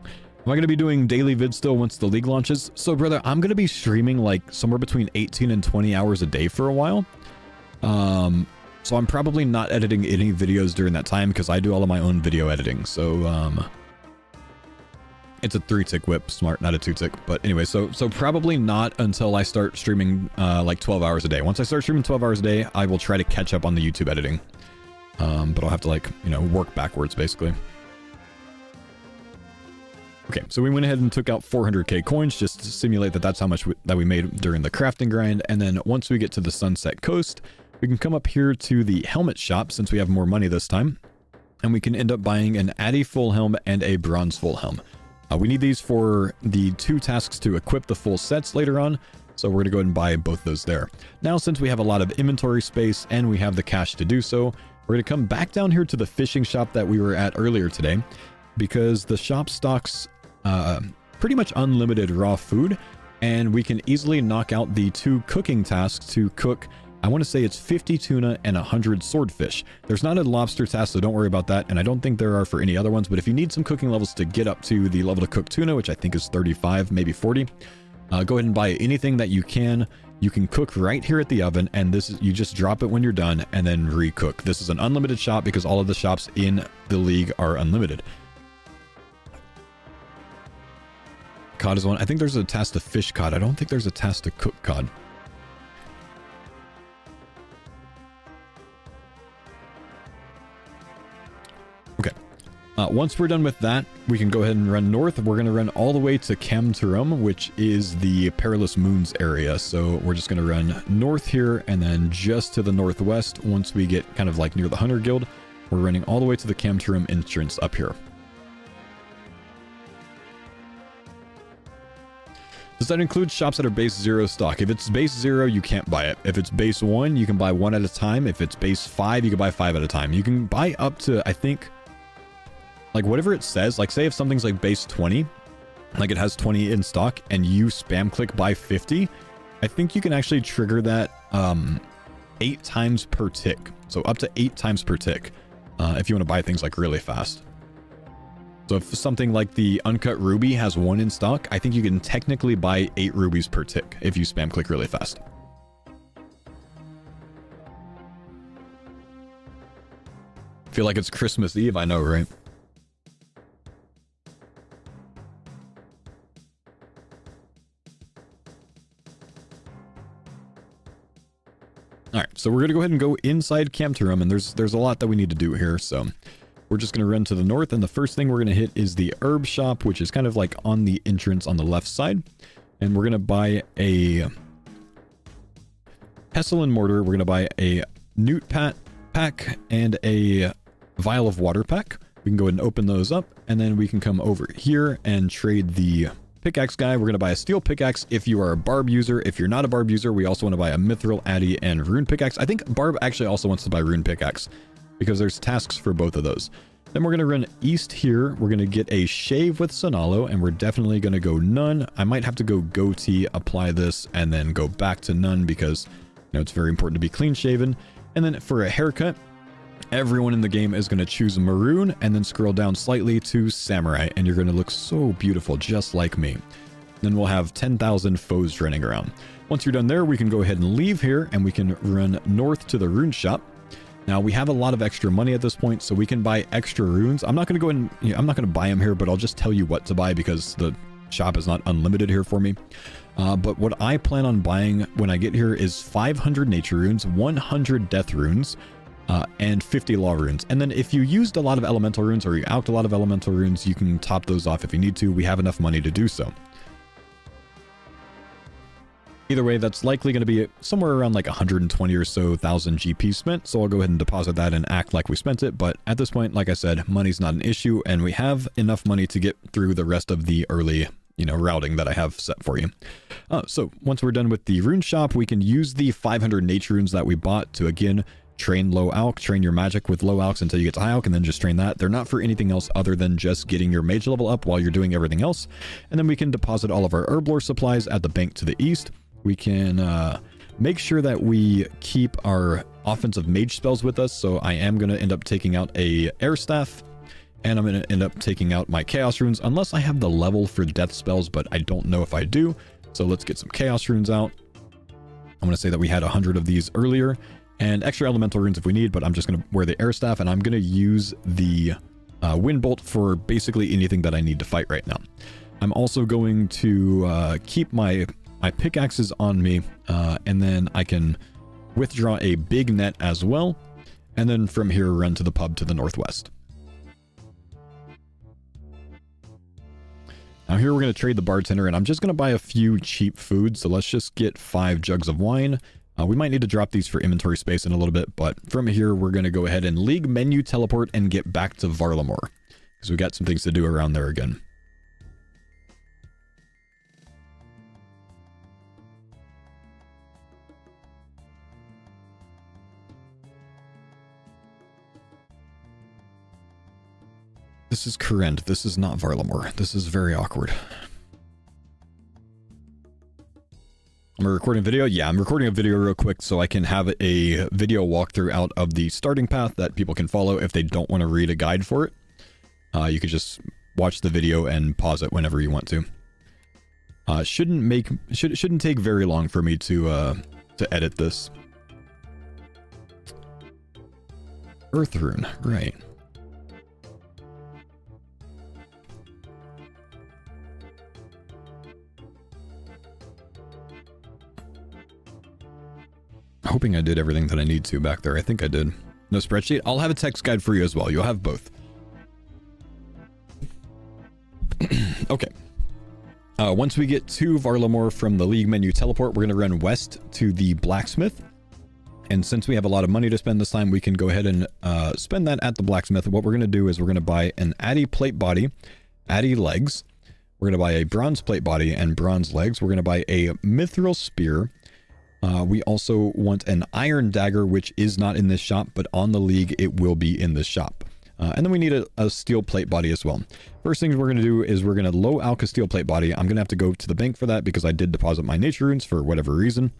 Speaker 1: Am I going to be doing daily vid still once the league launches? So, brother, I'm going to be streaming like somewhere between 18 and 20 hours a day for a while. So I'm probably not editing any videos during that time because I do all of my own video editing. So, it's a 3-tick whip, smart, not a 2-tick. But anyway, so probably not until I start streaming like 12 hours a day. Once I start streaming 12 hours a day, I will try to catch up on the YouTube editing. But I'll have to, like, you know, work backwards basically. Okay, so we went ahead and took out 400k coins just to simulate that that's how much that we made during the crafting grind. And then once we get to the Sunset Coast, we can come up here to the helmet shop since we have more money this time. And we can end up buying an Addy full helm and a bronze full helm. We need these for the 2 tasks to equip the full sets later on, so we're going to go ahead and buy both those there. Now, since we have a lot of inventory space and we have the cash to do so, we're going to come back down here to the fishing shop that we were at earlier today, because the shop stocks pretty much unlimited raw food, and we can easily knock out the 2 cooking tasks to cook. I want to say it's 50 tuna and 100 swordfish. There's not a lobster task, so don't worry about that. And I don't think there are for any other ones, but if you need some cooking levels to get up to the level to cook tuna, which I think is 35, maybe 40, go ahead and buy anything that you can. You can cook right here at the oven, and this is, you just drop it when you're done and then recook. This is an unlimited shop because all of the shops in the league are unlimited. Cod is one. I think there's a task to fish cod. I don't think there's a task to cook cod. Okay. Once we're done with that, we can go ahead and run north. We're going to run all the way to Kamturum, which is the Perilous Moons area. So we're just going to run north here and then just to the northwest. Once we get kind of like near the Hunter Guild, we're running all the way to the Kamturum entrance up here. Does that include shops that are base 0 stock? If it's base 0, you can't buy it. If it's base 1, you can buy 1 at a time. If it's base 5, you can buy 5 at a time. You can buy up to, I think, like whatever it says. Like say if something's like base 20, like it has 20 in stock, and you spam click buy 50, I think you can actually trigger that 8 times per tick. So up to 8 times per tick if you want to buy things like really fast. So if something like the uncut ruby has 1 in stock, I think you can technically buy 8 rubies per tick if you spam click really fast. Feel like it's Christmas Eve, I know, right? All right, so we're gonna go ahead and go inside Kamturum, and there's a lot that we need to do here, so we're just going to run to the north, and the first thing we're going to hit is the herb shop, which is kind of like on the entrance on the left side. And we're going to buy a pestle and mortar. We're going to buy a newt pack and a vial of water pack. We can go ahead and open those up, and then we can come over here and trade the pickaxe guy. We're going to buy a steel pickaxe if you are a barb user. If you're not a barb user, we also want to buy a mithril, addy, and rune pickaxe. I think barb actually also wants to buy rune pickaxe because there's tasks for both of those. Then we're going to run east here. We're going to get a shave with Sonalo, and we're definitely going to go none. I might have to go goatee, apply this, and then go back to none because, you know, it's very important to be clean shaven. And then for a haircut, everyone in the game is going to choose maroon and then scroll down slightly to samurai, and you're going to look so beautiful, just like me. Then we'll have 10,000 foes running around. Once you're done there, we can go ahead and leave here, and we can run north to the rune shop. Now, we have a lot of extra money at this point, so we can buy extra runes. I'm not going to go in, I'm not going to buy them here, but I'll just tell you what to buy because the shop is not unlimited here for me. But what I plan on buying when I get here is 500 nature runes, 100 death runes, and 50 law runes. And then if you used a lot of elemental runes or you alked a lot of elemental runes, you can top those off if you need to. We have enough money to do so. Either way, that's likely going to be somewhere around like 120 or so thousand GP spent. So I'll go ahead and deposit that and act like we spent it. But at this point, like I said, money's not an issue, and we have enough money to get through the rest of the early, you know, routing that I have set for you. So once we're done with the rune shop, we can use the 500 nature runes that we bought to, again, train low alk, train your magic with low alks until you get to high alk, and then just train that. They're not for anything else other than just getting your mage level up while you're doing everything else. And then we can deposit all of our herb lore supplies at the bank to the east. We can make sure that we keep our offensive mage spells with us. So I am going to end up taking out a air staff, and I'm going to end up taking out my chaos runes unless I have the level for death spells, but I don't know if I do. So let's get some chaos runes out. I'm going to say that we had 100 of these earlier, and extra elemental runes if we need, but I'm just going to wear the air staff, and I'm going to use the wind bolt for basically anything that I need to fight right now. I'm also going to keep my pickaxes on me, and then I can withdraw a big net as well, and then from here run to the pub to the northwest. Now here we're going to trade the bartender, and I'm just going to buy a few cheap foods. So let's just get 5 jugs of wine. We might need to drop these for inventory space in a little bit, but from here we're going to go ahead and league menu teleport and get back to Varlamore, because we got some things to do around there again. This is Corinth. This is not Varlamore. This is very awkward. Am I recording video? Yeah, I'm recording a video real quick so I can have a video walkthrough out of the starting path that people can follow if they don't want to read a guide for it. You could just watch the video and pause it whenever you want to. Shouldn't take very long for me to edit this. Earth rune, right. Hoping I did everything that I need to back there. I think I did. No spreadsheet. I'll have a text guide for you as well. You'll have both. Okay. Once we get to Varlamore from the league menu teleport, we're going to run west to the blacksmith. And since we have a lot of money to spend this time, we can go ahead and spend that at the blacksmith. What we're going to do is we're going to buy an addy plate body, addy legs. We're going to buy a bronze plate body and bronze legs. We're going to buy a mithril spear. We also want an iron dagger, which is not in this shop, but on the league, it will be in this shop. And then we need a steel plate body as well. First things we're going to do is we're going to low alk a steel plate body. I'm going to have to go to the bank for that because I did deposit my nature runes for whatever reason.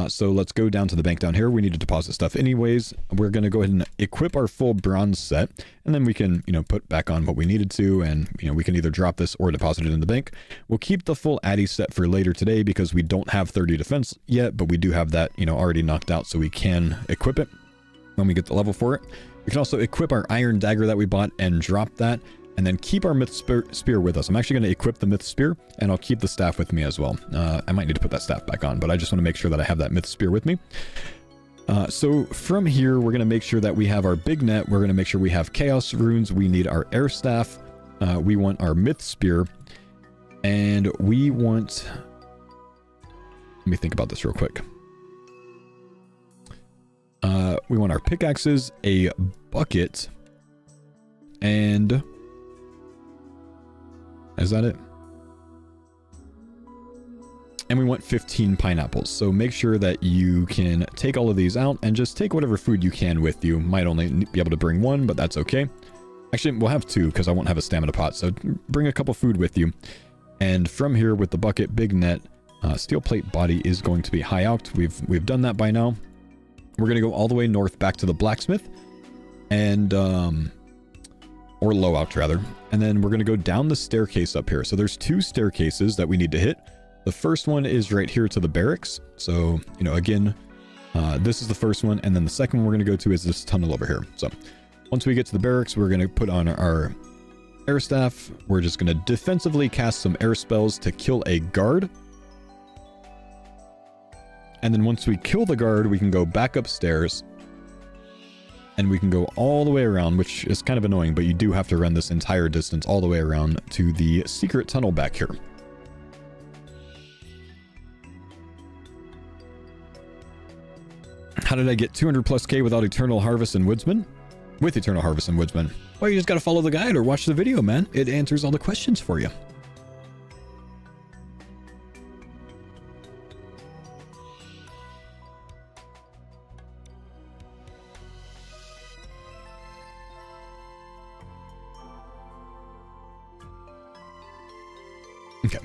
Speaker 1: So let's go down to the bank down here. We need to deposit stuff anyways. We're going to go ahead and equip our full bronze set, and then we can, you know, put back on what we needed to, and, you know, we can either drop this or deposit it in the bank. We'll keep the full addy set for later today because we don't have 30 defense yet, but we do have that, you know, already knocked out, so we can equip it when we get the level for it. We can also equip our iron dagger that we bought and drop that, and then keep our myth spear with us. I'm actually going to equip the myth spear, and I'll keep the staff with me as well. I might need to put that staff back on, but I just want to make sure that I have that myth spear with me. So from here, we're going to make sure that we have our big net. We're going to make sure we have chaos runes. We need our air staff. We want our myth spear, and we want... Let me think about this real quick. We want our pickaxes, a bucket, and... Is that it? and we want 15 pineapples. So make sure that you can take all of these out and just take whatever food you can with you. Might only be able to bring one, but that's okay. Actually, we'll have two because I won't have a stamina pot. So bring a couple food with you. And from here with the bucket, big net, steel plate body is going to be high out. We've done that by now. We're going to go all the way north back to the blacksmith and, or low out rather. And then we're going to go down the staircase up here. So there's 2 staircases that we need to hit. The first one is right here to the barracks. So, you know, again, this is the first one. And then the second one we're going to go to is this tunnel over here. So once we get to the barracks, we're going to put on our air staff. We're just going to defensively cast some air spells to kill a guard. And then once we kill the guard, we can go back upstairs. And we can go all the way around, which is kind of annoying, but you do have to run this entire distance all the way around to the secret tunnel back here. How did I get 200 plus K without Eternal Harvest and Woodsman? With Eternal Harvest and Woodsman. Well, you just gotta follow the guide or watch the video, man. It answers all the questions for you. Okay.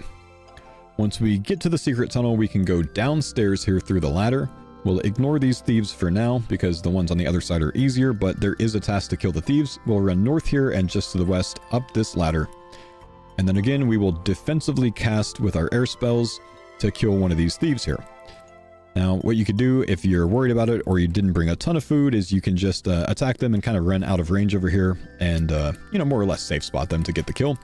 Speaker 1: Once we get to the secret tunnel, we can go downstairs here through the ladder. We'll ignore these thieves for now because the ones on the other side are easier, but there is a task to kill the thieves. We'll run north here and just to the west up this ladder. And then again, we will defensively cast with our air spells to kill one of these thieves here. Now, what you could do if you're worried about it or you didn't bring a ton of food is you can just attack them and kind of run out of range over here and, you know, more or less safe spot them to get the kill.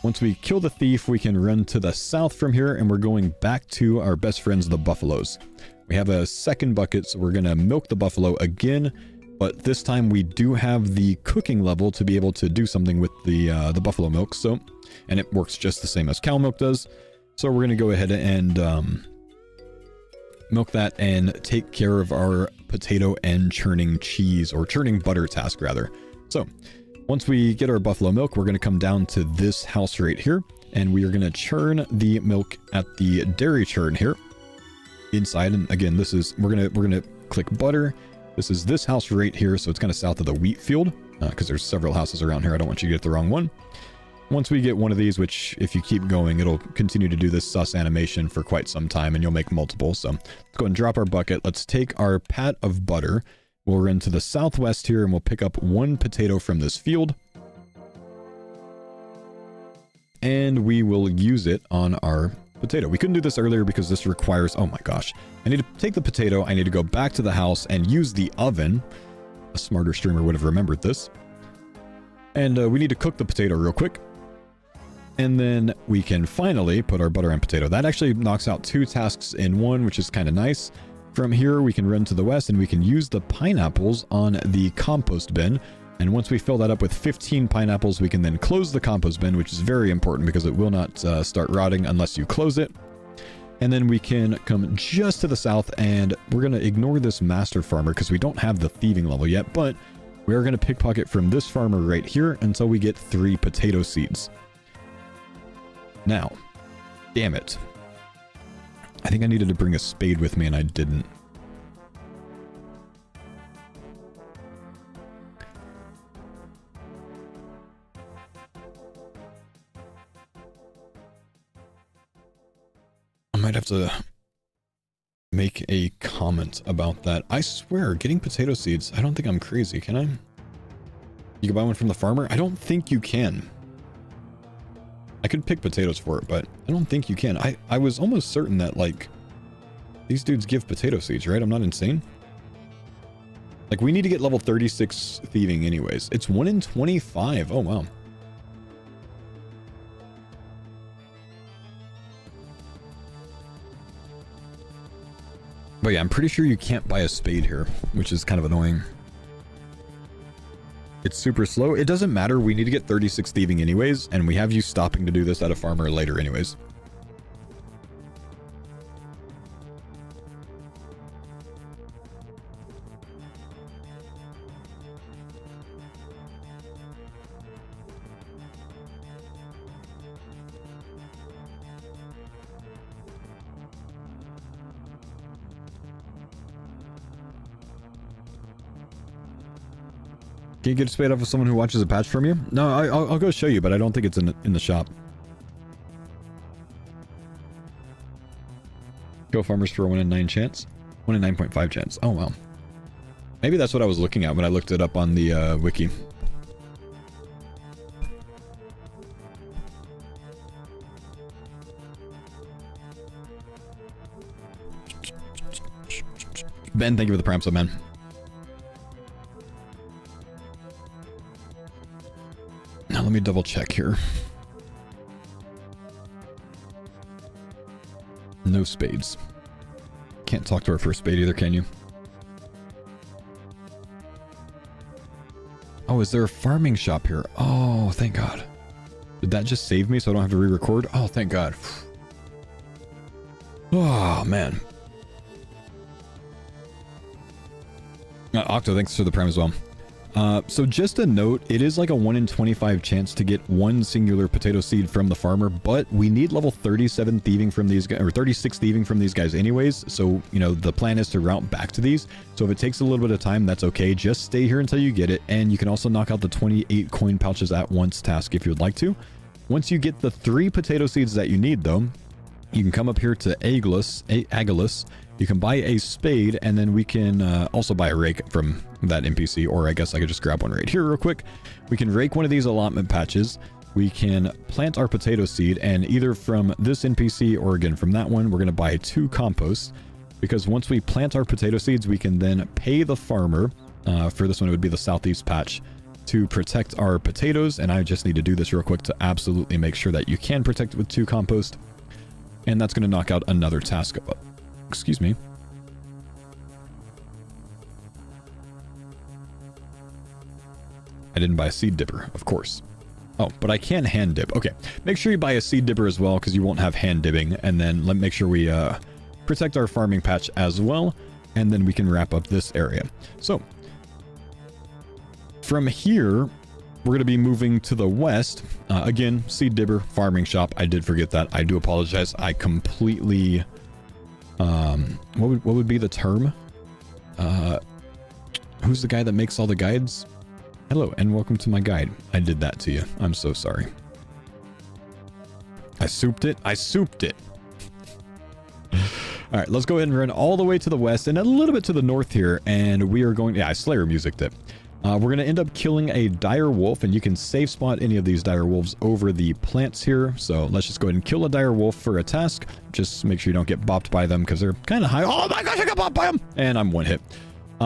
Speaker 1: Once we kill the thief, we can run to the south from here and we're going back to our best friends, the buffaloes. We have a second bucket, so we're going to milk the buffalo again, but this time we do have the cooking level to be able to do something with the buffalo milk, so, and it works just the same as cow milk does. So we're going to go ahead and milk that and take care of our potato and churning cheese, or churning butter task rather. So once we get our buffalo milk, we're going to come down to this house right here, and we are going to churn the milk at the dairy churn here. Inside, and again, this is we're gonna click butter. This is this house right here, so it's kind of south of the wheat field because there's several houses around here. I don't want you to get the wrong one. Once we get one of these, which if you keep going, it'll continue to do this sus animation for quite some time, and you'll make multiple. So let's go and drop our bucket. Let's take our pat of butter. We'll run to the southwest here, and we'll pick up 1 potato from this field, and we will use it on our potato. We couldn't do this earlier because this requires, oh my gosh, I need to take the potato, I need to go back to the house and use the oven. A smarter streamer would have remembered this. And we need to cook the potato real quick. And then we can finally put our butter and potato. That actually knocks out 2 tasks in one, which is kind of nice. From here, we can run to the west and we can use the pineapples on the compost bin. And once we fill that up with 15 pineapples, we can then close the compost bin, which is very important because it will not start rotting unless you close it. And then we can come just to the south, and we're going to ignore this master farmer because we don't have the thieving level yet, but we are going to pickpocket from this farmer right here until we get 3 potato seeds. Now, damn it. I think I needed to bring a spade with me and I didn't. I might have to make a comment about that. I swear, getting potato seeds, I don't think I'm crazy, can I? You can buy one from the farmer? I don't think you can. I could pick potatoes for it, but I don't think you can. I was almost certain that, like, these dudes give potato seeds, right? I'm not insane. Like, we need to get level 36 thieving anyways. It's 1 in 25. Oh, wow. But yeah, I'm pretty sure you can't buy a spade here, which is kind of annoying. It's super slow. It doesn't matter. We need to get 36 thieving anyways, and we have you stopping to do this at a farmer later anyways. Can you get a spade off of someone who watches a patch from you? No, I'll go show you, but I don't think it's in the shop. Go farmers for a 1 in 9 chance. 1 in 9.5 chance. Oh, wow. Maybe that's what I was looking at when I looked it up on the wiki. Ben, thank you for the prime sub, man. Now let me double check here. No spades. Can't talk to her for a spade either, can you? Oh, is there a farming shop here? Oh, thank God. Did that just save me so I don't have to re-record? Oh, thank God. Oh, man. Octo, thanks for the prime as well. So just a note, it is like a 1 in 25 chance to get one singular potato seed from the farmer, but we need level 37 thieving from these guys, or 36 thieving from these guys anyways. So, you know, the plan is to route back to these. So if it takes a little bit of time, that's okay. Just stay here until you get it. And you can also knock out the 28 coin pouches at once task if you'd like to. Once you get the 3 potato seeds that you need though, you can come up here to Agilus. You can buy a spade, and then we can also buy a rake from that NPC, or I guess I could just grab one right here real quick. We can rake one of these allotment patches. We can plant our potato seed, and either from this NPC or again from that one, we're going to buy 2 compost, because once we plant our potato seeds, we can then pay the farmer, for this one it would be the southeast patch, to protect our potatoes, and I just need to do this real quick to absolutely make sure that you can protect it with 2 compost, and that's going to knock out another task up. Excuse me. I didn't buy a seed dipper, of course. Oh, but I can hand dip. Okay, make sure you buy a seed dipper as well, because you won't have hand dipping. And then make sure we protect our farming patch as well, and then we can wrap up this area. So from here, we're going to be moving to the west. Again, seed dipper, farming shop. I did forget that. I do apologize. I completely... what would be the term? Who's the guy that makes all the guides? Hello and welcome to my guide. I did that to you. I'm so sorry. I souped it. All right, let's go ahead and run all the way to the west and a little bit to the north here, and we are going... Yeah, I Slayer musicked it. We're going to end up killing a dire wolf, and you can safe spot any of these dire wolves over the plants here. So let's just go ahead and kill a dire wolf for a task. Just make sure you don't get bopped by them because they're kind of high. Oh my gosh, I got bopped by them! And I'm one hit.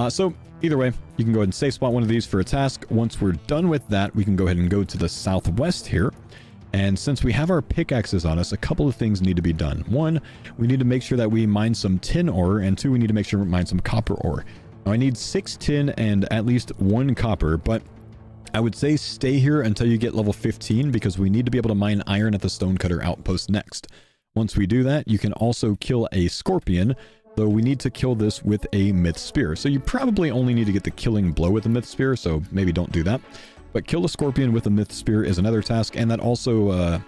Speaker 1: So either way, you can go ahead and safe spot one of these for a task. Once we're done with that, we can go ahead and go to the southwest here. And since we have our pickaxes on us, a couple of things need to be done. 1, we need to make sure that we mine some tin ore, and 2, we need to make sure we mine some copper ore. Now, I need 6 tin and at least 1 copper, but I would say stay here until you get level 15 because we need to be able to mine iron at the stonecutter outpost next. Once we do that, you can also kill a scorpion, though we need to kill this with a myth spear. So you probably only need to get the killing blow with a myth spear, so maybe don't do that. But kill a scorpion with a myth spear is another task, and that also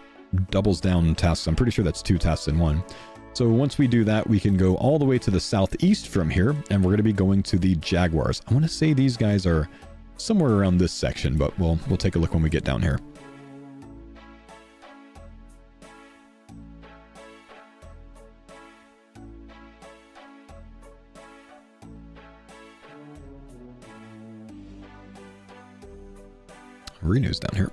Speaker 1: doubles down tasks. I'm pretty sure that's 2 tasks in 1. So once we do that, we can go all the way to the southeast from here, and we're going to be going to the jaguars. I want to say these guys are somewhere around this section, but we'll take a look when we get down here. Renew's down here.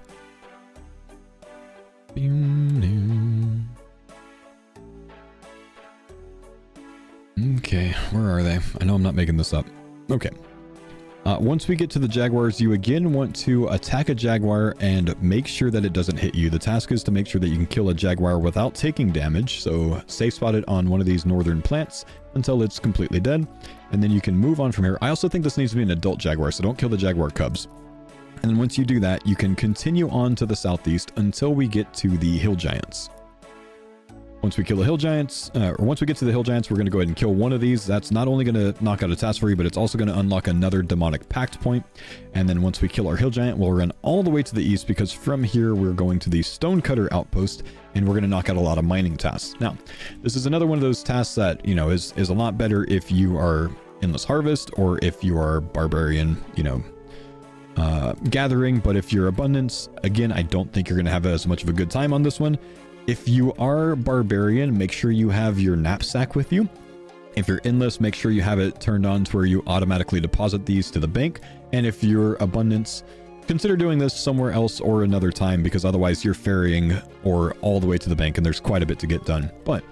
Speaker 1: Okay, where are they? I know I'm not making this up. Okay. Once we get to the jaguars, you again want to attack a jaguar and make sure that it doesn't hit you. The task is to make sure that you can kill a jaguar without taking damage. So safe spot it on one of these northern plants until it's completely dead. And then you can move on from here. I also think this needs to be an adult jaguar, so don't kill the jaguar cubs. And then once you do that, you can continue on to the southeast until we get to the hill giants. Once we kill the hill giants, once we get to the hill giants, we're going to go ahead and kill one of these. That's not only going to knock out a task for you, but it's also going to unlock another demonic pact point. And then once we kill our hill giant, we'll run all the way to the east because from here we're going to the stonecutter outpost and we're going to knock out a lot of mining tasks. Now, this is another one of those tasks that, you know, is a lot better if you are Endless Harvest or if you are Barbarian, you know, gathering, but if you're abundance, again, I don't think you're going to have as much of a good time on this one. If you are barbarian, make sure you have your knapsack with you. If you're endless, make sure you have it turned on to where you automatically deposit these to the bank. And if you're abundance, consider doing this somewhere else or another time, because otherwise you're ferrying or all the way to the bank and there's quite a bit to get done. But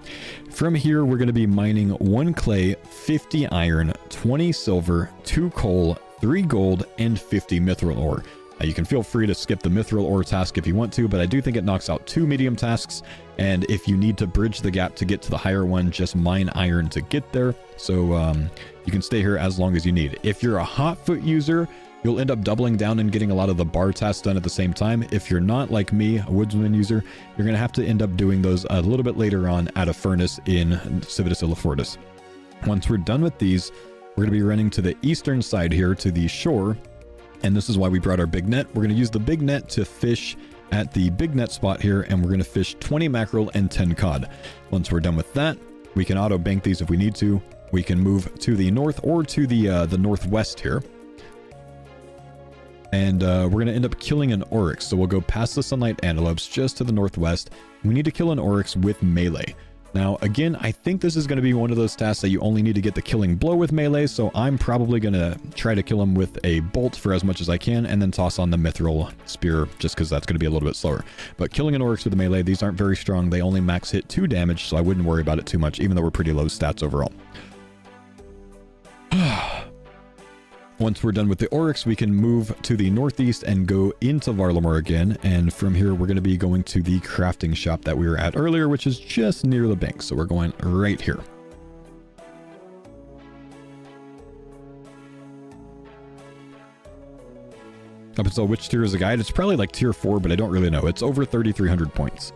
Speaker 1: from here, we're going to be mining 1 clay, 50 iron, 20 silver, 2 coal, 3 gold, and 50 mithril ore. Now, you can feel free to skip the mithril ore task if you want to, but I do think it knocks out 2 medium tasks. And if you need to bridge the gap to get to the higher one, just mine iron to get there. So you can stay here as long as you need. If you're a hotfoot user, you'll end up doubling down and getting a lot of the bar tasks done at the same time. If you're not like me, a woodsman user, you're going to have to end up doing those a little bit later on at a furnace in Civitas Illifortis. Once we're done with these, we're going to be running to the eastern side here to the shore. And this is why we brought our big net. We're going to use the big net to fish at the big net spot here, and we're going to fish 20 mackerel and 10 cod. Once we're done with that, we can auto bank these if we need to. We can move to the north or to the northwest here. And we're going to end up killing an oryx. So we'll go past the sunlight antelopes just to the northwest. We need to kill an oryx with melee. Now, again, I think this is going to be one of those tasks that you only need to get the killing blow with melee, so I'm probably going to try to kill him with a bolt for as much as I can, and then toss on the mithril spear, just because that's going to be a little bit slower. But killing an oryx with a melee, these aren't very strong. They only max hit 2 damage, so I wouldn't worry about it too much, even though we're pretty low stats overall. Once we're done with the oryx, we can move to the northeast and go into Varlamore again. And from here, we're going to be going to the crafting shop that we were at earlier, which is just near the bank. So we're going right here. Up until which tier is the guide? It's probably like tier 4, but I don't really know. It's over 3,300 points.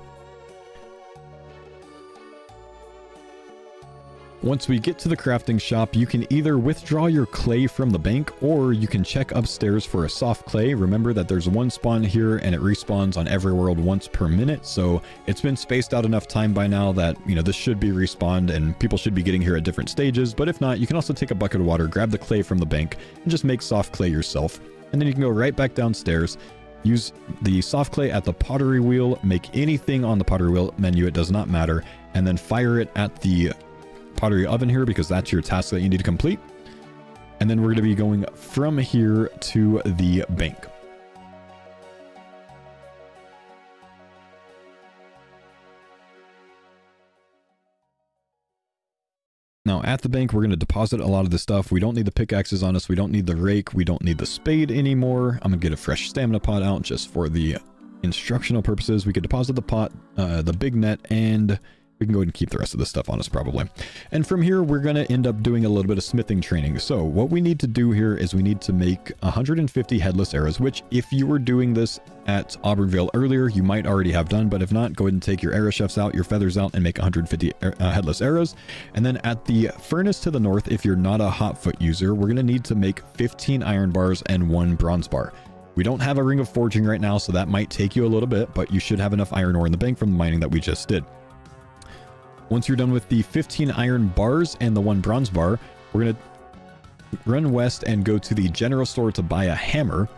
Speaker 1: Once we get to the crafting shop, you can either withdraw your clay from the bank, or you can check upstairs for a soft clay. Remember that there's one spawn here and it respawns on every world once per minute, so it's been spaced out enough time by now that, you know, this should be respawned and people should be getting here at different stages. But if not, you can also take a bucket of water, grab the clay from the bank, and just make soft clay yourself. And then you can go right back downstairs, use the soft clay at the pottery wheel, make anything on the pottery wheel menu, it does not matter, and then fire it at the pottery oven here, because that's your task that you need to complete. And then we're going to be going from here to the bank. Now at the bank, we're going to deposit a lot of the stuff. We don't need the pickaxes on us. We don't need the rake. We don't need the spade anymore. I'm going to get a fresh stamina pot out just for the instructional purposes. We could deposit the pot, the big net, and we can go ahead and keep the rest of the stuff on us probably. And from here, we're going to end up doing a little bit of smithing training. So what we need to do here is we need to make 150 headless arrows, which if you were doing this at Auburnville earlier, you might already have done. But if not, go ahead and take your arrow shafts out, your feathers out, and make 150 headless arrows. And then at the furnace to the north, if you're not a hotfoot user, we're going to need to make 15 iron bars and 1 bronze bar. We don't have a ring of forging right now, so that might take you a little bit, but you should have enough iron ore in the bank from the mining that we just did. Once you're done with the 15 iron bars and the 1 bronze bar, we're going to run west and go to the general store to buy a hammer.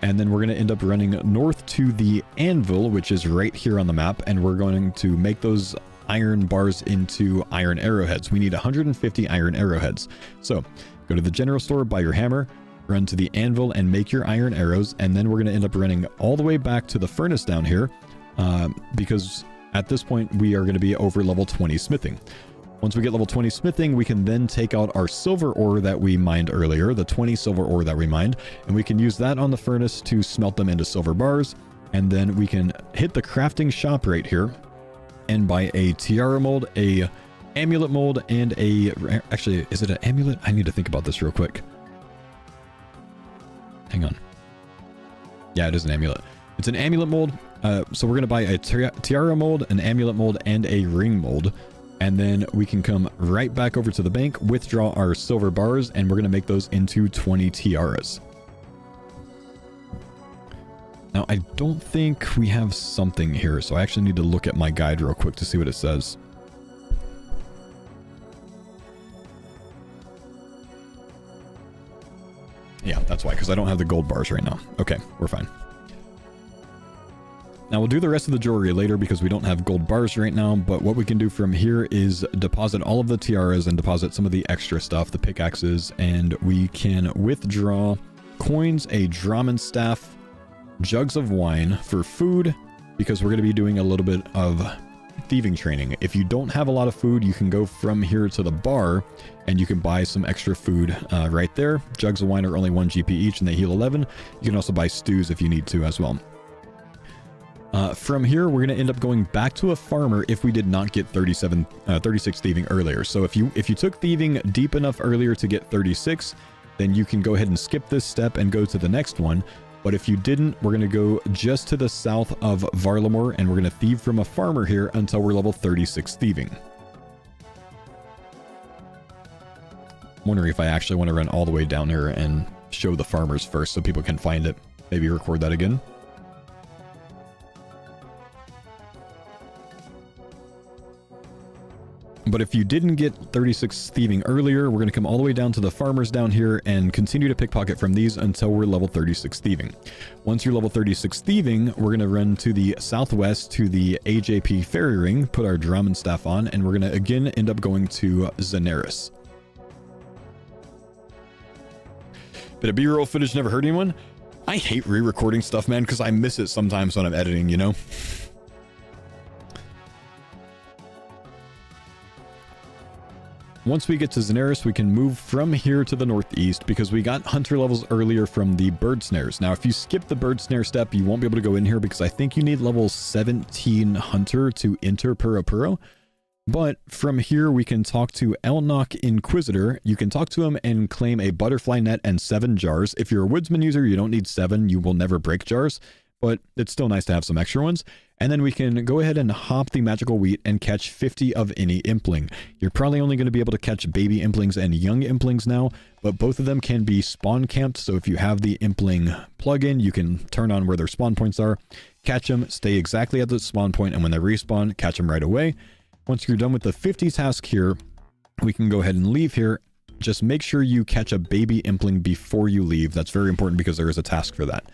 Speaker 1: And then we're going to end up running north to the anvil, which is right here on the map. And we're going to make those iron bars into iron arrowheads. We need 150 iron arrowheads. So go to the general store, buy your hammer, run to the anvil and make your iron arrows. And then we're going to end up running all the way back to the furnace down here because at this point, we are going to be over level 20 smithing. Once we get level 20 smithing, we can then take out our silver ore that we mined earlier, the 20 silver ore that we mined, and we can use that on the furnace to smelt them into silver bars. And then we can hit the crafting shop right here and buy a tiara mold, a amulet mold, and a... Actually, is it an amulet? I need to think about this real quick. Hang on. Yeah, it is an amulet. It's an amulet mold. So we're going to buy a tiara mold, an amulet mold, and a ring mold. And then we can come right back over to the bank, withdraw our silver bars, and we're going to make those into 20 tiaras. Now, I don't think we have something here, so I actually need to look at my guide real quick to see what it says. Yeah, that's why, because I don't have the gold bars right now. Okay, we're fine. Now we'll do the rest of the jewelry later because we don't have gold bars right now, but what we can do from here is deposit all of the tiaras and deposit some of the extra stuff, the pickaxes, and we can withdraw coins, a Drummond staff, jugs of wine for food, because we're going to be doing a little bit of thieving training. If you don't have a lot of food, you can go from here to the bar and you can buy some extra food right there. Jugs of wine are only 1 GP each and they heal 11. You can also buy stews if you need to as well. From here, we're going to end up going back to a farmer if we did not get 36 thieving earlier. So if you took thieving deep enough earlier to get 36, then you can go ahead and skip this step and go to the next one. But if you didn't, we're going to go just to the south of Varlamore and we're going to thieve from a farmer here until we're level 36 thieving. I'm wondering if I actually want to run all the way down here and show the farmers first so people can find it. Maybe record that again. But if you didn't get 36 thieving earlier, we're going to come all the way down to the farmers down here and continue to pickpocket from these until we're level 36 thieving. Once you're level 36 thieving, we're going to run to the southwest to the AJP ferry ring, put our Drummond staff on, and we're going to again end up going to Zeneris. Bit of B-roll footage never hurt anyone. I hate re-recording stuff, man, because I miss it sometimes when I'm editing, you know? Once we get to Zeneris, we can move from here to the northeast because we got hunter levels earlier from the bird snares. Now, if you skip the bird snare step, you won't be able to go in here because I think you need level 17 hunter to enter Puro. But from here, we can talk to Elnock Inquisitor. You can talk to him and claim a butterfly net and 7 jars. If you're a woodsman user, you don't need 7. You will never break jars, but it's still nice to have some extra ones. And then we can go ahead and hop the magical wheat and catch 50 of any impling. You're probably only going to be able to catch baby implings and young implings now, but both of them can be spawn camped. So if you have the impling plugin, you can turn on where their spawn points are, catch them, stay exactly at the spawn point, and when they respawn, catch them right away. Once you're done with the 50 task here, we can go ahead and leave here. Just make sure you catch a baby impling before you leave. That's very important because there is a task for that.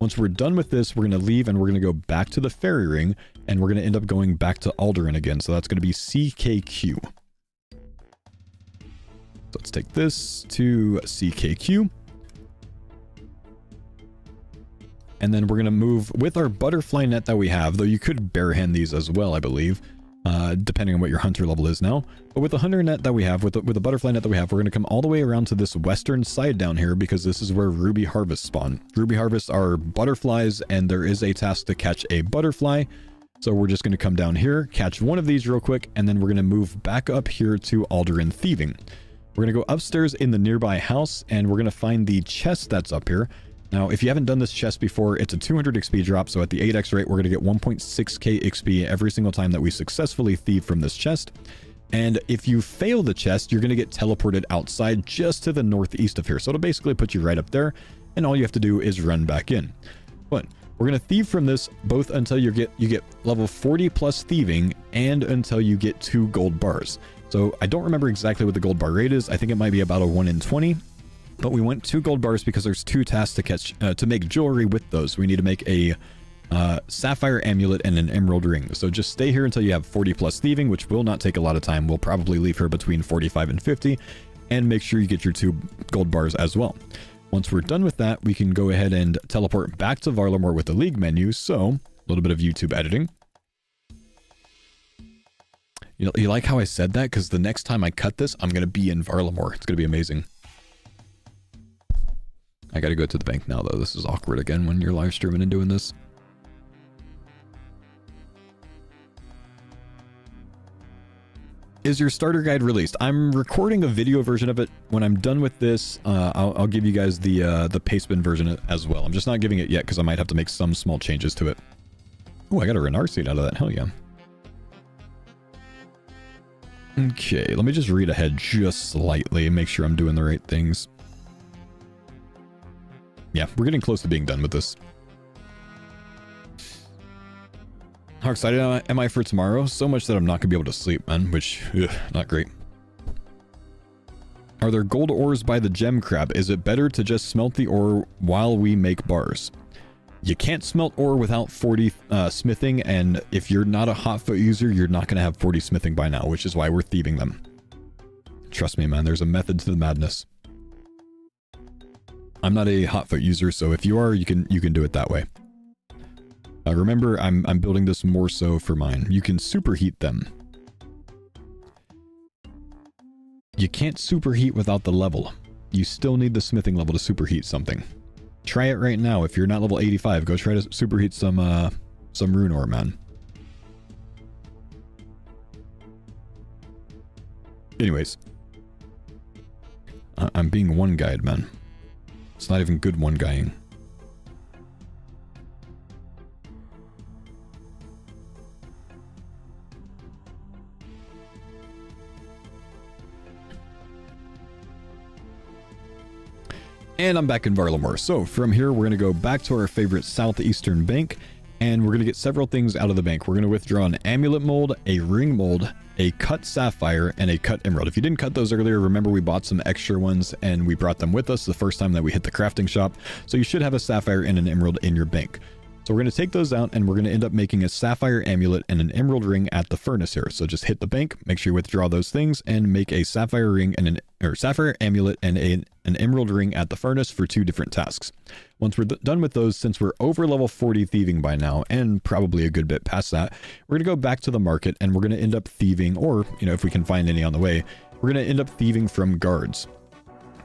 Speaker 1: Once we're done with this, we're going to leave and we're going to go back to the ferry ring and we're going to end up going back to Alderaan again. So that's going to be CKQ. So let's take this to CKQ. And then we're going to move with our butterfly net that we have, though you could barehand these as well, I believe, depending on what your hunter level is now. But with the hunter net that we have, with the butterfly net that we have, we're going to come all the way around to this western side down here because this is where ruby harvests spawn. Ruby harvests are butterflies and there is a task to catch a butterfly. So we're just going to come down here, catch one of these real quick, and then we're going to move back up here to Alderaan thieving. We're going to go upstairs in the nearby house and we're going to find the chest that's up here. Now, if you haven't done this chest before, it's a 200 XP drop, so at the 8x rate, we're going to get 1.6k XP every single time that we successfully thieve from this chest. And if you fail the chest, you're going to get teleported outside just to the northeast of here. So it'll basically put you right up there, and all you have to do is run back in. But we're going to thieve from this both until you get level 40 plus thieving and until you get 2 gold bars. So I don't remember exactly what the gold bar rate is. I think it might be about a 1 in 20. But we want 2 gold bars because there's 2 tasks to catch to make jewelry with those. We need to make a sapphire amulet and an emerald ring. So just stay here until you have 40 plus thieving, which will not take a lot of time. We'll probably leave her between 45 and 50, and make sure you get your 2 gold bars as well. Once we're done with that, we can go ahead and teleport back to Varlamore with the League menu. So a little bit of YouTube editing. You like how I said that? Because the next time I cut this, I'm going to be in Varlamore. It's going to be amazing. I gotta go to the bank now, though. This is awkward again when you're live streaming and doing this. Is your starter guide released? I'm recording a video version of it. When I'm done with this, I'll give you guys the pastebin version as well. I'm just not giving it yet because I might have to make some small changes to it. Oh, I got a Renard seed out of that. Hell yeah. Okay, let me just read ahead just slightly and make sure I'm doing the right things. Yeah, we're getting close to being done with this. How excited am I for tomorrow? So much that I'm not going to be able to sleep, man, which, ugh, not great. Are there gold ores by the gem crab? Is it better to just smelt the ore while we make bars? You can't smelt ore without 40 smithing, and if you're not a hotfoot user, you're not going to have 40 smithing by now, which is why we're thieving them. Trust me, man, there's a method to the madness. I'm not a hotfoot user, so if you are, you can do it that way. Remember, I'm building this more so for mine. You can superheat them. You can't superheat without the level. You still need the smithing level to superheat something. Try it right now. If you're not level 85, go try to superheat some rune ore, man. Anyways. I'm being one-guyed, man. It's not even good one-guying. And I'm back in Varlamore. So from here, we're going to go back to our favorite southeastern bank, and we're going to get several things out of the bank. We're going to withdraw an amulet mold, a ring mold, a cut sapphire, and a cut emerald. If you didn't cut those earlier, remember we bought some extra ones and we brought them with us the first time that we hit the crafting shop. So you should have a sapphire and an emerald in your bank. So we're going to take those out, and we're going to end up making a sapphire amulet and an emerald ring at the furnace here. So just hit the bank, make sure you withdraw those things, and make a sapphire ring and sapphire amulet and an emerald ring at the furnace for 2 different tasks. Once we're done with those, since we're over level 40 thieving by now, and probably a good bit past that, we're going to go back to the market, and we're going to end up thieving, or, you know, if we can find any on the way, we're going to end up thieving from guards.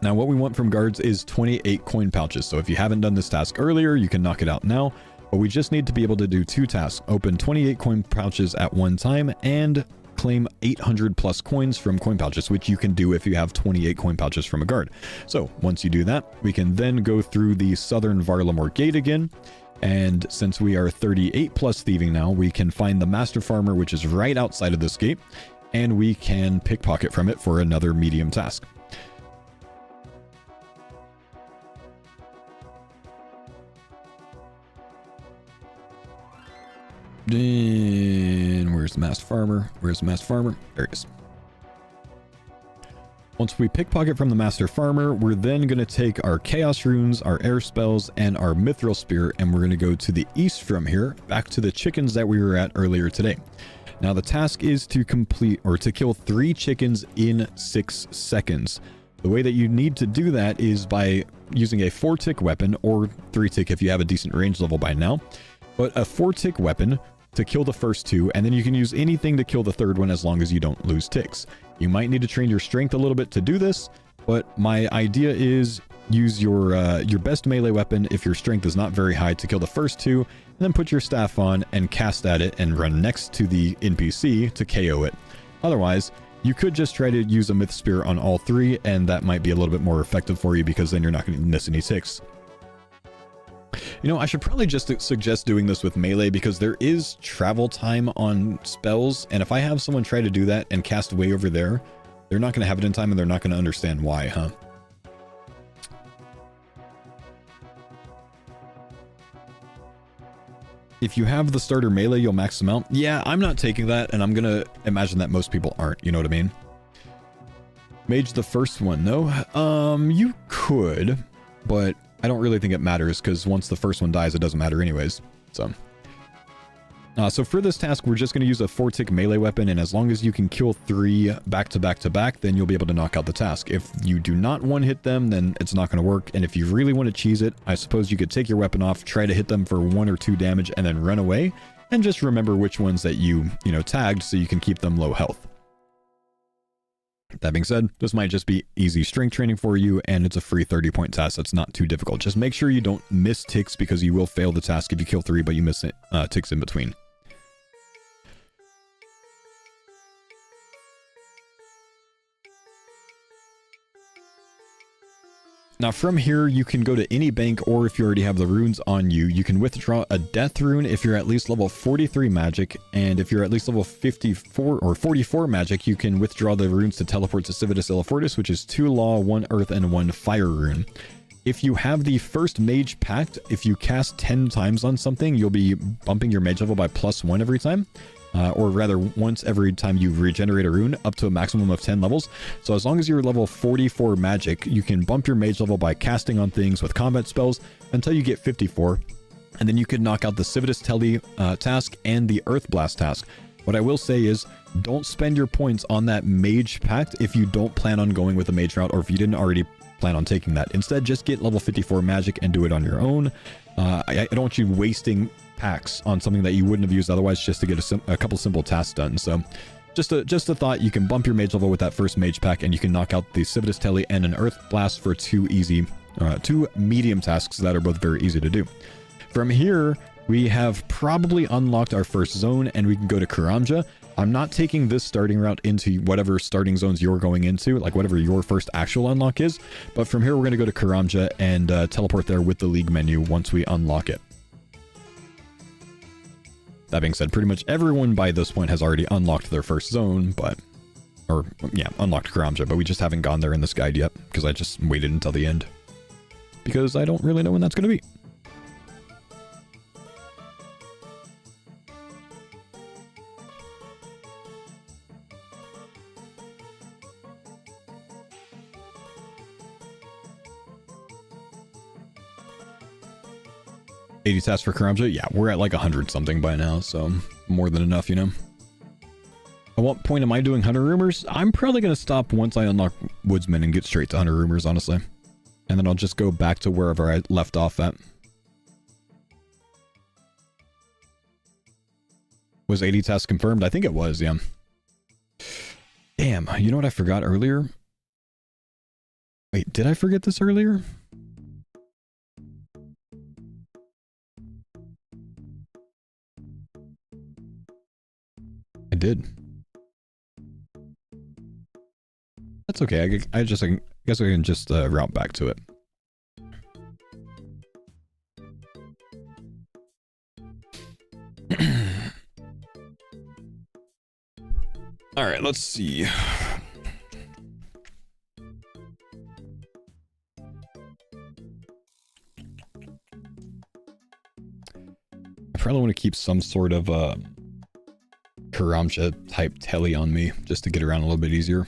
Speaker 1: Now, what we want from guards is 28 coin pouches. So if you haven't done this task earlier, you can knock it out now. But we just need to be able to do 2 tasks. Open 28 coin pouches at one time and claim 800 plus coins from coin pouches, which you can do if you have 28 coin pouches from a guard. So once you do that, we can then go through the southern Varlamore gate again. And since we are 38 plus thieving now, we can find the master farmer, which is right outside of this gate, and we can pickpocket from it for another medium task. Then where's the master farmer? Where's the master farmer? There he is. Once we pickpocket from the master farmer, we're then going to take our chaos runes, our air spells, and our mithril spear, and we're going to go to the east from here, back to the chickens that we were at earlier today. Now the task is to complete, or to kill 3 chickens in 6 seconds. The way that you need to do that is by using a 4-tick weapon, or 3-tick if you have a decent range level by now, but a 4-tick weapon to kill the first 2, and then you can use anything to kill the 3rd one as long as you don't lose ticks. You might need to train your strength a little bit to do this, but my idea is use your best melee weapon if your strength is not very high to kill the first 2, and then put your staff on and cast at it and run next to the NPC to KO it. Otherwise, you could just try to use a myth spear on all 3, and that might be a little bit more effective for you because then you're not going to miss any ticks. You know, I should probably just suggest doing this with melee because there is travel time on spells, and if I have someone try to do that and cast way over there, they're not going to have it in time and they're not going to understand why, huh? If you have the starter melee, you'll max them out. Yeah, I'm not taking that, and I'm going to imagine that most people aren't, you know what I mean? Mage the first one, no? You could, but I don't really think it matters because once the first one dies, it doesn't matter anyways. So for this task, we're just going to use a 4-tick melee weapon, and as long as you can kill 3 back to back to back, then you'll be able to knock out the task. If you do not one-hit them, then it's not going to work, and if you really want to cheese it, I suppose you could take your weapon off, try to hit them for 1 or 2 damage, and then run away, and just remember which ones that you tagged so you can keep them low health. That being said, this might just be easy strength training for you, and it's a free 30-point task that's not too difficult. Just make sure you don't miss ticks because you will fail the task if you kill 3, but you miss ticks in between. Now from here, you can go to any bank, or if you already have the runes on you, you can withdraw a death rune if you're at least level 43 magic, and if you're at least level 54 or 44 magic, you can withdraw the runes to teleport to Civitas Illifortis, which is 2 law, 1 earth, and 1 fire rune. If you have the first mage pact, if you cast 10 times on something, you'll be bumping your mage level by +1 every time. or rather once every time you regenerate a rune, up to a maximum of 10 levels. So as long as you're level 44 magic, you can bump your mage level by casting on things with combat spells until you get 54. And then you could knock out the Civitas Telly task and the Earth Blast task. What I will say is, don't spend your points on that mage pact if you don't plan on going with the mage route, or if you didn't already plan on taking that. Instead, just get level 54 magic and do it on your own. I don't want you wasting packs on something that you wouldn't have used otherwise just to get a couple simple tasks done. So just a thought, you can bump your mage level with that first mage pack, and you can knock out the Civitas Telly and an Earth Blast for two medium tasks that are both very easy to do. From here, we have probably unlocked our first zone, and we can go to Karamja. I'm not taking this starting route into whatever starting zones you're going into, like whatever your first actual unlock is. But from here, we're going to go to Karamja and teleport there with the League menu once we unlock it. That being said, pretty much everyone by this point has already unlocked their first zone, unlocked Karamja, but we just haven't gone there in this guide yet, because I just waited until the end. Because I don't really know when that's going to be. $80 tasks for Karamja? Yeah, we're at like 100 something by now, so more than enough, you know. At what point am I doing Hunter Rumors? I'm probably going to stop once I unlock Woodsman and get straight to Hunter Rumors, honestly. And then I'll just go back to wherever I left off at. Was 80 tasks confirmed? I think it was, yeah. Damn, you know what I forgot earlier? Wait, did I forget this earlier? I did. That's okay. I guess I can just route back to it. All right, let's see. I probably want to keep some sort of Karamja type telly on me just to get around a little bit easier.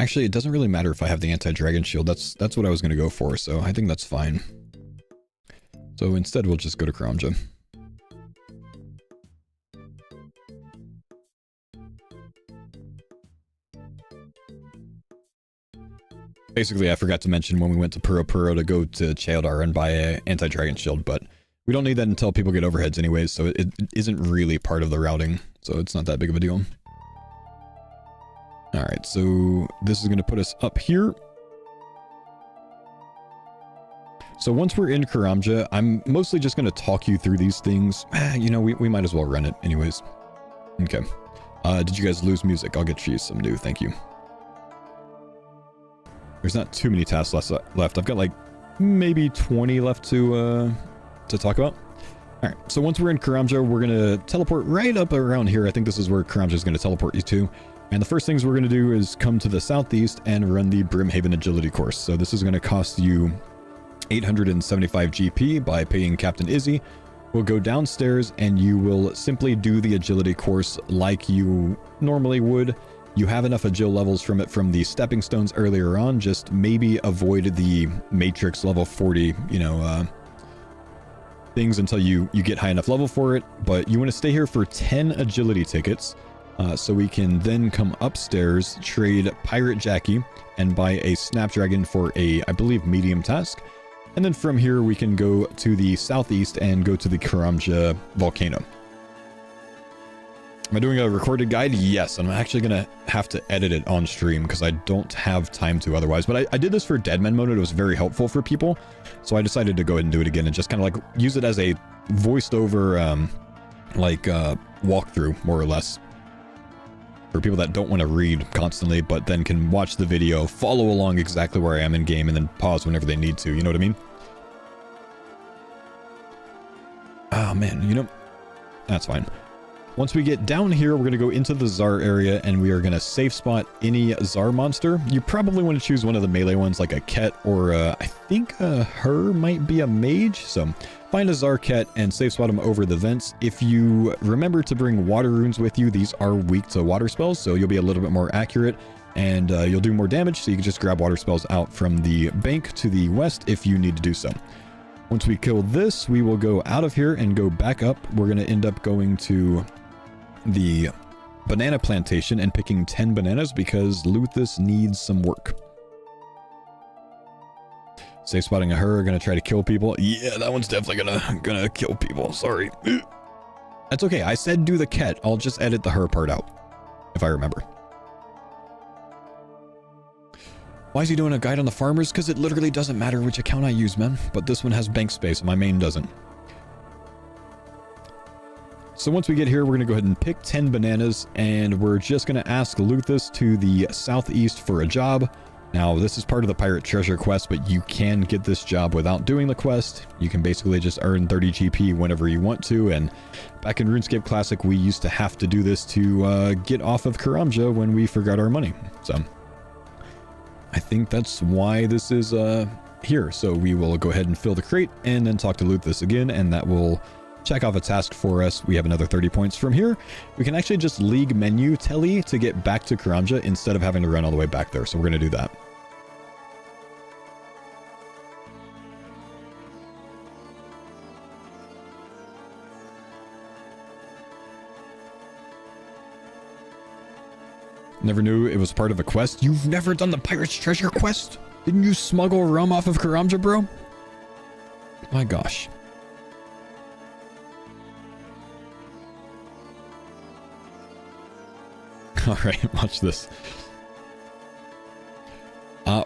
Speaker 1: Actually, it doesn't really matter if I have the anti-dragon shield. That's what I was going to go for, so I think that's fine. So instead, we'll just go to Karamja. Basically, I forgot to mention when we went to Puro to go to Cheodar and buy an anti-dragon shield, but we don't need that until people get overheads anyways, so it isn't really part of the routing, so it's not that big of a deal. Alright, so this is going to put us up here. So once we're in Karamja, I'm mostly just going to talk you through these things. You know, we might as well run it anyways. Okay. Did you guys lose music? I'll get you some new, thank you. There's not too many tasks left. I've got like maybe 20 left to talk about. Alright, so once we're in Karamja, we're going to teleport right up around here. I think this is where Karamja is going to teleport you to. And the first things we're going to do is come to the southeast and run the Brimhaven Agility course. So this is going to cost you 875 GP by paying Captain Izzy. We'll go downstairs and you will simply do the agility course like you normally would. You have enough agil levels from it from the stepping stones earlier on. Just maybe avoid the matrix level 40, things until you get high enough level for it. But you want to stay here for 10 agility tickets. So we can then come upstairs, trade Pirate Jackie, and buy a Snapdragon for a, I believe, medium task. And then from here, we can go to the southeast and go to the Karamja volcano. Am I doing a recorded guide? Yes, I'm actually going to have to edit it on stream because I don't have time to otherwise. But I did this for Deadman mode. It was very helpful for people. So I decided to go ahead and do it again and just kind of like use it as a voiced over, walkthrough, more or less. For people that don't want to read constantly, but then can watch the video, follow along exactly where I am in game, and then pause whenever they need to. You know what I mean? Oh, man. That's fine. Once we get down here, we're going to go into the Tsar area, and we are going to safe spot any Tsar monster. You probably want to choose one of the melee ones, like a Ket, or I think her might be a mage. So find a Tsar Ket and safe spot them over the vents. If you remember to bring water runes with you, these are weak to water spells, so you'll be a little bit more accurate, and you'll do more damage, so you can just grab water spells out from the bank to the west if you need to do so. Once we kill this, we will go out of here and go back up. We're going to end up going to the banana plantation and picking 10 bananas because Luthus needs some work. Safe spotting a her, gonna try to kill people. Yeah, that one's definitely gonna kill people. Sorry. That's okay. I said do the Ket. I'll just edit the her part out if I remember. Why is he doing a guide on the farmers? Because it literally doesn't matter which account I use, man. But this one has bank space and my main doesn't. So once we get here, we're going to go ahead and pick 10 bananas, and we're just going to ask Luthus to the southeast for a job. Now, this is part of the pirate treasure quest, but you can get this job without doing the quest. You can basically just earn 30 GP whenever you want to, and back in RuneScape Classic, we used to have to do this to get off of Karamja when we forgot our money. So I think that's why this is here. So we will go ahead and fill the crate and then talk to Luthus again, and that will check off a task for us. We have another 30 points from here. We can actually just league menu Telly to get back to Karamja instead of having to run all the way back there. So we're going to do that. Never knew it was part of a quest. You've never done the Pirate's Treasure quest? Didn't you smuggle rum off of Karamja, bro? My gosh. Alright, watch this.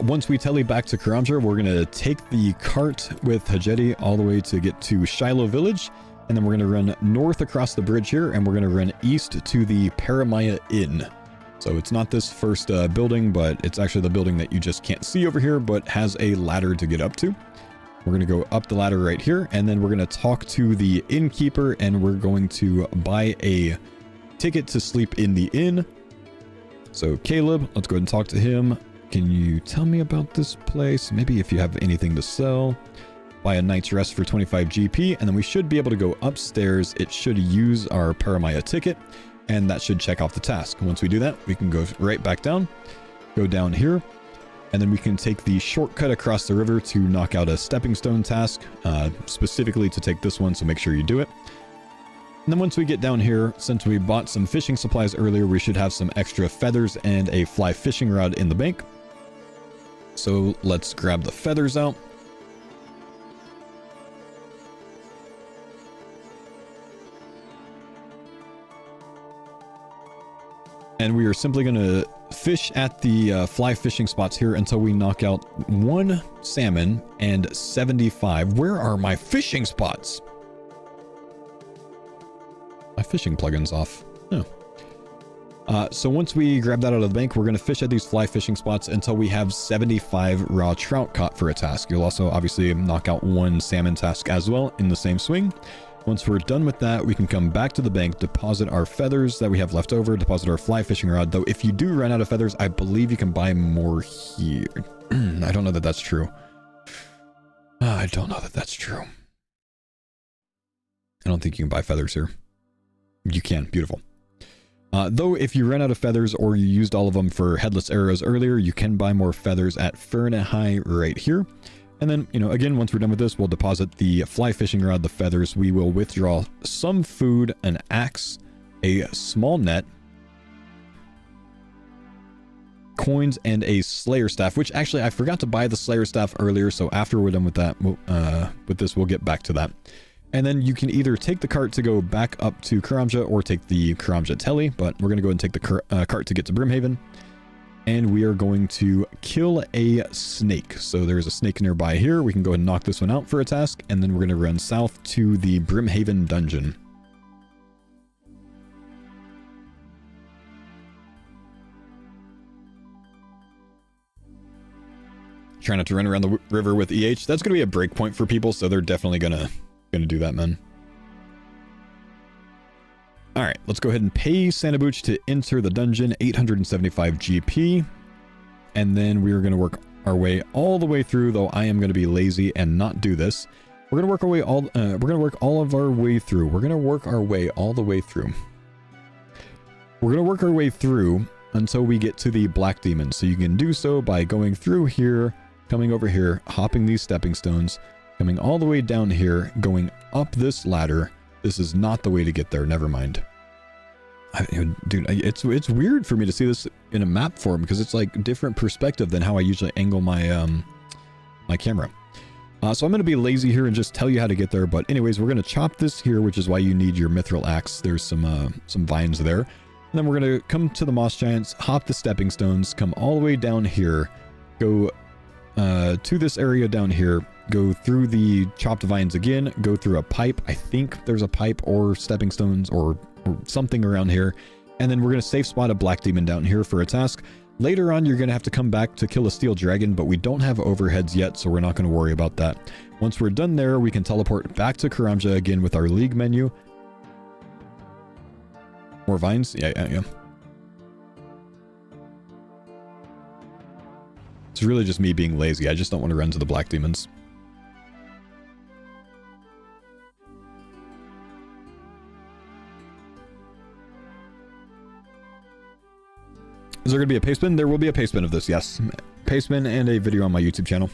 Speaker 1: Once we telly back to Karamja, we're going to take the cart with Hajeti all the way to get to Shiloh Village. And then we're going to run north across the bridge here, and we're going to run east to the Paramaya Inn. So it's not this first building, but it's actually the building that you just can't see over here, but has a ladder to get up to. We're going to go up the ladder right here, and then we're going to talk to the innkeeper, and we're going to buy a ticket to sleep in the inn. So Caleb, let's go ahead and talk to him. Can you tell me about this place? Maybe if you have anything to sell. Buy a night's rest for 25 GP, and then we should be able to go upstairs. It should use our Paramaya ticket, and that should check off the task. Once we do that, we can go right back down, go down here, and then we can take the shortcut across the river to knock out a stepping stone task, specifically to take this one, so make sure you do it. And then once we get down here, since we bought some fishing supplies earlier, we should have some extra feathers and a fly fishing rod in the bank. So let's grab the feathers out. And we are simply going to fish at the fly fishing spots here until we knock out 1 salmon and 75. Where are my fishing spots? My fishing plugin's off. Oh. So once we grab that out of the bank, we're going to fish at these fly fishing spots until we have 75 raw trout caught for a task. You'll also obviously knock out 1 salmon task as well in the same swing. Once we're done with that, we can come back to the bank, deposit our feathers that we have left over, deposit our fly fishing rod. Though if you do run out of feathers, I believe you can buy more here. I don't know that that's true. I don't know that that's true. I don't think you can buy feathers here. You can. Beautiful. Though if you ran out of feathers or you used all of them for headless arrows earlier, you can buy more feathers at Fernahai right here. And then, you know, again, once we're done with this, we'll deposit the fly fishing rod, the feathers. We will withdraw some food, an axe, a small net, coins, and a slayer staff, which actually I forgot to buy the slayer staff earlier. So after we're done with that, with this, we'll get back to that. And then you can either take the cart to go back up to Karamja or take the Karamja telly, but we're going to go ahead and take the cart to get to Brimhaven. And we are going to kill a snake. So there's a snake nearby here. We can go ahead and knock this one out for a task. And then we're going to run south to the Brimhaven dungeon. Try not to run around the river with EH. That's going to be a break point for people, so they're definitely going to do that, man. Alright, let's go ahead and pay Santabooch to enter the dungeon, 875 GP. And then we are going to work our way all the way through, though I am going to be lazy and not do this. We're going to work our way all of our way through. We're going to work our way all the way through. We're going to work our way through until we get to the Black Demon. So you can do so by going through here, coming over here, hopping these stepping stones, coming all the way down here, going up this ladder. This is not the way to get there. Never mind. Dude, it's weird for me to see this in a map form because it's like different perspective than how I usually angle my my camera. So I'm going to be lazy here and just tell you how to get there. But anyways, we're going to chop this here, which is why you need your mithril axe. There's some vines there. And then we're going to come to the moss giants, hop the stepping stones, come all the way down here, go to this area down here, go through the chopped vines again, go through a pipe. I think there's a pipe or stepping stones or something around here. And then we're going to safe spot a black demon down here for a task. Later on, you're going to have to come back to kill a steel dragon, but we don't have overheads yet, so we're not going to worry about that. Once we're done there, we can teleport back to Karamja again with our league menu. More vines? Yeah. It's really just me being lazy. I just don't want to run to the black demons. Is there going to be a pastebin? There will be a pastebin of this, yes. Pastebin and a video on my YouTube channel.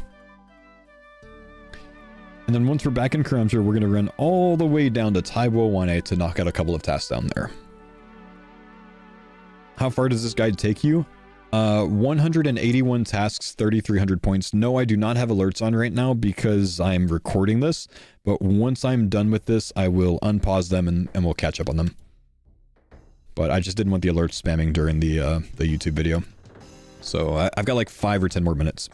Speaker 1: And then once we're back in Karamja, we're going to run all the way down to Taibo 1A to knock out a couple of tasks down there. How far does this guide take you? 181 tasks, 3,300 points. No, I do not have alerts on right now because I'm recording this. But once I'm done with this, I will unpause them and we'll catch up on them. But I just didn't want the alerts spamming during the YouTube video. So I've got like 5 or 10 more minutes.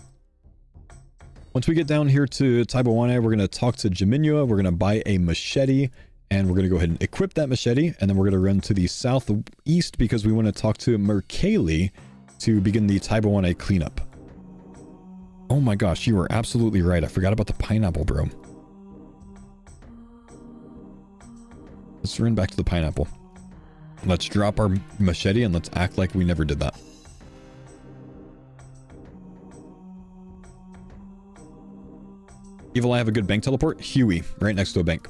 Speaker 1: Once we get down here to Taibo 1A, we're going to talk to Jaminua. We're going to buy a machete. And we're going to go ahead and equip that machete. And then we're going to run to the southeast because we want to talk to Merkali to begin the Taibo 1A cleanup. Oh my gosh, you are absolutely right. I forgot about the pineapple, bro. Let's run back to the pineapple. Let's drop our machete and let's act like we never did that. Evil, I have a good bank teleport. Huey, right next to a bank.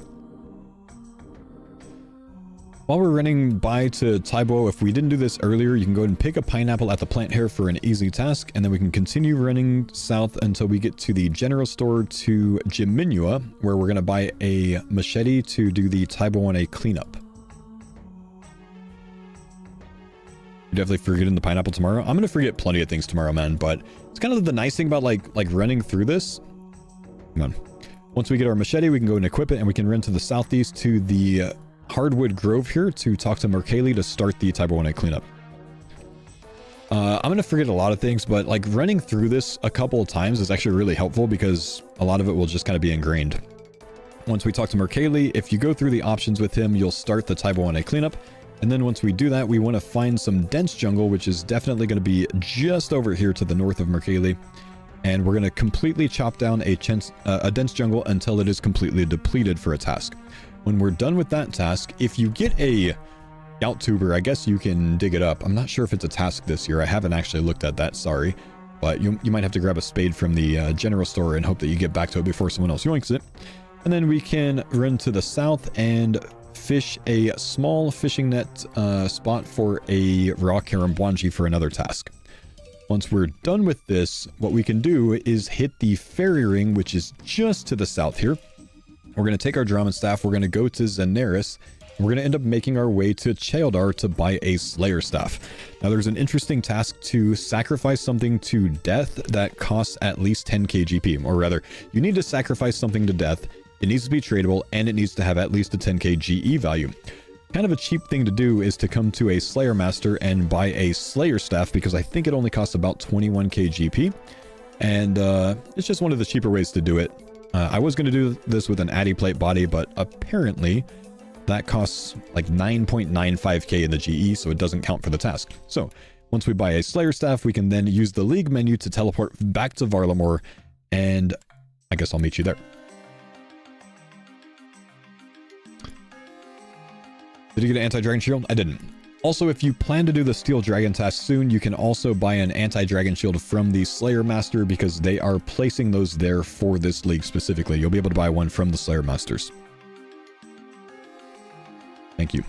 Speaker 1: While we're running by to Taibo, if we didn't do this earlier, you can go ahead and pick a pineapple at the plant here for an easy task, and then we can continue running south until we get to the general store to Jaminua, where we're going to buy a machete to do the Taibo 1A cleanup. You're definitely forgetting the pineapple tomorrow. I'm going to forget plenty of things tomorrow, man, but it's kind of the nice thing about like running through this. Hang on. Once we get our machete, we can go and equip it, and we can run to the southeast to the Hardwood Grove here to talk to Merkali to start the Taibo 1A cleanup. I'm going to forget a lot of things, but like running through this a couple of times is actually really helpful because a lot of it will just kind of be ingrained. Once we talk to Merkali, if you go through the options with him, you'll start the Taibo 1A cleanup. And then once we do that, we want to find some dense jungle, which is definitely going to be just over here to the north of Merkali. And we're going to completely chop down a dense jungle until it is completely depleted for a task. When we're done with that task, if you get a scout tuber, I guess you can dig it up. I'm not sure if it's a task this year. I haven't actually looked at that, sorry. But you might have to grab a spade from the general store and hope that you get back to it before someone else yoinks it. And then we can run to the south and fish a small fishing net spot for a raw Karambwanji for another task. Once we're done with this, what we can do is hit the ferry ring, which is just to the south here. We're going to take our Draman staff, we're going to go to Zeneris, and we're going to end up making our way to Cheldar to buy a Slayer staff. Now there's an interesting task to sacrifice something to death that costs at least 10k GP, or rather, you need to sacrifice something to death, it needs to be tradable, and it needs to have at least a 10k GE value. Kind of a cheap thing to do is to come to a Slayer Master and buy a Slayer staff because I think it only costs about 21k GP, and it's just one of the cheaper ways to do it. I was going to do this with an Addy Plate body, but apparently that costs like 9.95k in the GE, so it doesn't count for the task. So once we buy a Slayer staff, we can then use the League menu to teleport back to Varlamore, and I guess I'll meet you there. Did you get an anti-dragon shield? I didn't. Also, if you plan to do the steel dragon task soon, you can also buy an anti-dragon shield from the Slayer Master because they are placing those there for this league specifically. You'll be able to buy one from the Slayer Masters. Thank you.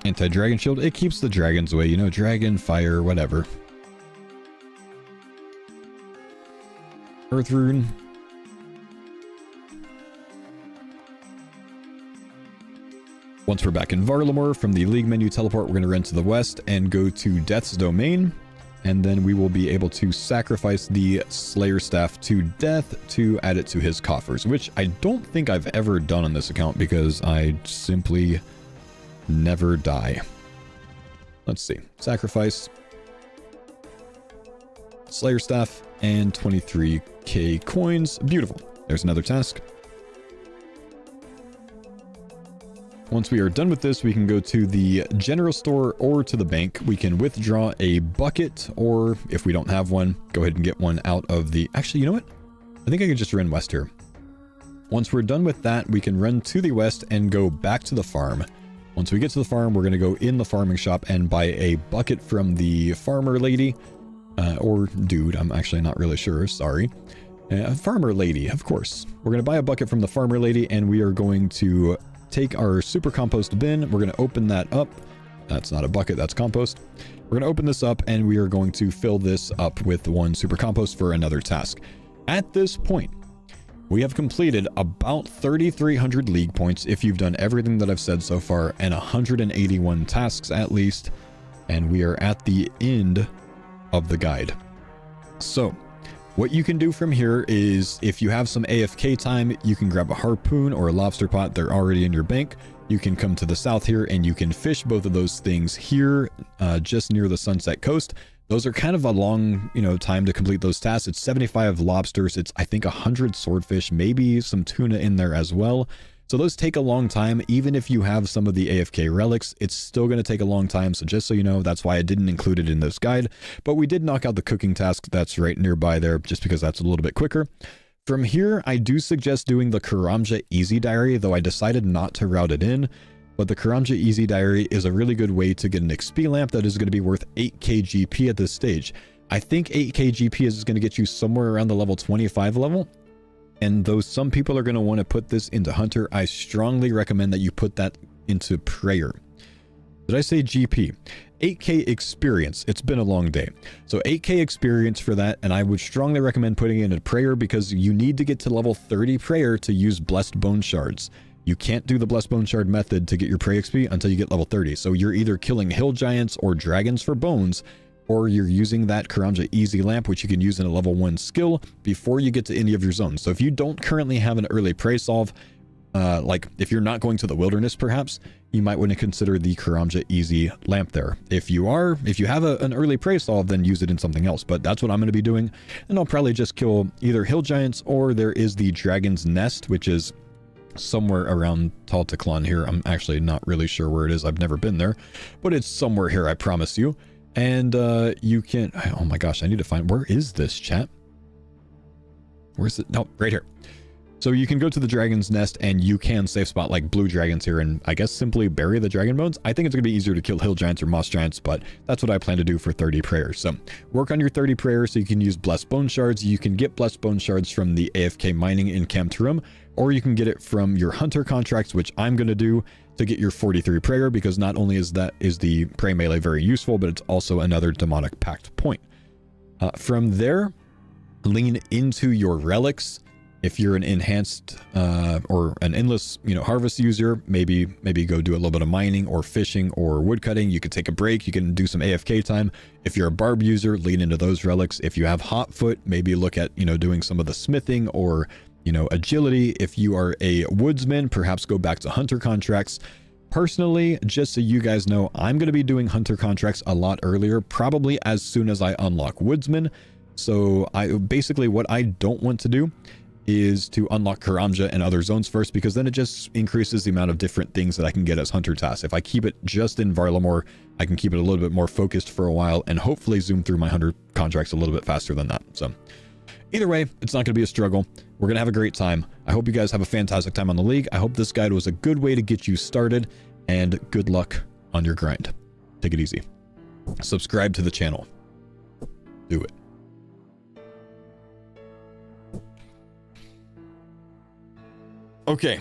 Speaker 1: Anti-dragon shield, it keeps the dragons away, you know, dragon, fire, whatever. Earth rune. Once we're back in Varlamore, from the league menu teleport, we're going to run to the west and go to Death's Domain. And then we will be able to sacrifice the Slayer Staff to Death to add it to his coffers, which I don't think I've ever done on this account because I simply never die. Let's see. Sacrifice. Slayer Staff and 23k coins. Beautiful. There's another task. Once we are done with this, we can go to the general store or to the bank. We can withdraw a bucket, or if we don't have one, go ahead and get one out of the... Actually, you know what? I think I could just run west here. Once we're done with that, we can run to the west and go back to the farm. Once we get to the farm, we're going to go in the farming shop and buy a bucket from the farmer lady. Or dude, I'm actually not really sure, sorry. Farmer lady, of course. We're going to buy a bucket from the farmer lady, and we are going to take our super compost bin. We're going to open that up. That's not a bucket, that's compost. We're going to open this up, and we are going to fill this up with one super compost for another task. At this point, we have completed about 3,300 league points if you've done everything that I've said so far, and 181 tasks at least, and we are at the end of the guide. So what you can do from here is, if you have some AFK time, you can grab a harpoon or a lobster pot. They're already in your bank. You can come to the south here and you can fish both of those things here, just near the Sunset Coast. Those are kind of a long, time to complete those tasks. It's 75 lobsters. It's, I think, 100 swordfish, maybe some tuna in there as well. So those take a long time. Even if you have some of the AFK relics, it's still going to take a long time. So just so you know, that's why I didn't include it in this guide. But we did knock out the cooking task that's right nearby there, just because that's a little bit quicker. From here, I do suggest doing the Karamja Easy Diary, though I decided not to route it in. But the Karamja Easy Diary is a really good way to get an XP lamp that is going to be worth 8k GP at this stage. I think 8k GP is going to get you somewhere around the level 25 level. And though some people are going to want to put this into Hunter, I strongly recommend that you put that into Prayer. Did I say GP? 8k experience. It's been a long day. So 8k experience for that, and I would strongly recommend putting it into Prayer because you need to get to level 30 Prayer to use Blessed Bone Shards. You can't do the Blessed Bone Shard method to get your Prey XP until you get level 30. So you're either killing hill giants or dragons for bones, or you're using that Karamja Easy Lamp, which you can use in a level 1 skill before you get to any of your zones. So if you don't currently have an early prey solve, like if you're not going to the wilderness perhaps, you might want to consider the Karamja Easy Lamp there. If you have an early prey solve, then use it in something else. But that's what I'm going to be doing. And I'll probably just kill either hill giants, or there is the Dragon's Nest, which is somewhere around Taltaclon here. I'm actually not really sure where it is. I've never been there, but it's somewhere here, I promise you. And you can, oh my gosh, I need to find, where is this, chat? Where's it? No, right here. So you can go to the Dragon's Nest and you can safe spot like blue dragons here and I guess simply bury the dragon bones. I think it's gonna be easier to kill hill giants or moss giants, but that's what I plan to do for 30 prayers. So work on your 30 prayers so you can use Blessed Bone Shards. You can get Blessed Bone Shards from the AFK mining in Camtarum, or you can get it from your hunter contracts, which I'm gonna do to get your 43 prayer, because not only is the prey melee very useful, but it's also another demonic pact point. From there, lean into your relics. If you're an enhanced or an endless harvest user, maybe go do a little bit of mining or fishing or woodcutting. You could take a break, you can do some AFK time. If you're a barb user, lean into those relics. If you have hot foot, maybe look at doing some of the smithing or agility. If you are a woodsman, perhaps go back to hunter contracts. Personally, just so you guys know, I'm going to be doing hunter contracts a lot earlier, probably as soon as I unlock woodsman. So basically what I don't want to do is to unlock Karamja and other zones first, because then it just increases the amount of different things that I can get as hunter tasks. If I keep it just in Varlamore, I can keep it a little bit more focused for a while and hopefully zoom through my hunter contracts a little bit faster than that. So Either way, it's not going to be a struggle. We're going to have a great time. I hope you guys have a fantastic time on the league. I hope this guide was a good way to get you started, and good luck on your grind. Take it easy. Subscribe to the channel. Do it. Okay.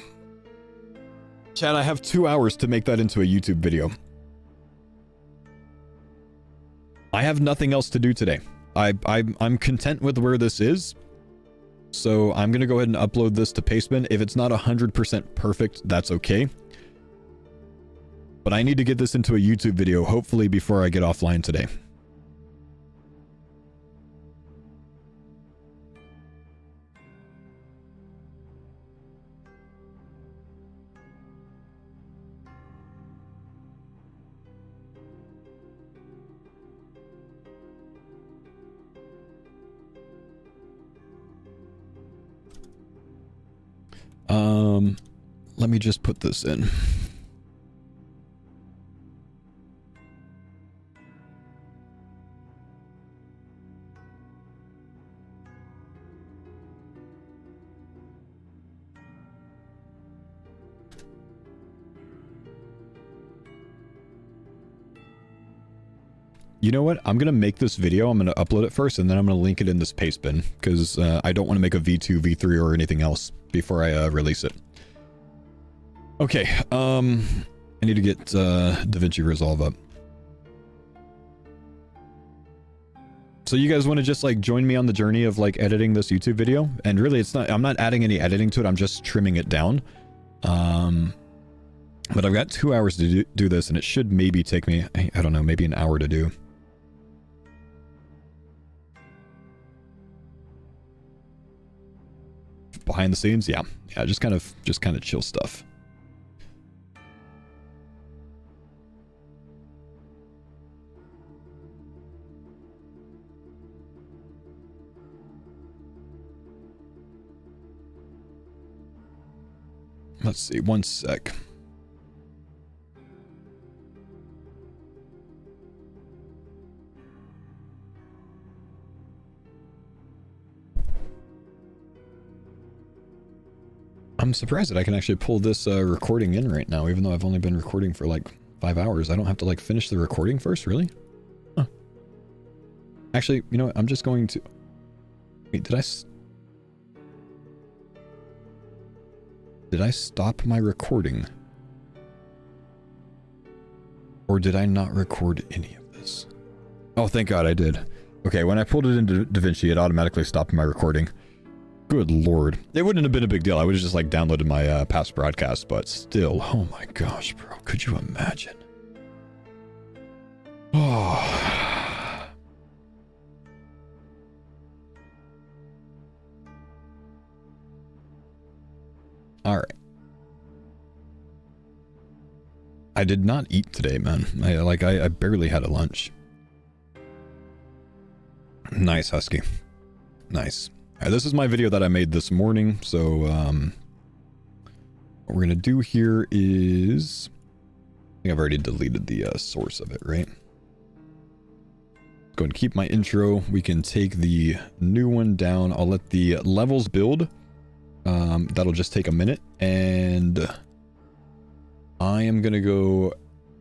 Speaker 1: Chad, I have 2 hours to make that into a YouTube video. I have nothing else to do today. I'm content with where this is. So I'm going to go ahead and upload this to Pastebin. If it's not 100% perfect, that's okay. But I need to get this into a YouTube video, hopefully before I get offline today. Let me just put this in. You know what? I'm going to make this video. I'm going to upload it first, and then I'm going to link it in this Pastebin, because I don't want to make a V2, V3, or anything else before I release it. Okay, I need to get DaVinci Resolve up. So you guys want to just like join me on the journey of like editing this YouTube video? And really, it's not, I'm not adding any editing to it. I'm just trimming it down. But I've got 2 hours to do this, and it should maybe take me, I don't know, maybe an hour to do. Behind the scenes, yeah, just kind of chill stuff. Let's see, one sec. I'm surprised that I can actually pull this recording in right now, even though I've only been recording for like 5 hours. I don't have to like finish the recording first, really? Huh. Actually, you know what? I'm just going to... Wait, did I stop my recording? Or did I not record any of this? Oh, thank God I did. Okay, when I pulled it into DaVinci, it automatically stopped my recording. Good Lord. It wouldn't have been a big deal. I would have just like downloaded my past broadcast, but still. Oh my gosh, bro. Could you imagine? Oh. All right. I did not eat today, man. I barely had a lunch. Nice, Husky. Nice. All right, this is my video that I made this morning, so what we're gonna do here is... I think I've already deleted the source of it, right? Go and keep my intro. We can take the new one down. I'll let the levels build. That'll just take a minute, and I am gonna go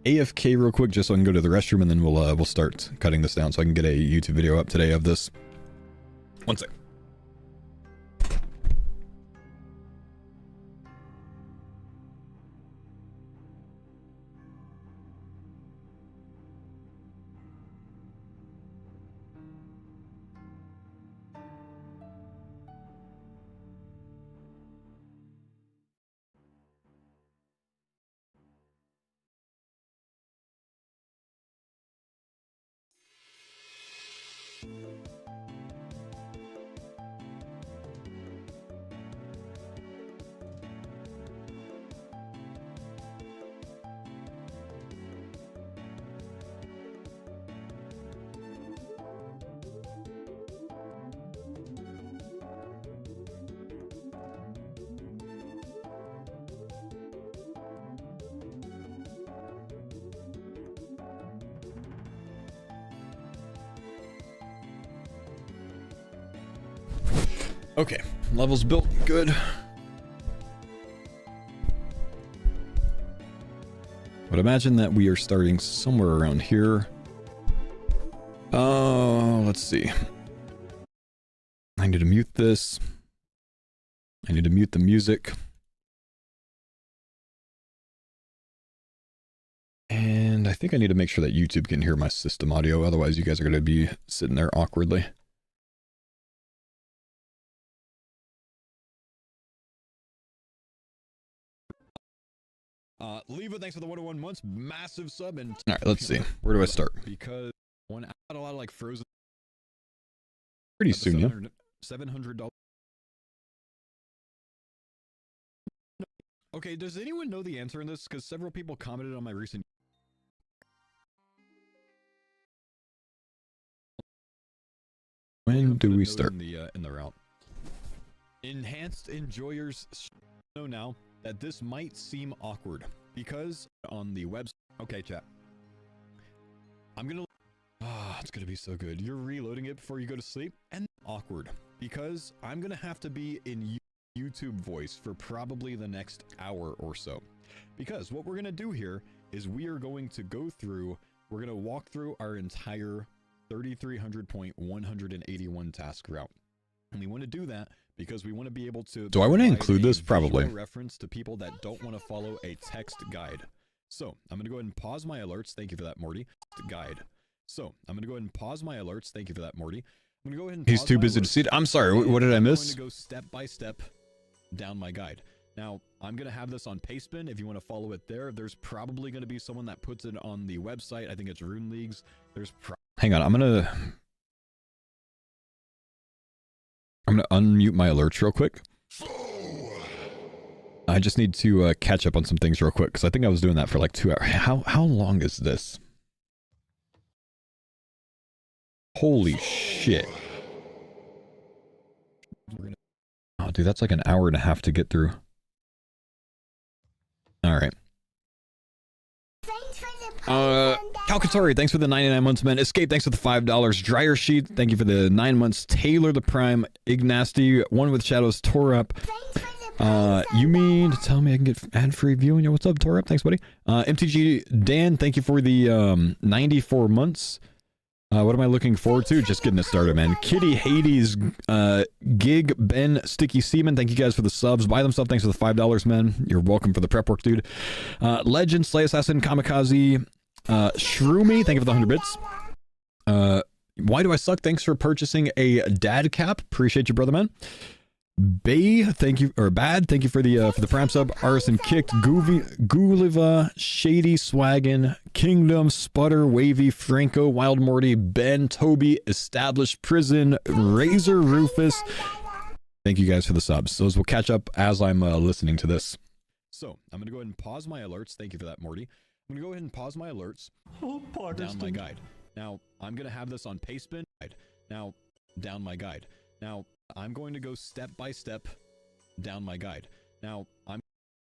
Speaker 1: AFK real quick just so I can go to the restroom, and then we'll start cutting this down so I can get a YouTube video up today of this. One sec. Okay, levels built, good. But imagine that we are starting somewhere around here. Oh, let's see. I need to mute this. I need to mute the music. And I think I need to make sure that YouTube can hear my system audio. Otherwise, you guys are going to be sitting there awkwardly. Leva, thanks for the 101 months. Massive sub. And all right, let's see. Where do I start? Because one out a lot of like frozen. Pretty soon, yeah. $700. Okay, does anyone know the answer in this? Because several people commented on my recent. When do we start? In the route. Enhanced enjoyers know now that this might seem awkward because on the website. Okay, chat. I'm gonna. It's gonna be so good. You're reloading it before you go to sleep, and awkward because I'm gonna have to be in YouTube voice for probably the next hour or so. Because what we're gonna do here is we are going to go through. We're gonna walk through our entire 3300.181 task route, and we want to do that because we want to be able to. Do I want to include this? Probably. Reference to people that don't want to follow a text guide. So I'm going to go ahead and pause my alerts. Thank you for that, Morty. Guide. So I'm going to go ahead and pause my alerts. Thank you for that, Morty. I'm going to go ahead and. He's too busy to see it. I'm sorry. What did I miss? I'm going to go step by step down my guide. Now I'm going to have this on Pastebin. If you want to follow it there, there's probably going to be someone that puts it on the website. I think it's Rune Leagues. There's. Hang on. I'm gonna unmute my alerts real quick. I just need to catch up on some things real quick because I think I was doing that for like 2 hours. How long is this? Holy shit! Oh, dude, that's like an hour and a half to get through. All right. Calcatori, thanks for the 99 months, man. Escape, thanks for the $5. Dryer Sheet, thank you for the 9 months. Taylor the Prime, Ignasty, One with Shadows, tore up. You mean to tell me I can get ad-free viewing? Yo, what's up, tore up? Thanks, buddy. MTG Dan, thank you for the 94 months. What am I looking forward to? Just getting it started, man. Kitty, Hades, Gig, Ben, Sticky Seaman, thank you guys for the subs. Buy them stuff, thanks for the $5, man. You're welcome for the prep work, dude. Legend, Slay Assassin, Kamikaze, Shroomy, thank you for the 100 bits. Why do I suck? Thanks for purchasing a dad cap. Appreciate you, brother, man. Bay, thank you, or Bad, thank you for the prime sub. Arson Kicked, Guliva, Shady Swaggin, Kingdom, Sputter, Wavy, Franco, Wild Morty, Ben, Toby, Established Prison, Razor, Rufus. Thank you guys for the subs. Those will catch up as I'm listening to this. So I'm gonna go ahead and pause my alerts. Thank you for that, Morty. I'm gonna go ahead and pause my alerts. Down my guide. Now I'm gonna have this on Pastebin. Now down my guide. Now I'm going to go step by step down my guide. Now I'm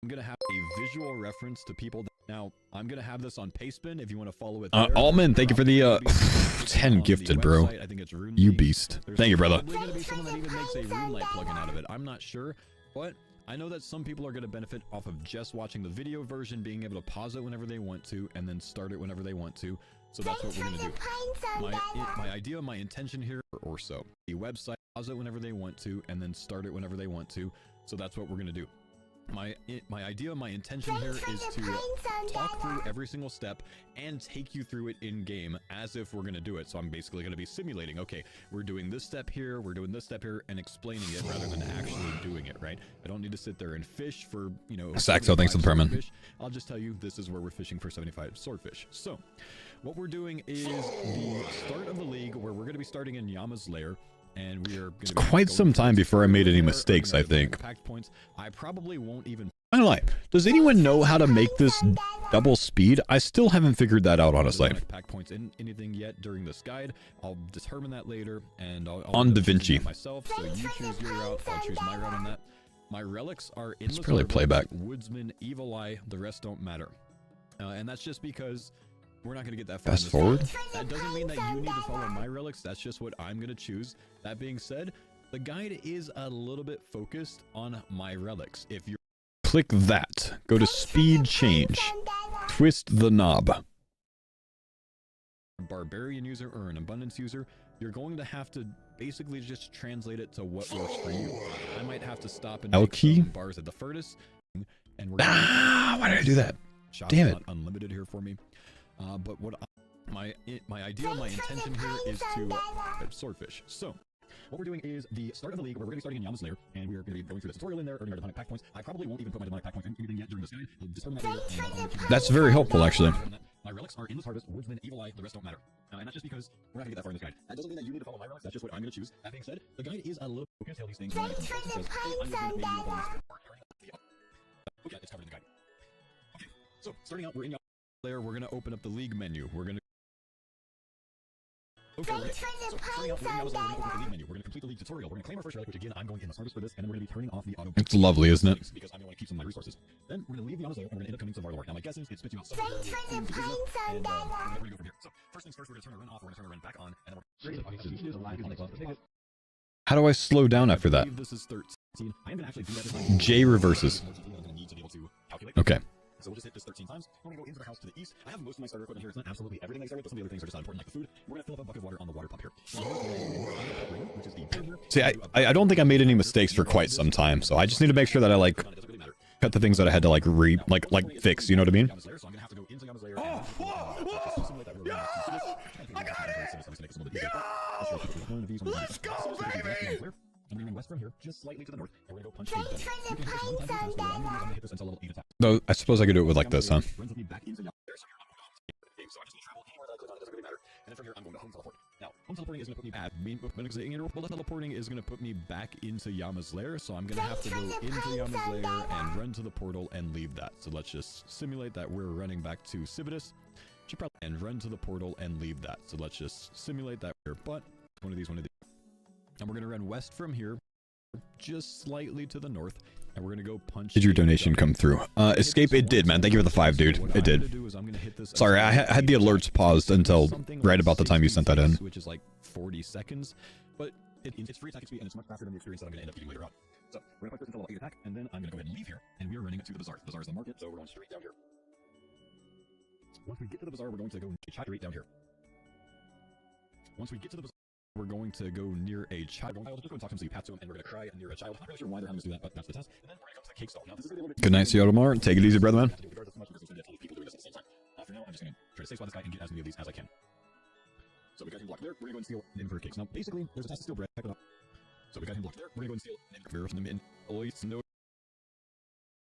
Speaker 1: gonna have a visual reference to people. Now I'm gonna have this on Pastebin. If you want to follow it. Almond, thank you for the 10 gifted, bro. I think it's Rune you beast. Thank you, brother. There's probably gonna be someone that even makes a RuneLight plugin out of it. I'm not sure, but I know that some people are going to benefit off of just watching the video version, being able to pause it whenever they want to, and then start it whenever they want to. So that's what we're going to do. My idea, my intention here, or so. The website, pause it whenever they want to, and then start it whenever they want to. So that's what we're going to do. My idea, my intention here is to talk through every single step and take you through it in game as if we're going to do it. So I'm basically going to be simulating, okay, we're doing this step here, we're doing this step here, and explaining it rather than actually doing it, right? I don't need to sit there and fish for, you know, Saxo, thanks to the permit. I'll just tell you, this is where we're fishing for 75 swordfish. So what we're doing is the start of the league where we're going to be starting in Yama's lair. And we are it's quite some time before I made any mistakes, I think. PACT points. I probably won't even. I don't lie. Does anyone know how to make this double speed? I still haven't figured that out, honestly. PACT points in anything yet during this guide? I'll determine that later, and I'll on DaVinci myself. So you choose your route. I'll choose my route on that. My relics are in. It's probably playback. Woodsman, Evil Eye. The rest don't matter, and that's just because. We're not going to get that far. Fast forward? That doesn't mean that you need to follow my relics. That's just what I'm going to choose. That being said, The guide is a little bit focused on my relics. If you click that, go to speed change, twist the knob. Barbarian user or an abundance user, you're going to have to basically just translate it to what works for you. I might have to stop and make some bars at the furnace, and we're
Speaker 5: why did I do that? Damn it!
Speaker 1: Not unlimited here for me, but what my intention here is to swordfish. So what we're doing is the start of the league where we're going to be starting in Yama's Lair, and we're going to be going through the tutorial in there, earning our demonic pact points. I probably won't even put my demonic pact points in anything yet during this guide.
Speaker 5: That's very helpful, actually.
Speaker 1: My relics are Endless Harvest, Woodsman, Evil Eye, the rest don't matter. And that's just because we're not going to get that far in this guide. That doesn't mean that you need to follow my relics, that's just what I'm going to choose. That being said, the guide is a little focused on these things. Okay, it's covered in the guide. Okay, so starting out, we're in Yama's Lair, we're going to open up the league menu. We're going to Okay, so starting out, we're going to open up the league menu. We're going to complete the league tutorial. We're going to claim our first relic, which again, I'm going in the service for this, and then we're going to be turning off the auto.
Speaker 5: It's lovely, isn't it?
Speaker 1: Because I'm going to want to keep some of my resources. Then we're going to leave the Yama's Lair, and we're going to end up coming to Varlor. Now, my guess is it spits you out somewhere. And we're going to go from here. So, first things first, we're going to turn the run off, we're going to turn the run back on, and then we're
Speaker 5: How do I slow down after that?
Speaker 1: This is 13. I'm going to actually do that.
Speaker 5: J reverses. Okay.
Speaker 1: So we'll just hit this 13 times. We're going to go into the house to the east. I have most of my starter equipment here. It's not absolutely everything I started, but some of the other things are just not important, like the food. We're going to fill up a bucket of water on the water pump here.
Speaker 5: See, I don't think I made any mistakes for quite some time, so I just need to make sure that I, like, cut the things that I had to, like, fix, you know what I mean?
Speaker 3: Let's go, baby!
Speaker 1: I'm going to run west from here, just slightly to the north, and we're going to go punch a
Speaker 5: No, I suppose I could do it with like this, huh?
Speaker 1: So I just need to travel anywhere that I click on, it doesn't really matter. And then from here, I'm going to home teleport. Now, home teleporting is going to put me back. Teleporting is going to put me back into Yama's Lair, so I'm going to have to go into Yama's Lair and run to the portal and leave that. So let's just simulate that we're running back to Civitas, and run to the portal and leave that. So let's just simulate that here. But one of these. And we're going to run west from here, just slightly to the north, and we're going to go punch.
Speaker 5: Did your donation come through? Escape, it did, man. Thank you for the 5, dude. It did. Sorry, I had the alerts paused until right about the time you sent that in.
Speaker 1: Which is like 40 seconds, but it's free attack speed, and it's much faster than the experience that I'm going to end up getting later on. So we're going to put this into level 8 attack, and then I'm going to go ahead and leave here, and we are running to the bazaar. The bazaar is the market, so we're going straight down here. Once we get to the bazaar, we're going to go straight down here. Once we get to the bazaar, we're going to go near a child. I'll just go and talk to him so you pass to him, and we're going to cry near a child. I'm not really sure why they're having us do that, but that's the test. And then we're going to come to the cake stall. Now, this is really
Speaker 5: Good night, see you all tomorrow. Take it easy, brother, man.
Speaker 1: For now, I'm just going to try to stay spot this guy and get as many of these as I can. So we got him blocked there. We're going to go and steal an inventory cakes. Now, basically, there's a task to steal bread. Check it out. So we got him blocked there. We're going to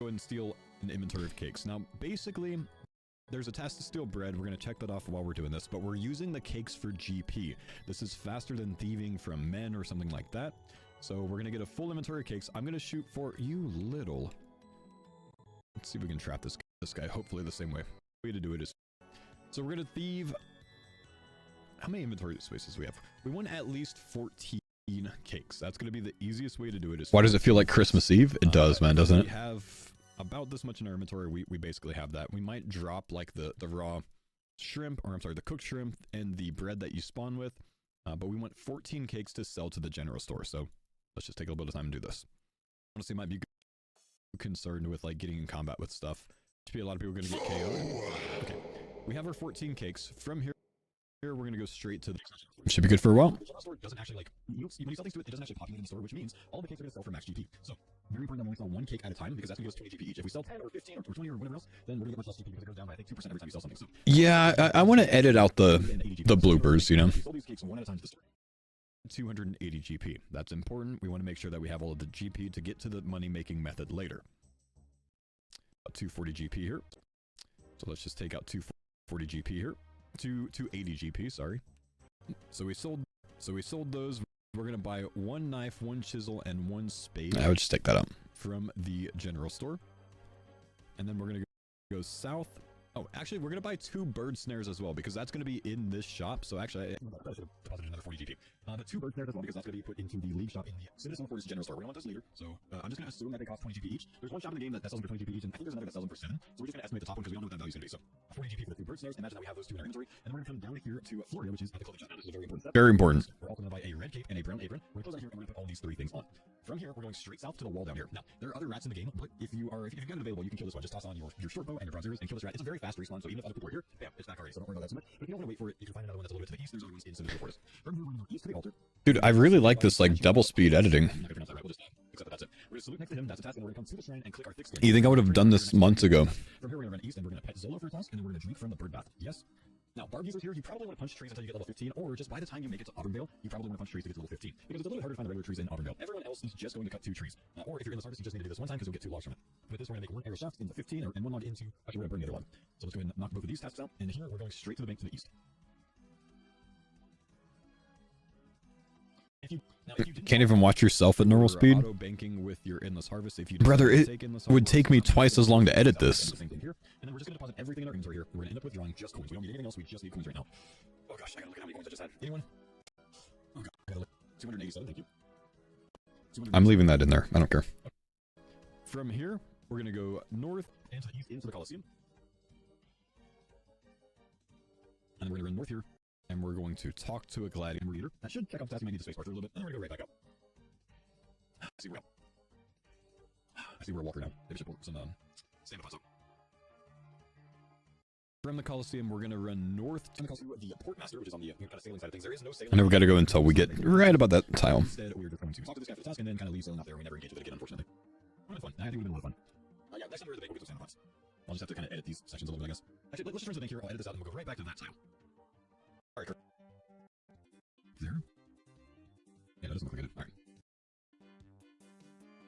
Speaker 1: go and steal an inventory of cakes. Now, basically, there's a task to steal bread. We're going to check that off while we're doing this, but we're using the cakes for GP. This is faster than thieving from men or something like that. So we're going to get a full inventory of cakes. I'm going to shoot for you little. Let's see if we can trap this guy. Hopefully the same way. The way to do it is. So we're going to thieve. How many inventory spaces do we have? We want at least 14 cakes. That's going to be the easiest way to do it.
Speaker 5: Why does it feel like Christmas Eve? It does, man, doesn't it?
Speaker 1: We have about this much in our inventory. We basically have that. We might drop like the raw shrimp, or I'm sorry, the cooked shrimp and the bread that you spawn with, but we want 14 cakes to sell to the general store. So let's just take a little bit of time and do this. Honestly, might be concerned with like getting in combat with stuff. Should be a lot of people going to get KO'd. Okay, we have our 14 cakes. From here we're going to go straight to the
Speaker 5: should be good for a while.
Speaker 1: The store doesn't actually like when you sell things to it, it doesn't actually populate in the store, which means all the cakes are going to sell for max GP. So very important that we only sell 1 cake at a time, because that's going to give us 20 GP each. If we sell 10 or 15 or 20 or whatever else, then we're going to get much less GP because it goes down by I think 2% every time you sell something. So
Speaker 5: yeah, I want to edit out the bloopers, you know.
Speaker 1: We sold these cakes one at a time to the store. 280 GP. That's important. We want to make sure that we have all of the GP to get to the money making method later. 240 GP here. So let's just take out 240 GP here. 280 GP, sorry. So we sold those. We're gonna buy 1 knife, 1 chisel, and 1 spade.
Speaker 5: I would just take that up
Speaker 1: from the general store. And then we're gonna go south. Oh, actually, we're gonna buy 2 bird snares as well, because that's gonna be in this shop. So actually, I should have deposited another 40 GP. The 2 bird snares as well, because that's gonna be put into the league shop in the Citizen Force general store. We don't want those later, so I'm just gonna assume that they cost 20 GP each. There's one shop in the game that sells them for 20 GP each, and I think there's another that sells them for 7. So we're just gonna estimate the top one because we don't know what that value's gonna be. So 40 GP for the 2 bird snares. Imagine that we have those 2 in our inventory, and then we're gonna come down here to Florida, which is at the clothing shop. Now, this is a very important step.
Speaker 5: Very important.
Speaker 1: We're also gonna buy a red cape and a brown apron. We're gonna close out here, and we're gonna put all these 3 things
Speaker 5: going straight south to the wall down here. Now, there are other rats in the game, but if you've got it available, you can kill this one. Just toss on your short bow and your browsers and kill this rat. It's a very fast respawn, so even if other people are here, bam, it's back already, so don't worry about that so much. But if you don't want to wait for it, you can find another one that's a little bit to the east. There's other ones in some of the forest. From here, we're going to go east to the altar.
Speaker 1: Dude, I really like this, like, double speed editing.
Speaker 5: I'm not gonna pronounce that right, we'll just accept that that's it. We're gonna salute next to him, that's a task, and we're gonna come to the shrine and click our thick skin.
Speaker 1: You think I would have done this months ago?
Speaker 5: From here, we're gonna run east and we're gonna pet Zolo for a task, and then we're gonna drink from the bird bath. Yes? Now, barb users here, you probably want to punch trees until you get level 15, or just by the time you make it to Auburndale, you probably want to punch trees to get to level 15. Because it's a little bit harder to find the regular trees in Auburndale. Everyone else is just going to cut 2 trees. Or if you're in this harvest, you just need to do this one time because you'll get 2 logs from it. With this, we're gonna make 1 arrow shaft into 15, and 1 log into, actually, we're gonna burn the other log. So let's go ahead and knock both of these tasks out, and here, we're going straight to the bank to the east.
Speaker 1: Can't even watch yourself at normal speed.
Speaker 5: Auto banking with your endless harvest. If you
Speaker 1: Brother, it would take me twice as long to edit this.
Speaker 5: And then we're just gonna deposit everything in our inventory here. We're gonna end up withdrawing just coins. We don't need anything else. We just need coins right now. Oh gosh, I gotta look at how many coins I just had. Anyone? Oh god, I gotta look. 287. Thank you.
Speaker 1: I'm leaving that in there. I don't care.
Speaker 5: From here, we're gonna go north and to the east into the Coliseum. And then we're gonna run north here. And we're going to talk to a gladiator leader. That should check off the task. You might need the spacebar for a little bit. And then we're gonna go right back up. I see we're a walker now. Maybe should pull some stand up. From the Coliseum, we're gonna run north to the port master, which is on the kind of sailing side of things. There is no sailing.
Speaker 1: I never got to go until we get right about that tile.
Speaker 5: Instead, we're just going to talk to this guy for the task and then kind of leave sailing out there. We never engage with it again, unfortunately. We're fun. I think we've been a lot of fun. Yeah, next time we're at the bank, we'll get some stand pots. I'll just have to kind of edit these sections a little bit, I guess. Actually, let's just turn to the bank here. I'll edit this out and we'll go right back to that tile. Alright, Kurt. There. Yeah, that doesn't look like it. Alright.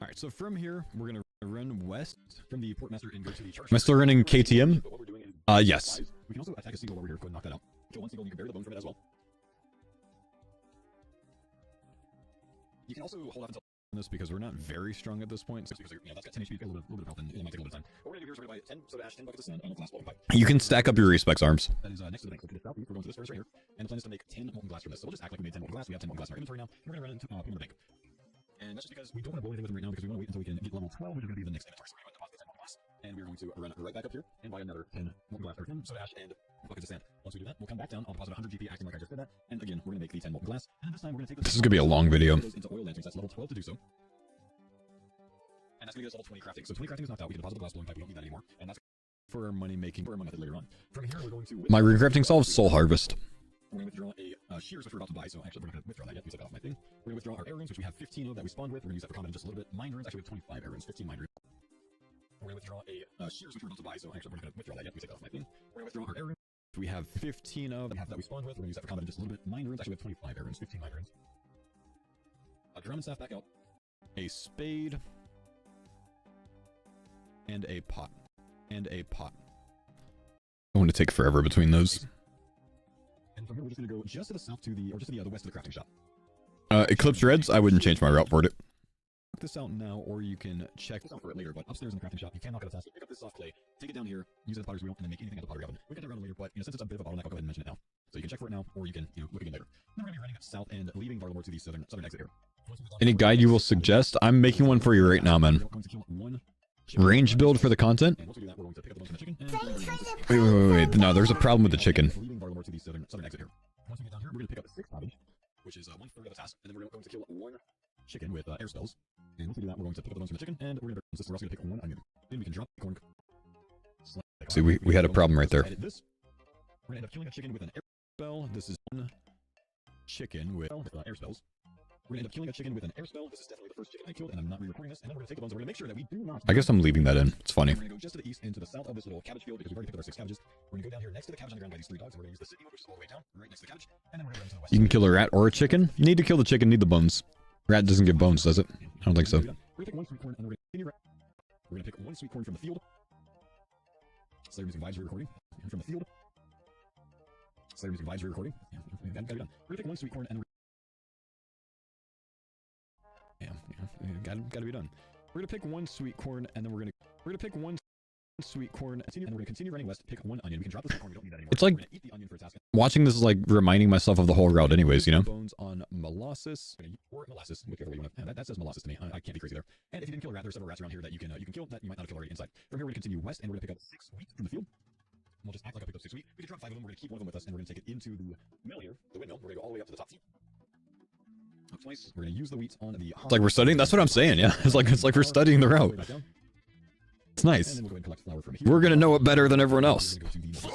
Speaker 5: Alright, so from here, we're gonna run west from the port master and go to the charge.
Speaker 1: Am I still running KTM? Yes.
Speaker 5: We can also attack a seagull while we're here. Go ahead and knock that out. Kill 1 seagull and you can bury the bone from it as well. You can also hold off until this because we're not very strong at this point. So because that's got 10 HP, a little bit of health, and it might take a little bit of time. What we're gonna do here is we're gonna buy 10 soda ash, 10 buckets of sand, and a glass blowing pipe.
Speaker 1: You can stack up your respects arms.
Speaker 5: That is next to the bank. So to the south, we're going to this first right here. And the plan is to make 10 molten glass from this. So we'll just act like we made 10 molten glass. We have 10 molten glass in our inventory now. And we're gonna run into put them in the bank. And that's just because we don't want to blow anything with them right now because we want to wait until we can get level 12, which is gonna be the next inventory. So we're gonna deposit 10 molten glass. And we're going to run right back up here and buy another 10 molten glass, or 10 soda ash, and buckets of sand. Once we do that, we'll come back down. I'll deposit 100 GP acting like I just did that. And again, we're gonna make the 10 molten glass. And this time we're gonna take
Speaker 1: This is gonna be a long video.
Speaker 5: Into oil lanterns. That's level 12 to do so. And that's gonna get us level 20 crafting. So 20 crafting is knocked out. We can deposit the glass blowing pipe. We don't need that anymore. And that's for our money making for our money method later on. From here, we're going to
Speaker 1: My regretting solves soul harvest.
Speaker 5: we're gonna withdraw a shears which we're about to buy. So actually, we're gonna withdraw that yet. We set that off my thing. We're gonna withdraw our air runes, which we have 15 of that we spawned with. We're gonna use that for combat in just a little bit. Mine runes, actually, we have 25 air runes, 15 mine runes. We're gonna withdraw a shears which we're about to buy. So actually, we're gonna withdraw that yet. We set that off my thing. We're gonna withdraw our air runes. We have 15 of that we spawned with. We're gonna use that for combat in just a little bit. Mine runes, actually, we have 25 air runes, 15 mine runes. A drum and staff back out. A spade. And a pot. And a pot.
Speaker 1: I want to take forever between those.
Speaker 5: And from here, we're just gonna go just to the south to the, or just to the west of the crafting shop.
Speaker 1: Eclipse Reds, I wouldn't change my route for it.
Speaker 5: Check this out now, or you can check this out for it later, but upstairs in the crafting shop, you can knock out a task, pick up this soft clay, take it down here, use it as potter's wheel, and then make anything at the pottery oven. We'll get that around later, but since it's a bit of a bottleneck, I'll go ahead and mention it now. So you can check for it now, or you can, look again later. Then we're gonna be running south and leaving Varlamore to the southern exit here.
Speaker 1: Any guide you will suggest? I'm making one for you right now, man. Range build for the content? Wait. No, there's a problem with the chicken.
Speaker 5: Leaving Varlamore to the southern exit here. Once we get down here, we're gonna pick up 6 cabbage, which is 1/3 of the task, and then we're going to kill 1 chicken with air spells. And once we do that, we're going to pick up the bones from the chicken, and we're also gonna pick 1 onion. Then we can drop the corn.
Speaker 1: See, we had a problem right there.
Speaker 5: We're gonna end up killing a chicken with an air spell. This is 1 chicken with air spells. We're gonna end up killing a chicken with an air spell. This is definitely the first chicken I killed, and I'm not re-recording this. And then we're gonna take the bones, and we're gonna make sure that we do not.
Speaker 1: I guess I'm leaving that in. It's funny.
Speaker 5: We're gonna go just to the east and to the south of this little cabbage field because we've already picked up our 6 cabbages. We're gonna go down here next to the cabbage on the ground by these 3 dogs, and we're gonna use the city mode, which is all the way down, right next to the cabbage. And then we're gonna run to the west.
Speaker 1: You can kill a rat or a chicken. Need to kill the chicken, need the bones. Rat doesn't give bones, does it? I don't think so.
Speaker 5: We're gonna pick 1 sweet corn, and then we're gonna pick 1 sweet corn from the field. Slayer using vibes re-recording. And from the field. Slayer using vibes re-recording. Yeah, gotta be done. We're gonna pick 1 sweet corn, and gotta be done. We're gonna pick 1 sweet corn, and then we're gonna pick 1 sweet corn, and we're gonna continue running west. Pick 1 onion. We can drop the sweet corn. We don't need that anymore.
Speaker 1: It's like
Speaker 5: we're gonna eat the onion for a task.
Speaker 1: watching this is like reminding myself of the whole route, anyways.
Speaker 5: Bones on molasses or molasses, whichever way you want to. That says molasses to me. I can't be crazy there. And if you didn't kill a rat, there's several rats around here that you can kill that you might not have killed already inside. From here, we're gonna continue west, and we're gonna pick up 6 wheat from the field. We'll just act like I picked up 6 wheat. We can drop 5 of them. We're gonna keep 1 of them with us, and we're gonna take it into the mill here, the windmill. We're gonna go all the way up to the top. cook twice. We're gonna use the wheat on the.
Speaker 1: It's like we're studying. That's what I'm saying. Yeah, it's like we're studying the route. It's nice.
Speaker 5: And then we'll go ahead and collect flour from here.
Speaker 1: We're gonna know it better than everyone else.
Speaker 5: We're gonna go to the.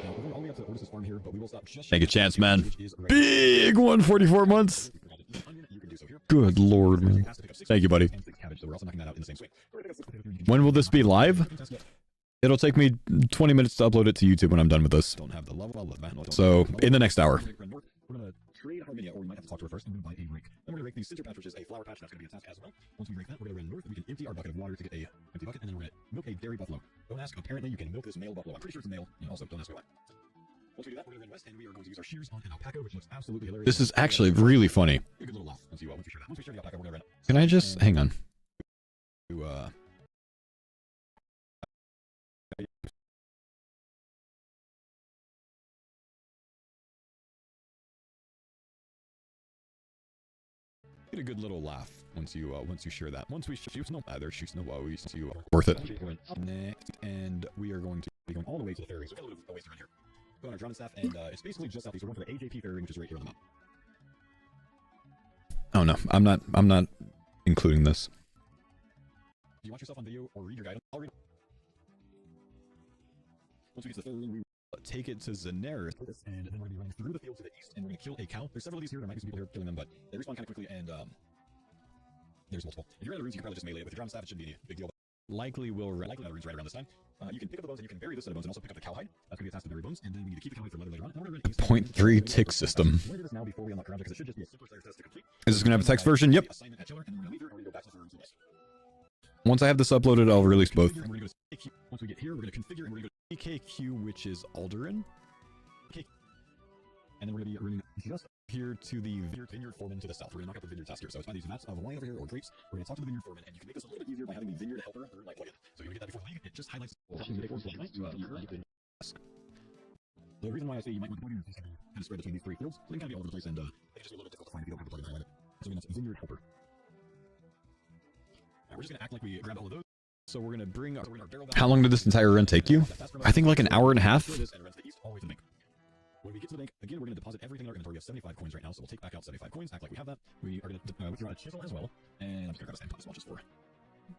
Speaker 5: Now, we're going all the way up to Otis's farm here, but we will stop just.
Speaker 1: Take a chance, man. Big 144 months. Good lord, man. Thank you, buddy. When will this be live? It'll take me 20 minutes to upload it to YouTube when I'm done with this. So, in the next hour.
Speaker 5: We're gonna trade our media, or we might have to talk to her first. I'm gonna buy a rake. Then we're gonna rake the center patch, which is a flower patch. That's gonna be a task as well. Once we rake that, we're gonna run north. We can empty our bucket of water to get a empty bucket, and then we're gonna milk a dairy buffalo. Don't ask. Apparently, you can milk this male buffalo. I'm pretty sure it's a male. And also, don't ask me why. Once we do that, we're gonna run west, and we are going to use our shears on an alpaca, which looks absolutely hilarious.
Speaker 1: This is actually really funny.
Speaker 5: A good little laugh once you share that. Once we share the alpaca, we're gonna run.
Speaker 1: Can I just hang on? Get a good little laugh once you share that. Once we shoot no either shoots no wow, we see you worth it. Next, and we are going to
Speaker 5: be going all the way to the ferry. So we've got a little ways around here. Go on our drum and staff, and it's basically just southeast. We're going for the AJP ferry, which is right here on the map.
Speaker 1: Oh no, I'm not including this.
Speaker 5: Do you watch yourself on video or read your guide? I'll read. Once we get to the ferry, we
Speaker 1: take it to Zeneris,
Speaker 5: and then we're going to be running through the field to the east, and we're going to kill a cow. There's several of these here. There might be some people here killing them, but they respawn kind of quickly, and there's multiple. If you're in the runes, you can probably just melee it with your drum staff. It shouldn't be a big deal.
Speaker 1: Likely will
Speaker 5: likely the runes right around this time. You can pick up the bones and you can bury this set of bones and also pick up the cow hide. That's going to be attached to the berry bones, and then we need to keep the cow hide for later on. And we're going to
Speaker 1: 0.3 tick system.
Speaker 5: We're going to do this now before we unlock Karanja, because it should just be a simpler test to complete.
Speaker 1: Is this going to have a text version? Yep.
Speaker 5: Assignment at Chiller, and then we're going to leave here, and we're going to go back to the runes.
Speaker 1: Once I have this uploaded, I'll release both.
Speaker 5: And we're going to go to once we get here, we're going to configure, and we're going to go
Speaker 1: EKQ, which is Alderan.
Speaker 5: And then we're going to be running just
Speaker 1: here to the
Speaker 5: vineyard foreman to the south. We're going to knock out the vineyard task here. So it's by these mats of wine over here or grapes. We're going to talk to the vineyard foreman, and you can make this a little bit easier by having the vineyard helper like plugin. So you're going to get that before the league. It just highlights the reason why I say you might want to plug in is kind of spread between these three fields. So they can kind of be all over the place, and they can just be a little bit difficult to find if you don't have the plugin highlighted. So that's vineyard helper. Now we're just going to act like we grabbed all of those.
Speaker 1: So we're going to bring our barrel back. How long did this entire run take you? I think like an hour and a half.
Speaker 5: When we get to the bank, again, we're going to deposit everything in our inventory. We have 75 coins right now, so we'll take back out 75 coins, act like we have that. We are going to withdraw a chisel as well, and I'm just going to grab a stand pot as well, just for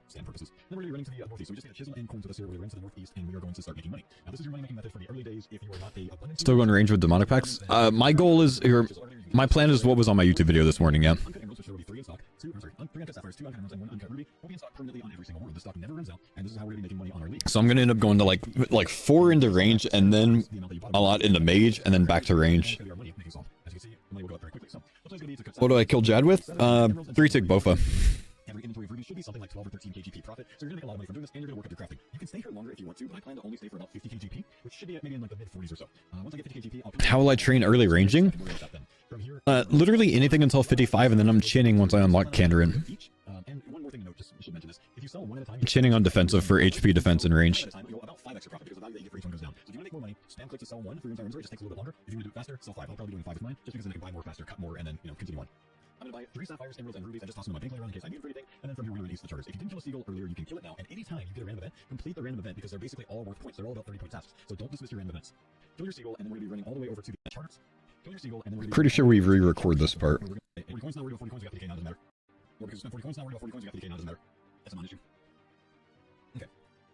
Speaker 5: stand purposes. Then we're going to be running to the northeast, so we just need a chisel and coins with us here. We're going to run to the northeast, and we are going to start making money. Now, this is your money-making method for the early days if you are not a abundant...
Speaker 1: Still going range with demonic packs? My goal is, or my plan is what was on my YouTube video this morning, yeah.
Speaker 5: Uncut emeralds, which will be 3 in stock, 3 uncut sapphires, 2 uncut emeralds, and 1 uncut ruby will be in stock permanently on every single world. The stock never runs out, and this is how we're going to be making money on our league.
Speaker 1: So I'm going to end up going to like 4 into range, and then a lot into mage, and then back to range. What do I kill Jad with? 3 tick Bofa.
Speaker 5: Every inventory of rubies should be something like 12 or 13 KGP profit, so you're going to make a lot of money from doing this, and you're going to work up your crafting. You can stay here longer if you want to, but I plan to only stay for about 50 KGP, which should be maybe in like the mid-40s or so. Once I get 50 KGP, I'll...
Speaker 1: How will I train early ranging? Literally anything until 55, and then I'm chinning once I unlock Kandarin.
Speaker 5: And one more thing to note, just should mention this. If you sell one at a time...
Speaker 1: Chinning on defensive for HP defense and range.
Speaker 5: About 5 extra profit, because the value that you get for each one goes down. So if you want to make more money, spam click to sell 1 for your entire inventory. It just takes a little bit longer. If you want to do it faster, sell 5. I'll probably be doing 5 with mine, just because then I can buy more faster, cut more, and then, continue on. I'm going to buy 3 sapphires, emeralds, and rubies, and just toss them in my bank later on in case I need for anything, and then from here we're going to release the charters. If you didn't kill a seagull earlier, you can kill it now, and anytime you get a random event, complete the random event, because they're basically all worth points. They're all about 30-point tasks, so don't dismiss your random events. Kill your seagull, and then we're going to be running all the way over to the charters. Kill your seagull, and then we're
Speaker 1: pretty sure we re-record this part.
Speaker 5: 40 coins now, we're doing 40 coins, we got 50k now, doesn't matter. Or because we spent 40 coins now, we're doing 40 coins, we got 50k now, doesn't matter. That's a non-issue. Okay.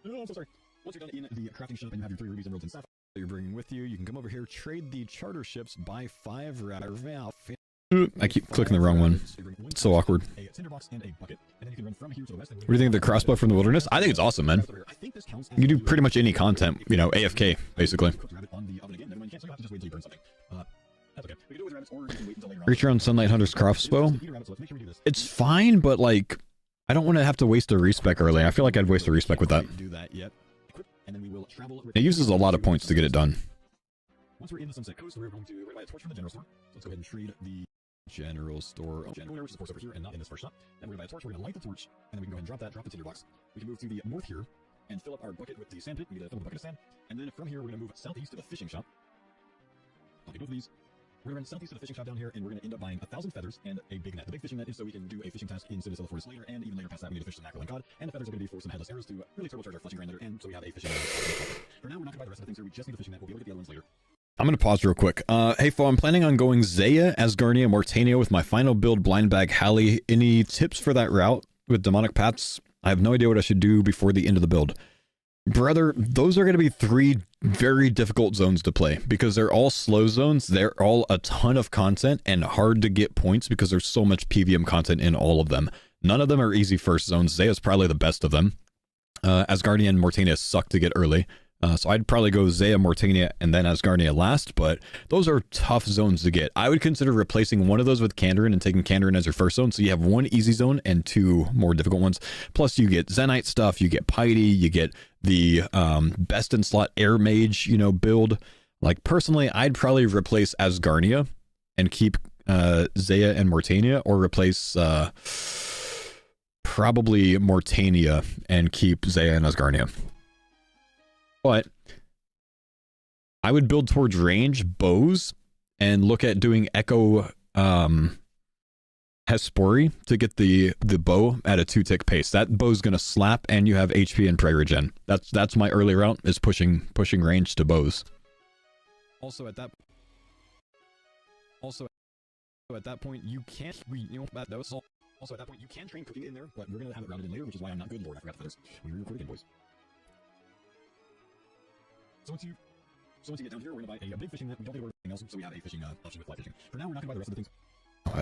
Speaker 5: Oh, I'm so sorry. Once you're done in the crafting shop and you have your 3 rubies, emeralds, and sapphires
Speaker 1: you're bringing with you, you can come over here, trade the charter ships, buy 5 I keep clicking the wrong one. It's so awkward.
Speaker 5: A tinderbox and a bucket, and then you can run from here to the west.
Speaker 1: What do you think of the crossbow from the wilderness? I think it's awesome, man. You can do pretty much any content, AFK, basically. Creature on Sunlight Hunter's crossbow? It's fine, but like, I don't want to have to waste a respec early. I feel like I'd waste a respec with that. It uses a lot of points to get it done.
Speaker 5: Once we're in the Sunset Coast, we're going to buy a torch from the general store. Let's go ahead and trade the
Speaker 1: general store.
Speaker 5: General, which is of course over here and not in this first shop. Then we're going to buy a torch. We're going to light the torch, and then we can go ahead and drop the tinderbox. We can move to the north here and fill up our bucket with the sand pit. We need to fill the bucket of sand. And then from here, we're going to move southeast to the fishing shop. I'll do both of these. We're going to run southeast to the fishing shop down here, and we're going to end up buying 1,000 feathers and a big net. The big fishing net is so we can do a fishing task in Citadel of the Forest later, and even later past that, we need to fish some mackerel and cod. And the feathers are going to be for some headless arrows to really turbocharge our fletching grind later, and so we have a fishing net. For now, we're not going to buy the rest of the things here. We just need the fishing net. We'll be able to get the other ones later.
Speaker 1: I'm going to pause real quick. Hey, Fo, I'm planning on going Zaya, Asgarnia, Mortania with my final build, Blind Bag, Hallie. Any tips for that route with Demonic Paths? I have no idea what I should do before the end of the build. Brother, those are going to be 3 very difficult zones to play because they're all slow zones. They're all a ton of content and hard to get points because there's so much PVM content in all of them. None of them are easy first zones. Zaya's probably the best of them. Asgardia and Mortania suck to get early. So I'd probably go Zaya, Mortania, and then Asgarnia last, but those are tough zones to get. I would consider replacing one of those with Kandarin and taking Kandarin as your first zone, so you have 1 easy zone and 2 more difficult ones. Plus you get Zenite stuff, you get Piety, you get the best in slot Air Mage, you know, build. Like, personally, I'd probably replace Asgarnia and keep Zaya and Mortania, or replace probably Mortania and keep Zaya and Asgarnia. But I would build towards range bows and look at doing Echo Hespori to get the bow at a 2-tick pace. That bow's gonna slap, and you have HP and prayer regen. That's my early route, is pushing range to bows. Also at that point you can't
Speaker 5: Also, at that point, you can train cooking in there, but we're going to have it routed in later, which is why I'm not good, Lord. I forgot the feathers. We re-record again, boys. So once you get down here, we're going to buy a big fishing net. We don't need to order anything else, so we have a fishing option with fly fishing. For now, we're not going to buy the rest of the things.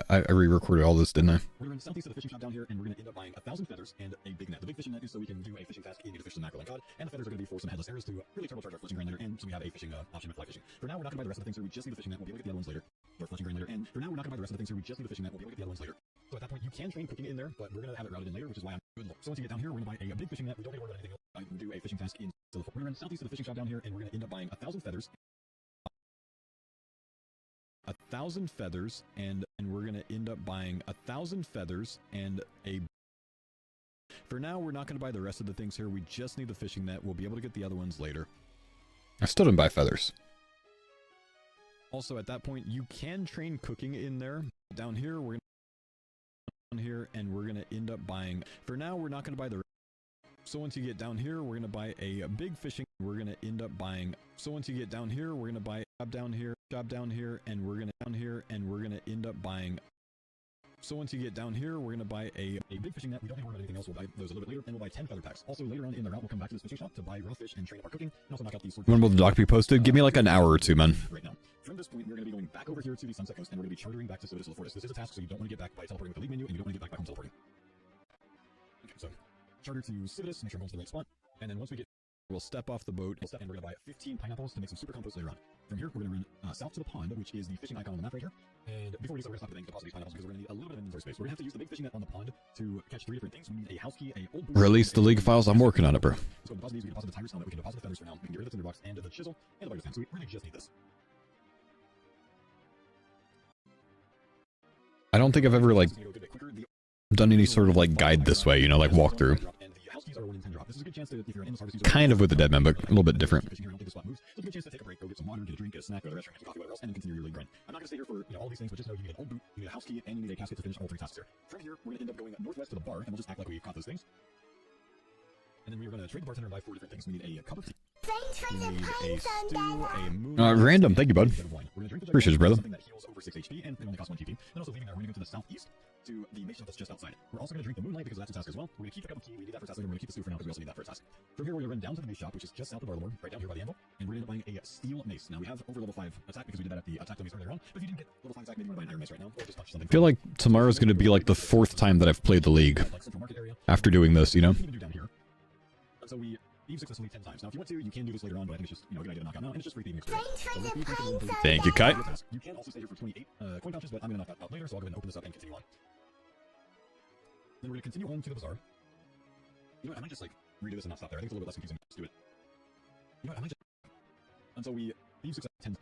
Speaker 1: I re-recorded all this, didn't I?
Speaker 5: We're going to southeast of the fishing shop down here, and we're going to end up buying 1,000 feathers and a big net. The big fishing net is so we can do a fishing task in to fish some mackerel and cod, and the feathers are going to be for some headless arrows to really turbocharge our fletching grind later, and so we have a fishing option with fly fishing. For now, we're not going to buy the rest of the things here. We just need the fishing net. We'll be able to get the other ones later. Or fletching grind later. And for now, we're not going to buy the rest of the things here. We just need the fishing net. We'll be able to get the other ones later. So at that point, you can train cooking in there, but we're going to have it routed in later, which is why I'm good. So once you get down here, we're going to buy a big fishing net. We don't need to order anything else. I can do a fishing task in. So we're in southeast of the fishing shop down here, and we're going to end up buying 1,000 feathers.
Speaker 1: 1,000 feathers, and we're gonna end up buying 1,000 feathers and a. For now, we're not gonna buy the rest of the things here. We just need the fishing net. We'll be able to get the other ones later. I still didn't buy feathers. Also, at that point, you can train cooking in there. Down here, we're gonna here, and we're gonna end up buying. For now, we're not gonna buy the. So once you get down here, we're gonna buy a big fishing. We're gonna end up buying. So once you get down here, we're gonna buy a job down here, and we're gonna end up buying. So once you get down here, we're gonna buy a
Speaker 5: big fishing net. We don't need to worry about anything else. We'll buy those a little bit later, and we'll buy 10 feather packs. Also, later on in the route, we'll come back to this fishing shop to buy raw fish and train up our cooking, and also knock out these sword.
Speaker 1: When will the dock be posted? Give me like an hour or two, man.
Speaker 5: Right now. From this point, we're going to be going back over here to the Sunset Coast, and we're going to be chartering back to Soda Forest. This is a task, so you don't want to get back by teleporting with the lead menu, and you don't want to get back by home teleporting. Okay, so charter to Civitas, make sure I'm going to the right spot, and then once we get,
Speaker 1: we'll step off the boat,
Speaker 5: and we're going to buy 15 pineapples to make some super compost later on. From here, we're going to run south to the pond, which is the fishing icon on the map right here. And before we do so, we're going to stop the thing, deposit these pineapples because we're going to need a little bit of inventory space. We're going to have to use the big fishing net on the pond to catch 3 different things. We need a house key, a old boot.
Speaker 1: Release the league files. I'm working on it, bro.
Speaker 5: So we deposit these, we can deposit the tiger's helmet, we can deposit the feathers for now, we can get rid of the tinderbox and the chisel and the biter stand. So we really just need this.
Speaker 1: I don't think I've ever like done any sort of like guide this way, you know, like walkthrough. Kind of with the dead man, but a little bit different.
Speaker 5: So it's a good chance to take a break, go get some water, get a drink, get a snack, go to the restaurant, get coffee, whatever else, and then continue your league grind. I'm not going to stay here for all these things, but just know you need an old boot, you need a house key, and you need a casket to finish all 3 tasks here. From here, we're going to end up going northwest to the bar, and we'll just act like we caught those things. And then we're going to trade the bartender and buy 4 different things. We need a cup of tea.
Speaker 2: Thanks for
Speaker 1: We
Speaker 2: the
Speaker 1: need a
Speaker 2: pines
Speaker 1: stew,
Speaker 2: on
Speaker 1: a moon. Random, thank you, bud. Appreciate you, brother.
Speaker 5: Something that heals over 6 HP, and it only costs 1 TP. Then also leaving there, we're going to go to the southeast to the mason that's just outside. We're also going to drink the moonlight because that's a task as well. We're going to keep the cup of tea. We need that for task later. We're going to keep the stew for now because we also need that for a task. From here, we're going to run down to the mace shop, which is just south of Barlamore, right down here by the anvil, and we're going to end up buying a steel mace. Now we have over level 5 attack because we did that at the attack dummies earlier on. But if you didn't get level 5 attack, maybe you want to buy an iron mace right now, or just punch something.
Speaker 1: I feel like tomorrow's going to be like the 4th time that I've played the league after doing this, you know?
Speaker 5: So we leave successfully 10 times. Now, if you want to, you can do this later on, but I think it's just, a good idea to knock out now, and it's just free thieving experience.
Speaker 2: Thanks for the pines on
Speaker 1: Thank you, Kai.
Speaker 5: You can also stay here for 28 coin pouches, but I'm going to knock that out later, so I'll go ahead and open this up and continue on. Then we're going to continue on to the bazaar. You know what, I might just, redo this and not stop there. I think it's a little bit less confusing. Let's do it. You know what, I might just... Until we leave success 10...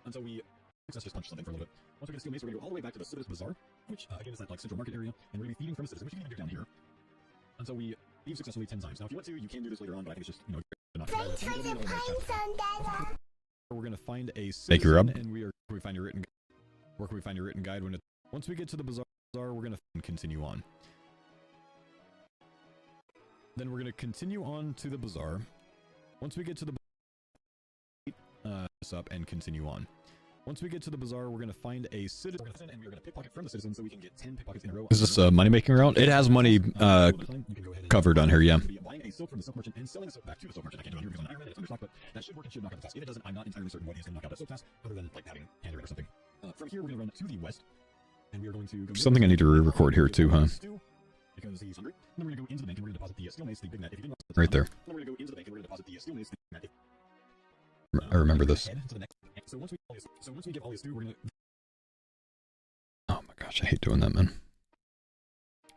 Speaker 5: Until we success just punch something for a little bit. Once we get a steel mace, we're going to go all the way back to the Civitas Bazaar, which, again, is that, central market area, and we're going to be feeding from a citizen, which you can even do down here. Until we leave successfully 10 times. Now, if you want to, you can do this later on, but I think it's just, not
Speaker 2: Thanks for the pines on
Speaker 1: We're going to find a citizen,
Speaker 6: Thank you, Rob.
Speaker 1: and where can we find your written guide? Where can we find your written guide? Once we get to the bazaar, we're going to continue on. Then we're going to continue on to the bazaar. Once we get to the this up and continue on. Once we get to the bazaar, we're going to find a citizen,
Speaker 5: And we're going to pickpocket from the citizen so we can get 10 pickpockets in a row.
Speaker 1: Is this a money-making route? It has money covered on here, yeah.
Speaker 5: Buying a silk from the silk merchant and selling the silk back to the silk merchant. I can't do it here because I'm Iron Man, it's under stock, but that should work and should knock out the task. If it doesn't, I'm not entirely certain what is going to knock out that silk task, other than like having hand or something. From here, we're going to run to the west, and we are going to go...
Speaker 1: Something I need to re-record here too, huh?
Speaker 5: Because he's hungry. Then we're going to go into the bank and we're going to deposit the steel mace, the big net. If you didn't know,
Speaker 1: Right there.
Speaker 5: then we're going to go into the bank and we're going to deposit the steel mace, the big net.
Speaker 1: I remember this.
Speaker 5: So once we get all this through, we're going to...
Speaker 1: Oh my gosh, I hate doing that, man.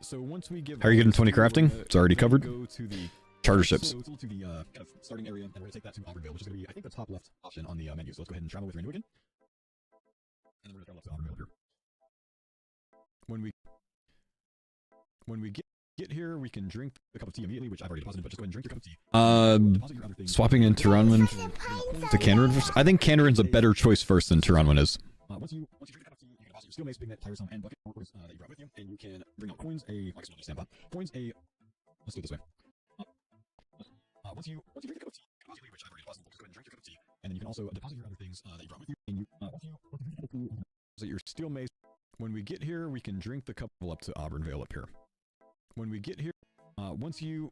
Speaker 5: So once we give...
Speaker 1: How are you getting 20 crafting? It's already covered.
Speaker 5: Go to the...
Speaker 1: Charter ships.
Speaker 5: So to the kind of starting area, and we're going to take that to Auburndale, which is going to be, I think, the top left option on the menu. So let's go ahead and travel with Renu again. And then we're going to travel up to Auburndale here.
Speaker 1: When we get here, we can drink
Speaker 5: A cup of tea immediately, which I've already deposited, but just go ahead and drink your cup of tea. Deposit your other things.
Speaker 1: swapping in Turanwin to Candarin. I think Candarin's a better choice first than Turanwin is.
Speaker 5: Once you drink a cup of tea, you can deposit your steel mace, big net, tiresome, and bucket that you brought with you, and you can bring out coins, let's do it this way. Once you drink a cup of tea, you can deposit, which I've already deposited, just go ahead and drink your cup of tea, and then you can also deposit your other things that you brought with you, and
Speaker 1: Deposit your steel mace. When we get here, we can drink the cup up to Auburnvale up here. When we get here, once you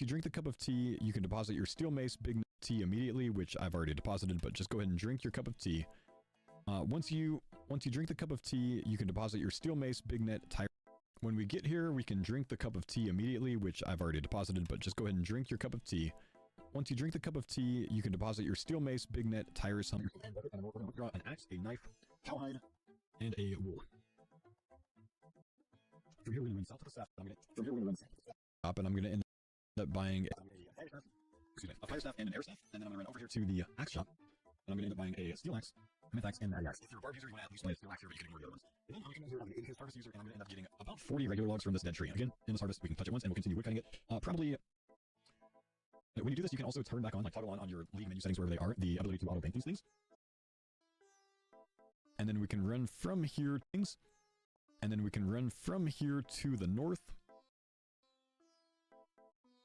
Speaker 1: drink the cup of tea, you can deposit your steel mace, big net tea immediately, which I've already deposited, but just go ahead and drink your cup of tea. Once you drink the cup of tea, you can deposit your steel mace, big net, tire. When we get here, we can drink the cup of tea immediately, which I've already deposited, but just go ahead and drink your cup of tea. Once you drink the cup of tea, you can deposit your steel mace, big net, tiresome.
Speaker 5: and we're going to draw an axe, a knife, cowhide, and a wool. From here, we're going to run south to the south.
Speaker 1: And I'm going to end up buying
Speaker 5: a fire staff and an air staff, and then I'm going to run over here to the axe shop, and I'm going to end up buying a steel axe, a myth axe, and an axe. If you're a barb user, you want to at least buy a steel axe here, but you can ignore the other ones. And then I'm going to use an harvest user, and I'm going to end up getting about 40 regular logs from this dead tree. Again, in this harvest, we can touch it once, and we'll continue wood cutting it. Probably... When you do this, you can also turn back on, like toggle on your league menu settings, wherever they are, the ability to auto-bank these things.
Speaker 1: And then we can run from here things. And then we can run from here to the north.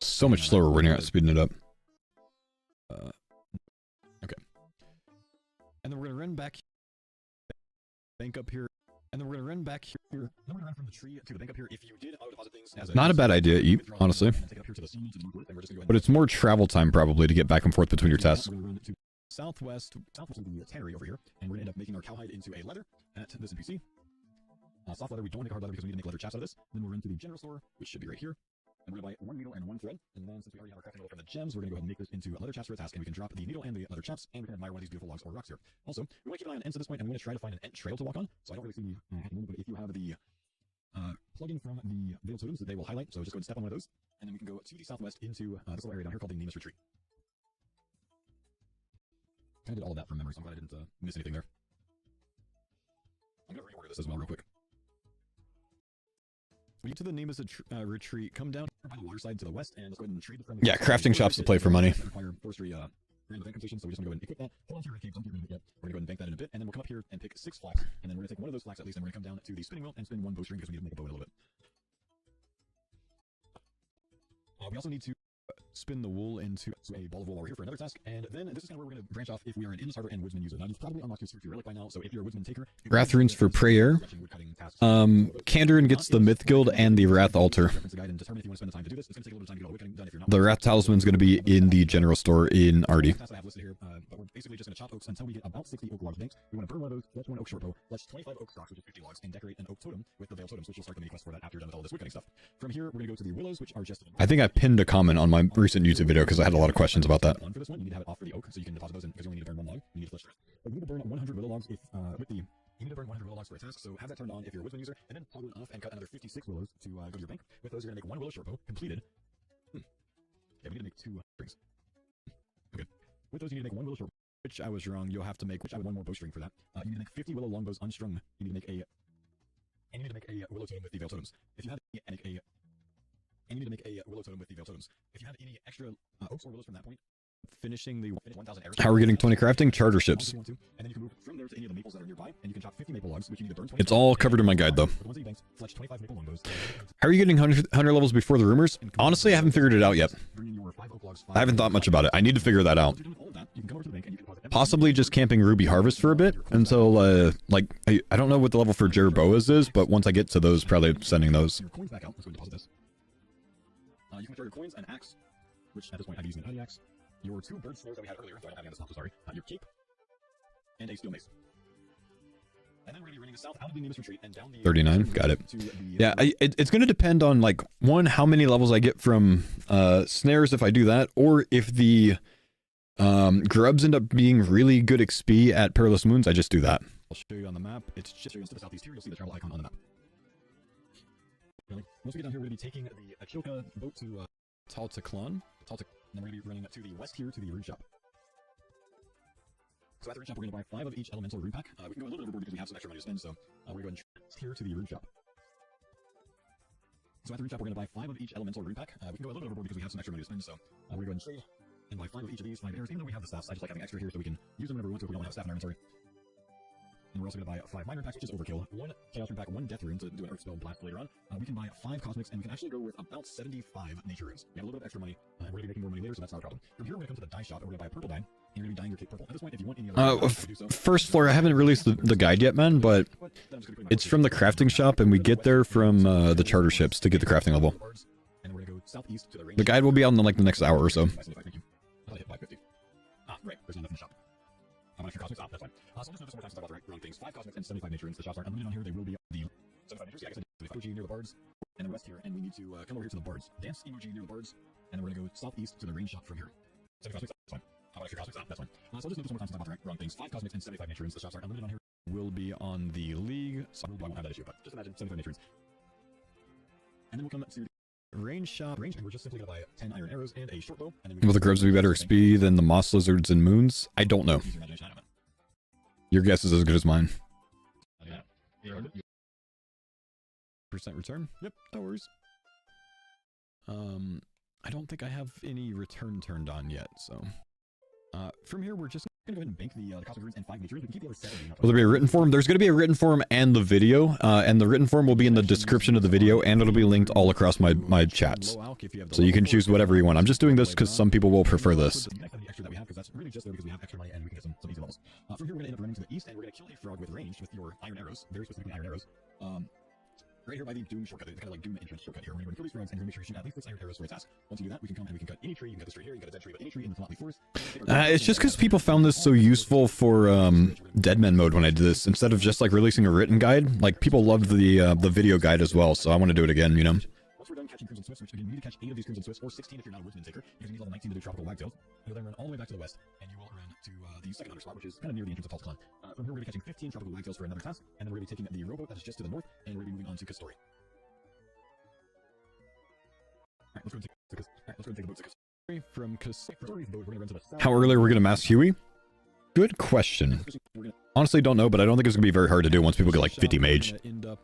Speaker 1: So much slower when you're not speeding it up. Okay. And then we're going to run back here. Bank up here. And then we're going to run back here.
Speaker 5: Then we're going to run from the tree to the bank up here. If you did auto-deposit things as
Speaker 1: Not a bad idea, honestly. But it's more travel time probably to get back and forth between your tasks.
Speaker 5: We're going to run to southwest of the tannery over here, and we're going to end up making our cowhide into a leather at this NPC. Soft leather, we don't want to make a hard leather because we need to make leather chaps out of this. Then we'll run to the general store, which should be right here. And we're going to buy one needle and one thread. And then since we already have our crafting level from the gems, we're going to go ahead and make this into a leather chaps for a task, and we can drop the needle and the leather chaps, and we can admire one of these beautiful logs or rocks here. Also, we want to keep an eye on ends at this point, and we're going to try to find an ent trail to walk on. So I don't really see at the moment, but if you have the plugin from the Veil Totems, they will highlight. So just go and step on one of those, and then we can go to the southwest into this little area down here called the Nemus Retreat. Kind of did all of that from memory, so I'm glad I didn't miss anything there. I'm going to reorder this as well real quick.
Speaker 1: When you get to the Nemus retreat, come down
Speaker 5: by the water side to the west, and let's go ahead and trade the
Speaker 1: Yeah, crafting shops to play for money.
Speaker 5: Require forestry random bank completion, so we just want to go ahead and equip that. Hold on to your caves, don't get rid of it yet. We're going to go ahead and bank that in a bit, and then we'll come up here and pick 6 flax, and then we're going to take one of those flax at least, and we're going to come down to the spinning wheel and spin 1 bowstring because we need to make a bow in a little bit. We also need to
Speaker 1: spin the wool into
Speaker 5: a ball of wool while we're here for another task, and then this is kind of where we're going to branch off if we are an Inns Harbor and Woodsman user. Now, you've probably unlocked your Secret Relic by now, so if you're a Woodsman taker...
Speaker 1: Wrathrunes for prayer. Kandarin gets the Myth Guild and the Wrath Altar. The Wrath Talisman's going to be in the general store in Artie.
Speaker 5: But we're basically just going to chop oaks until we get about 60 oak logs banked. We want to burn one of those, fetch 1 oak shortbow, fetch 25 oak stalks, which is 50 logs, and decorate an oak totem with the Veil Totems, which will start the mini quest for that after you're done with all this wood cutting stuff. From here, we're going to go to the willows, which are just...
Speaker 1: I think I pinned a comment on my recent YouTube video because I had a lot of questions about that.
Speaker 5: For this one, you need to have it off for the oak, so you can deposit those in, because you only need to burn 1 log. You need to fletch the rest. But you need to burn 100 willow logs if, you need to burn 100 willow logs for a task, so have that turned on if you're a Woodsman user, and then toggle it off and cut another 56 willows to go to your bank. With those, you're going to make 1 willow shortbow, completed. Yeah, we need to make 2 strings. Okay. With those, you need to make 1 willow shortbow.
Speaker 1: Which I was wrong. You'll have to make
Speaker 5: 1 more bowstring for that. You need to make 50 willow longbows unstrung. You need to make a willow totem with the Veil Totems. If you have If you have any extra oaks or willows from that point,
Speaker 1: finishing the
Speaker 5: 1,000 arrows.
Speaker 1: How are we getting 20 crafting? Charter ships.
Speaker 5: And then you can move from there to any of the maples that are nearby, and you can chop 50 maple logs, which you need to burn.
Speaker 1: It's all covered in my guide, though.
Speaker 5: The ones that you banked, fletch 25 maple longbows.
Speaker 1: How are you getting 100 levels before the rumors? Honestly, I haven't figured it out yet.
Speaker 5: Bring in your 5 oak logs.
Speaker 1: I haven't thought much about it. I need to figure that out.
Speaker 5: Once you're done with all of that, you can come over to the bank and you can deposit
Speaker 1: possibly just camping Ruby Harvest for a bit until, like, I don't know what the level for Jeroboas is, but once I get to those, probably sending those.
Speaker 5: Your coins back out. Let's go deposit this. You can throw your coins and axe, which at this point I've used an honey axe. Your 2 bird snares that we had earlier, so I don't have any on this now, so sorry. Your cape, and a steel mace. And then we're going to be running south out of the Nemus retreat and down the
Speaker 1: 39, got it. Yeah, it's going to depend on, like, one, how many levels I get from snares if I do that, or if the grubs end up being really good XP at Perilous Moons, I just do that. I'll show you on the map. It's just
Speaker 5: to the southeast here, you'll see the travel icon on the map. Really? Once we get down here, we're going to be taking the Achilka boat to
Speaker 1: Taltaclon.
Speaker 5: and then we're going to be running to the west here to the rune shop. So at the rune shop, we're going to buy 5 of each elemental rune pack. We can go a little bit overboard because we have some extra money to spend, so we're going to go and here to the rune shop. So at the rune shop, we're going to buy 5 of each elemental rune pack. We can go a little bit overboard because we have some extra money to spend, so we're going to go and trade and buy 5 of each of these 5 arrows. Even though we have the staffs, I just like having extra here so we can use them whenever we want to if we don't have staff in our inventory. And we're also going to buy 5 minor packs, which is overkill. 1 chaos rune pack, 1 death rune to do an earth spell blast later on. We can buy 5 cosmics, and we can actually go with about 75 nature runes. We have a little bit of extra money, and we're going to be making more money later, so that's not a problem. From here, we're going to come to the dye shop, and we're going to buy a purple dye, and you're going to be dyeing your cape purple. At this point, if you want any other
Speaker 1: First floor, I haven't released the guide yet, man, but it's from the crafting shop, and we get there from the charter ships to get the crafting level.
Speaker 5: And we're going to go southeast to the range.
Speaker 1: The guide will be out in, like, the next hour or so.
Speaker 5: Thank you. I hit 550. Right. There's not enough in the shop. How much your cosmics? That's fine. So just notice more times about the wrong things. 5 cosmics and 75 nature runes. The shops aren't unlimited on here. They will be on the 75 natures. Yeah, I guess I did. 5 emoji near the bards and the west here, and we need to come over here to the bards. Dance emoji near the bards, and then we're gonna go southeast to the range shop from here. 75 cosmics. That's fine. How about your cosmics? That's fine. So just notice more times about the wrong things. 5 cosmics and 75 nature runes. The shops aren't unlimited on here.
Speaker 1: Will be on the league.
Speaker 5: So I won't have that issue, but just imagine 75 nature runes. And then we'll come to
Speaker 1: Range shop.
Speaker 5: range, and we're just simply gonna buy 10 iron arrows and a short bow. And then
Speaker 1: Will the grubs be better XP than the moss lizards and moons? I don't know.
Speaker 5: use your imagination. I don't know.
Speaker 1: Your guess is as good as mine.
Speaker 5: Yeah.
Speaker 1: Percent return? Yep, no worries. I don't think I have any return turned on yet, so. From here, we're just
Speaker 5: gonna go ahead and bank the cosmic runes and 5 nature runes. We can keep the other 7.
Speaker 1: Will there be a written form? There's going to be a written form and the video, and the written form will be in the description of the video, and it'll be linked all across my chats. So you can choose whatever you want. I'm just doing this because some people will prefer this.
Speaker 5: The extra that we have, because that's really just there because we have extra money and we can get some easy levels. From here, we're gonna end up running to the east, and we're gonna kill a frog with range with your iron arrows, very specifically iron arrows. Right here by the Doom shortcut, it's kind of like Doom entrance shortcut here. We're gonna kill these frogs and we're gonna make sure you shoot at least 6 iron arrows for a task. Once you do that, we can come and we can cut any tree. You can cut this tree here, you can cut a dead tree, but any tree in the Flatly Forest.
Speaker 1: It's just because people found this so useful for Deadman mode when I did this, instead of just like releasing a written guide. Like people loved the video guide as well, so I want to do it again, you know.
Speaker 5: Once we're done catching Crimson Swifts, which again, you need to catch 8 of these Crimson Swifts, or 16 if you're not a woodsman taker, because you need level 19 to do tropical wagtails. You'll then run all the way back to the west, and you will run to the second under spot, which is kind of near the entrance of Taltaclon. From here, we're going to be catching 15 tropical wagtails for another task, and then we're going to be taking the rowboat that is just to the north, and we're going to be moving on to Kastori. Alright, let's go and take the boat to Kastori.
Speaker 1: From
Speaker 5: Kastori's boat, we're going to run to the south.
Speaker 1: How early are we going to mass Huey? Good question. Honestly, don't know, but I don't think it's going to be very hard to do once people get like 50 mage.
Speaker 5: End up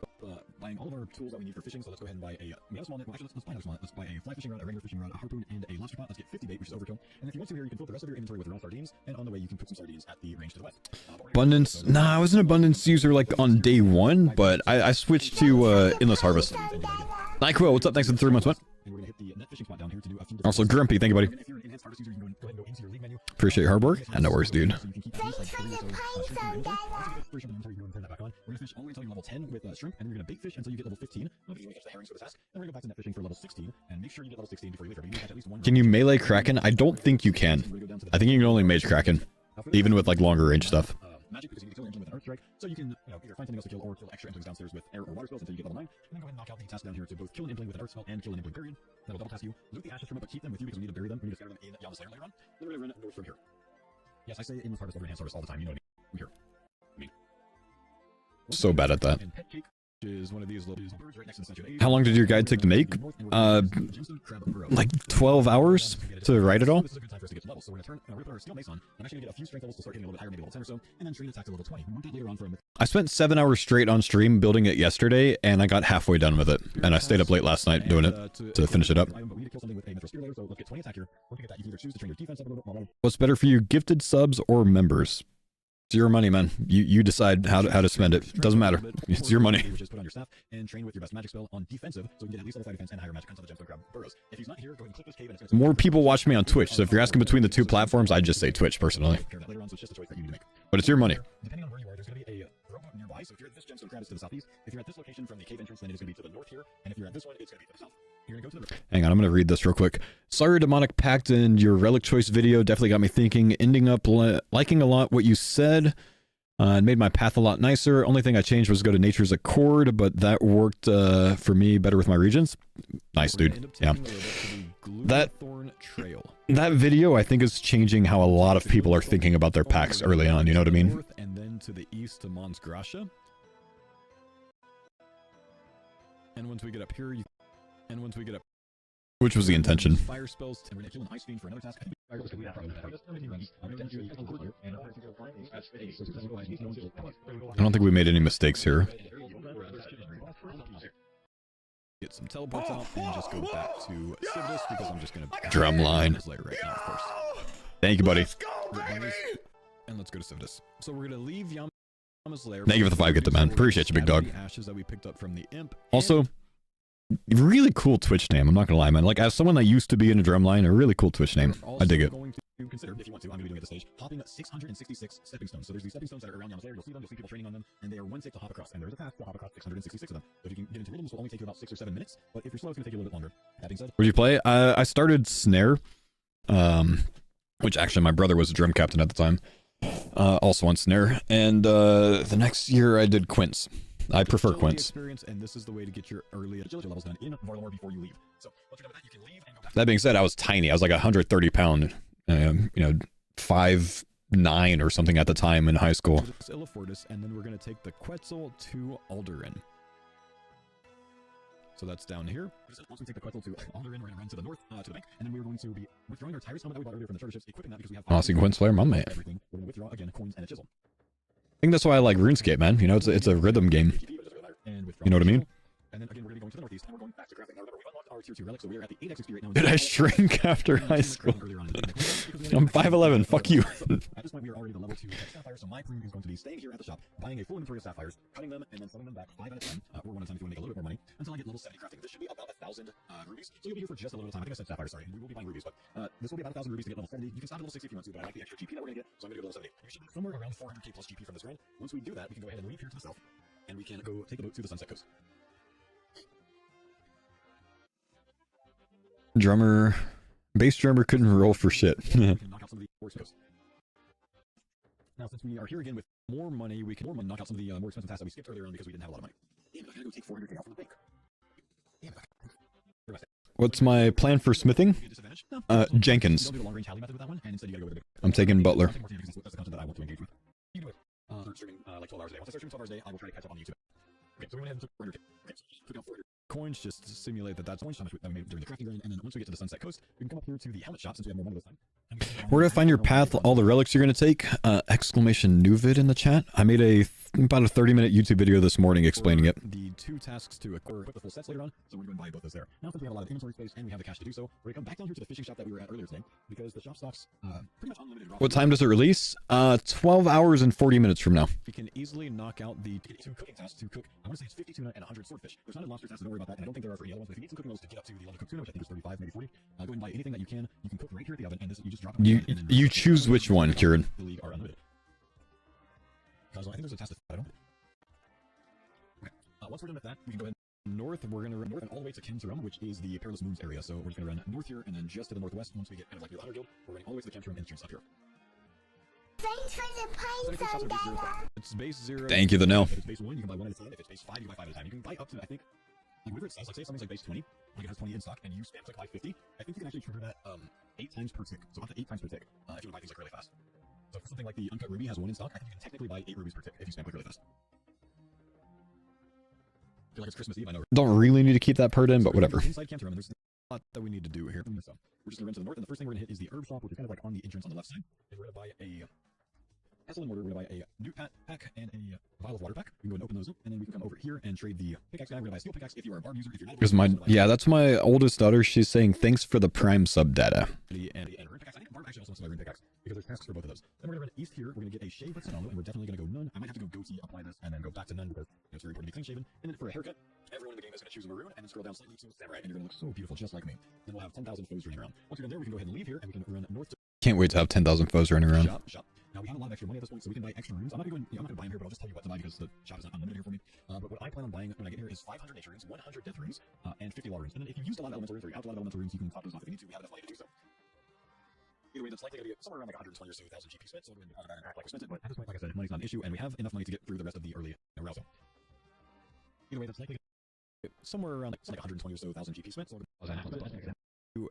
Speaker 5: buying all of our tools that we need for fishing, so let's go ahead and buy a we have a small net. Well, actually, let's buy another small net. Let's buy a fly fishing rod, a regular fishing rod, a harpoon, and a lobster pot. Let's get 50 bait, which is overkill. And if you want to here, you can fill the rest of your inventory with raw sardines, and on the way you can put some sardines at the range to the west.
Speaker 1: Abundance? Nah, I was an abundance user like on day 1, but I switched to Endless Harvest. NyQuil, what's up? Thanks for the 3 months, man.
Speaker 5: And we're going to hit the net fishing spot down here to do a few
Speaker 1: Also, Grumpy, thank you, buddy.
Speaker 5: And if you're an enhanced harvest user, you can go ahead and go into your league menu.
Speaker 1: Appreciate your hard work. And no worries, dude.
Speaker 5: So you can keep at least like 3 or so shrimp in your inventory. Once you get 3 shrimp in your inventory, you can go and turn that back on. We're going to fish all the way until you're level 10 with shrimp, and we're going to bait fish until you get level 15. Because you want to catch the herrings for the task. And we're going to go back to net fishing for level 16, and make sure you get level 16 before you leave. You need to catch at least 1.
Speaker 1: Can you melee Kraken? I don't think you can. I think you can only mage Kraken, even with like longer range stuff.
Speaker 5: Magic, because you need to kill an Impling with an Earth Strike, so you can either find something else to kill or kill extra Implings downstairs with air or water spells until you get level 9, and then go ahead and knock out the task down here to both kill an Impling with an Earth spell and kill an Impling buried. That'll double task you. Loot the ashes from it, but keep them with you because we need to bury them. We need to scatter them in Yama's Lair later on. Then we're going to run north from here. Yes, I say Endless Harvest over Enhanced Harvest all the time, you know what I mean. I'm here.
Speaker 1: So bad at that.
Speaker 5: And Pet Cake is one of these little birds right next to the statue of Aegis.
Speaker 1: How long did your guide take to make? Like 12 hours to write it all?
Speaker 5: This is a good time for us to get to level, so we're going to put our steel mace on, and actually get a few strength levels to start getting a little bit higher, maybe level 10 or so, and then train attack to level 20. We want that later on for a
Speaker 1: I spent 7 hours straight on stream building it yesterday, and I got halfway done with it. And I stayed up late last night doing it to finish it up.
Speaker 5: But we need to kill something with a Metro Spear later, so let's get 20 attack here. Once you get that, you can either choose to train your defense up a little bit.
Speaker 1: What's better for you, gifted subs or members? It's your money, man. You decide how to spend it. Doesn't matter. It's your money.
Speaker 5: Just put on your staff and train with your best magic spell on defensive, so you can get at least level 5 defense and higher magic until the gemstone grab burrows. If he's not here, go ahead and click this cave and it's
Speaker 1: More people watch me on Twitch, so if you're asking between the two platforms, I'd just say Twitch personally.
Speaker 5: later on, so it's just a choice that you need to make.
Speaker 1: But it's your money.
Speaker 5: Depending on where you are, there's going to be a rowboat nearby. So if you're at this gemstone crab, it's to the southeast. If you're at this location from the cave entrance, then it's going to be to the north here. And if you're at this one, it's going to be to the south. You're going to go to the...
Speaker 1: Hang on, I'm going to read this real quick. Sorry, Demonic Pact, and your relic choice video definitely got me thinking, ending up liking a lot what you said. It made my path a lot nicer. Only thing I changed was go to Nature's Accord, but that worked for me better with my regions. Nice, dude. Yeah. That video, I think, is changing how a lot of people are thinking about their packs early on, you know what I mean? And then to the east to Mons Gracia. And once we get up here, which was the intention. Fire spells. And we're going to kill an ice fiend for another task. I don't think we made any mistakes here. Get some teleports out and just go back to Civitas because I'm just going to drumline right now, of course. Thank you, buddy. And let's go to Civitas. So we're going to leave Yama's lair. Thank you for the 5 get the man. Appreciate you, big dog. Ashes that we picked up from the imp. Also, really cool Twitch name. I'm not gonna lie, man. Like, as someone that used to be in a drumline, a really cool Twitch name. I dig it.
Speaker 5: To consider, if you want to, I'm going to be doing at this stage, hopping 666 stepping stones. So there's these stepping stones that are around Yama's lair. You'll see them. You'll see people training on them, and they are 1 tick to hop across. And there's a path to hop across 666 of them. So if you can get into rhythm, this will only take you about 6 or 7 minutes. But if you're slow, it's going to take you a little bit longer. That being said,
Speaker 1: what'd you play? I started Snare, which actually my brother was a drum captain at the time. Also on Snare, and the next year I did Quince. I prefer Quince. And this is the way to get your early agility levels done in Varlamore before you leave. So once you're done with that, you can leave and go back. That being said, I was tiny. I was like 130 pound, you know, 5'9" or something at the time in high school. And then we're going to take the Quetzal to Alderan. So that's down here.
Speaker 5: Once we take the Quetzal to Alderan, we're going to run to the north, to the bank, and then we're going to be withdrawing our Tyrus helmet that we bought earlier from the treasure ships, equipping that because we have...
Speaker 1: Awesome Quince player, my man.
Speaker 5: Everything. We're going to withdraw again coins and a chisel.
Speaker 1: I think that's why I like RuneScape, man. You know, it's a rhythm game. You know what I mean?
Speaker 5: And then again, we're going to be going to the northeast, and we're going back to crafting. Now remember, we unlocked our tier 2 relic, so we are at the 8x XP right now.
Speaker 1: Did I shrink after high school? I'm 5'11", fuck you.
Speaker 5: At this point, we are already the level 2 sapphire, so my crew is going to be staying here at the shop, buying a full inventory of sapphires, cutting them, and then selling them back 5 at a time, or 1 at a time if you want to make a little bit more money, until I get level 70 crafting. This should be about 1,000 rubies, so you'll be here for just a little time. I think I said sapphires, sorry. We will be buying rubies, but this will be about 1,000 rubies to get level 70. You can stop at level 60 if you want to, but I like the extra GP that we're going to get, so I'm going to go to level 70. You should be somewhere around 400k plus GP from this grind. Once we do that, we can go ahead and leave here to the south, and we can go take the boat to the Sunset Coast.
Speaker 1: Bass drummer couldn't roll for shit.
Speaker 5: Knock out some of the now, since we are here again with more money, we can knock out some of the more expensive tasks that we skipped earlier on because we didn't have a lot of money. Damn it, I gotta go take 400k out from the bank. Damn it.
Speaker 1: What's my plan for smithing? Jenkins. I'm taking Butler.
Speaker 5: That's the content that I want to engage with. You do it. Start streaming like 12 hours a day. Once I start streaming 12 hours a day, I will try to catch up on YouTube. Okay, so we went ahead and took 400k. Okay, took out 400
Speaker 1: coins just to simulate that's
Speaker 5: coins that we made during the crafting grind, and then once we get to the Sunset Coast, we can come up here to the helmet shop since we have more money this time.
Speaker 1: Where to find your path, all the relics you're going to take? Exclamation new vid in the chat. I made about a 30-minute YouTube video this morning explaining it. The 2 tasks to equip
Speaker 5: the full sets later on, so we're going to buy both those there. Now since we have a lot of inventory space and we have the cash to do so, we're going to come back down here to the fishing shop that we were at earlier today, because the shop stocks pretty much unlimited.
Speaker 1: What time does it release? 12 hours and 40 minutes from now. We can easily knock out the
Speaker 5: 2 cooking tasks to cook. I want to say it's 50 tuna and 100 swordfish. There's not a lobster task, so don't worry about that, and I don't think there are for any other ones, but if you need some cooking loads to get up to the level of cooked tuna, which I think is 35, maybe 40, go ahead and buy anything that you can cook right here at the oven, and this, you just drop it.
Speaker 1: You choose which one, Kieran.
Speaker 5: The league are unlimited. I think there's a task that I don't. Okay. Once we're done with that, we can go ahead
Speaker 1: north. We're gonna run
Speaker 5: north and all the way to Chemsrum, which is the Perilous Moons area. So we're just gonna run north here, and then just to the northwest, once we get kind of like the Hunter Guild, we're running all the way to the Chemsrum entrance up here.
Speaker 2: Thanks for the pines on that.
Speaker 1: It's base 0. Thank you, the no.
Speaker 5: If it's base 1, you can buy 1 at a time. If it's base 5, you buy 5 at a time. You can buy up to, I think, like whatever it says, like say something's like base 20, like it has 20 in stock, and you spam click buy 50. I think you can actually trigger that 8 times per tick. So up to 8 times per tick, if you want to buy things like really fast. So for something like the Uncut Ruby has 1 in stock, I think you can technically buy 8 rubies per tick if you spam click really fast. I feel like it's Christmas Eve, I know.
Speaker 1: Don't really need to keep that part in, but whatever.
Speaker 5: Inside Chemsrum, and there's a
Speaker 1: lot that we need to do here.
Speaker 5: We're just gonna run to the north, and the first thing we're gonna hit is the herb shop, which is kind of like on the entrance on the left side. And we're gonna buy a pestle and mortar, we're gonna buy a new pack and a vial of water pack. We can go and open those up, and then we can come over here and trade the pickaxe guy. We're gonna buy a steel pickaxe if you are a barb user. If you're not,
Speaker 1: because that's my oldest daughter. She's saying thanks for the Prime sub data.
Speaker 5: And rune pickaxe. I think barb actually also wants to buy rune pickaxe. because there's tasks for both of those. Then we're going to run east here. We're going to get a shave with snow, and we're definitely going to go none. I might have to go goatee, apply this, and then go back to none because it's very important to be clean shaven. And then for a haircut, everyone in the game is going to choose maroon, and then scroll down slightly to samurai, and you're going to look so beautiful, just like me. Then we'll have 10,000 foes running around. Once we're done there, we can go ahead and leave here, and we can run north to
Speaker 1: Can't wait to have 10,000 foes running around.
Speaker 5: shop. Now we have a lot of extra money at this point, so we can buy extra runes. I'm not going to buy them here, but I'll just tell you what to buy because the shop is not unlimited here for me. But what I plan on buying when I get here is 500 nature runes, 100 death runes, and 50 law runes. And then if you've used a lot of elemental runes or you're out a lot of elemental runes, you can top those off if you need to. We have enough money to do so. Either way, that's likely going to be somewhere around like 120 or so thousand GP spent, so we're going to act like we spent it. But at this point, like I said, money's not an issue, and we have enough money to get through the rest of the early route. Either way, that's likely somewhere around like 120 or so thousand GP spent, so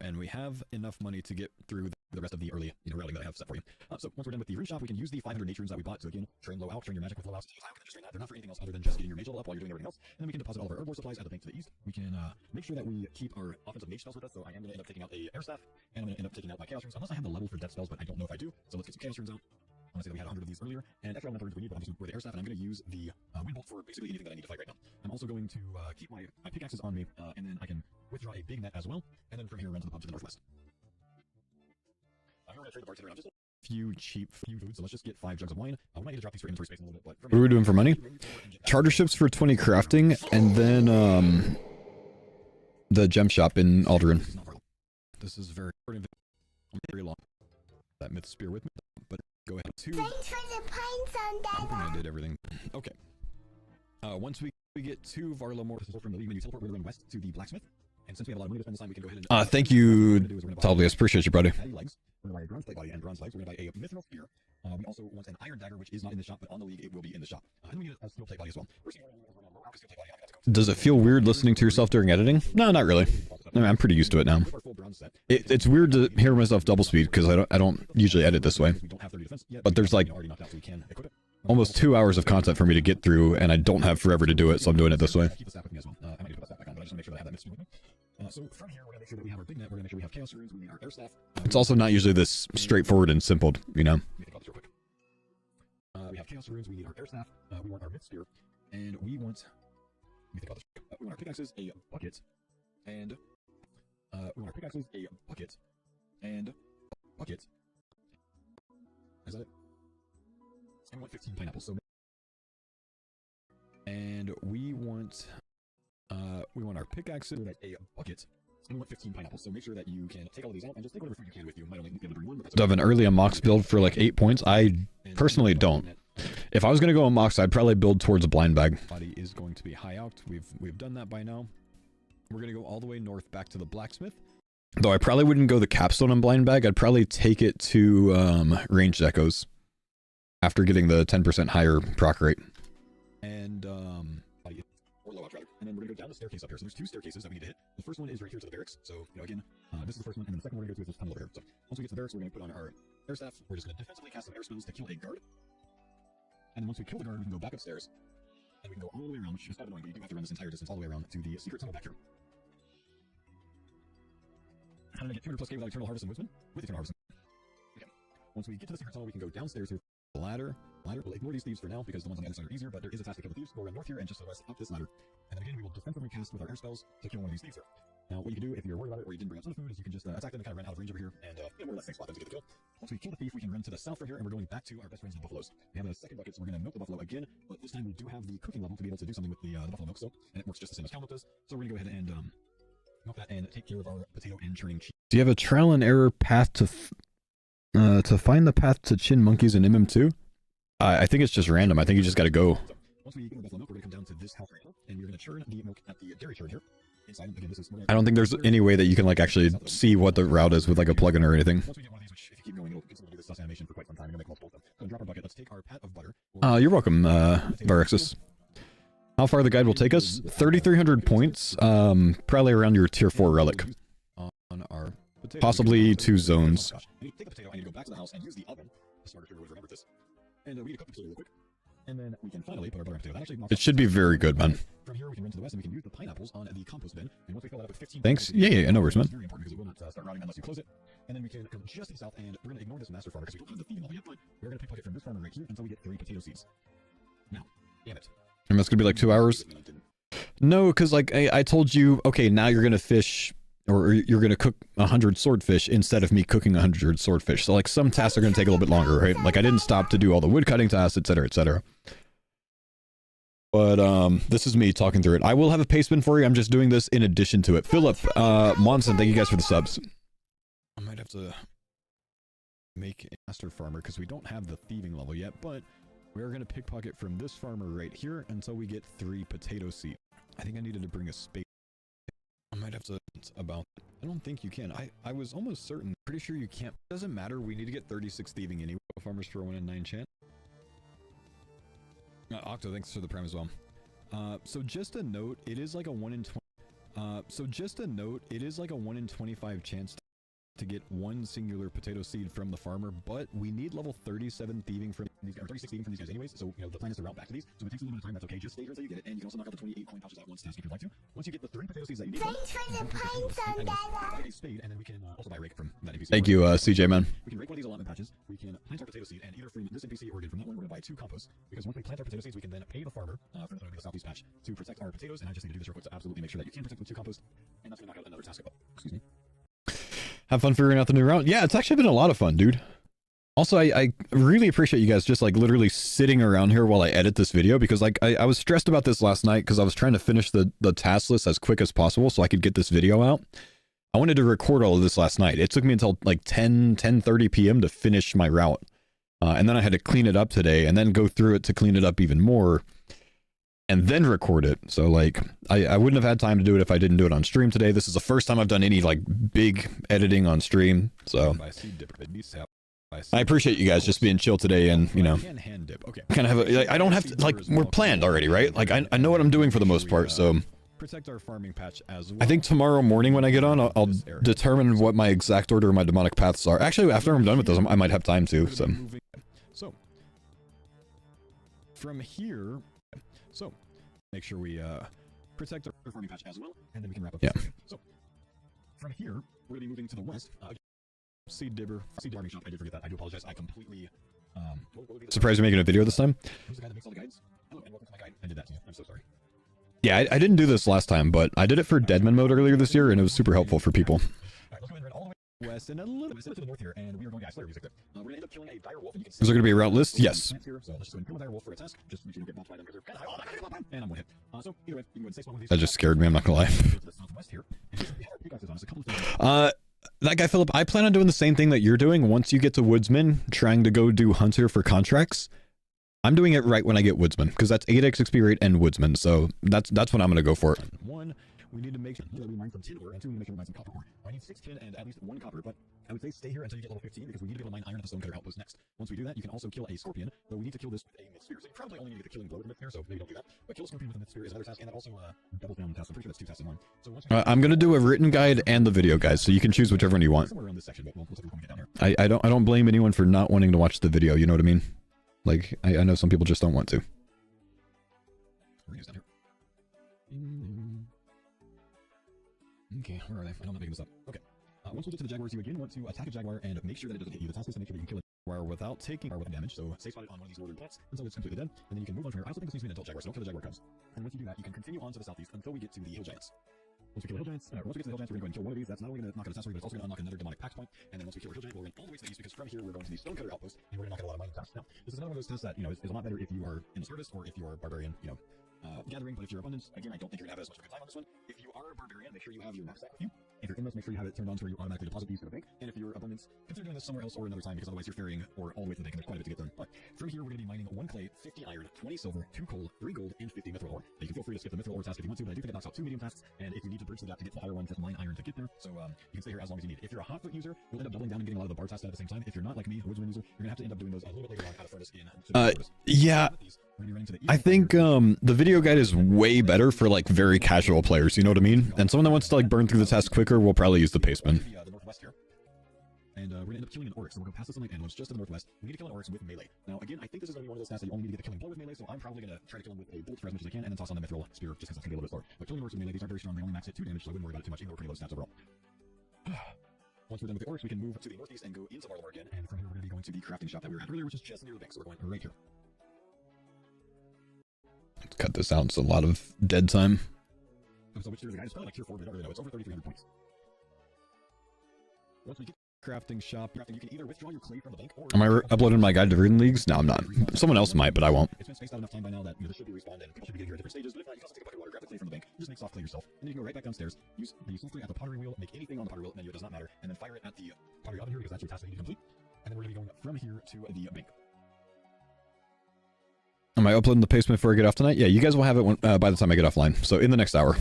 Speaker 5: and we have enough money to get through the rest of the early routing that I have set for you. So once we're done with the rune shop, we can use the 500 nature runes that we bought to again train low out, train your magic with low outs. They're not for anything else other than just getting your mage level up while you're doing everything else. And then we can deposit all of our herbivore supplies at the bank to the east. We can make sure that we keep our offensive mage spells with us. So I am going to end up taking out a air staff, and I'm going to end up taking out my chaos runes unless I have the level for death spells, but I don't know if I do. So let's get some chaos runes out. I want to say that we had 100 of these earlier, and extra elemental runes we need, but I'm just going to the air staff, and I'm going to use the wind bolt for basically anything that I need to fight right now. I'm also going to keep my pickaxes on me, and then I can withdraw a big net as well, and then from here run to the pub to the northwest. I'm going to trade the bartender out just a few cheap food, so let's just get 5 jugs of wine. We might need to drop these for inventory space in a little bit, but
Speaker 1: What are we doing for money? Charter ships for 20 crafting, and then the gem shop in Alderaan. This is very long. That myth spear with me, but go ahead.
Speaker 2: Thanks for the pines on
Speaker 1: I think
Speaker 2: that.
Speaker 1: I did everything. Okay. Once we get to Varlamore from the league menu teleport, we're going west to the blacksmith. And since we have a lot of money to spend this time, we can go ahead and Thank you, Toblius. Appreciate you, buddy.
Speaker 5: Legs. We're going to buy a bronze plate body and bronze legs. We're going to buy a mithril spear. We also want an iron dagger, which is not in the shop, but on the league it will be in the shop. And then we need a steel plate body as well. Does it feel weird listening to yourself during editing? No, not really. I mean, I'm pretty used to it now. It's weird to hear myself double speed because I don't usually edit this way. But there's like almost 2 hours of content for me to get through, and I don't have forever to do it, so I'm doing it this way. So from here, we're going to make sure that we have our big net. We're going to make sure we have chaos runes. We need our air staff.
Speaker 1: It's also not usually this straightforward and simple, you know.
Speaker 5: We have chaos runes. We need our air staff. We want our myth spear, and we want. Let me think about this. We want our pickaxes, a bucket, and we want our pickaxes, a bucket, and bucket. Is that it? And we want 15 pineapples. So. And we want our pickaxes, a bucket, and we want 15 pineapples. So make sure that you can take all of these out and just take whatever food you can with you. You might only be able to bring one, but that's
Speaker 1: Do I have an early Mox build for like 8 points? I personally don't. If I was going to go on Mox, I'd probably build towards a blind bag.
Speaker 5: Body is going to be high out. We've done that by now. We're going to go all the way north back to the blacksmith.
Speaker 1: Though I probably wouldn't go the capstone on blind bag. I'd probably take it to ranged echoes after getting the 10% higher proc rate.
Speaker 5: And or low out rather. And then we're gonna go down the staircase up here. So there's 2 staircases that we need to hit. The first one is right here to the barracks. So again, this is the first one, and then the second one we're gonna go to is this tunnel over here. So once we get to the barracks, we're gonna put on our air staff. We're just gonna defensively cast some air spells to kill a guard. And then once we kill the guard, we can go back upstairs, and we can go all the way around, which is kind of annoying, but you do have to run this entire distance all the way around to the secret tunnel back here. How did I get 200 plus K without Eternal Harvest and Woodsman? With Eternal Harvest. Okay. Once we get to the secret tunnel, we can go downstairs here. The ladder. We'll ignore these thieves for now because the ones on the other side are easier, but there is a task to kill the thieves. We'll run north here and just to the west up this ladder. And then again, we will defensively cast with our air spells to kill one of these thieves here. Now, what you can do if you're worried about it or you didn't bring up some food is you can just attack them and kind of run out of range over here and more or less safe spot them to get the kill. Once we kill the thief, we can run to the south from here and we're going back to our best friends, the buffaloes. We have a second bucket, so we're going to milk the buffalo again, but this time we do have the cooking level to be able to do something with the buffalo milk, and it works just the same as cow milk does. So we're going to go ahead and milk that and take care of our potato and churning cheese.
Speaker 1: Do you have a trial and error path to find the path to chin monkeys in MM2? I think it's just random. I think you just got to go.
Speaker 5: So, once we get the buffalo milk, we're going to come down to this house right here, and we're going to churn the milk at the dairy churn here. Inside, again, this is
Speaker 1: I don't think there's any way that you can like actually see what the route is with like a plugin or anything.
Speaker 5: Once we get one of these, which if you keep going, it'll continue to do this sus animation for quite some time. You'll make multiple of them. So drop our bucket. Let's take our pat of butter.
Speaker 1: You're welcome, Varexus. How far the guide will take us? 3,300 points. Probably around your tier 4 relic.
Speaker 5: On our potato.
Speaker 1: Possibly 2 zones.
Speaker 5: I need to take the potato. I need to go back to the house and use the oven. The smarter trigger would have remembered this. And we need to cook the potato real quick. And then we can finally put our butter and potato. That actually knocks
Speaker 1: It should be very good, man.
Speaker 5: From here, we can run to the west and we can use the pineapples on the compost bin. And once we fill that up with 15
Speaker 1: Thanks. Yeah, no worries, man.
Speaker 5: It's very important because it will not start rotting unless you close it. And then we can come just to the south and we're going to ignore this master farmer because we don't have the feeding level yet, but we're going to pickpocket from this farmer right here until we get 3 potato seeds. Now, damn it.
Speaker 1: And that's going to be like 2 hours? No, because like I told you, okay, now you're going to fish or you're going to cook 100 swordfish instead of me cooking 100 swordfish. So like some tasks are going to take a little bit longer, right? Like I didn't stop to do all the wood cutting tasks, etc., etc. But this is me talking through it. I will have a paste bin for you. I'm just doing this in addition to it. Philip, Monson, thank you guys for the subs. I might have to make a master farmer because we don't have the thieving level yet, but we're going to pickpocket from this farmer right here until we get 3 potato seeds. I think I needed to bring a spade. I might have to about. I don't think you can. I was almost certain. Pretty sure you can't. Doesn't matter. We need to get 36 thieving anyway. Farmers for 1 in 9 chance. Octo, thanks for the prime as well. So just a note, it is like a 1 in 20. So just a note, it is like a 1 in 25 chance to get 1 singular potato seed from the farmer, but we need level 37 thieving from these, or 36 thieving from these guys anyways, so, you know, the plan is to route back to these, so it takes a little bit of time, that's okay, just stay here until you get it, and you can also knock out the 28 coin pouches at once task if you'd like to. Once you get the 3 potato seeds that you need,
Speaker 2: Thanks for the pines on that.
Speaker 3: buy a spade, and then we can also buy a rake from that NPC.
Speaker 1: Thank you, CJ, man.
Speaker 3: We can rake one of these allotment patches, we can plant our potato seed, and either from this NPC or again from that one, we're going to buy 2 compost, because once we plant our potato seeds, we can then pay the farmer, for the southeast patch, to protect our potatoes, and I just need to do this real quick to absolutely make sure that you can protect with 2 compost, and that's going to knock out another task. Excuse me.
Speaker 1: Have fun figuring out the new route. Yeah, it's actually been a lot of fun, dude. Also, I really appreciate you guys just like literally sitting around here while I edit this video, because like I was stressed about this last night because I was trying to finish the task list as quick as possible so I could get this video out. I wanted to record all of this last night. It took me until like 10:30 p.m. to finish my route. And then I had to clean it up today and then go through it to clean it up even more and then record it. So like I wouldn't have had time to do it if I didn't do it on stream today. This is the first time I've done any like big editing on stream. So I appreciate you guys just being chill today and, you know, kind of have a, I don't have to, like, we're planned already, right? Like I know what I'm doing for the most part. So
Speaker 3: Protect our farming patch as well.
Speaker 1: I think tomorrow morning when I get on, I'll determine what my exact order of my demonic paths are. Actually, after I'm done with those, I might have time to.
Speaker 3: So from here, so make sure we protect our farming patch as well, and then we can wrap up.
Speaker 1: Yeah.
Speaker 3: So from here, we're gonna be moving to the west. Seed farming shop. I did forget that. I do apologize. I completely
Speaker 1: Surprised you're making a video this time.
Speaker 3: Who's the guy that makes all the guides? Hello, and welcome to my guide. I did that to you. I'm so sorry.
Speaker 1: Yeah, I didn't do this last time, but I did it for Deadman mode earlier this year, and it was super helpful for people.
Speaker 3: Alright, let's go ahead and all the way west and a little bit to the north here, and we are going to Slayer music there. We're going to end up killing a dire wolf, and you can see.
Speaker 1: Is there going to be a route list? Yes.
Speaker 3: So let's just go ahead and kill a dire wolf for a task. Just make sure you don't get bopped by them because they're kind of high. And I'm one hit. So either way, you can go ahead and stay spawn with these.
Speaker 1: That just scared me, I'm not going to lie.
Speaker 3: To the southwest here. And just you guys on us a couple of things.
Speaker 1: That guy, Philip, I plan on doing the same thing that you're doing once you get to Woodsman, trying to go do Hunter for contracts. I'm doing it right when I get Woodsman, because that's 8x XP rate and Woodsman, so that's when I'm going to go for it.
Speaker 3: One, we need to make sure that we mine some tin ore, and two, we need to make sure we mine some copper ore. I need 6 tin and at least 1 copper, but I would say stay here until you get level 15, because we need to be able to mine iron at the stone cutter outpost next. Once we do that, you can also kill a scorpion, though we need to kill this with a myth sphere, so you probably only need to get the killing blow with a myth sphere, so maybe don't do that. But kill a scorpion with a myth sphere is another task, and that also doubles down the task. I'm pretty sure that's 2 tasks in one. So once
Speaker 1: I'm going to do a written guide and the video guide, so you can choose whichever one you want.
Speaker 3: somewhere around this section, but we'll see if we can get down here.
Speaker 1: I don't blame anyone for not wanting to watch the video, you know what I mean? Like, I know some people just don't want to.
Speaker 3: Down here. Okay, where are they? I know I'm not making this up. Okay. Once we get to the jaguars, you again want to attack a jaguar and make sure that it doesn't hit you. The task is to make sure that you can kill it without taking damage. So stay spotted on one of these northern plants until it's completely dead, and then you can move on from here. I also think this needs to be an adult jaguar, so don't kill the jaguar cubs. And once you do that, you can continue on to the southeast until we get to the hill giants. Once we kill the hill giants, once we get to the hill giants, we're going to go and kill one of these. That's not only going to knock out a task, but it's also going to unlock another demonic pact point. And then once we kill our hill giant, we're going all the way to the east, because from here we're going to the stone cutter outpost, and we're going to knock out a lot of mining tasks. Now, this is another one of those tasks that, you know, is a lot better if you are in the service or if you are barbarian, you know, gathering. But if you're abundance, again, I don't think you're gonna have as much of a good time on this one. If you are a barbarian, make sure you have your knapsack with you. If you're inless, make sure you have it turned on to where you automatically deposit these to the bank. And if you're abundance, consider doing this somewhere else or another time, because otherwise you're ferrying or all the way to the bank, and there's quite a bit to get done. But from here, we're gonna be mining 1 clay, 50 iron, 20 silver, 2 coal, 3 gold, and 50 mithril ore. Now, you can feel free to skip the mithril ore task if you want to, but I do think it knocks out 2 medium tasks. And if you need to bridge the gap to get to the higher one, just mine iron to get there. So you can stay here as long as you need. If you're a hot foot user, you'll end up doubling down and getting a lot of the bar tasks done at the same time. If you're not like me, a woodsman user, you're gonna have to end up doing those a little bit later on out of furnace in.
Speaker 1: Yeah. I think the video guide is way better for like very casual players, you know what I mean? And someone that wants to like burn through the task quicker will probably use the paceman.
Speaker 3: The northwest here. And we're gonna end up killing an oryx, so we're gonna pass this on and once just to the northwest. We need to kill an oryx with melee. Now again, I think this is gonna be one of those tasks that you only need to get the killing blow with melee, so I'm probably gonna try to kill him with a bolt for as much as I can, and then toss on the mithril spear just because that's gonna be a little bit slower. But killing oryx with melee, these aren't very strong. They only max at 2 damage, so I wouldn't worry about it too much, even though we're pretty low stats overall. Once we're done with the oryx, we can move to the northeast and go into Varlamore again, and from here we're gonna be going to the crafting shop that we were at earlier, which is just near the bank, so we're going right here.
Speaker 1: Let's cut this out. It's a lot of dead time.
Speaker 3: So which tier is the guy? It's probably like tier 4, but I don't really know. It's over 3,300 points.
Speaker 5: once we get crafting shop, you can either withdraw your clay from the bank or...
Speaker 1: Am I uploading my guide to Verdant Leagues? No, I'm not. Someone else might, but I won't.
Speaker 5: It's been spaced out enough time by now that this should be respawned and people should be getting here at different stages, but if not, you can also take a bucket of water, grab the clay from the bank, just make soft clay yourself, and then you can go right back downstairs, use the soft clay at the pottery wheel, make anything on the pottery wheel menu, it does not matter, and then fire it at the pottery oven here because that's your task that you need to complete, and then we're going to be going from here to the bank.
Speaker 1: Am I uploading the basement before I get off tonight? Yeah, you guys will have it when, by the time I get offline. So in the next hour.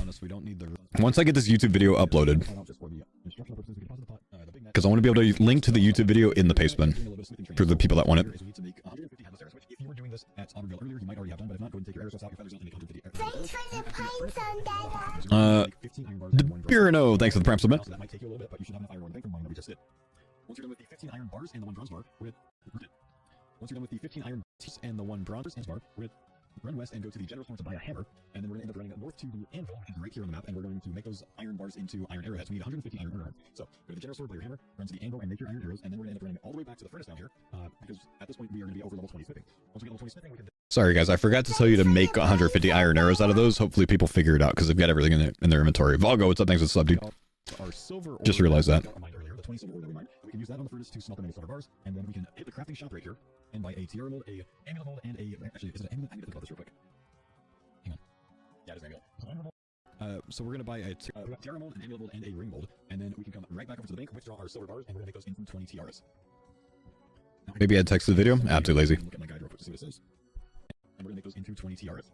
Speaker 1: Once I get this YouTube video uploaded. Because I want to be able to link to the YouTube video in the basement for the people that want it.
Speaker 5: If you were doing this at Auburndale earlier, you might already have done, but if not, go ahead and take your air stuff out. Your feathers don't make 150
Speaker 2: Thanks for the pines on Dada.
Speaker 1: The Birno, thanks for the prime submit.
Speaker 5: So that might take you a little bit, but you should have enough iron ore to make from mine that we just did. Once you're done with the 15 iron bars and the 1 bronze bar, we're good. Once you're done with the 15 iron bars and the 1 bronze bar, we're good. Run west and go to the general store to buy a hammer, and then we're going to end up running north to the anvil, which is right here on the map, and we're going to make those iron bars into iron arrowheads. We need 150 iron arrowheads. So, go to the general store, buy your hammer, run to the anvil, and make your iron arrows, and then we're going to end up running all the way back to the furnace down here, because at this point we are going to be over level 20 smithing. Once we get level 20 smithing, we can...
Speaker 1: Sorry guys, I forgot to tell you to make 150 iron arrows out of those. Hopefully people figure it out, because they've got everything in their inventory. Volgo, what's up? Thanks for the sub, dude. Just realized that.
Speaker 5: The 20 silver ore that we mined, we can use that on the furnace to smelt them into silver bars, and then we can hit the crafting shop right here, and buy a tiara mold, a amulet mold, and a... Actually, is it an amulet? I'm going to think about this real quick. Hang on. Yeah, it is an amulet.
Speaker 1: So we're going to buy a
Speaker 5: tiara mold, an amulet mold, and a ring mold, and then we can come right back over to the bank, withdraw our silver bars, and we're going to make those into 20 tiaras.
Speaker 1: Maybe add text to the video? I'm too lazy.
Speaker 5: Look at my guide real quick to see what it says. And we're going to make those into 20 tiaras.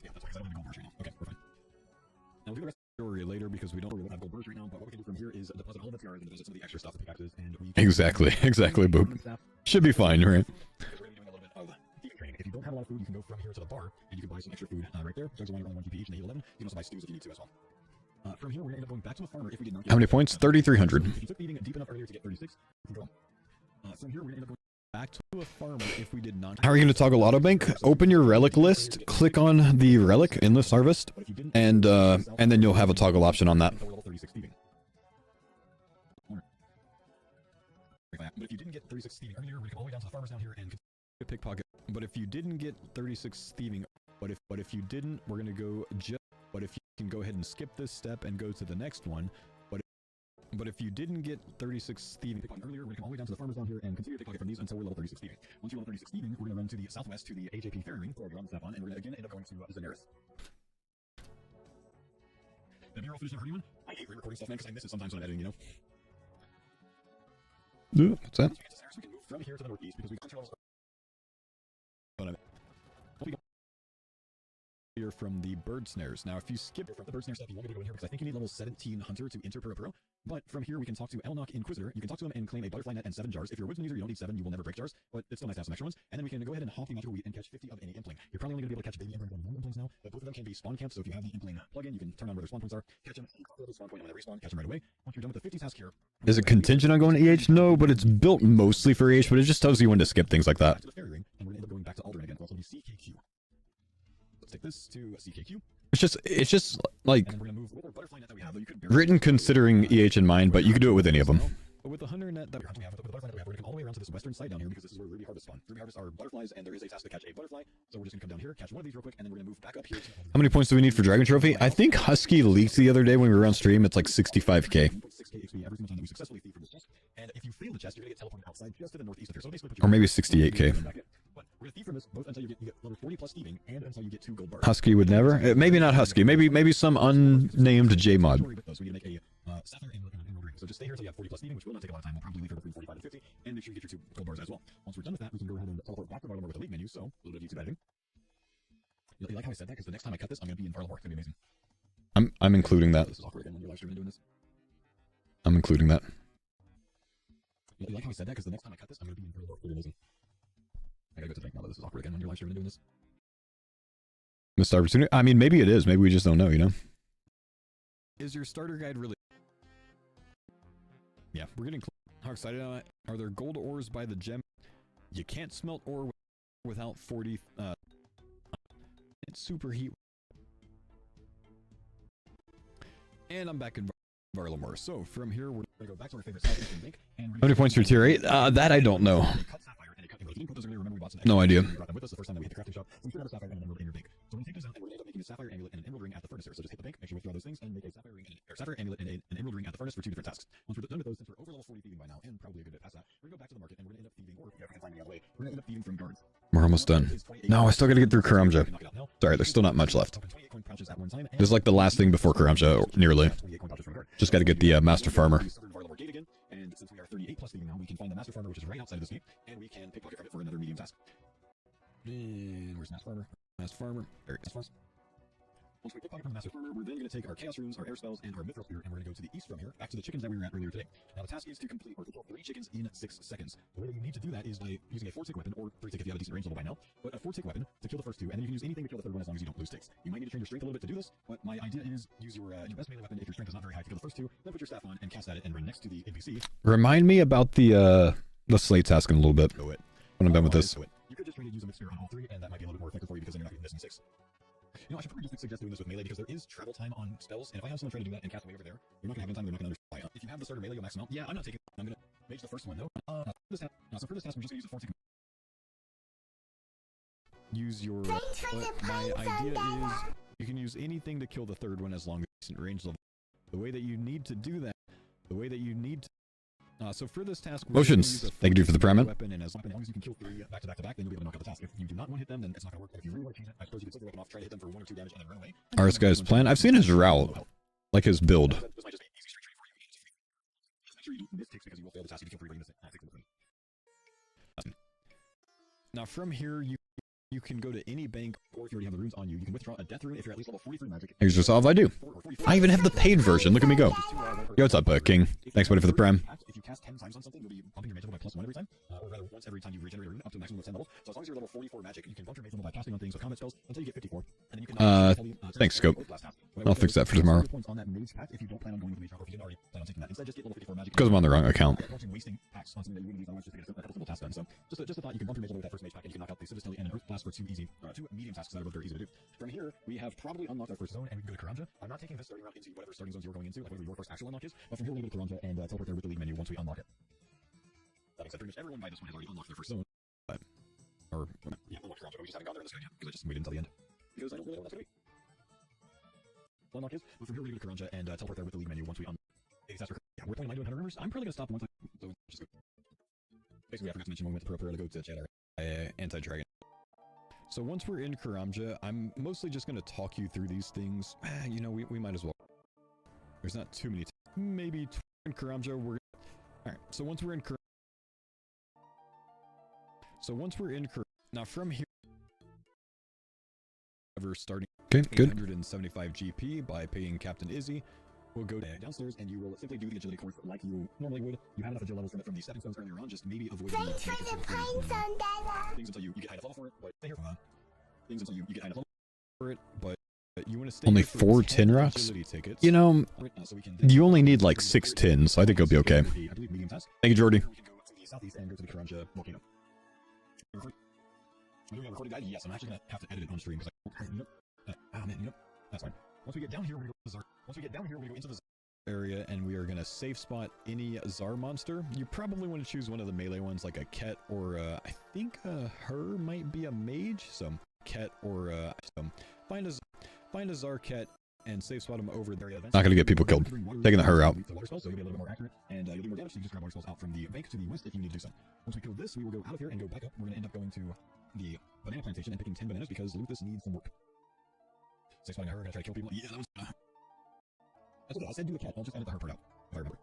Speaker 5: Yeah, that's because I don't have gold bars right now. Okay, we're fine. Now we'll do the rest later because we don't really have gold bars right now, but what we can do from here is deposit all of the tiaras and deposit some of the extra stuff, the pickaxes, and we...
Speaker 1: Exactly, Boop. Should be fine, right?
Speaker 5: We're going to be doing a little bit of thieving training. If you don't have a lot of food, you can go from here to the bar, and you can buy some extra food right there. Jugs of wine are only 1 GP each, and they heal 11. You can also buy stews if you need to as well. From here, we're going to end up going back to a farmer if we did not get...
Speaker 1: How many points? 3,300.
Speaker 5: If you took thieving deep enough earlier to get 36, you can go on. From here, we're going to end up going back to a farmer if we did not...
Speaker 1: How are you going to toggle auto bank? Open your relic list, click on the relic in this harvest, and then you'll have a toggle option on that.
Speaker 5: But if you didn't get 36 thieving earlier, we can all the way down to the farmers down here and
Speaker 1: pickpocket. But if you didn't get 36 thieving, but if you didn't, we're gonna go just. But if you can go ahead and skip this step and go to the next one. But if you didn't get 36 thieving
Speaker 5: earlier, we're gonna come all the way down to the farmers down here and continue to pickpocket from these until we're level 36 thieving. Once you're level 36 thieving, we're gonna run to the southwest to the AJP ferry ring, throw our ground snap on, and we're gonna again end up going to Zaneris. The B-roll footage never heard anyone? I hate re-recording stuff, man, because I miss it sometimes when I'm editing, you know?
Speaker 1: What's that?
Speaker 5: Once we get to Zaneris, we can move from here to the northeast because we got levels.
Speaker 1: Here from the bird snares. Now, if you skip
Speaker 5: from the bird snare stuff, you won't be able to go in here because I think you need level 17 hunter to enter pro. But from here, we can talk to Elnock Inquisitor. You can talk to him and claim a butterfly net and 7 jars. If you're a woodsman user, you don't need 7. You will never break jars, but it's still nice to have some extra ones. And then we can go ahead and hawk the magical wheat and catch 50 of any impling. You're probably only going to be able to catch baby impling on 1 implings now, but both of them can be spawn camps. So if you have the impling plugin, you can turn on where their spawn points are, catch them, spawn point, and when they respawn, catch them right away. Once you're done with the 50 task here,
Speaker 1: is it contingent on going to EH? No, but it's built mostly for EH, but it just tells you when to skip things like that.
Speaker 5: Back to the fairy ring, and we're going to end up going back to Aldrin again. We'll also do CKQ. Let's take this to CKQ.
Speaker 1: It's just like
Speaker 5: written
Speaker 1: considering EH in mind, but you can do it with any of them.
Speaker 5: But with the hunter net that we have, with the butterfly net that we have, we're going to come all the way around to this western side down here because this is where ruby harvest spawn. Ruby harvest are butterflies, and there is a task to catch a butterfly. So we're just going to come down here, catch one of these real quick, and then we're going to move back up here.
Speaker 1: How many points do we need for Dragon Trophy? I think Husky leaked the other day when we were on stream. It's like 65k.
Speaker 5: 6k XP every single time that we successfully thieve from this chest. And if you fail the chest, you're going to get teleported outside just to the northeast of here. So basically,
Speaker 1: or maybe 68k.
Speaker 5: But we're going to thieve from this both until you get level 40 plus thieving and until you get 2 gold bars.
Speaker 1: Husky would never. Maybe not Husky. Maybe some unnamed J mod.
Speaker 5: So we need to make a sapphire and ring. So just stay here until you have 40 plus thieving, which will not take a lot of time. We'll probably leave here between 45 and 50, and make sure you get your 2 gold bars as well. Once we're done with that, we can go ahead and teleport back to Varlamore with the league menu. So a little bit of YouTube editing. You like how I said that? Because the next time I cut this, I'm going to be in Varlamore. It's going to be amazing.
Speaker 1: I'm including that.
Speaker 5: This is awkward again when you're live streaming doing this.
Speaker 1: I'm including that.
Speaker 5: You like how I said that? Because the next time I cut this, I'm going to be in Varlamore. It's going to be amazing. I gotta go to the bank now that this is awkward again when you're live streaming doing this.
Speaker 1: Missed opportunity? I mean, maybe it is. Maybe we just don't know, you know? Is your starter guide really... Yeah, we're getting close. How excited am I? Are there gold ores by the gem? You can't smelt ore without 40... It's super heat. And I'm back in Varlamore. So, from here, we're gonna go back to our favorite side bank. How many points for tier 8? That I don't know. No idea.
Speaker 5: making a sapphire amulet and an emerald ring at the furnace here. So just hit the bank, make sure you withdraw those things, and make a sapphire ring and sapphire amulet and an emerald ring at the furnace for 2 different tasks. Once we're done with those, since we're over level 40 thieving by now, and probably a good bit past that, we're gonna go back to the market and we're gonna end up thieving, or if we can find any other way, we're gonna end up thieving from guards.
Speaker 1: We're almost done. No, I still gotta get through Karamja. Sorry, there's still not much left. This is like the last thing before Karamja, nearly. Just gotta get the Master Farmer.
Speaker 5: And since we are 38 plus thieving now, we can find the Master Farmer, which is right outside of this gate, and we can pickpocket from it for another medium task. And where's Master Farmer?
Speaker 1: Master Farmer. There it is.
Speaker 5: Once we pickpocket from the Master Farmer, we're then going to take our Chaos Runes, our Air Spells, and our Mithril Spear, and we're going to go to the east from here, back to the chickens that we were at earlier today. Now, the task is to complete or to kill 3 chickens in 6 seconds. The way that you need to do that is by using a 4-tick weapon, or 3-tick if you have a decent range level by now, but a 4-tick weapon to kill the first 2, and then you can use anything to kill the third one as long as you don't lose ticks. You might need to train your strength a little bit to do this, but my idea is use your best melee weapon if your strength is not very high to kill the first 2, then put your staff on and cast at it and run next to the NPC.
Speaker 1: Remind me about the slate task in a little bit when I'm done with this.
Speaker 5: You could just try to use a mixture on all 3, and that might be a little bit more effective for you because then you're not getting missing 6. You know, I should probably just suggest doing this with melee because there is travel time on spells, and if I have someone try to do that and cast away over there, you're not going to have time, they're not going to understand. If you have the starter melee, you'll max them out. Yeah, I'm not taking it. I'm going to mage the first one, though. So for this task, I'm just going to use a 4-tick.
Speaker 1: Use your... my idea is you can use anything to kill the third one as long as it's decent range level. The way that you need to do that, so for this task, motions. Thank you for the Prime.
Speaker 5: Weapon, and as long as you can kill 3 back to back to back, then you'll be able to knock out the task. If you do not want to hit them, then it's not going to work. But if you really want to change it, I suppose you could take the weapon off, try to hit them for 1 or 2 damage, and then run away.
Speaker 1: This guy's plan. I've seen his route, like his build.
Speaker 5: This might just be easy straight for you. Just make sure you don't miss ticks because you will fail the task if you kill 3 but you miss it.
Speaker 1: Now from here, you can go to any bank,
Speaker 5: or if you already have the runes on you, you can withdraw a death rune if you're at least level 43 magic.
Speaker 1: Here's yourself. I do. I even have the paid version. Look at me go. Yo, what's up, King? Thanks, buddy, for the Prime.
Speaker 5: If you cast 10 times on something, you'll be bumping your mage level by +1 every time, or rather once every time you regenerate a rune up to a maximum of 10 levels. So as long as you're level 44 magic, you can bump your mage level by casting on things with combat spells until you get 54. And then you can
Speaker 1: thanks, Scope. I'll fix that for tomorrow.
Speaker 5: On that mage pact if you don't plan on going with the mage route, or if you didn't already plan on taking that. Instead, just get level 54 magic.
Speaker 1: Because I'm on the wrong account.
Speaker 5: Wasting packs on something that you wouldn't use otherwise just to get a couple simple tasks done. So just a thought, you can bump your mage level with that first mage pack and you can knock out the Citadel and an Earth Blast for 2 medium tasks that are both very easy to do. From here, we have probably unlocked our first zone, and we can go to Karamja. I'm not taking this starting route into whatever starting zones you're going into, like whatever your first actual unlock is, but from here we'll go to Karamja and teleport there with the league menu once we unlock it. That being said, pretty much everyone by this point has already unlocked their first zone.
Speaker 1: Or
Speaker 5: yeah, unlocked Karamja, but we just haven't gone there this guy yet, because I just waited until the end. Because I don't really know what that's going to be. Unlock is, but from here we're going to go to Karamja and teleport there with the league menu once we unlock. Yeah, we're playing 900 rumors. I'm probably going to stop once so just go. Basically, I forgot to mention when we went to Pro to go to chat
Speaker 1: anti-dragon. So once we're in Karamja, I'm mostly just going to talk you through these things. You know, we might as well. There's not too many. Maybe in Karamja, we're... Alright, so once we're in Karamja... Now from here... Starting... Okay, good. 875 GP by paying Captain Izzy. We'll go downstairs and you will simply do the agility course like you normally would. You have enough agility levels from the stepping stones earlier on, just maybe avoid
Speaker 2: Thanks for the pines on that.
Speaker 5: things until you get high enough level for it, but stay here for things until you get high enough level
Speaker 1: for it, but you want to stay only 4 tin rocks? You know, you only need like 6 tins, so I think it'll be okay. Thank you, Jordy.
Speaker 5: We can go to the southeast and go to the Karamja volcano. Am I doing a recording guide? Yes, I'm actually going to have to edit it on stream because I don't... man, that's fine. Once we get down here, we're going to go into the
Speaker 1: area, and we are going to safe spot any Zar monster. You probably want to choose one of the melee ones, like a Ket or I think her might be a mage. So Ket or find a Zar Ket and safe spot him over there. Not going to get people killed. Taking the her out.
Speaker 5: So you'll be a little bit more accurate, and you'll do more damage. So you just grab water spells out from the bank to the west if you need to do so. Once we kill this, we will go out of here and go back up. We're going to end up going to the banana plantation and picking 10 bananas because Luthus needs some work. Safe spotting her, gonna try to kill people. Yeah, that was... That's okay, I said do the cat, I'll just edit the her part out, if I remember.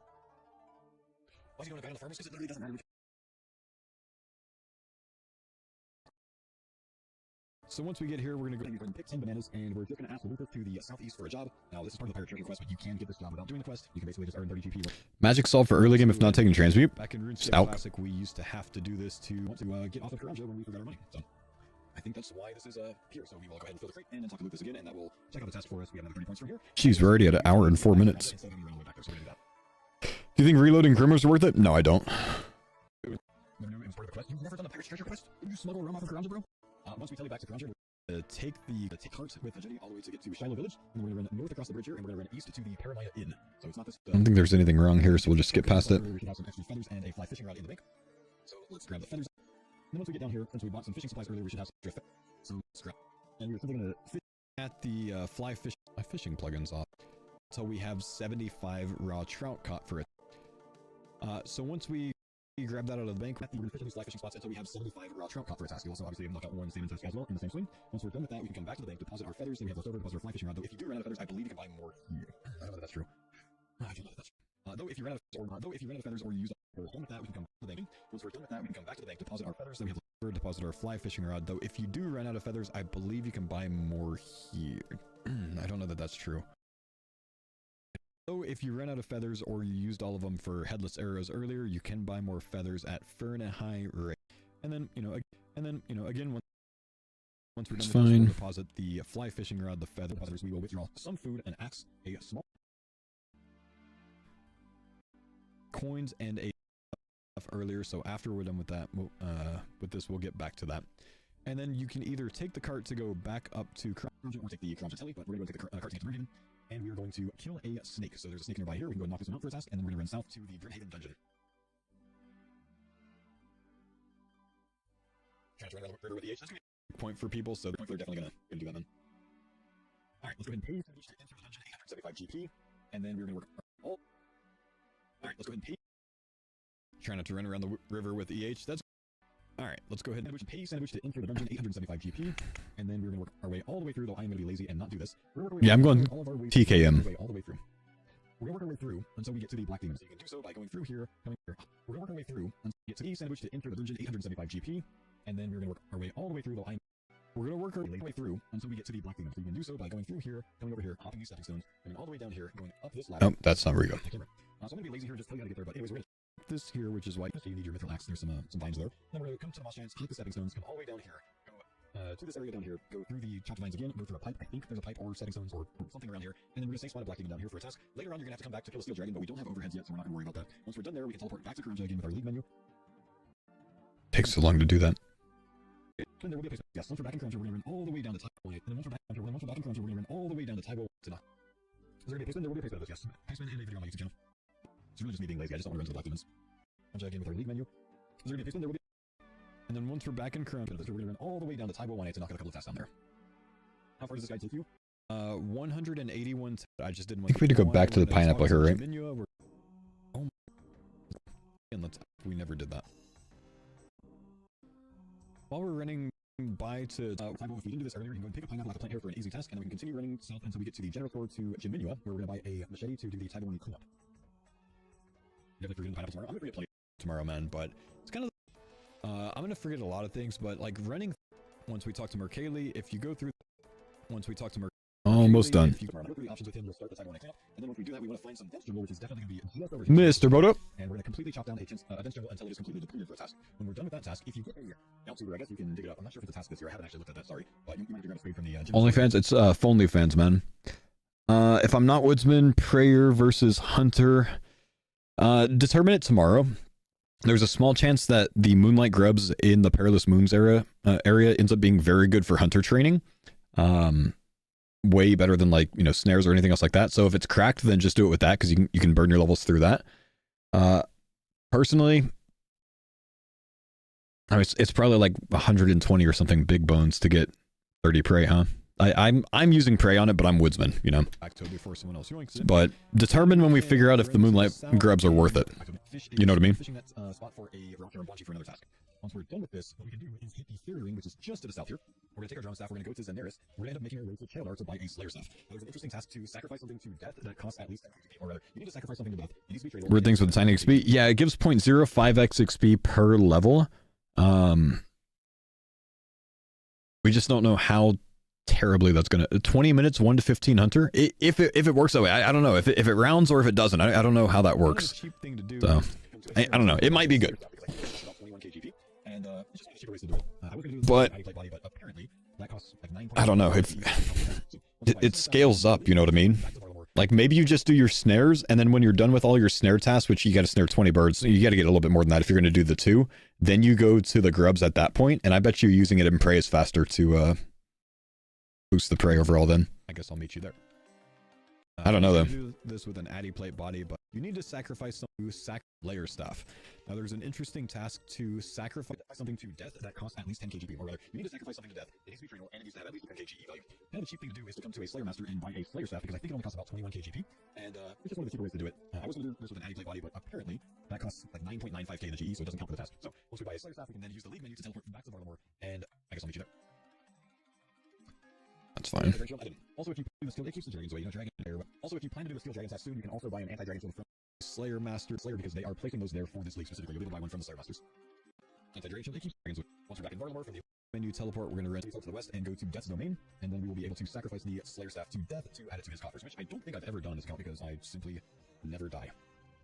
Speaker 5: Why is he doing a guy on the farmers? Because it literally doesn't matter.
Speaker 1: So once we get here, we're gonna go
Speaker 5: and pick 10 bananas, and we're just gonna ask Luthus to the southeast for a job. Now, this is part of the pirate treasure quest, but you can get this job without doing the quest. You can basically just earn 30 GP.
Speaker 1: Magic solved for early game if not taking transmute. Back in RuneScape Classic, we used to have to do this to
Speaker 5: get off of Karamja when we forgot our money. So I think that's why this is here. So we will go ahead and fill the crate and then talk to Luthus again, and that will check out the task for us. We have another 30 points from here.
Speaker 1: Jeez, we're already at 1 hour and 4 minutes. Do you think reloading Grimmers are worth it? No, I don't.
Speaker 5: It was part of the quest. You've never done a pirate's treasure quest? Did you smuggle a rum off of Karamja, bro? Once we tell you back to Karamja,
Speaker 1: take
Speaker 5: cart with agility all the way to get to Shiloh Village, and we're going to run north across the bridge here, and we're going to run east to the Paramaya Inn. So it's not this.
Speaker 1: I don't think there's anything wrong here, so we'll just skip past it.
Speaker 5: We should have some extra feathers and a fly fishing rod in the bank. So let's grab the feathers. And once we get down here, since we bought some fishing supplies earlier, we should have some extra. So let's grab. And we're simply going to fish
Speaker 1: at the fishing plugins off until we have 75 raw trout caught for it. So once we grab that out of the bank,
Speaker 3: We're going to fish these fly fishing spots until we have 75 raw trout caught for a task. You also obviously knock out one salmon task as well in the same swing. Once we're done with that, we can come back to the bank, deposit our feathers, then we have left over, deposit our fly fishing rod. Though if you do run out of feathers, I believe you can buy more here. I don't know if that's true. I don't know if that's true. Though if you run out of feathers or you use we're done with that, we can come back to the bank. Once we're done with that, we can come back to the bank, deposit our feathers, then we have left over, deposit our fly fishing rod. Though if you do run out of feathers, I believe you can buy more here. I don't know that that's true. So if you run out of feathers or you used all of them for headless arrows earlier, you can buy more feathers at Fahrenheit rate. And then, again, once we're done with this, we'll deposit the fly fishing rod, the feathers, we will withdraw some food, an axe, a small coins, and a earlier. So after we're done with that, with this, we'll get back to that. And then you can either take the cart to go back up to or take the Kromja, but we're going to take the cart to Brimhaven. And we are going to kill a snake. So there's a snake nearby here. We can go and knock this one out for a task, and then we're going to run south to the Brimhaven dungeon. Trying to run around the river with the H. That's going to be a point for people, so they're definitely going to do that then. Alright, let's go ahead and pay to enter the dungeon, 875 GP, and then we're going to work all. Alright, let's go ahead and pay. Try not to run around the river with EH. That's alright, let's go ahead and pay sandwich to enter the dungeon, 875 GP, and then we're going to work our way all the way through, though I'm going to be lazy and not do this. Yeah, I'm going TKM. All the way through. We're going to work our way through until we get to the Black Demons. So you can do so by going through here, coming here. We're going to work our way through until we get to the sandwich to enter the dungeon, 875 GP, and then we're going to work our way all the way through, though we're going to work our way through until we get to the Black Demons. So you can do so by going through here, coming over here, hopping these stepping stones, coming all the way down here, going up this ladder. Oh, that's not where we go. So I'm going to be lazy here, just tell you how to get there, but anyways, we're going to this here, which is why you need your mithril axe. There's some vines there. Then we're going to come to the moss giants, hop the stepping stones, come all the way down here, go to this area down here, go through the chopped vines again, go through a pipe. I think there's a pipe or stepping stones or something around here, and then we're going to say spot a black demon down here for a task. Later on, you're going to have to come back to kill a steel dragon, but we don't have overheads yet, so we're not going to worry about that. Once we're done there, we can teleport back to Kromja again with our league menu. Takes so long to do that. Then there will be a place. Yes, once we're back in Kromja, we're going to run all the way down to Taibo 1. And then once we're back in Kromja, we're going to run all the way down to Taibo to not. Is there going to be a place? There will be a place for this, yes. Paceman and a video on my YouTube channel. It's really just me being lazy. I just don't want to run to the black demons. Kromja again with our league menu. Is there going to be a place? There will be. And then once we're back in Kromja, we're going to run all the way down to Taibo 1 to knock out a couple of tasks down there. How far does this guide take you? 181. I just didn't want to go back to the pineapple here, right? Oh, and we never did that. While we're running by to if we didn't do this earlier, we can go and pick a pineapple off the plant here for an easy task, and then we can continue running south until we get to the general store to Jiminua, where we're going to buy a machete to do the Taibo 1 cleanup. Definitely forgetting pineapple tomorrow. I'm going to forget tomorrow, man, but it's kind of I'm going to forget a lot of things, but like running once we talk to Merkali, if you go through once we talk to Merkali, almost done. Mr. Bodo. And we're going to completely chop down a dense jungle until it is completely depleted for a task. When we're done with that task, if you go here, I guess you can dig it up. I'm not sure if it's a task this year. I haven't actually looked at that, sorry. But you might have to grab a spade from the OnlyFans. It's Fonlyfans, man. If I'm not Woodsman, Prayer versus Hunter. Determine it tomorrow. There's a small chance that the Moonlight Grubs in the Perilous Moons area ends up being very good for Hunter training. Way better than like, snares or anything else like that. So if it's cracked, then just do it with that, because you can burn your levels through that. Personally, I mean, it's probably like 120 or something big bones to get 30 prey, huh? I'm using prey on it, but I'm Woodsman, before someone else joins it. But determine when we figure out if the Moonlight Grubs are worth it. You know what I mean? Fishing that spot for a rock here for another task. Once we're done with this, what we can do is hit the Fairy Ring, which is just to the south here. We're going to take our drone staff, we're going to go to Zeneris. We're going to end up making our way to Kaelar to buy a Slayer staff. There's an interesting task to sacrifice something to death that costs at least 10 XP, or rather, you need to sacrifice something to death. It needs to be tradable. Weird things with tiny XP. Yeah, it gives 0.05x XP per level. We just don't know how terribly that's gonna 20 minutes 1 to 15 hunter if it works that way. I don't know if it rounds or if it doesn't. I don't know how that works, so I don't know. It might be good, but I don't know if it scales up, you know what I mean? Like maybe you just do your snares, and then when you're done with all your snare tasks, which you got to snare 20 birds, so you got to get a little bit more than that if you're going to do the 2, then you go to the grubs at that point, and I bet you using it in prey is faster to boost the prey overall. Then I guess I'll meet you there. I don't know though. Do this with an addy plate body, but
Speaker 1: You need to sacrifice some to layer stuff. Now there's an interesting task to sacrifice
Speaker 5: something to death that costs at least 10 kgp, or rather, you need to sacrifice something to death. It needs to be trainable, and it needs to have at least 10 kgp value. Kind of a cheap thing to do is to come to a Slayer Master and buy a Slayer Staff, because I think it only costs about 21 kgp, and it's just one of the cheaper ways to do it. I was going to do this with an anti-plate body, but apparently that costs like 9.95k in the GE, so it doesn't count for the task. So once we buy a Slayer Staff, we can then use the league menu to teleport back to the Varlamore, and I guess I'll meet you there.
Speaker 1: That's fine.
Speaker 5: Also, if you do the skill, it keeps the dragons away. You know, dragon. Also, if you plan to do a skill dragon test soon, you can also buy an anti-dragon sword from
Speaker 1: Slayer Master.
Speaker 5: Slayer, because they are placing those there for this league specifically. You'll be able to buy one from the Slayer Masters. Anti-dragon shield, it keeps dragons away. Once we're back in Varlamore from the
Speaker 1: Menu teleport, we're going to run
Speaker 5: to the west and go to Death's Domain, and then we will be able to sacrifice the Slayer Staff to death to add it to his coffers, which I don't think I've ever done in this account because I simply never die.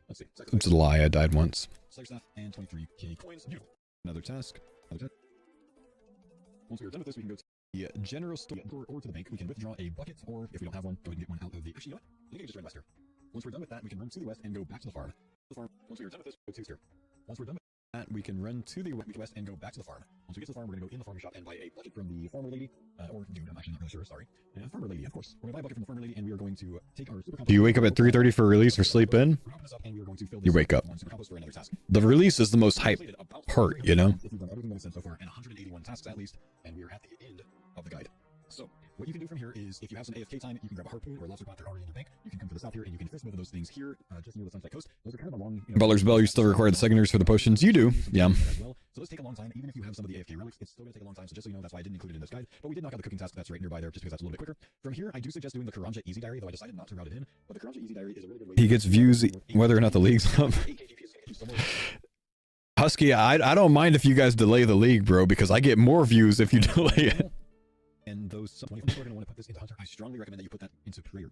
Speaker 5: Let's see.
Speaker 1: It's a lie, I died once.
Speaker 5: Slayer Staff and 23k coins. Beautiful.
Speaker 1: Another task.
Speaker 5: Once we are done with this, we can go to
Speaker 1: The general store.
Speaker 5: or to the bank. We can withdraw a bucket, or if we don't have one, go ahead and get one out of the... Actually, you know what? I think I can just run west here. Once we're done with that, we can run to the west and go back to the farm. Once we are done with this, go to here. Once we're done with
Speaker 1: That we can run to the
Speaker 5: west and go back to the farm. Once we get to the farm, we're going to go in the farming shop and buy a bucket from the farmer lady. Or dude, I'm actually not really sure, sorry. Farmer lady, of course. We're going to buy a bucket from the farmer lady, and we are going to take our super compost.
Speaker 1: Do you wake up at 3:30 for release or sleep in?
Speaker 5: And we are going to fill this
Speaker 1: You wake up.
Speaker 5: super compost for another task.
Speaker 1: The release is the most hype part, you know?
Speaker 5: If we've done everything that we've said so far, and 181 tasks at least, and we are at the end of the guide. So, what you can do from here is, if you have some AFK time, you can grab a harpoon or a lobster pot. They're already in your bank. You can come to the south here, and you can fist both of those things here, just near the Sunset Coast. Those are kind of a long...
Speaker 1: Butler's Bell, you still require the secondaries for the potions? You do, yeah.
Speaker 5: So those take a long time. Even if you have some of the AFK relics, it's still going to take a long time. So just so you know, that's why I didn't include it in this guide. But we did knock out the cooking task that's right nearby there, just because that's a little bit quicker. From here, I do suggest doing the Karanja Easy Diary, though I decided not to route it in. But the Karanja Easy Diary is a really good way...
Speaker 1: He gets views whether or not the league's up. Husky, I don't mind if you guys delay the league, bro, because I get more views if you delay it.
Speaker 5: And those 24 are going to want to put this into Hunter. I strongly recommend that you put that into prayer.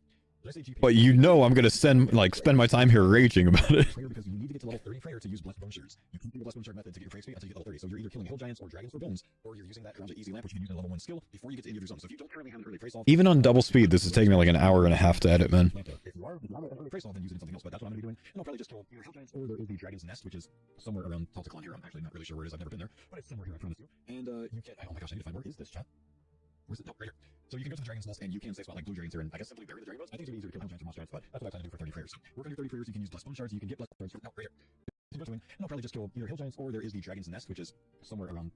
Speaker 1: But you know I'm gonna spend my time here raging about it.
Speaker 5: Prayer, because you need to get to level 30 prayer to use blessed bone shards. You can use the blessed bone shard method to get your prayer speed until you get level 30. So you're either killing hill giants or dragons for bones, or you're using that Karanja Easy Lamp, which you can use in a level 1 skill before you get to any of your zones. So if you don't currently have an early prayer solve,
Speaker 1: Even on double speed, this is taking me like an hour and a half to edit, man.
Speaker 5: If you are an early prayer solve, then use it in something else. But that's what I'm going to be doing. And I'll probably just kill either hill giants, or there is the dragon's nest, which is somewhere around Talticon here. I'm actually not really sure where it is. I've never been there, but it's somewhere here, I promise you. And you can... Oh my gosh, I need to find... Where is this, chat? Where's it? No, right here. So you can go to the dragon's nest, and you can say spot like blue dragons here, and I guess simply bury the dragon bones. I think it's going to be easier to kill hill giants or monster giants, but that's what I plan to do for 30 prayers. So work on your 30 prayers. You can use blessed bone shards. You can get blessed bones. No, right here. And I'll probably just kill either hill giants, or there is the dragon's nest, which is somewhere around...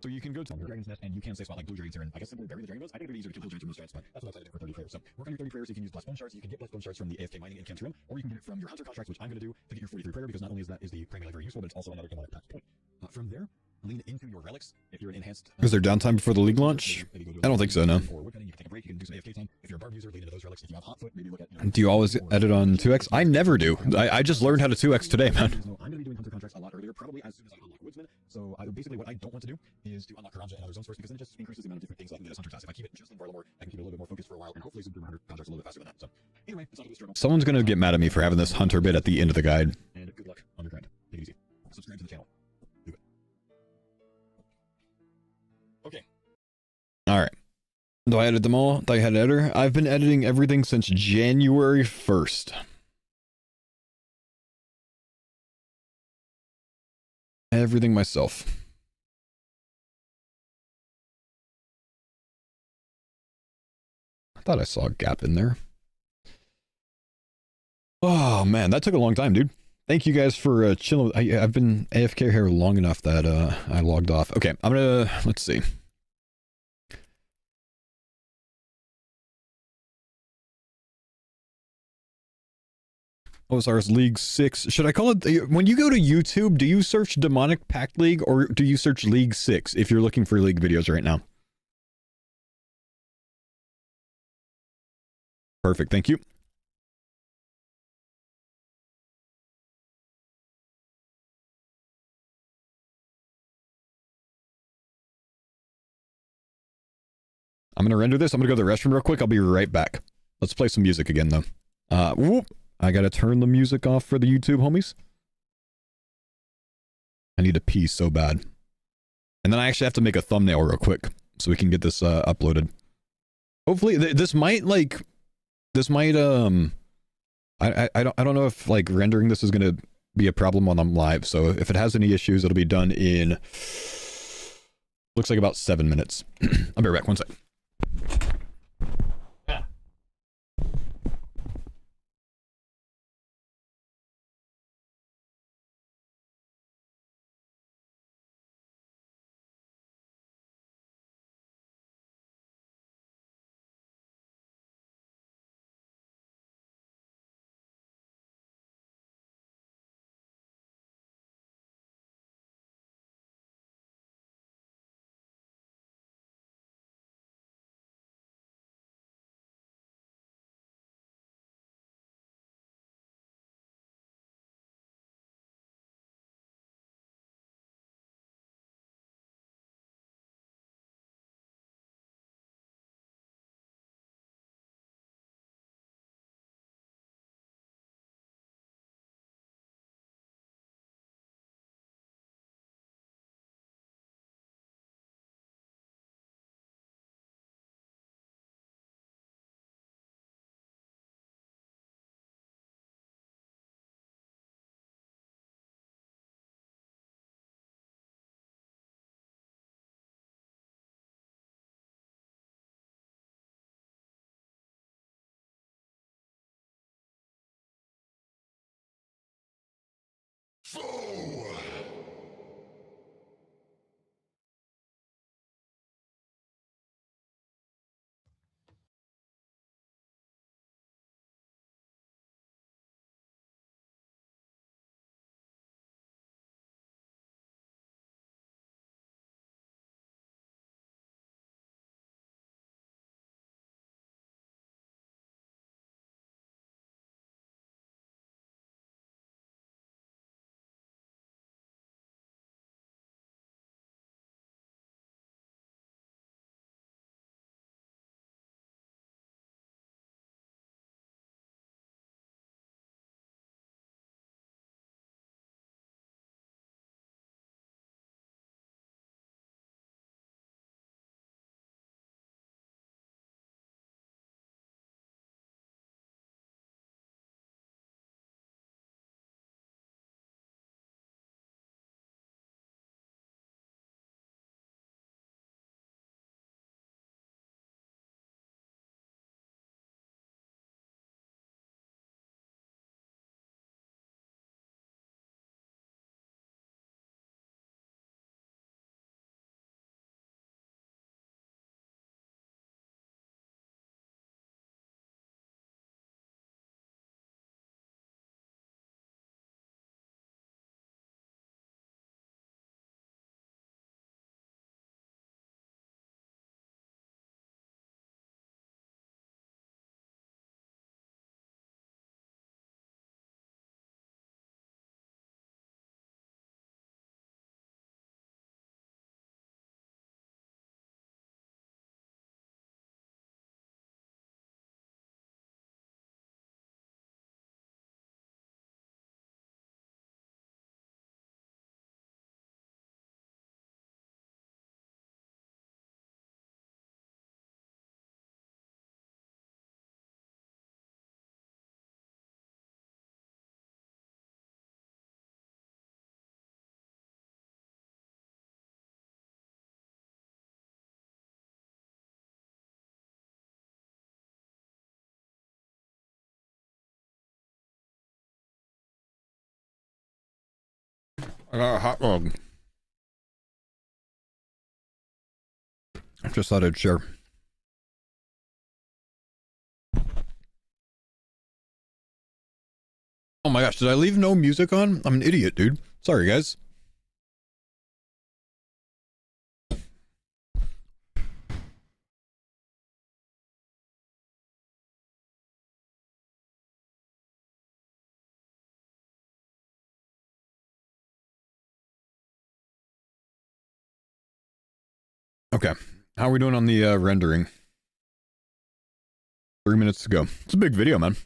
Speaker 5: So you can go to the dragon's nest, and you can say spot like blue dragons here, and I guess simply bury the dragon bones. I think it'd be easier to kill hill giants or most giants, but that's what I plan to do for 30 prayers. So work on your 30 prayers. You can use blessed bone shards. You can get blessed bone shards from the AFK mining in Camp Room, or you can get it from your hunter contracts, which I'm going to do to get your 43 prayer, because not only is the praying very useful, but it's also another demonic PACT point. From there, lean into your relics. If you're an enhanced...
Speaker 1: Is there downtime before the league launch? I don't think so, no.
Speaker 5: Or woodcutting, you can take a break, you can do some AFK time. If you're a barb user, lean into those relics. If you have hot foot, maybe look at...
Speaker 1: Do you always edit on 2x? I never do. I just learned how to 2x today, man.
Speaker 5: I'm going to be doing hunter contracts a lot earlier, probably as soon as I unlock Woodsman. So basically what I don't want to do is to unlock Karanja and other zones first, because then it just increases the amount of different things I can get as hunter tasks. If I keep it just in Varlamore, I can keep it a little bit more focused for a while, and hopefully zoom through my hunter contracts a little bit faster than that. So anyway, it's not a good struggle.
Speaker 1: Someone's gonna get mad at me for having this hunter bit at the end of the guide.
Speaker 5: And good luck on your grind. Take it easy. Subscribe to the channel. Do it. Okay.
Speaker 1: Alright. Do I edit them all? Do I had an editor? I've been editing everything since January 1st. Everything myself. I thought I saw a gap in there. Oh man, that took a long time, dude. Thank you guys for chilling. I've been AFK here long enough that I logged off. Okay, I'm gonna... Let's see. OSR's League 6. Should I call it... When you go to YouTube, do you search Demonic Pact League or do you search League 6 if you're looking for League videos right now? Perfect, thank you. I'm gonna render this. I'm gonna go to the restroom real quick. I'll be right back. Let's play some music again, though. Whoop. I gotta turn the music off for the YouTube homies. I need to pee so bad. And then I actually have to make a thumbnail real quick so we can get this uploaded. Hopefully, this might like... This might, I don't know if, like, rendering this is gonna be a problem when I'm live, so if it has any issues, it'll be done in... Looks like about 7 minutes. I'll be right back, 1 sec. I got a hot dog. I just thought I'd share. Oh my gosh, did I leave no music on? I'm an idiot, dude. Sorry, guys. Okay, how are we doing on the rendering? 3 minutes to go. It's a big video, man.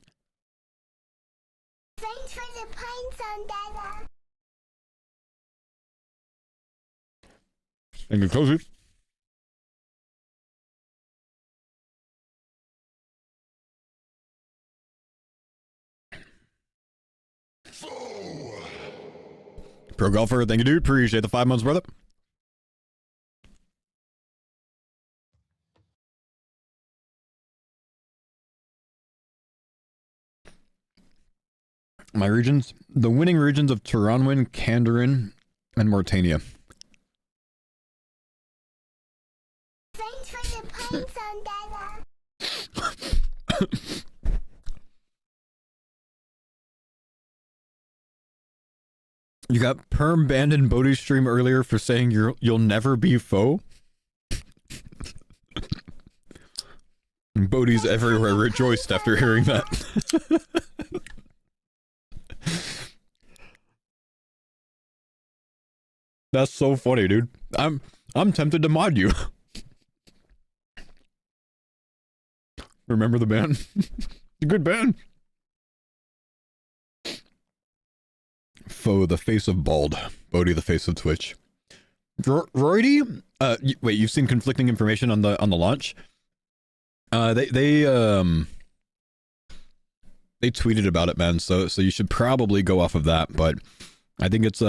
Speaker 2: Thanks for the pints on Dada.
Speaker 1: Thank you, Cozy. Pro Golfer, thank you, dude. Appreciate the 5 months, brother. My regions, the winning regions of Turanwin, Kandarin, and Mortania.
Speaker 2: Thanks for the pints on Dada.
Speaker 1: You got perm banned in Bodhi's stream earlier for saying you'll never be foe. Bodhi's everywhere rejoiced after hearing that. That's so funny, dude. I'm tempted to mod you. Remember the band? A good band. Foe, the face of bald. Bodhi, the face of Twitch. Roydy? Wait, you've seen conflicting information on the launch? They tweeted about it, man. So you should probably go off of that. But I think it's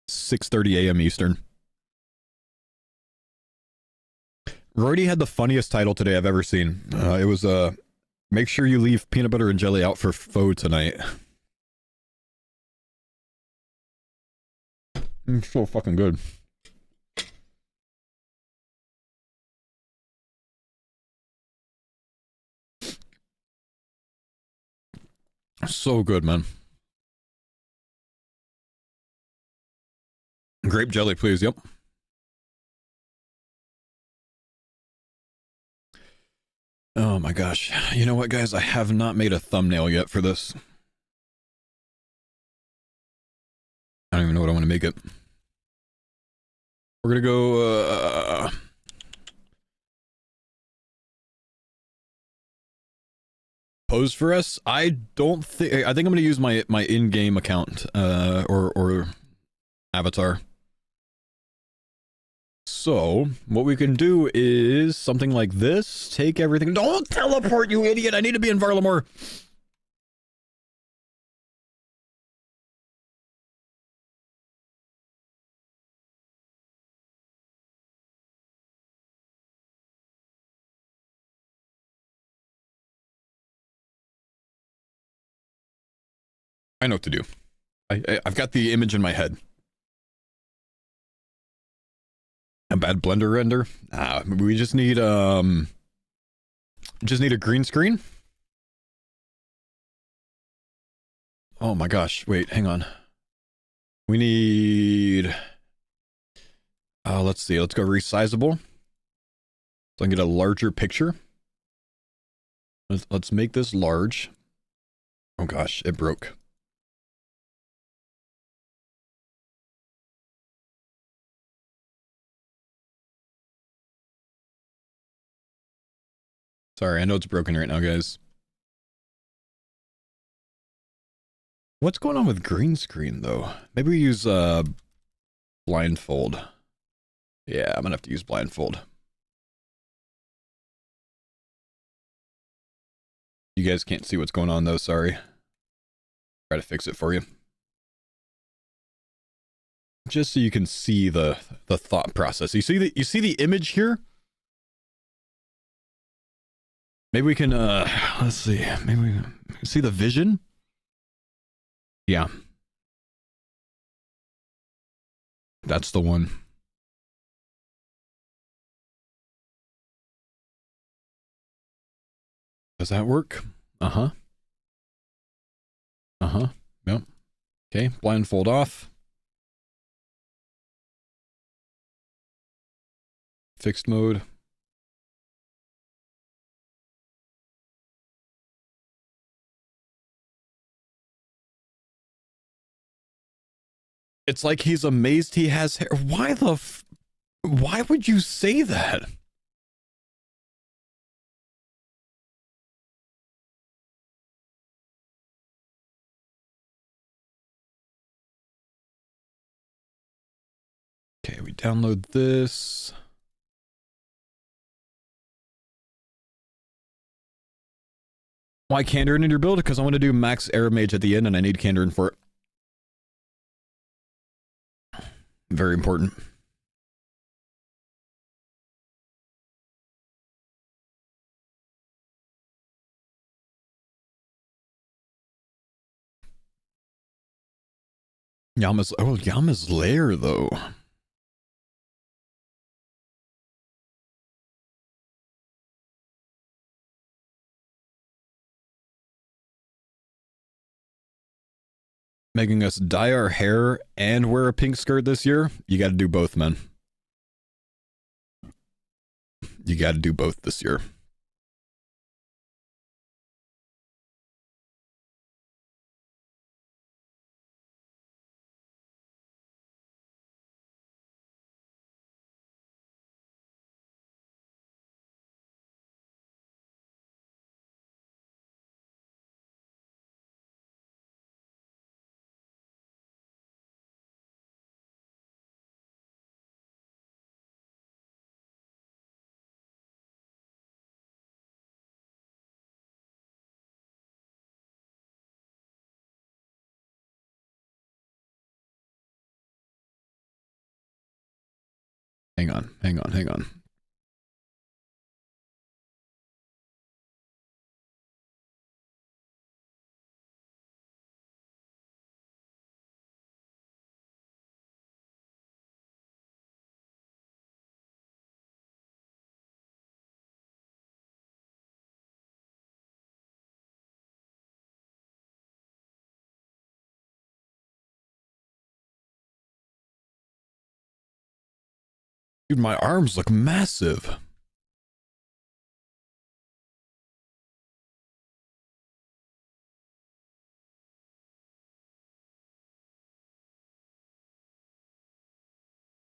Speaker 1: 6:30 a.m. Eastern. Roydy had the funniest title today I've ever seen. It was make sure you leave peanut butter and jelly out for foe tonight. It's so fucking good. So good, man. Grape jelly, please. Yep. Oh my gosh. You know what, guys? I have not made a thumbnail yet for this. I don't even know what I want to make it. We're gonna go, pose for us? I don't think... I think I'm gonna use my in-game account, or avatar. So, what we can do is something like this. Take everything... Don't teleport, you idiot! I need to be in Varlamore! I know what to do. I've got the image in my head. A bad blender render? We just need a green screen. Oh my gosh, wait, hang on. We need... let's see, let's go resizable. So I can get a larger picture. Let's make this large. Oh gosh, it broke. Sorry, I know it's broken right now, guys. What's going on with green screen, though? Maybe we use, blindfold. Yeah, I'm gonna have to use blindfold. You guys can't see what's going on, though, sorry. Try to fix it for you. Just so you can see the thought process. You see the image here? Maybe we can, let's see. Maybe we can see the vision? Yeah. That's the one. Does that work? Uh-huh. Uh-huh. Yep. Okay, blindfold off. Fixed mode. It's like he's amazed he has hair. Why would you say that? Okay, we download this. Why Kandarin in your build? Because I want to do max air mage at the end and I need Kandarin for it. Very important. Yama's lair though. Making us dye our hair and wear a pink skirt this year? You gotta do both, man. You gotta do both this year. Hang on. Dude, my arms look massive.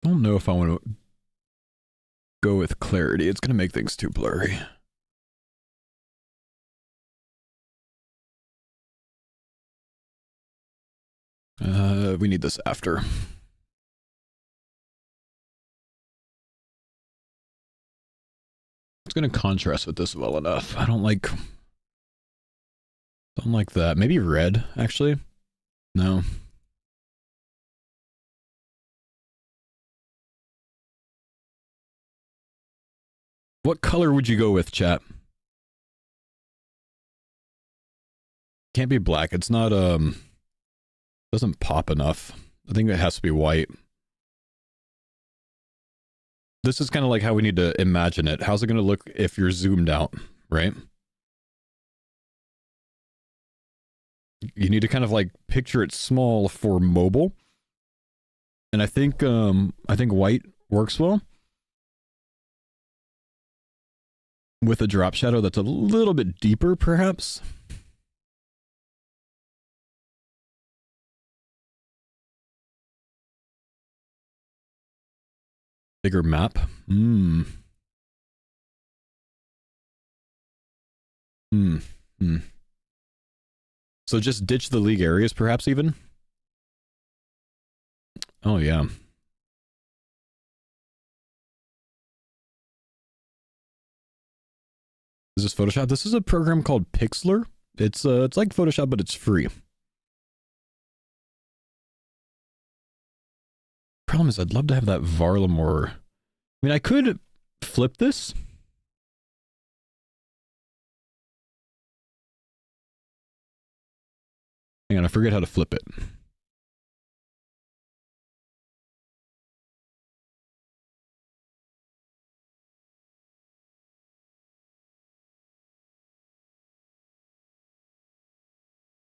Speaker 1: I don't know if I want to go with clarity. It's going to make things too blurry. We need this after. It's going to contrast with this well enough. I don't like that. Maybe red, actually. No. What color would you go with, chat? Can't be black. It's not, doesn't pop enough. I think it has to be white. This is kind of like how we need to imagine it. How's it going to look if you're zoomed out, right? You need to kind of like picture it small for mobile. And I think white works well. With a drop shadow that's a little bit deeper, perhaps. Bigger map. So just ditch the league areas, perhaps even? Oh, yeah. Is this Photoshop? This is a program called Pixlr. It's like Photoshop, but it's free. Problem is, I'd love to have that Varlamore. I mean, I could flip this. Hang on, I forget how to flip it.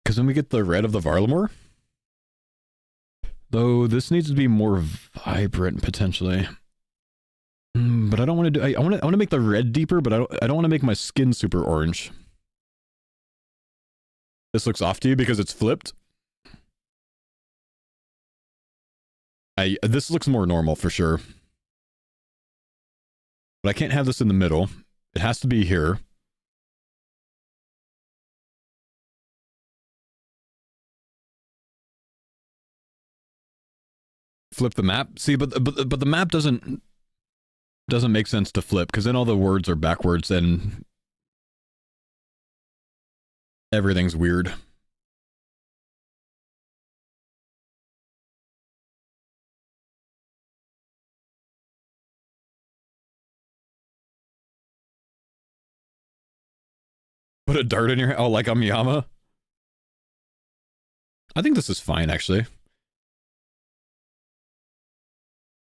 Speaker 1: Because when we get the red of the Varlamore, though, this needs to be more vibrant potentially. But I don't want to do. I want to make the red deeper, but I don't want to make my skin super orange. This looks off to you because it's flipped. This looks more normal for sure. But I can't have this in the middle. It has to be here. Flip the map. See, but the map doesn't make sense to flip because then all the words are backwards and everything's weird. Put a dart in your head. Oh, like a Miyama? I think this is fine, actually.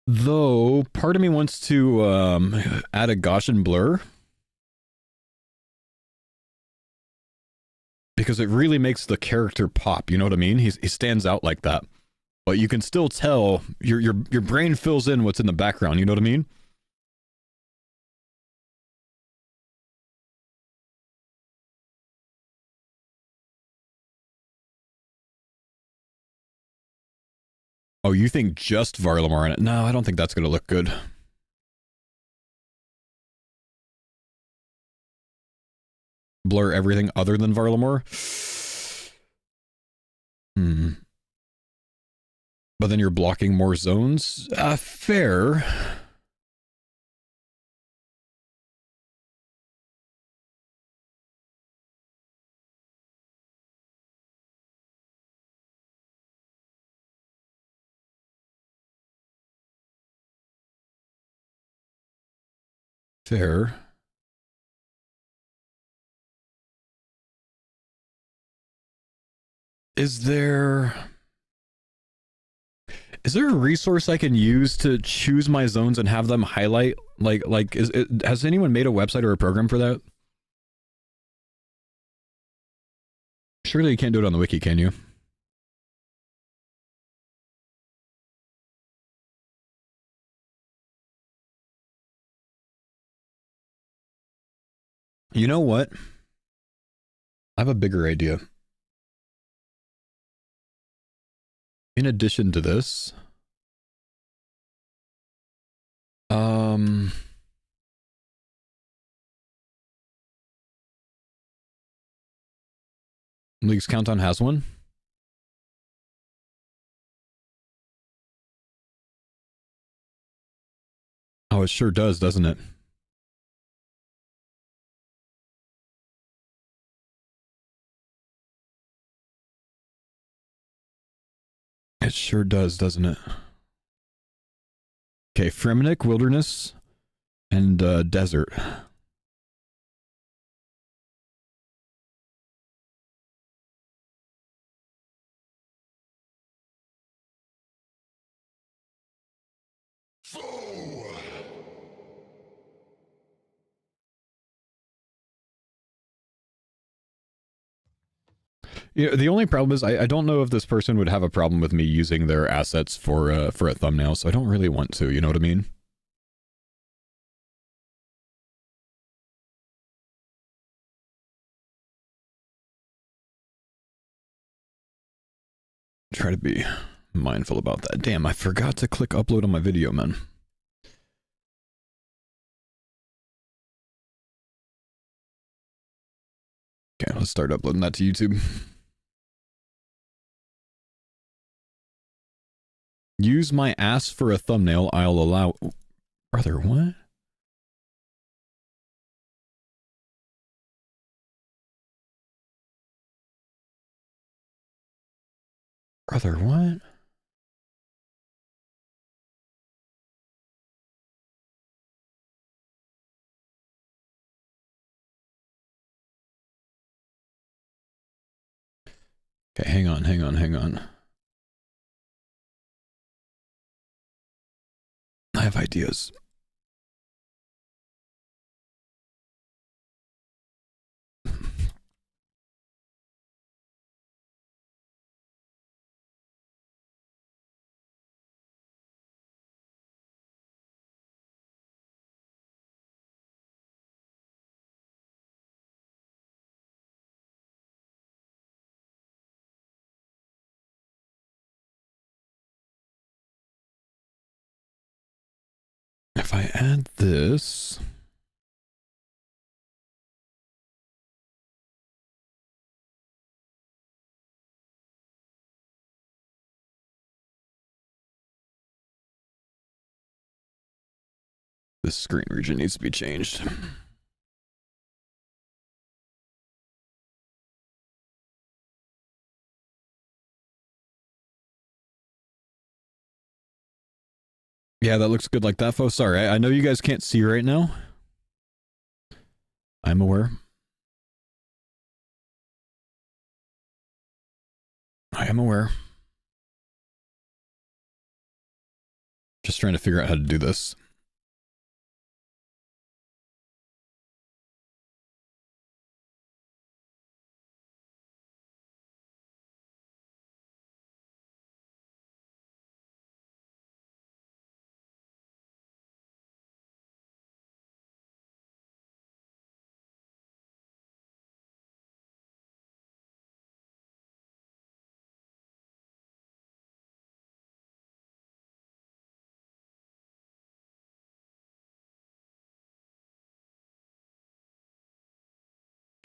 Speaker 1: Though, part of me wants to add a Gaussian blur. Because it really makes the character pop, you know what I mean? He stands out like that. But you can still tell, your brain fills in what's in the background, you know what I mean? Oh, you think just Varlamore in it? No, I don't think that's going to look good. Blur everything other than Varlamore? But then you're blocking more zones? Fair. Fair. Is there a resource I can use to choose my zones and have them highlight? Has anyone made a website or a program for that? Surely you can't do it on the wiki, can you? You know what? I have a bigger idea. In addition to this, League's Countdown has one. Oh, it sure does, doesn't it? It sure does, doesn't it? Okay, Fremenic, Wilderness, and Desert. Yeah, the only problem is I don't know if this person would have a problem with me using their assets for a thumbnail, so I don't really want to, you know what I mean? Try to be mindful about that. Damn, I forgot to click upload on my video, man. Okay, let's start uploading that to YouTube. Use my ass for a thumbnail, I'll allow... Brother, what? Brother, what? Okay, hang on. I have ideas. If I add this... This screen region needs to be changed. Yeah, that looks good like that, folks. Sorry, I know you guys can't see right now. I'm aware. I am aware. Just trying to figure out how to do this.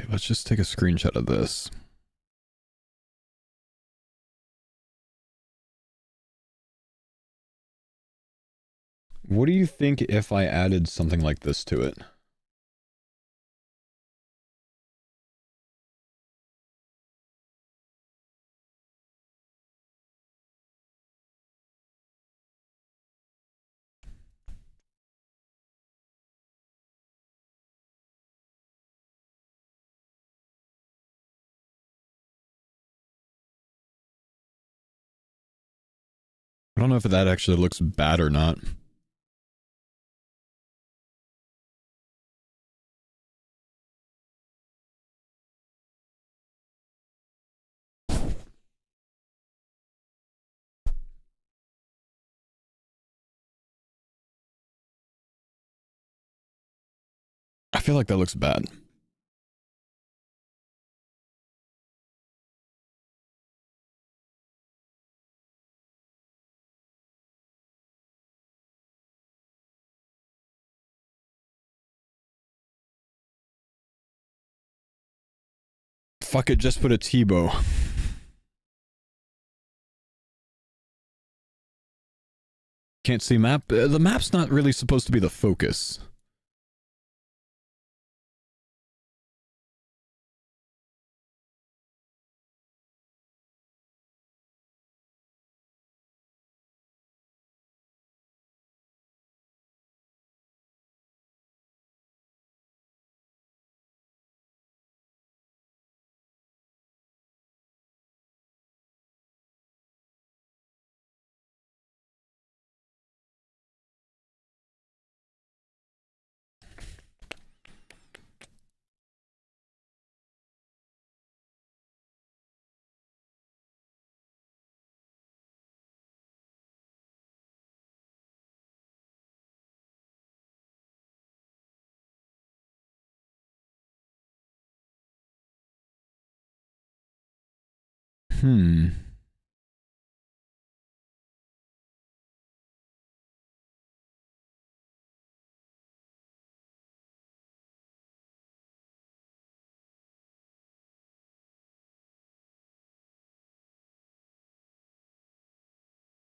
Speaker 1: Okay, let's just take a screenshot of this. What do you think if I added something like this to it? I don't know if that actually looks bad or not. I feel like that looks bad. fuck it, just put a T-bow. Can't see map? The map's not really supposed to be the focus.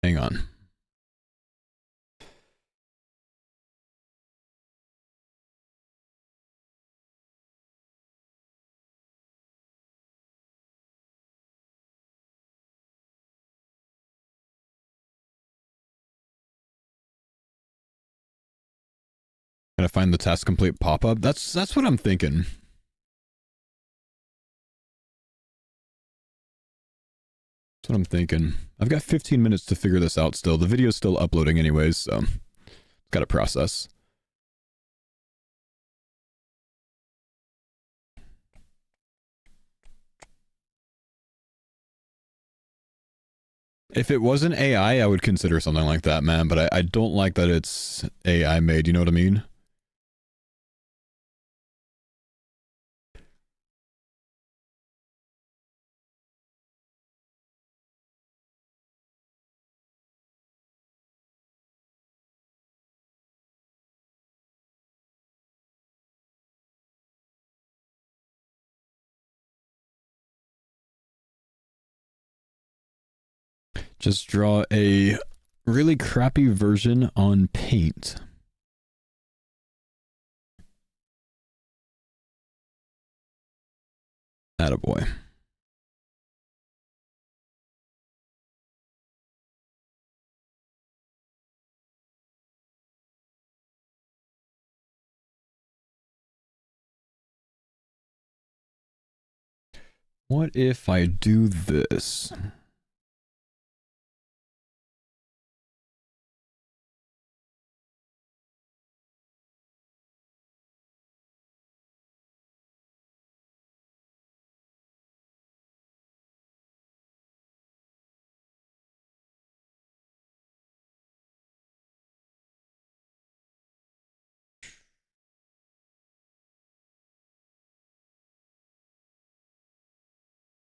Speaker 1: Hang on. Can I find the task complete pop-up? That's what I'm thinking. That's what I'm thinking. I've got 15 minutes to figure this out still. The video's still uploading anyways, so got to process. If it wasn't AI, I would consider something like that, man, but I don't like that it's AI made, you know what I mean? Just draw a really crappy version on Paint. Attaboy. What if I do this?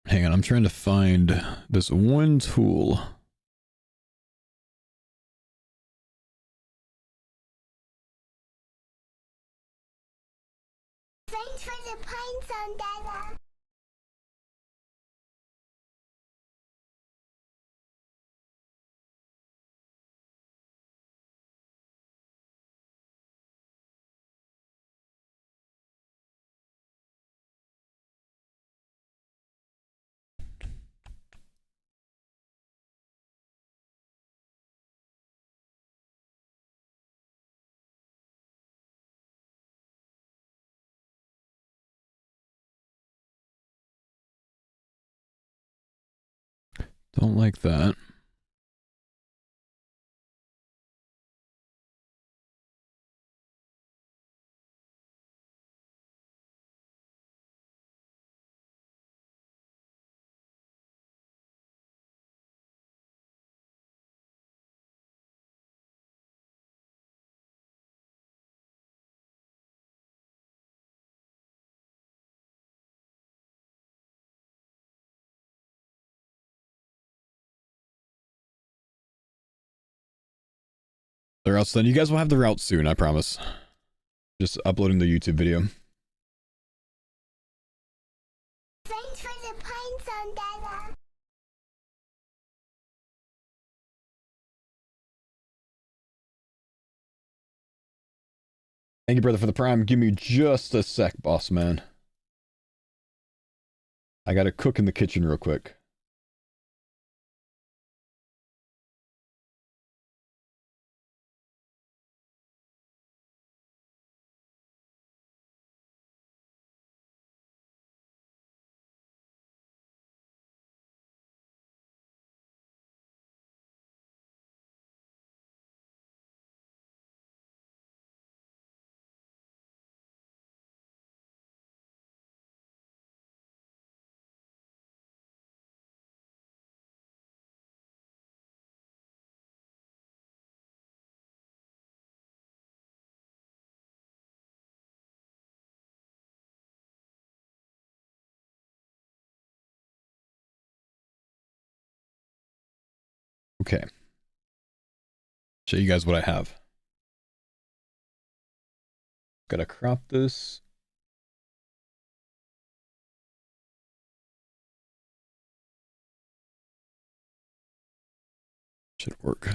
Speaker 1: Hang on, I'm trying to find this one tool.
Speaker 2: Thanks for the pines on Dada.
Speaker 1: Don't like that. The route's done. You guys will have the route soon, I promise. Just uploading the YouTube video.
Speaker 2: Thanks for the pine zone, Dada.
Speaker 1: Thank you, brother, for the prime. Give me just a sec, boss man. I gotta cook in the kitchen real quick. Okay. Show you guys what I have. Gotta crop this. Should work.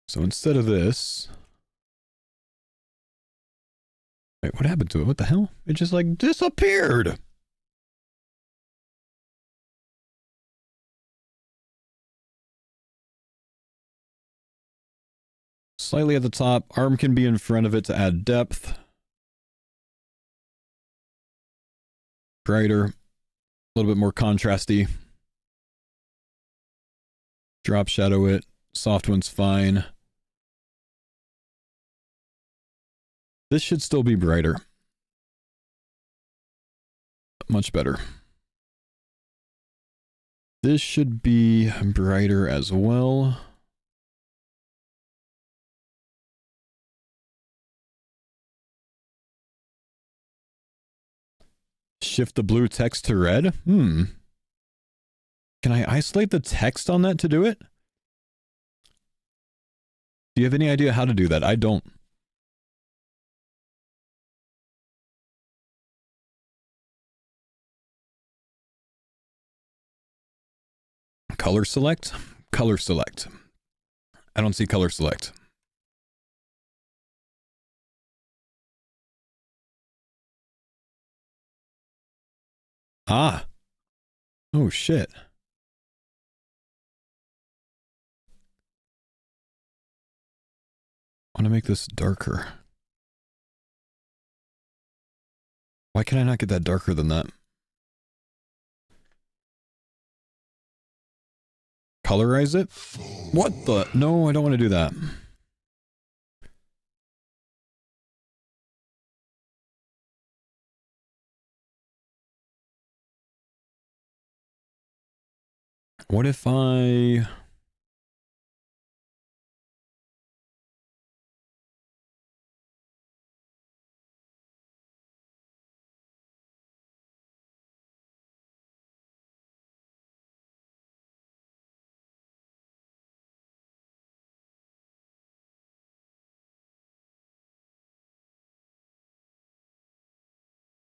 Speaker 1: So instead of this... Wait, what happened to it? What the hell? It just like disappeared! Slightly at the top. Arm can be in front of it to add depth. Brighter. A little bit more contrasty. Drop shadow it. Soft one's fine. This should still be brighter. Much better. This should be brighter as well. Shift the blue text to red? Can I isolate the text on that to do it? Do you have any idea how to do that? I don't. Color select? Color select. I don't see color select. Ah. Oh, shit. I want to make this darker. Why can I not get that darker than that? Colorize it? What the? No, I don't want to do that. What if I...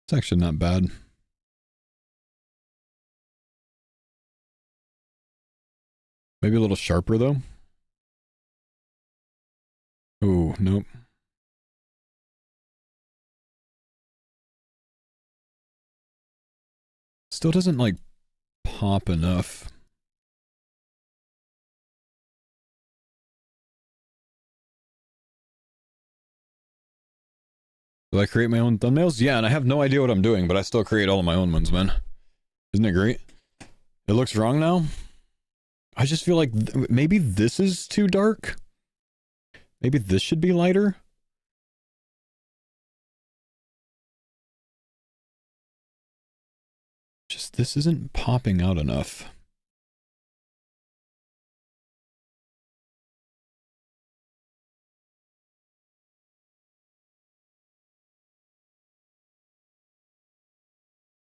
Speaker 1: It's actually not bad. Maybe a little sharper though. Oh, nope. Still doesn't like pop enough. Do I create my own thumbnails? Yeah, and I have no idea what I'm doing, but I still create all of my own ones, man. Isn't it great? It looks wrong now? I just feel like maybe this is too dark. Maybe this should be lighter. Just this isn't popping out enough.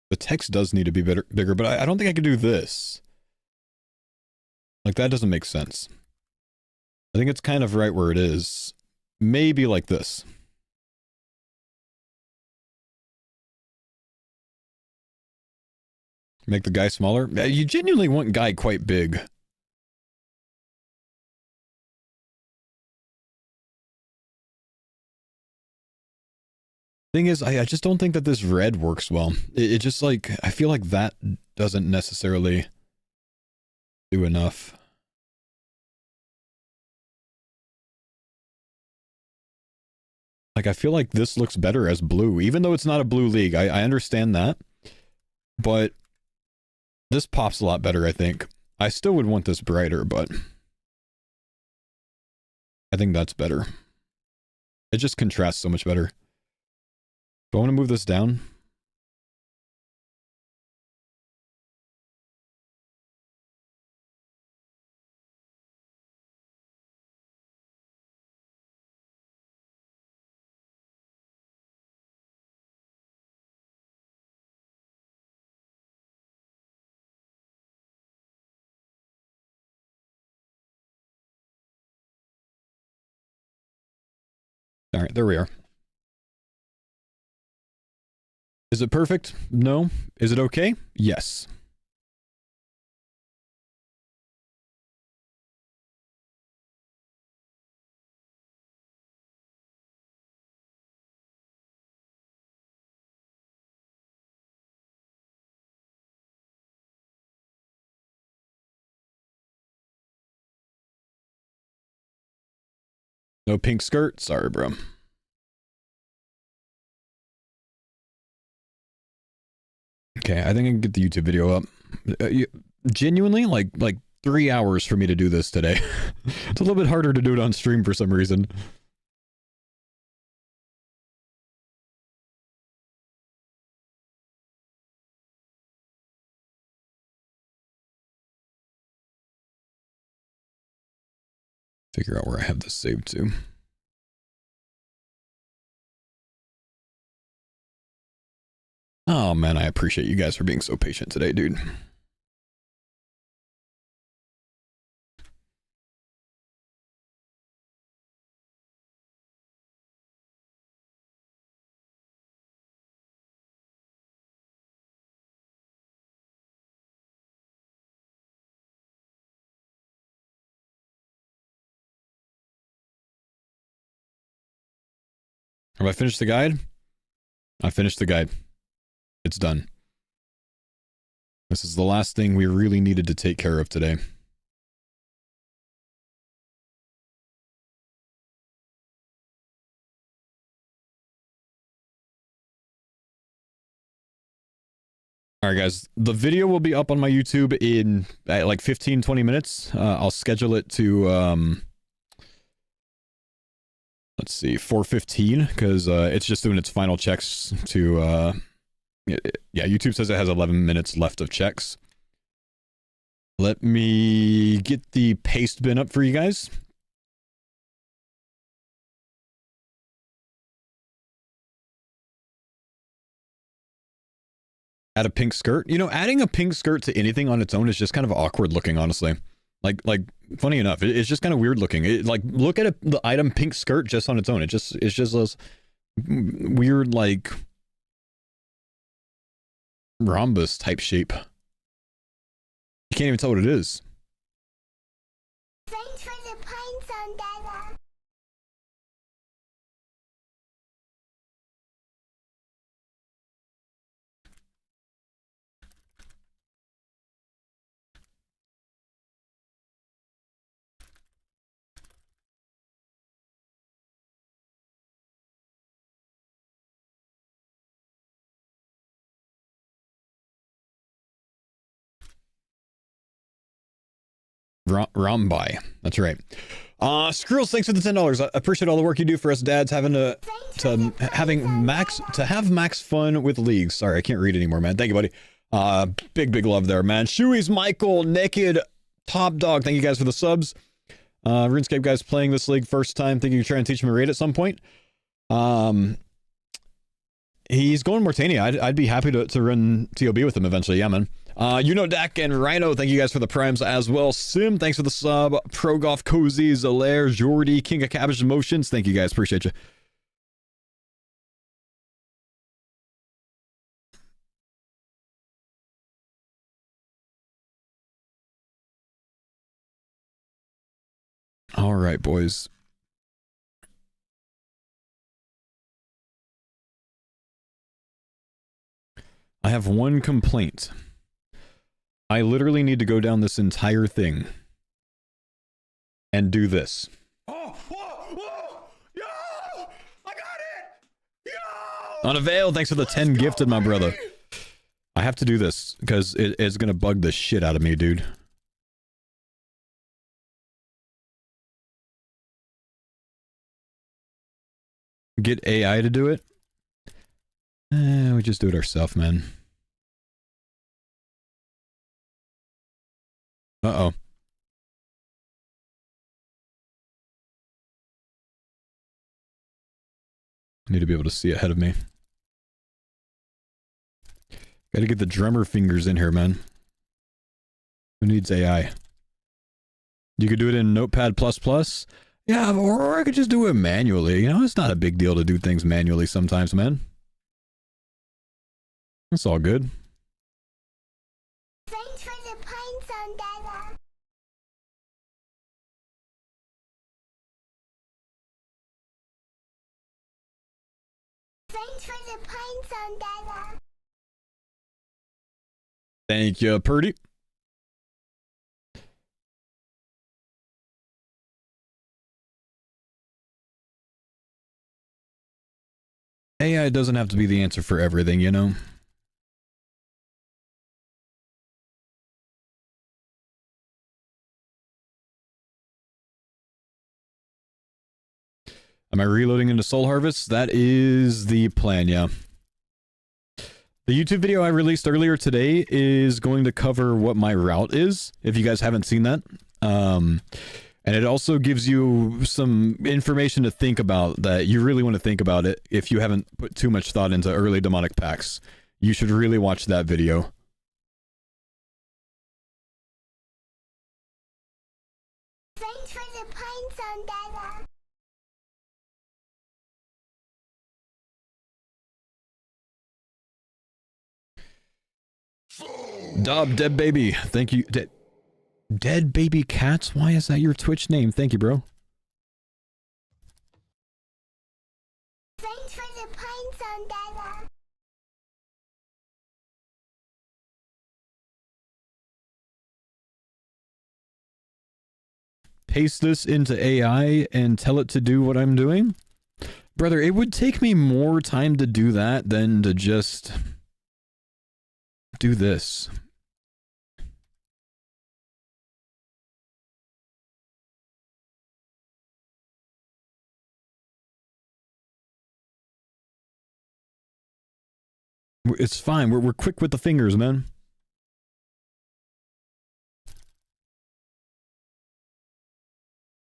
Speaker 1: The text does need to be bigger, but I don't think I could do this. Like, that doesn't make sense. I think it's kind of right where it is. Maybe like this. Make the guy smaller? You genuinely want guy quite big. Thing is, I just don't think that this red works well. It just like, I feel like that doesn't necessarily do enough. Like, I feel like this looks better as blue, even though it's not a blue league. I understand that. But this pops a lot better, I think. I still would want this brighter, but I think that's better. It just contrasts so much better. Do I want to move this down? All right, there we are. Is it perfect? No. Is it okay? Yes. No pink skirt? Sorry, bro. Okay, I think I can get the YouTube video up. Genuinely, like 3 hours for me to do this today. It's a little bit harder to do it on stream for some reason. Figure out where I have this saved to. Oh man, I appreciate you guys for being so patient today, dude. Have I finished the guide? I finished the guide. It's done. This is the last thing we really needed to take care of today. Alright guys, the video will be up on my YouTube in like 15-20 minutes. I'll schedule it to, let's see, 4:15, because it's just doing its final checks to, yeah, YouTube says it has 11 minutes left of checks. Let me get the paste bin up for you guys. Add a pink skirt. You know, adding a pink skirt to anything on its own is just kind of awkward looking, honestly. Like funny enough, it's just kind of weird looking. Like, look at the item pink skirt just on its own. It's just this weird, like, rhombus type shape. You can't even tell what it is.
Speaker 2: Thanks for the points on that.
Speaker 1: Rombi. That's right. Skrulls, thanks for the $10. I appreciate all the work you do for us dads, having have max fun with leagues. Sorry, I can't read anymore, man. Thank you, buddy. Big love there, man. Shoey's Michael, Naked, Top Dog. Thank you guys for the subs. RuneScape guys playing this league first time. Think you can try and teach him a raid at some point. He's going Mortania. I'd be happy to run TOB with him eventually. Yeah, man. You know, Dak and Rhino, thank you guys for the primes as well. Sim, thanks for the sub. Pro Golf Cozy, Zalaire, Jordy, King of Cabbage Emotions. Thank you guys. Appreciate you. All right, boys. I have one complaint. I literally need to go down this entire thing and do this.
Speaker 3: Oh, whoa, whoa, yo, I got it, yo.
Speaker 1: Unavail, thanks for the 10 gifted, my brother. I have to do this because it's gonna bug the shit out of me, dude. Get AI to do it? We just do it ourselves, man. Uh-oh. I need to be able to see ahead of me. Gotta get the drummer fingers in here, man. Who needs AI? You could do it in Notepad++. Yeah, or I could just do it manually. You know, it's not a big deal to do things manually sometimes, man. It's all good.
Speaker 2: Thanks for the pine zone, Dada. Thanks for the pine zone, Dada.
Speaker 1: Thank you, Purdy. AI doesn't have to be the answer for everything, you know? Am I reloading into Soul Harvest? That is the plan, yeah. The YouTube video I released earlier today is going to cover what my route is, if you guys haven't seen that. And it also gives you some information to think about that you really want to think about it if you haven't put too much thought into early demonic packs. You should really watch that video.
Speaker 2: Thanks for the pine zone, Dada.
Speaker 1: Dob, Dead Baby, thank you. Dead Baby Cats? Why is that your Twitch name? Thank you, bro.
Speaker 2: Thanks for the pine zone, Dada.
Speaker 1: Paste this into AI and tell it to do what I'm doing? Brother, it would take me more time to do that than to just do this. It's fine. We're quick with the fingers, man.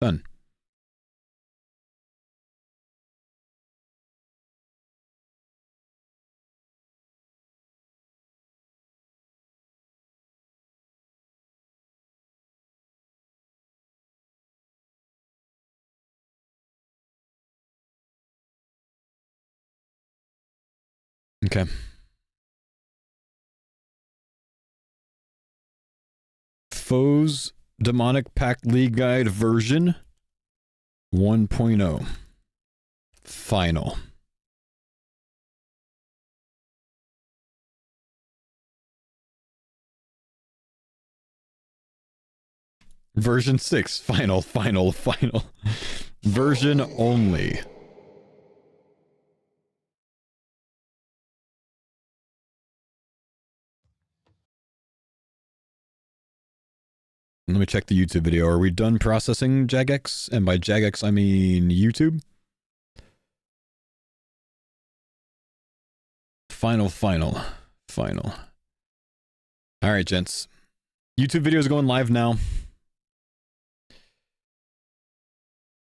Speaker 1: Done. Okay. Foes Demonic Pact League Guide version 1.0. Final. Version 6. Final. Version only. Let me check the YouTube video. Are we done processing Jagex? And by Jagex, I mean YouTube. Final. All right, gents. YouTube video is going live now.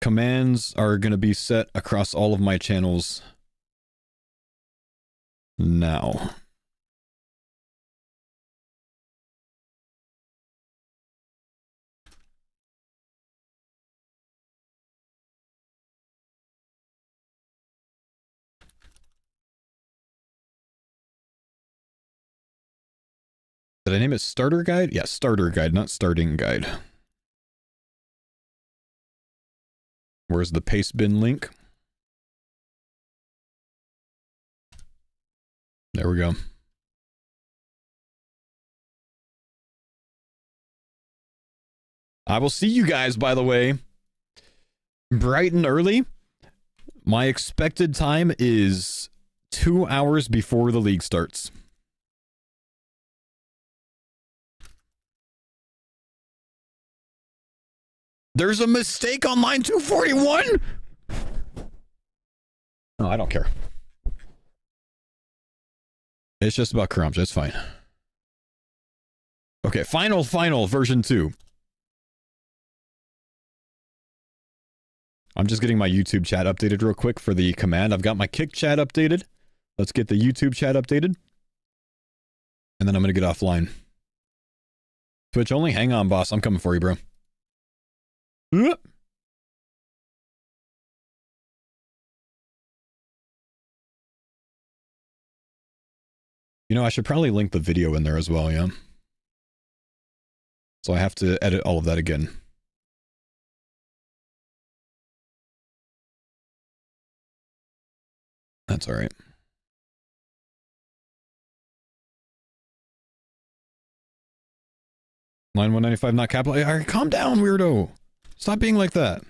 Speaker 1: Commands are going to be set across all of my channels now. Did I name it Starter Guide? Yeah, Starter Guide, not Starting Guide. Where's the paste bin link? There we go. I will see you guys, by the way, bright and early. My expected time is 2 hours before the league starts. There's a mistake on line 241? No, I don't care. It's just about Karamja. It's fine. Okay, final version 2. I'm just getting my YouTube chat updated real quick for the command. I've got my Kick chat updated. Let's get the YouTube chat updated. And then I'm going to get offline. Twitch only? Hang on, boss. I'm coming for you, bro. You know, I should probably link the video in there as well, yeah? So I have to edit all of that again. That's all right. Line 195 not capital. All right, calm down, weirdo. Stop being like that.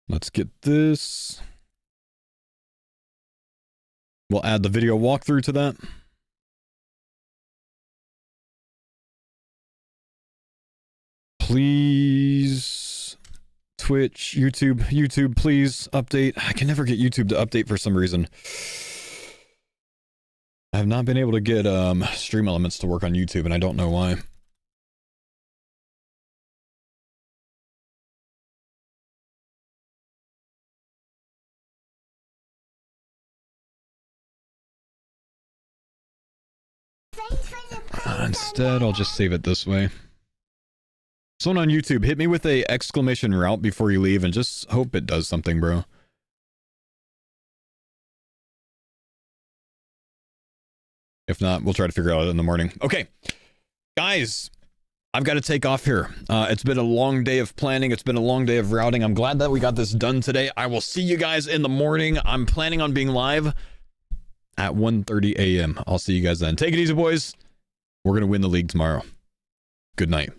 Speaker 1: Let's get this. We'll add the video walkthrough to that. Please, Twitch, YouTube, please update. I can never get YouTube to update for some reason. I have not been able to get Stream Elements to work on YouTube, and I don't know why. Instead, I'll just save it this way. Someone on YouTube, hit me with a exclamation route before you leave and just hope it does something, bro. If not, we'll try to figure it out in the morning. Okay, guys, I've got to take off here. It's been a long day of planning. It's been a long day of routing. I'm glad that we got this done today. I will see you guys in the morning. I'm planning on being live at 1:30 a.m. I'll see you guys then. Take it easy, boys. We're going to win the league tomorrow. Good night.